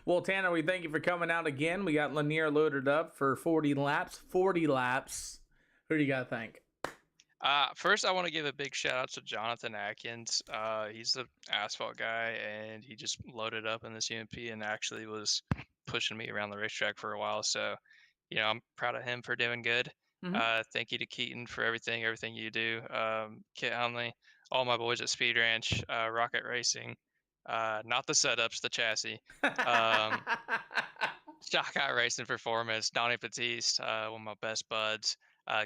Well, Tanner, we thank you for coming out again. We got Lanier loaded up for 40 laps. 40 laps. Who do you got to thank? First, I want to give a big shout out to Jonathan Atkins. He's the asphalt guy, and he just loaded up in this UMP and actually was pushing me around the racetrack for a while. So, I'm proud of him for doing good. Thank you to Keaton for everything you do. Kit Hunley, all my boys at Speed Ranch, Rocket Racing, not the setups, the chassis. Shock Eye Racing Performance, Donnie Batiste, one of my best buds.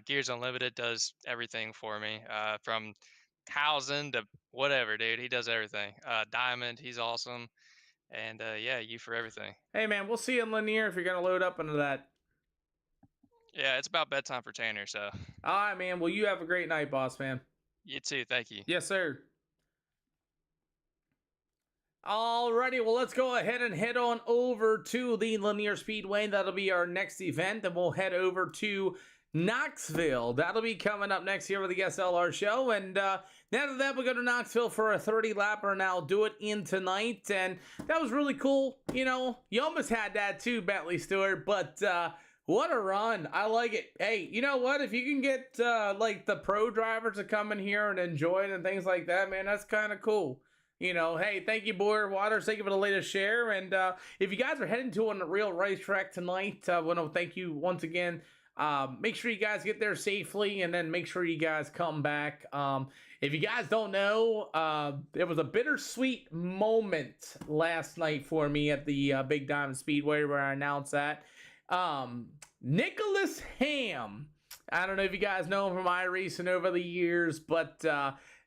Gears Unlimited does everything for me, from housing to whatever, dude. He does everything. Diamond, he's awesome. And yeah, you for everything. Hey, man, we'll see you in Lanier if you're going to load up into that. Yeah, it's about bedtime for Tanner, so. All right, man. Well, you have a great night, boss, man. You too. Thank you. Yes, sir. Alrighty, well, let's go ahead and head on over to the Lanier Speedway. That'll be our next event. Then we'll head over to Knoxville. That'll be coming up next here with the SLR show. And after that, we'll go to Knoxville for a 30-lapper, and I'll do it in tonight. And that was really cool. You almost had that too, Bentley Stewart. But what a run. I like it. Hey, you know what? If you can get like the pro drivers to come in here and enjoy it and things like that, man, that's kind of cool. Hey, thank you, Boyer Waters. Thank you for the latest share. And if you guys are heading to a real racetrack tonight, I want to thank you once again. Make sure you guys get there safely, and then make sure you guys come back. If you guys don't know, it was a bittersweet moment last night for me at the Big Diamond Speedway where I announced that. Nicholas Ham, I don't know if you guys know him from iRacing over the years, but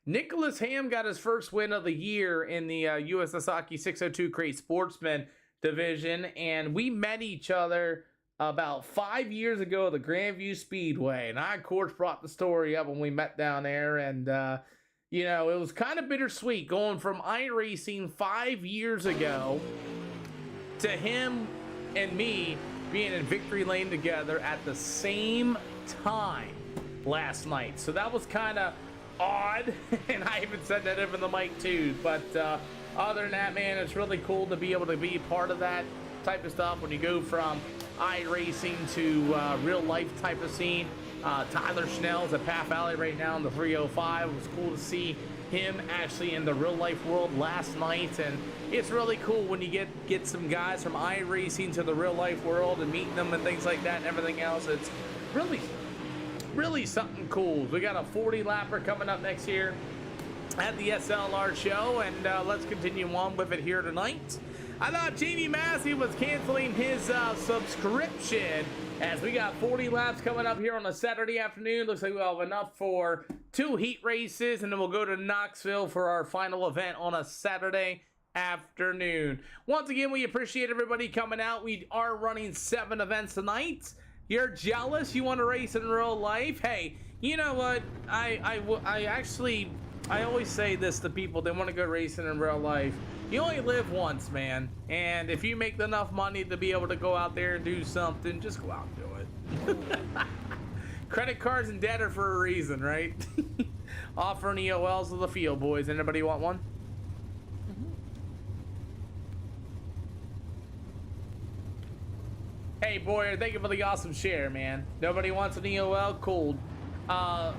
Nicholas Ham got his first win of the year in the US Sasaki 602 Crate Sportsman division, and we met each other about 5 years ago at the Grandview Speedway, and I, of course, brought the story up when we met down there, and, it was kind of bittersweet going from iRacing 5 years ago to him and me being in victory lane together at the same time last night. So that was kind of odd, and I even said that over the mic too. But other than that, man, it's really cool to be able to be part of that type of stuff when you go from iRacing to real life type of scene. Tyler Schnell's at Path Valley right now in the 305. It was cool to see him actually in the real life world last night, and it's really cool when you get some guys from iRacing to the real life world and meeting them and things like that and everything else. It's really something cool. We got a 40-lapper coming up next year at the SLR show, and let's continue on with it here tonight. I thought Jamie Massey was canceling his subscription, as we got 40 laps coming up here on a Saturday afternoon. Looks like we'll have enough for 2 heat races, and then we'll go to Knoxville for our final event on a Saturday afternoon. Once again, we appreciate everybody coming out. We are running 7 events tonight. You're jealous? You want to race in real life? Hey, you know what? I always say this to people. They want to go racing in real life. You only live once, man. And if you make enough money to be able to go out there and do something, just go out and do it. Credit cards and debt are for a reason, right? Offering EOLs to the field, boys. Anybody want one? Hey, Boyer, thank you for the awesome share, man. Nobody wants an EOL? Cool.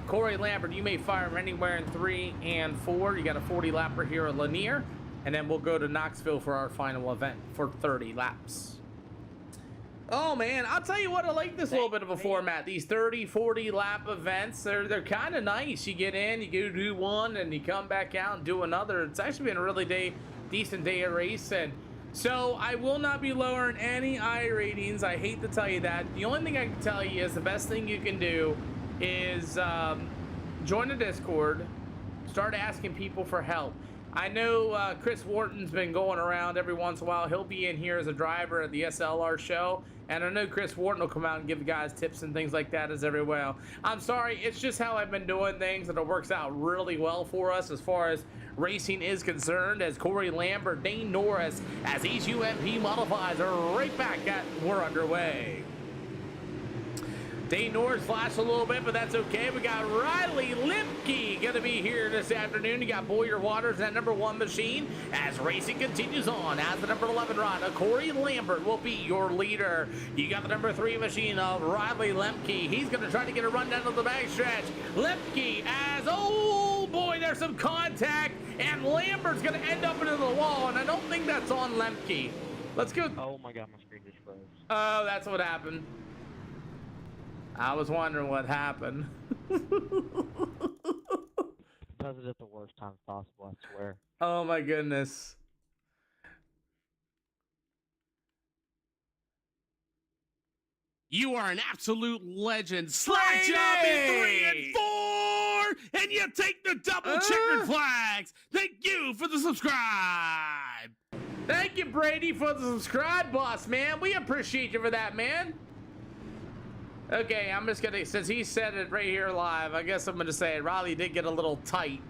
Corey Lambert, you may fire him anywhere in 3 and 4. You got a 40 lapper here at Lanier. And then we'll go to Knoxville for our final event for 30 laps. Oh, man, I'll tell you what, I like this little bit of a format. These 30, 40 lap events, they're kind of nice. You get in, you go do one, and you come back out and do another. It's actually been a really decent day of racing. So I will not be lowering any I ratings. I hate to tell you that. The only thing I can tell you is the best thing you can do is join the Discord, start asking people for help. I know Chris Wharton's been going around every once in a while. He'll be in here as a driver at the SLR show. And I know Chris Wharton will come out and give the guys tips and things like that as every well. I'm sorry, it's just how I've been doing things, and it works out really well for us as far as racing is concerned. As Corey Lambert, Dane Norris, as these UMP modifieds are right back at we're underway. Dane Norris flashed a little bit, but that's okay. We got Riley Limke going to be here this afternoon. You got Boyer Waters, that number 1 machine, as racing continues on. As the number 11 rider, Corey Lambert will be your leader. You got the number 3 machine of Riley Limke. He's going to try to get a run down to the backstretch. Limke as, oh boy, there's some contact, and Lambert's going to end up into the wall, and I don't think that's on Lemke. Let's go. Oh my god, my screen just froze. Oh, that's what happened. I was wondering what happened. Does it at the worst times possible, I swear. Oh my goodness. You are an absolute legend. Slide job in 3 and 4, and you take the double checkered flags. Thank you for the subscribe. Thank you, Brady, for the subscribe, boss, man. We appreciate you for that, man. Okay, I'm just gonna, since he said it right here live, I guess I'm gonna say it. Riley did get a little tight,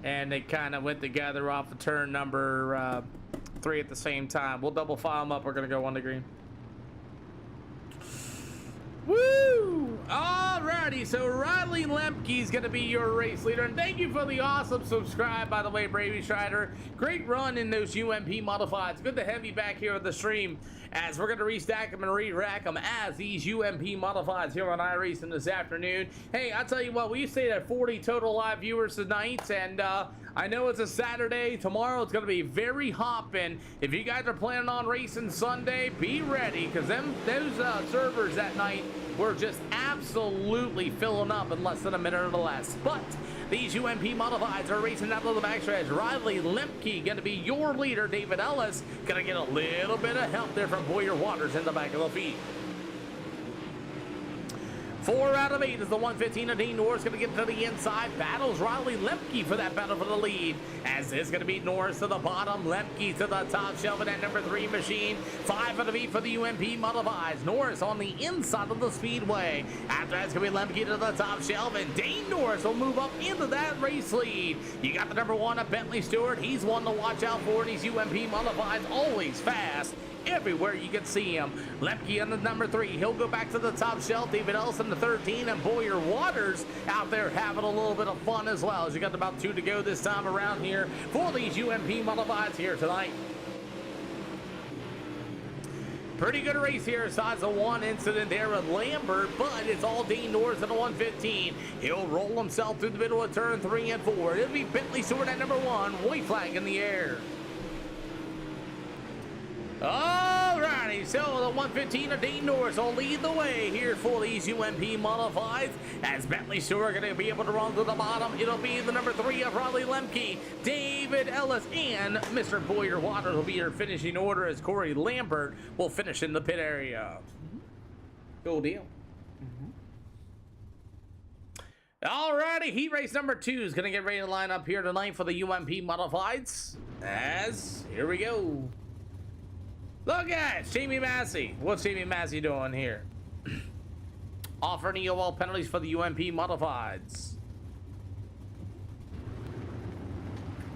and they kind of went together off of turn number 3 at the same time. We'll double file them up. We're gonna go on the green. Woo! Alrighty, so Riley Lemke's gonna be your race leader, and thank you for the awesome subscribe, by the way, Brady Strider. Great run in those UMP modifieds. Good to have you back here on the stream, as we're gonna restack them and re-rack them as these UMP modifieds here on iRacing this afternoon. Hey, I'll tell you what, we stayed at 40 total live viewers tonight, and I know it's a Saturday. Tomorrow it's going to be very hopping. If you guys are planning on racing Sunday, be ready, because those servers that night were just absolutely filling up in less than a minute or less. But these UMP modifieds are racing out of the backstretch. Riley Lemke going to be your leader. David Ellis going to get a little bit of help there from Boyer Waters in the back of the feet. 4 out of 8 is the 115 of Dean Norris going to get to the inside. Battles Riley Lemke for that battle for the lead. As it's going to be Norris to the bottom, Lemke to the top shelf in that number 3 machine. 5 out of 8 for the UMP modifieds. Norris on the inside of the speedway. After that's going to be Lemke to the top shelf, and Dane Norris will move up into that race lead. You got the number 1 of Bentley Stewart. He's one to watch out for. These UMP modifieds always fast. Everywhere you can see him. Lemke on the number 3. He'll go back to the top shelf. David Ellison the 13, and Boyer Waters out there having a little bit of fun as well. As you got about 2 to go this time around here for these UMP modifieds here tonight. Pretty good race here, besides the one incident there with Lambert, but it's all Dean Norris at the 115. He'll roll himself through the middle of turn 3 and 4. It'll be Bentley Stewart at number 1. White flag in the air. Alrighty, so the 115 of Dean Norris will lead the way here for these UMP modifieds, as Bentley Stewart going to be able to run to the bottom. It'll be the number 3 of Riley Lemke, David Ellis, and Mr. Boyer Waters will be your finishing order, as Corey Lambert will finish in the pit area. Cool deal. Alrighty, heat race number 2 is going to get ready to line up here tonight for the UMP modifieds, as here we go. Look at Jamie Massey. What's Jamie Massey doing here? Offering EOL penalties for the UMP modifieds.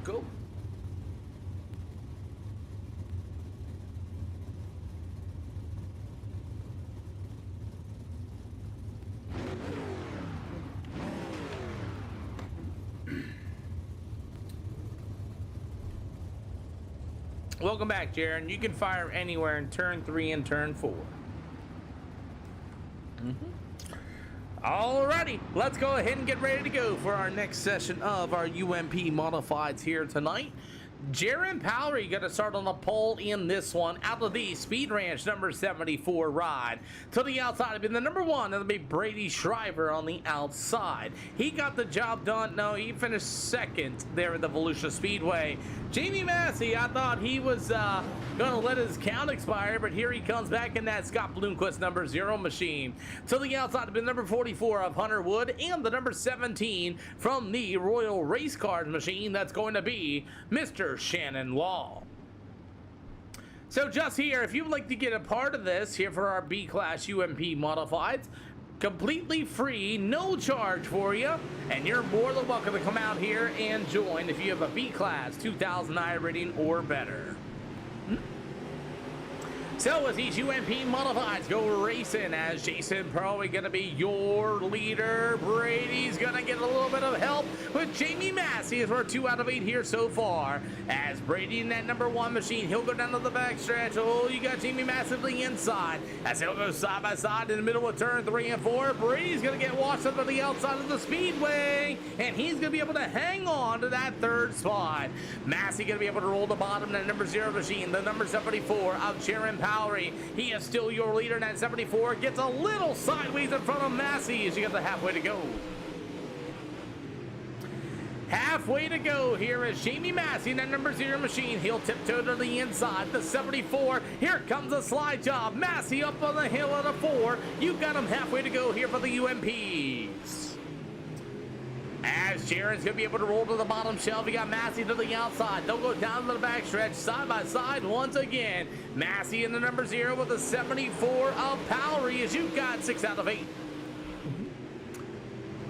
Cool. Welcome back, Jaron. You can fire anywhere in turn 3 and turn 4. Alrighty, let's go ahead and get ready to go for our next session of our UMP Modifieds here tonight. Jaron Powery going to start on the pole in this one out of the Speed Ranch number 74 ride. To the outside, being the number 1, that'll be Brady Shriver on the outside. He got the job done. No, he finished second there at the Volusia Speedway. Jamie Massey, I thought he was going to let his count expire, but here he comes back in that Scott Bloomquist number 0 machine. To the outside, being the number 44 of Hunter Wood and the number 17 from the Royal Race Cars machine. That's going to be Mr. Shannon Law. So just here, if you'd like to get a part of this here for our B-Class UMP Modifieds, completely free, no charge for you, and you're more than welcome to come out here and join if you have a B-Class 2000i rating or better. So as these UMP Modifieds go racing, as Jason probably going to be your leader, Brady's going to get a little bit of help with Jamie Massey as we're 2 out of 8 here so far. As Brady in that number 1 machine, he'll go down to the backstretch. Oh, you got Jamie massively inside as he'll go side by side in the middle of turn 3 and 4. Brady's going to get washed up to the outside of the speedway, and he's going to be able to hang on to that 3rd spot. Massey going to be able to roll the bottom in that number 0 machine, the number 74 of Jaron Powery. He is still your leader in that 74. Gets a little sideways in front of Massey as you get the halfway to go. Halfway to go here is Jamie Massey in that number 0 machine. He'll tiptoe to the inside. The 74. Here comes a slide job. Massey up on the hill at a 4. You've got him halfway to go here for the UMPs. As Jaron's going to be able to roll to the bottom shelf, you got Massey to the outside. They'll go down to the backstretch, side by side once again. Massey in the number 0 with the 74 of Powery as you've got 6 out of 8.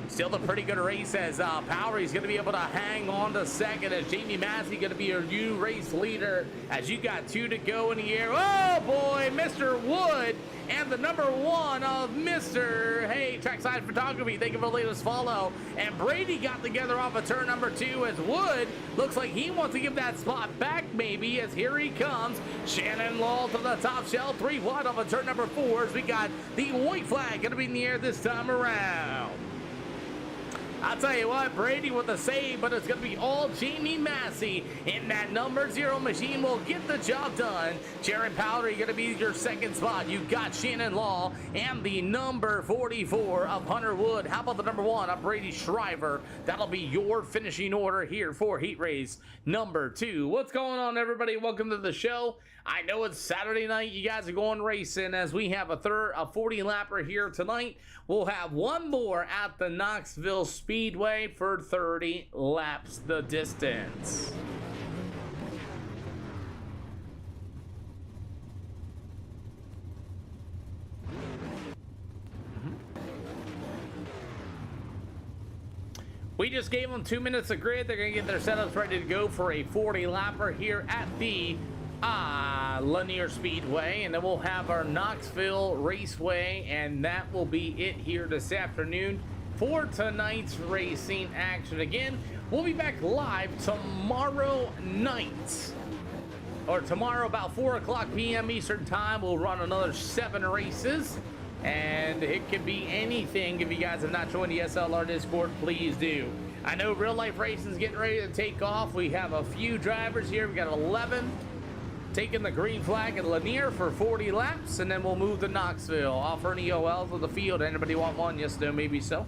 Still a pretty good race as Powery's going to be able to hang on to second as Jamie Massey going to be your new race leader as you got 2 to go in the air. Oh boy, Mr. Wood and the number 1 of Mr. Hey, Trackside Photography. Thank you for the latest follow. And Brady got together off of turn number 2 as Wood looks like he wants to give that spot back maybe as here he comes. Shannon Law to the top shelf, 3 wide off of turn number 4 as we got the white flag going to be in the air this time around. I'll tell you what, Brady with the save, but it's going to be all Jamie Massey in that number 0 machine will get the job done. Jaron Powery going to be your 2nd spot. You've got Shannon Law and the number 44 of Hunter Wood. How about the number 1 of Brady Shriver? That'll be your finishing order here for heat race number 2. What's going on, everybody? Welcome to the show. I know it's Saturday night. You guys are going racing as we have a 40 lapper here tonight. We'll have one more at the Knoxville Speedway for 30 laps the distance. We just gave them 2 minutes of grid. They're going to get their setups ready to go for a 40 lapper here at the Lanier Speedway, and then we'll have our Knoxville Raceway, and that will be it here this afternoon for tonight's racing action. Again, we'll be back live tomorrow night, or tomorrow about 4 o'clock p.m. Eastern Time. We'll run another 7 races, and it could be anything. If you guys have not joined the SLR Discord, please do. I know real life racing is getting ready to take off. We have a few drivers here. We got 11 taking the green flag at Lanier for 40 laps, and then we'll move to Knoxville. Offer any OLs of the field. Anybody want one? Yes, no, maybe so.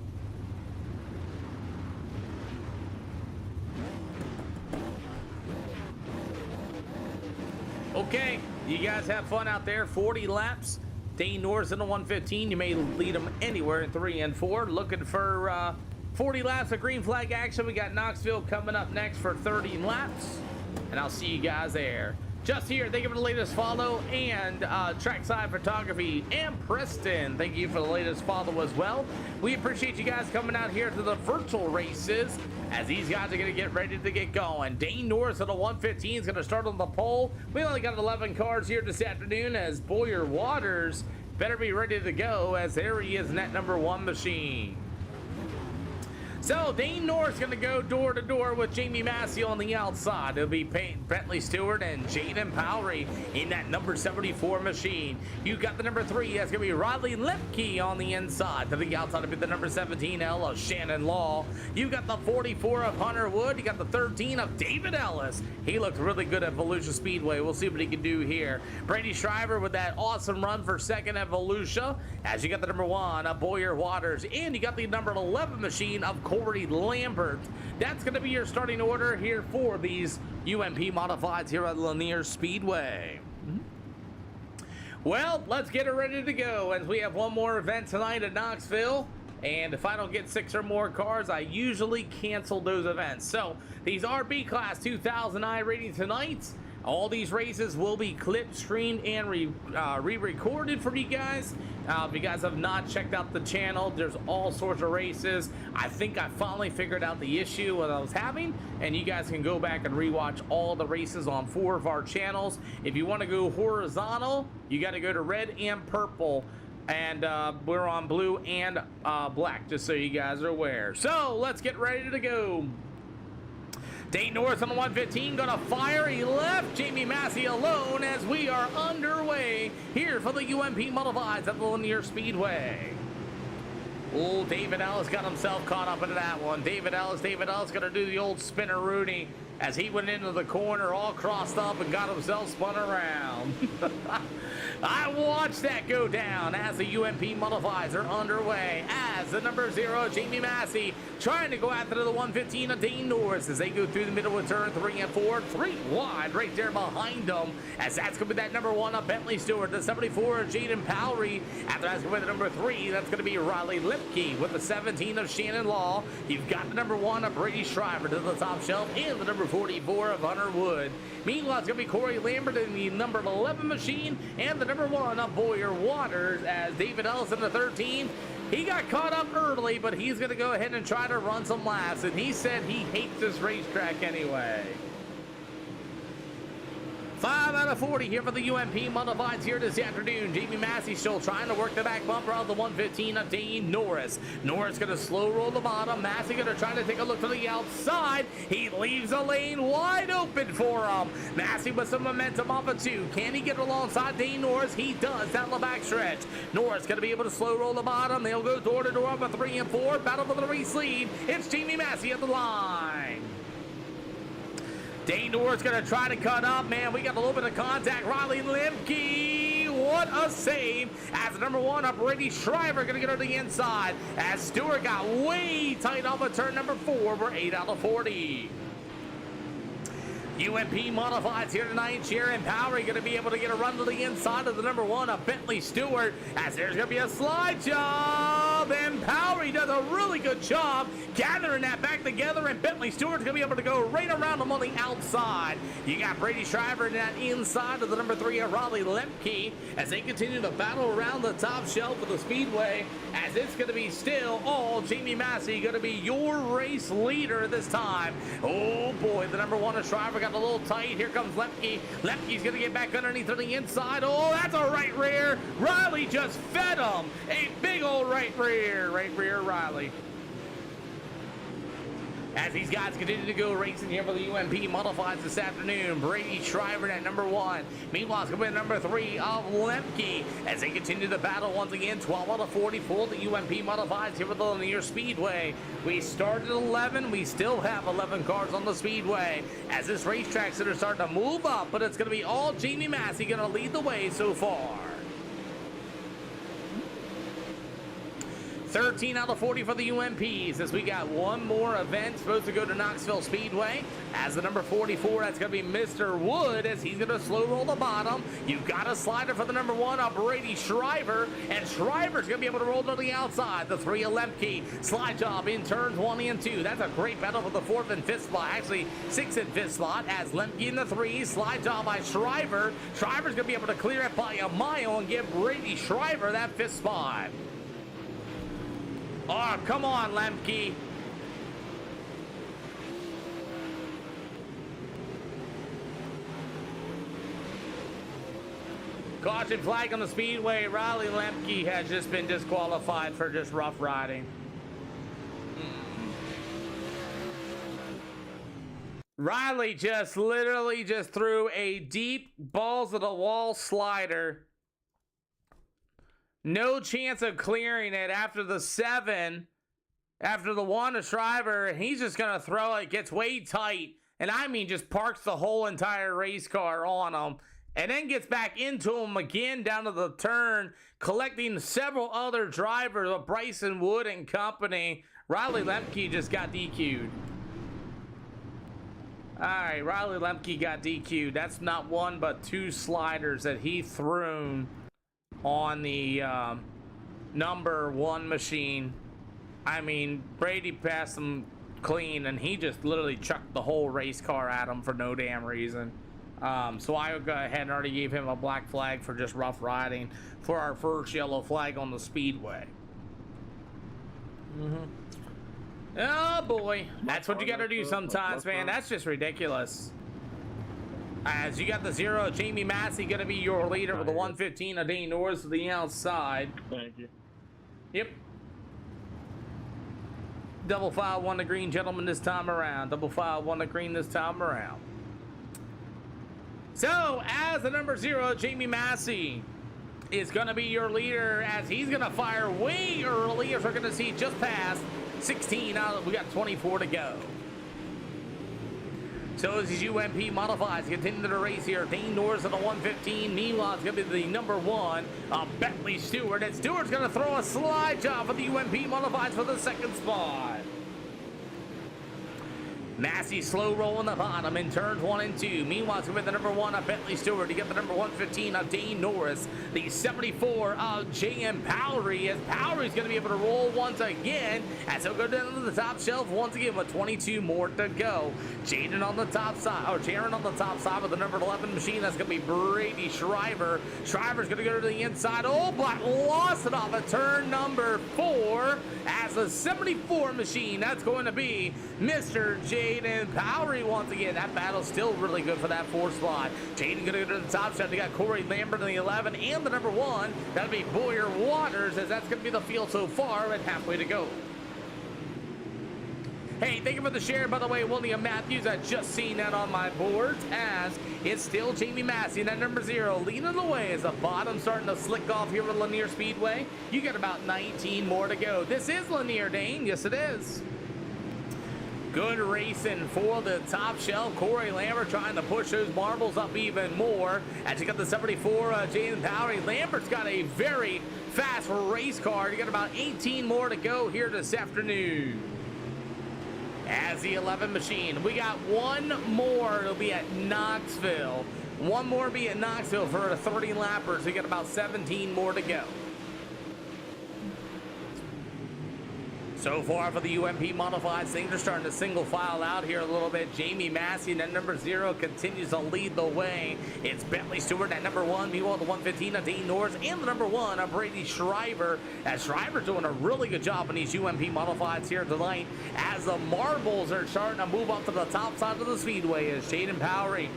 Okay, you guys have fun out there. 40 laps. Dane Norris in the 115. You may lead them anywhere in 3 and 4. Looking for 40 laps of green flag action. We got Knoxville coming up next for 30 laps, and I'll see you guys there. Just here, thank you for the latest follow, and Trackside Photography and Preston, thank you for the latest follow as well. We appreciate you guys coming out here to the virtual races as these guys are going to get ready to get going. Dane Norris of the 115 is going to start on the pole. We only got 11 cars here this afternoon as Boyer Waters better be ready to go as there he is in that number 1 machine. So Dane Norris going to go door to door with Jamie Massey on the outside. It'll be Bentley Stewart and Jaden Powery in that number 74 machine. You got the number 3. That's going to be Riley Lepke on the inside. To the outside will be the number 17 L of Shannon Law. You got the 44 of Hunter Wood. You got the 13 of David Ellis. He looked really good at Volusia Speedway. We'll see what he can do here. Brady Shriver with that awesome run for second at Volusia. As you got the number 1 of Boyer Waters. And you got the number 11 machine of Corey Lambert. That's going to be your starting order here for these UMP modifieds here at Lanier Speedway. Well, let's get it ready to go as we have one more event tonight at Knoxville. And if I don't get 6 or more cars, I usually cancel those events. So these are B-Class 2009 ratings tonight. All these races will be clipped, streamed, and re-recorded for you guys. If you guys have not checked out the channel, there's all sorts of races. I think I finally figured out the issue that I was having, and you guys can go back and rewatch all the races on 4 of our channels. If you want to go horizontal, you got to go to red and purple. And we're on blue and black, just so you guys are aware. So let's get ready to go. Dane Norris on the 115, gonna fire. He left Jamie Massey alone as we are underway here for the UMP Modifieds at the Lanier Speedway. Oh, David Ellis got himself caught up into that one. David Ellis gonna do the old spinner Rooney as he went into the corner all crossed up and got himself spun around. I watched that go down as the UMP Modifieds are underway as the number 0, Jamie Massey, trying to go after the 115 of Dane Norris as they go through the middle of turn 3 and 4, 3 wide right there behind them, as that's going to be that number 1 of Bentley Stewart, the 74 of Jaden Powery. After that's going to be the number 3, that's going to be Riley Lipke with the 17 of Shannon Law. You've got the number 1 of Brady Shriver to the top shelf and the number 44 of Hunter Wood. Meanwhile, it's going to be Corey Lambert in the number 11 machine and the number 1 of Boyer Waters as David Ellis in the 13. He got caught up early, but he's going to go ahead and try to run some laps, and he said he hates this racetrack anyway. 5 out of 40 here for the UMP Modifieds here this afternoon. Jamie Massey still trying to work the back bumper of the 115 of Dane Norris. Norris going to slow roll the bottom. Massey going to try to take a look to the outside. He leaves the lane wide open for him. Massey with some momentum off of 2. Can he get alongside Dane Norris? He does down the back stretch. Norris going to be able to slow roll the bottom. They'll go door to door up 3 and 4. Battle for the race lead. It's Jamie Massey at the line. Dane Norris going to try to cut up. Man, we got a little bit of contact. Riley Limke, what a save. As the number 1 up, Brady Shriver going to get her to the inside. As Stewart got way tight off of turn number 4. We're 8 out of 40. UMP Modifieds here tonight. Sharon Powery going to be able to get a run to the inside of the number 1 of Bentley Stewart, as there's going to be a slide job, and Powery does a really good job gathering that back together, and Bentley Stewart's going to be able to go right around him on the outside. You got Brady Shriver in that inside of the number 3 of Raleigh Lemke as they continue to battle around the top shelf of the speedway, as it's going to be still all Jamie Massey going to be your race leader this time. Oh boy, the number 1 of Shriver got a little tight. Here comes Lemke. Lemke's going to get back underneath on the inside. Oh, that's a right rear. Riley just fed him. A big old right rear. Right rear Riley. As these guys continue to go racing here for the UMP Modifieds this afternoon. Brady Shriver at number 1. Meanwhile, it's going to be number 3 of Lemke as they continue to battle once again. 12 out of 40 for the UMP Modifieds here for the Lanier Speedway. We started 11. We still have 11 cars on the Speedway as this racetrack's going to start to move up, but it's going to be all Jamie Massey going to lead the way so far. 13 out of 40 for the UMPs as we got one more event supposed to go to Knoxville Speedway. As the number 44, that's going to be Mr. Wood as he's going to slow roll the bottom. You've got a slider for the number 1 of Brady Shriver, and Shriver's going to be able to roll to the outside. The 3 of Lemke. Slide job in turns 1 and 2. That's a great battle for the 4th and 5th spot. Actually, 6th and 5th spot as Lemke in the 3. Slide job by Shriver. Shriver's going to be able to clear it by a mile and give Brady Shriver that 5th spot. Oh, come on, Lemke. Caution flag on the speedway. Riley Lemke has just been disqualified for just rough riding. Riley just literally just threw a deep balls of the wall slider. No chance of clearing it after the 7, after the 1 to Shriver. He's just going to throw it, gets way tight. And I mean, just parks the whole entire race car on him. And then gets back into him again down to the turn, collecting several other drivers of Bryson Wood and company. Riley Lemke just got DQ'd. All right, Riley Lemke got DQ'd. That's not 1 but 2 sliders that he threw on the number 1 machine. I mean, Brady passed him clean, and he just literally chucked the whole race car at him for no damn reason. So I would go ahead and already gave him a black flag for just rough riding for our first yellow flag on the speedway. Oh boy, that's what you gotta do sometimes, man. That's just ridiculous. As you got the 0, Jamie Massey gonna be your leader with the 115 of Dane Norris to the outside. Thank you. Yep. Double file, 1 to green, gentlemen, this time around. Double file, 1 to green this time around. So, as the number 0, Jamie Massey is going to be your leader, as he's going to fire way early, as we're going to see just past 16 out. We got 24 to go. So as these UMP modifies continue the race here, Dane Norris at the 115. Meanwhile, it's going to be the number 1, Bentley Stewart. And Stewart's going to throw a slide job for the UMP modifies for the 2nd spot. Massey slow rolling the bottom in turns 1 and 2. Meanwhile, it's going to be the number 1 of Bentley Stewart to get the number 115 of Dane Norris. The 74 of J.M. Powery, as Powery's going to be able to roll once again as he'll go down to the top shelf once again with 22 more to go. Jaden on the top side, or Jaron on the top side with the number 11 machine. That's going to be Brady Shriver. Shriver's going to go to the inside. Oh, but lost it off of turn number 4 as the 74 machine. That's going to be Mr. Jaden Powery once again. That battle's still really good for that 4th spot. Jaden going to go to the top shelf. They got Corey Lambert in the 11 and the number 1. That'll be Boyer Waters, as that's going to be the field so far and halfway to go. Hey, thank you for the share, by the way, William Matthews. I just seen that on my boards, as it's still Jamie Massey and that number 0 leading the way as the bottom starting to slick off here with Lanier Speedway. You got about 19 more to go. This is Lanier, Dane. Yes, it is. Good racing for the top shelf. Corey Lambert trying to push those marbles up even more. As you got the 74, Jaden Powery. Lambert's got a very fast race car. You got about 18 more to go here this afternoon. As the 11 machine, we got 1 more. It'll be at Knoxville. 1 more will be at Knoxville for the 30 lappers. We got about 17 more to go. So far for the UMP modifieds, things are starting to single file out here a little bit. Jamie Massey and that number 0 continues to lead the way. It's Bentley Stewart at number 1. Meanwhile, the 115 of Dane Norris and the number 1 of Brady Shriver. As Shriver's doing a really good job on these UMP modifieds here tonight. As the marbles are starting to move up to the top side of the speedway, as Jaden Powery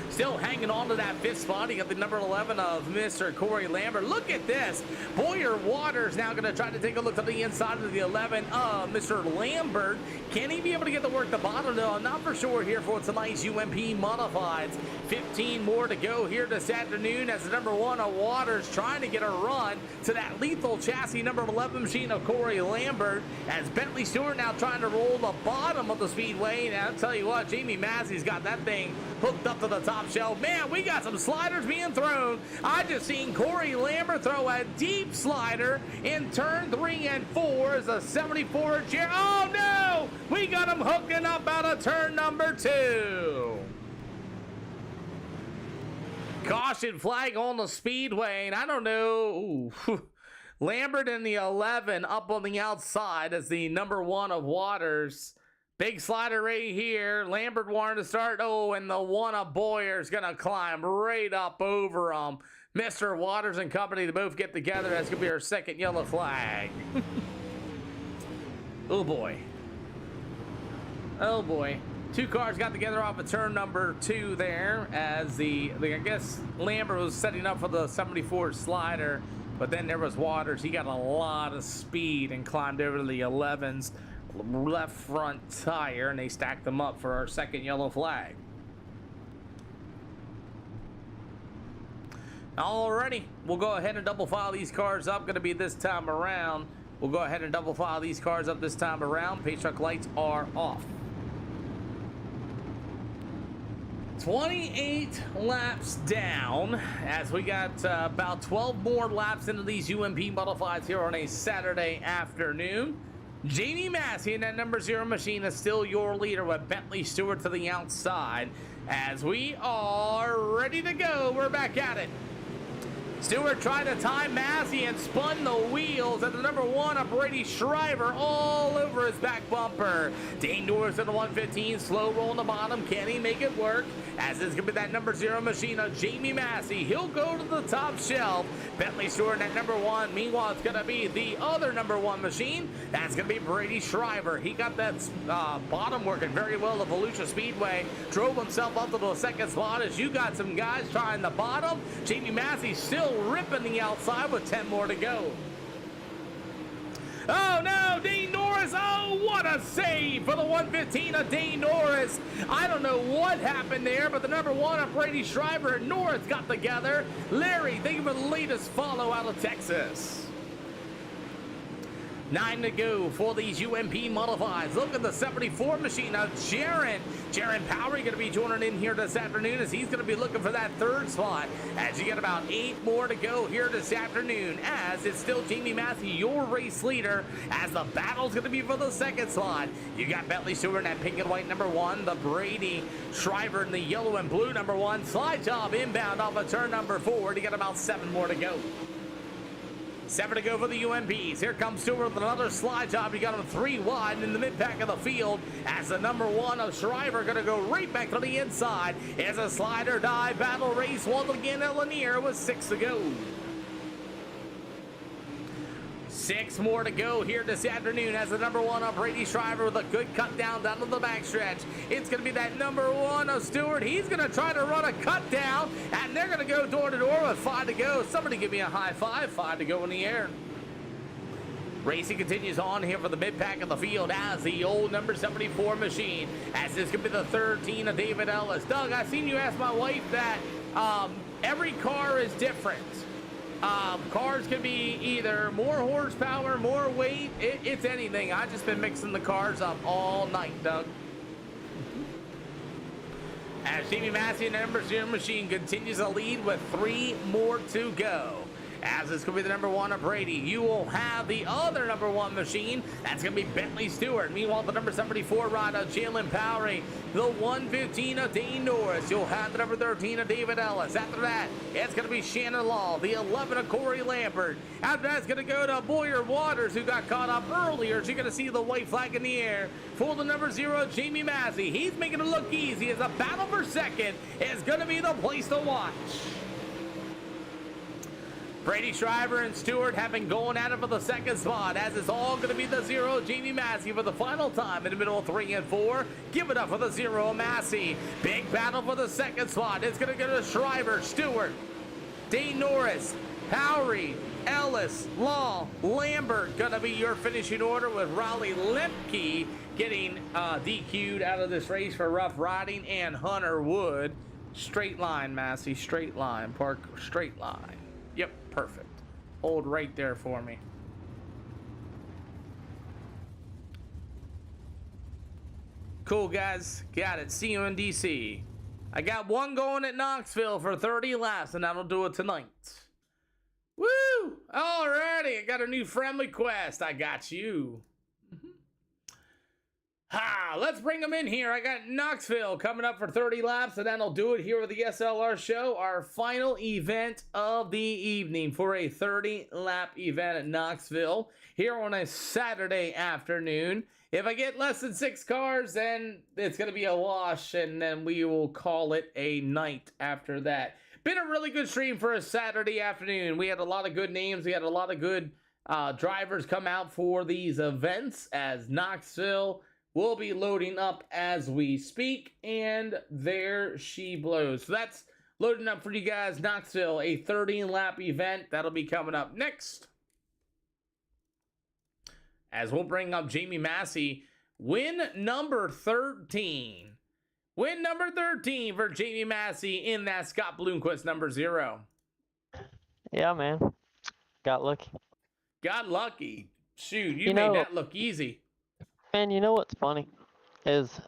still hanging on to that 5th spot. He got the number 11 of Mr. Corey Lambert. Look at this. Boyer Waters now going to try to take a look to the inside of the 11 of Mr. Lambert. Can he be able to get the work the bottom, though? I'm not for sure here for tonight's UMP modifieds. 15 more to go here this afternoon as the number 1 of Waters trying to get a run to that lethal chassis number 11 machine of Corey Lambert, as Bentley Stewart now trying to roll the bottom of the speedway. And I'll tell you what, Jamie Massey's got that thing hooked up to the top shelf. Man, we got some sliders being thrown. I just seen Corey Lambert throw a deep slider in turn 3 and 4 as a 74 chair. Oh no! We got him hooking up out of turn number 2. Caution flag on the speedway, and I don't know. Ooh. Lambert in the 11 up on the outside as the number 1 of Waters. Big slider right here. Lambert wanted to start. Oh, and the 1 of Boyer's going to climb right up over him. Mr. Waters and company to both get together. That's going to be our 2nd yellow flag. Oh, boy. Oh, boy. 2 cars got together off of turn number 2 there, as I guess Lambert was setting up for the 74 slider, but then there was Waters. He got a lot of speed and climbed over to the 11s. left front tire, and they stack them up for our second yellow flag. Alrighty, we'll go ahead and double file these cars up. Going to be this time around. We'll go ahead and double file these cars up this time around. Pace truck lights are off. 28 laps down as we got about 12 more laps into these UMP modifieds here on a Saturday afternoon. Jamie Massey in that number 0 machine is still your leader with Bentley Stewart to the outside. As we are ready to go, we're back at it. Stewart tried to time Massey and spun the wheels at the number 1 of Brady Shriver all over his back bumper. Dane Norris at the 115, slow roll on the bottom. Can he make it work? As it's going to be that number 0 machine of Jamie Massey. He'll go to the top shelf. Bentley Stewart at number 1. Meanwhile, it's going to be the other number 1 machine. That's going to be Brady Shriver. He got that bottom working very well at Volusia Speedway. Drove himself up to the second spot as you got some guys trying the bottom. Jamie Massey still ripping the outside with 10 more to go. Oh no, Dane Norris, oh what a save for the 115 of Dane Norris. I don't know what happened there, but the number 1 of Brady Shriver and Norris got together. Larry, thank you for the latest follow out of Texas. 9 to go for these UMP modifieds. Look at the 74 machine of Jaron Powery going to be joining in here this afternoon as he's going to be looking for that 3rd spot. As you get about 8 more to go here this afternoon, as it's still Jamie Massey, your race leader, as the battle's going to be for the 2nd slot. You got Bentley Stewart in that pink and white number 1, the Brady Shriver in the yellow and blue number 1. Slide job inbound off of turn number 4. You got about 7 more to go. 7 to go for the UMPs. Here comes Stewart with another slide job. You got him 3 wide in the mid-pack of the field as the number 1 of Shriver going to go right back to the inside. As a slider die battle race once again at Lanier with 6 to go. 6 more to go here this afternoon as the number 1 of Brady Shriver with a good cut down to the backstretch. It's going to be that number 1 of Stewart. He's going to try to run a cut down, and they're going to go door to door with 5 to go. Somebody give me a high five. 5 to go in the air. Racing continues on here for the mid-pack of the field as the old number 74 machine. As this could be the 13 of David Ellis. Doug, I seen you ask my wife that every car is different. Cars can be either more horsepower, more weight. It's anything. I've just been mixing the cars up all night, Doug. As Jamie Massey in the number 0 machine continues to lead with 3 more to go. As this could be the number 1 of Brady, you will have the other number 1 machine. That's going to be Bentley Stewart. Meanwhile, the number 74 ride of Jalen Powery, the 115 of Dane Norris. You'll have the number 13 of David Ellis. After that, it's going to be Shannon Law, the 11 of Corey Lambert. After that, it's going to go to Boyer Waters, who got caught up earlier. So you're going to see the white flag in the air for the number 0, Jamie Massey. He's making it look easy as a battle for second is going to be the place to watch. Brady Shriver and Stewart have been going at it for the 2nd spot, as it's all going to be the 0, Jamie Massey, for the final time in the middle of 3 and 4. Give it up for the 0, Massey. Big battle for the 2nd spot. It's going to go to Shriver, Stewart, Dane Norris, Powery, Ellis, Law, Lambert. Going to be your finishing order with Raleigh Lemke getting DQ'd out of this race for rough riding, and Hunter Wood. Straight line, Massey, straight line, park, straight line. Yep, perfect. Hold right there for me. Cool, guys. Got it. See you in DC. I got one going at Knoxville for 30 laps, and that'll do it tonight. Woo! Alrighty, I got a new friendly quest. I got you. Ha! Let's bring them in here. I got Knoxville coming up for 30 laps, and that'll do it here with the SLR show. Our final event of the evening for a 30-lap event at Knoxville here on a Saturday afternoon. If I get less than 6 cars, then it's going to be a wash, and then we will call it a night after that. Been a really good stream for a Saturday afternoon. We had a lot of good names. We had a lot of good drivers come out for these events, as Knoxville will be loading up as we speak, and there she blows. So that's loading up for you guys. Knoxville, a 30-lap event. That'll be coming up next. as we'll bring up Jamie Massey. Win number 13. Win number 13 for Jamie Massey in that Scott Bloomquist number 0. Yeah, man. Got lucky. Got lucky. Shoot, you You made know- that look easy. Man, you know what's funny is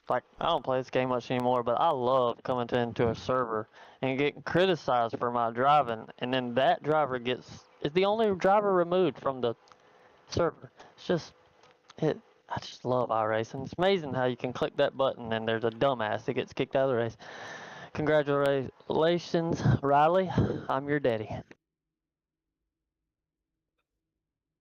like I don't play this game much anymore, but I love coming into a server and getting criticized for my driving, and then that driver is the only driver removed from the server. It's just it. I just love iRacing. It's amazing how you can click that button and there's a dumbass that gets kicked out of the race. Congratulations, Riley. I'm your daddy.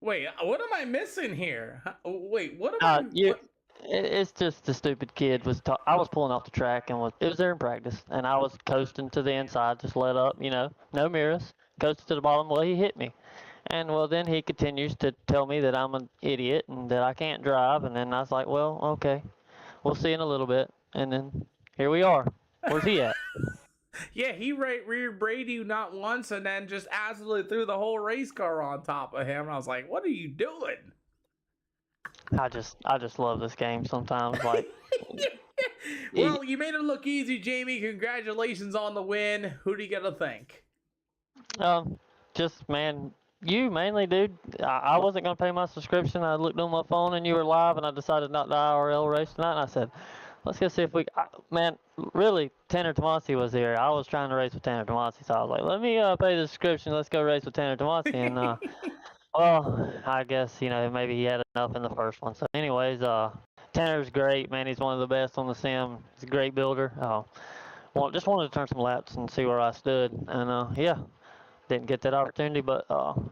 Wait, what am I missing here? Wait, what am I? What? It's just the stupid kid I was pulling off the track and it was there in practice, and I was coasting to the inside, just let up, no mirrors, coasted to the bottom. Well, he hit me, and well, then he continues to tell me that I'm an idiot and that I can't drive, and then I was like, well, okay, we'll see in a little bit, and then here we are. Where's he at? Yeah, he reared Brady not once, and then just absolutely threw the whole race car on top of him. And I was like, "What are you doing?" I just love this game sometimes. Like, well, you made it look easy, Jamie. Congratulations on the win. Who do you get to thank? Just man, you mainly, dude. I wasn't gonna pay my subscription. I looked on my phone and you were live, and I decided not to IRL race tonight. And I said, let's go see if we. Man, really, Tanner Tomasi was here. I was trying to race with Tanner Tomasi, so I was like, let me pay the subscription. Let's go race with Tanner Tomasi, and well, I guess, maybe he had enough in the first one. So anyways, Tanner's great, man. He's one of the best on the sim. He's a great builder. Just wanted to turn some laps and see where I stood. And yeah, didn't get that opportunity. But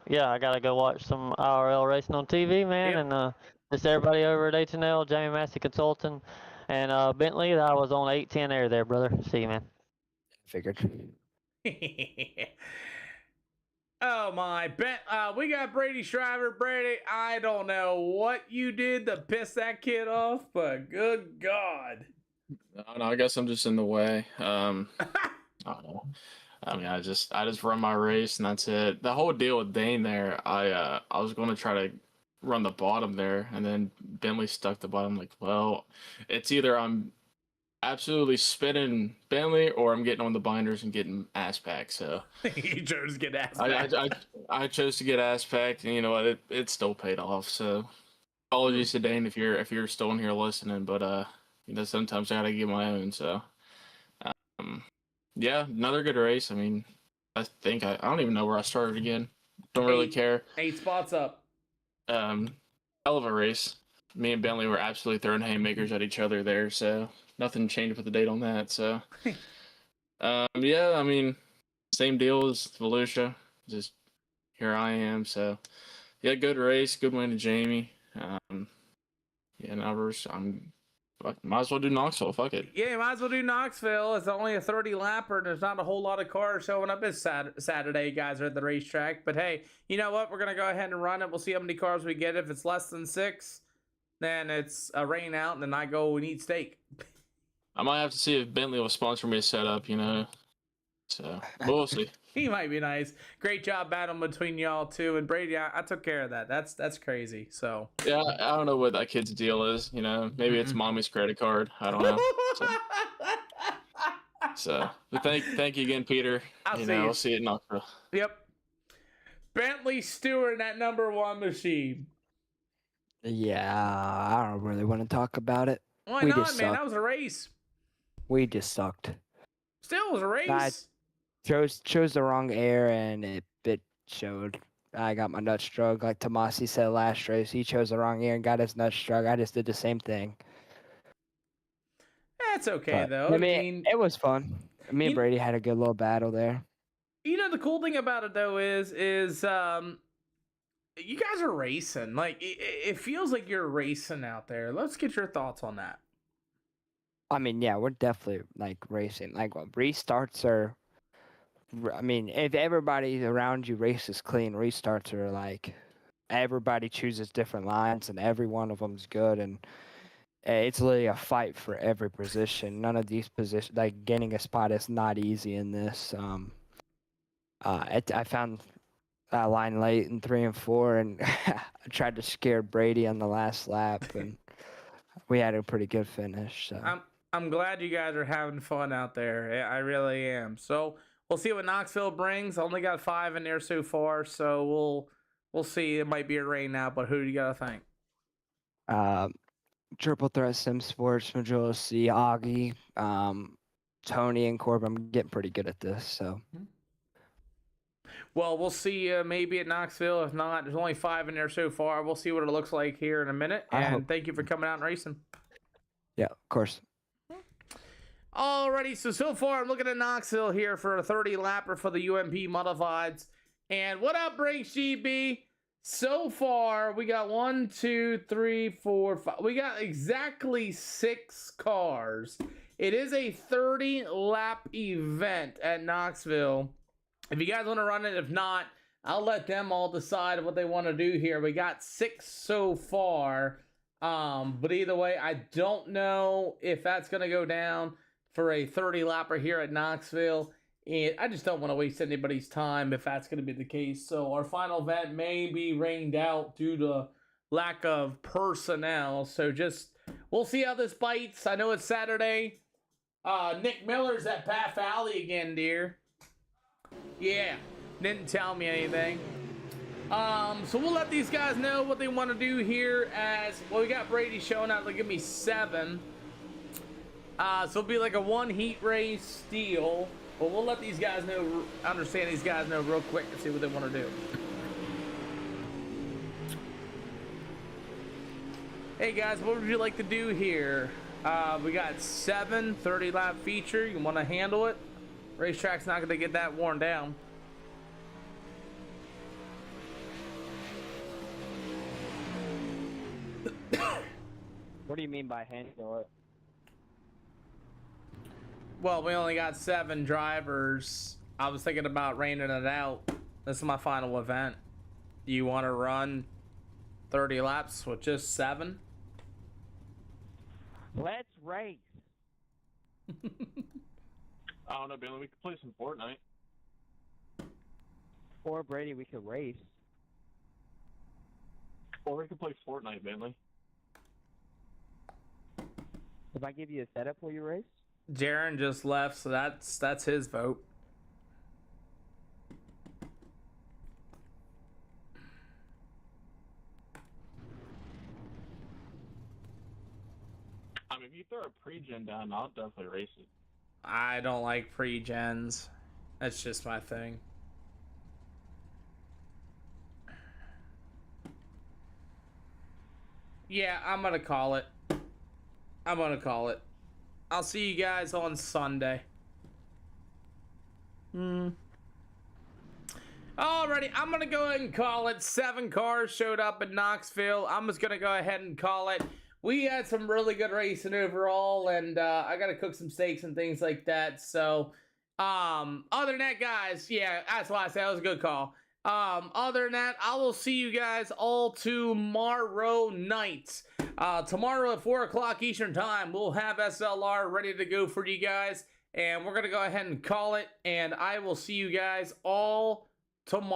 yeah, I got to go watch some IRL racing on TV, man. Yep. And just everybody over at H&L, Jamie Massey Consulting, and Bentley, I was on 810 Air there, brother. See you, man. Figured. Oh my, we got Brady Shriver. Brady, I don't know what you did to piss that kid off, but good God. No, I guess I'm just in the way. I don't know. I mean, I just run my race and that's it. The whole deal with Dane there, I was going to try to run the bottom there, and then Bentley stuck the bottom. Like, well, it's either I'm absolutely spinning Bentley or I'm getting on the binders and getting ass packed. So You chose to get ass packed. I chose to get ass packed, and you know what? It still paid off. So apologies to Dane if you're still in here listening, but sometimes I gotta get my own. So yeah, another good race. I mean, I think I don't even know where I started again. Don't really care. 8 spots up. Hell of a race. Me and Bentley were absolutely throwing haymakers at each other there, so nothing changed with the date on that. So yeah, I mean, same deal as Volusia. Just here I am. So yeah, good race, good win to Jamie. Yeah, now might as well do Knoxville. Fuck it. Yeah, you might as well do Knoxville. It's only a 30 lapper, and there's not a whole lot of cars showing up this Saturday. You guys are at the racetrack. But hey, you know what? We're going to go ahead and run it. We'll see how many cars we get. If it's less than 6, then it's a rain out, and then I go and eat steak. I might have to see if Bentley will sponsor me a setup, So we'll see. He might be nice. Great job battling between y'all too. And Brady, I took care of that. That's crazy. So Yeah, I don't know what that kid's deal is. Maybe it's mommy's credit card. I don't know. So but thank you again, Peter. We'll see you at Knoxville. Yep. Bentley Stewart, that #1 machine. Yeah, I don't really want to talk about it. Why not, man? That was a race. We just sucked. Still was a race. I chose the wrong air, and it showed. I got my nuts drug, like Tomasi said last race. He chose the wrong air and got his nuts drug. I just did the same thing. That's okay, though. I mean, it was fun. Me and Brady had a good little battle there. The cool thing about it though is you guys are racing. Like it feels like you're racing out there. Let's get your thoughts on that. I mean, yeah, we're definitely like racing. Like restarts are. I mean, if everybody around you races clean, restarts are like everybody chooses different lines, and every one of them's good, and it's literally a fight for every position. None of these positions, like getting a spot, is not easy in this. I found line late in 3 and 4, and I tried to scare Brady on the last lap, and we had a pretty good finish. So I'm glad you guys are having fun out there. I really am. So we'll see what Knoxville brings. I only got 5 in there so far, so we'll see. It might be a rain now, but who do you gotta think? Triple Threat Sim Sports, Majula C, Augie, Tony, and Corb. I'm getting pretty good at this. So. Well, we'll see maybe at Knoxville. If not, there's only 5 in there so far. We'll see what it looks like here in a minute. And thank you for coming out and racing. Yeah, of course. Alrighty, so far I'm looking at Knoxville here for a 30 lapper for the UMP Modifieds. And what up, Breaks GB? So far, we got 1, 2, 3, 4, 5. We got exactly 6 cars. It is a 30 lap event at Knoxville. If you guys want to run it, if not, I'll let them all decide what they want to do here. We got 6 so far. But either way, I don't know if that's going to go down for a 30 lapper here at Knoxville. And I just don't want to waste anybody's time if that's going to be the case. So our final event may be rained out due to lack of personnel. So we'll see how this bites. I know it's Saturday. Nick Miller's at Path Valley again, dear. Yeah, didn't tell me anything. So we'll let these guys know what they want to do here as, well, we got Brady showing up. They'll give me 7. So it'll be like a 1 heat race deal. But we'll let these guys know, understand these guys know real quick and see what they want to do. Hey guys, what would you like to do here? We got 7 30 lap feature. You want to handle it? Racetrack's not going to get that worn down. What do you mean by handle it? Well, we only got 7 drivers. I was thinking about raining it out. This is my final event. Do you want to run 30 laps with just 7? Let's race. I don't know, Billy. We could play some Fortnite. Or Brady, we could race. Or we could play Fortnite, Bentley. If I give you a setup, will you race? Jaron just left, so that's his vote. I mean, if you throw a pre-gen down, I'll definitely race it. I don't like pre-gens. That's just my thing. Yeah, I'm gonna call it. I'll see you guys on Sunday. Alrighty, I'm gonna go ahead and call it. 7 cars showed up in Knoxville. I'm just gonna go ahead and call it. We had some really good racing overall, and I gotta cook some steaks and things like that. So, other than that, guys, yeah, that's why I said it was a good call. Other than that, I will see you guys all tomorrow night. Tomorrow at 4 o'clock Eastern time, we'll have SLR ready to go for you guys, and we're gonna go ahead and call it. And I will see you guys all tomorrow.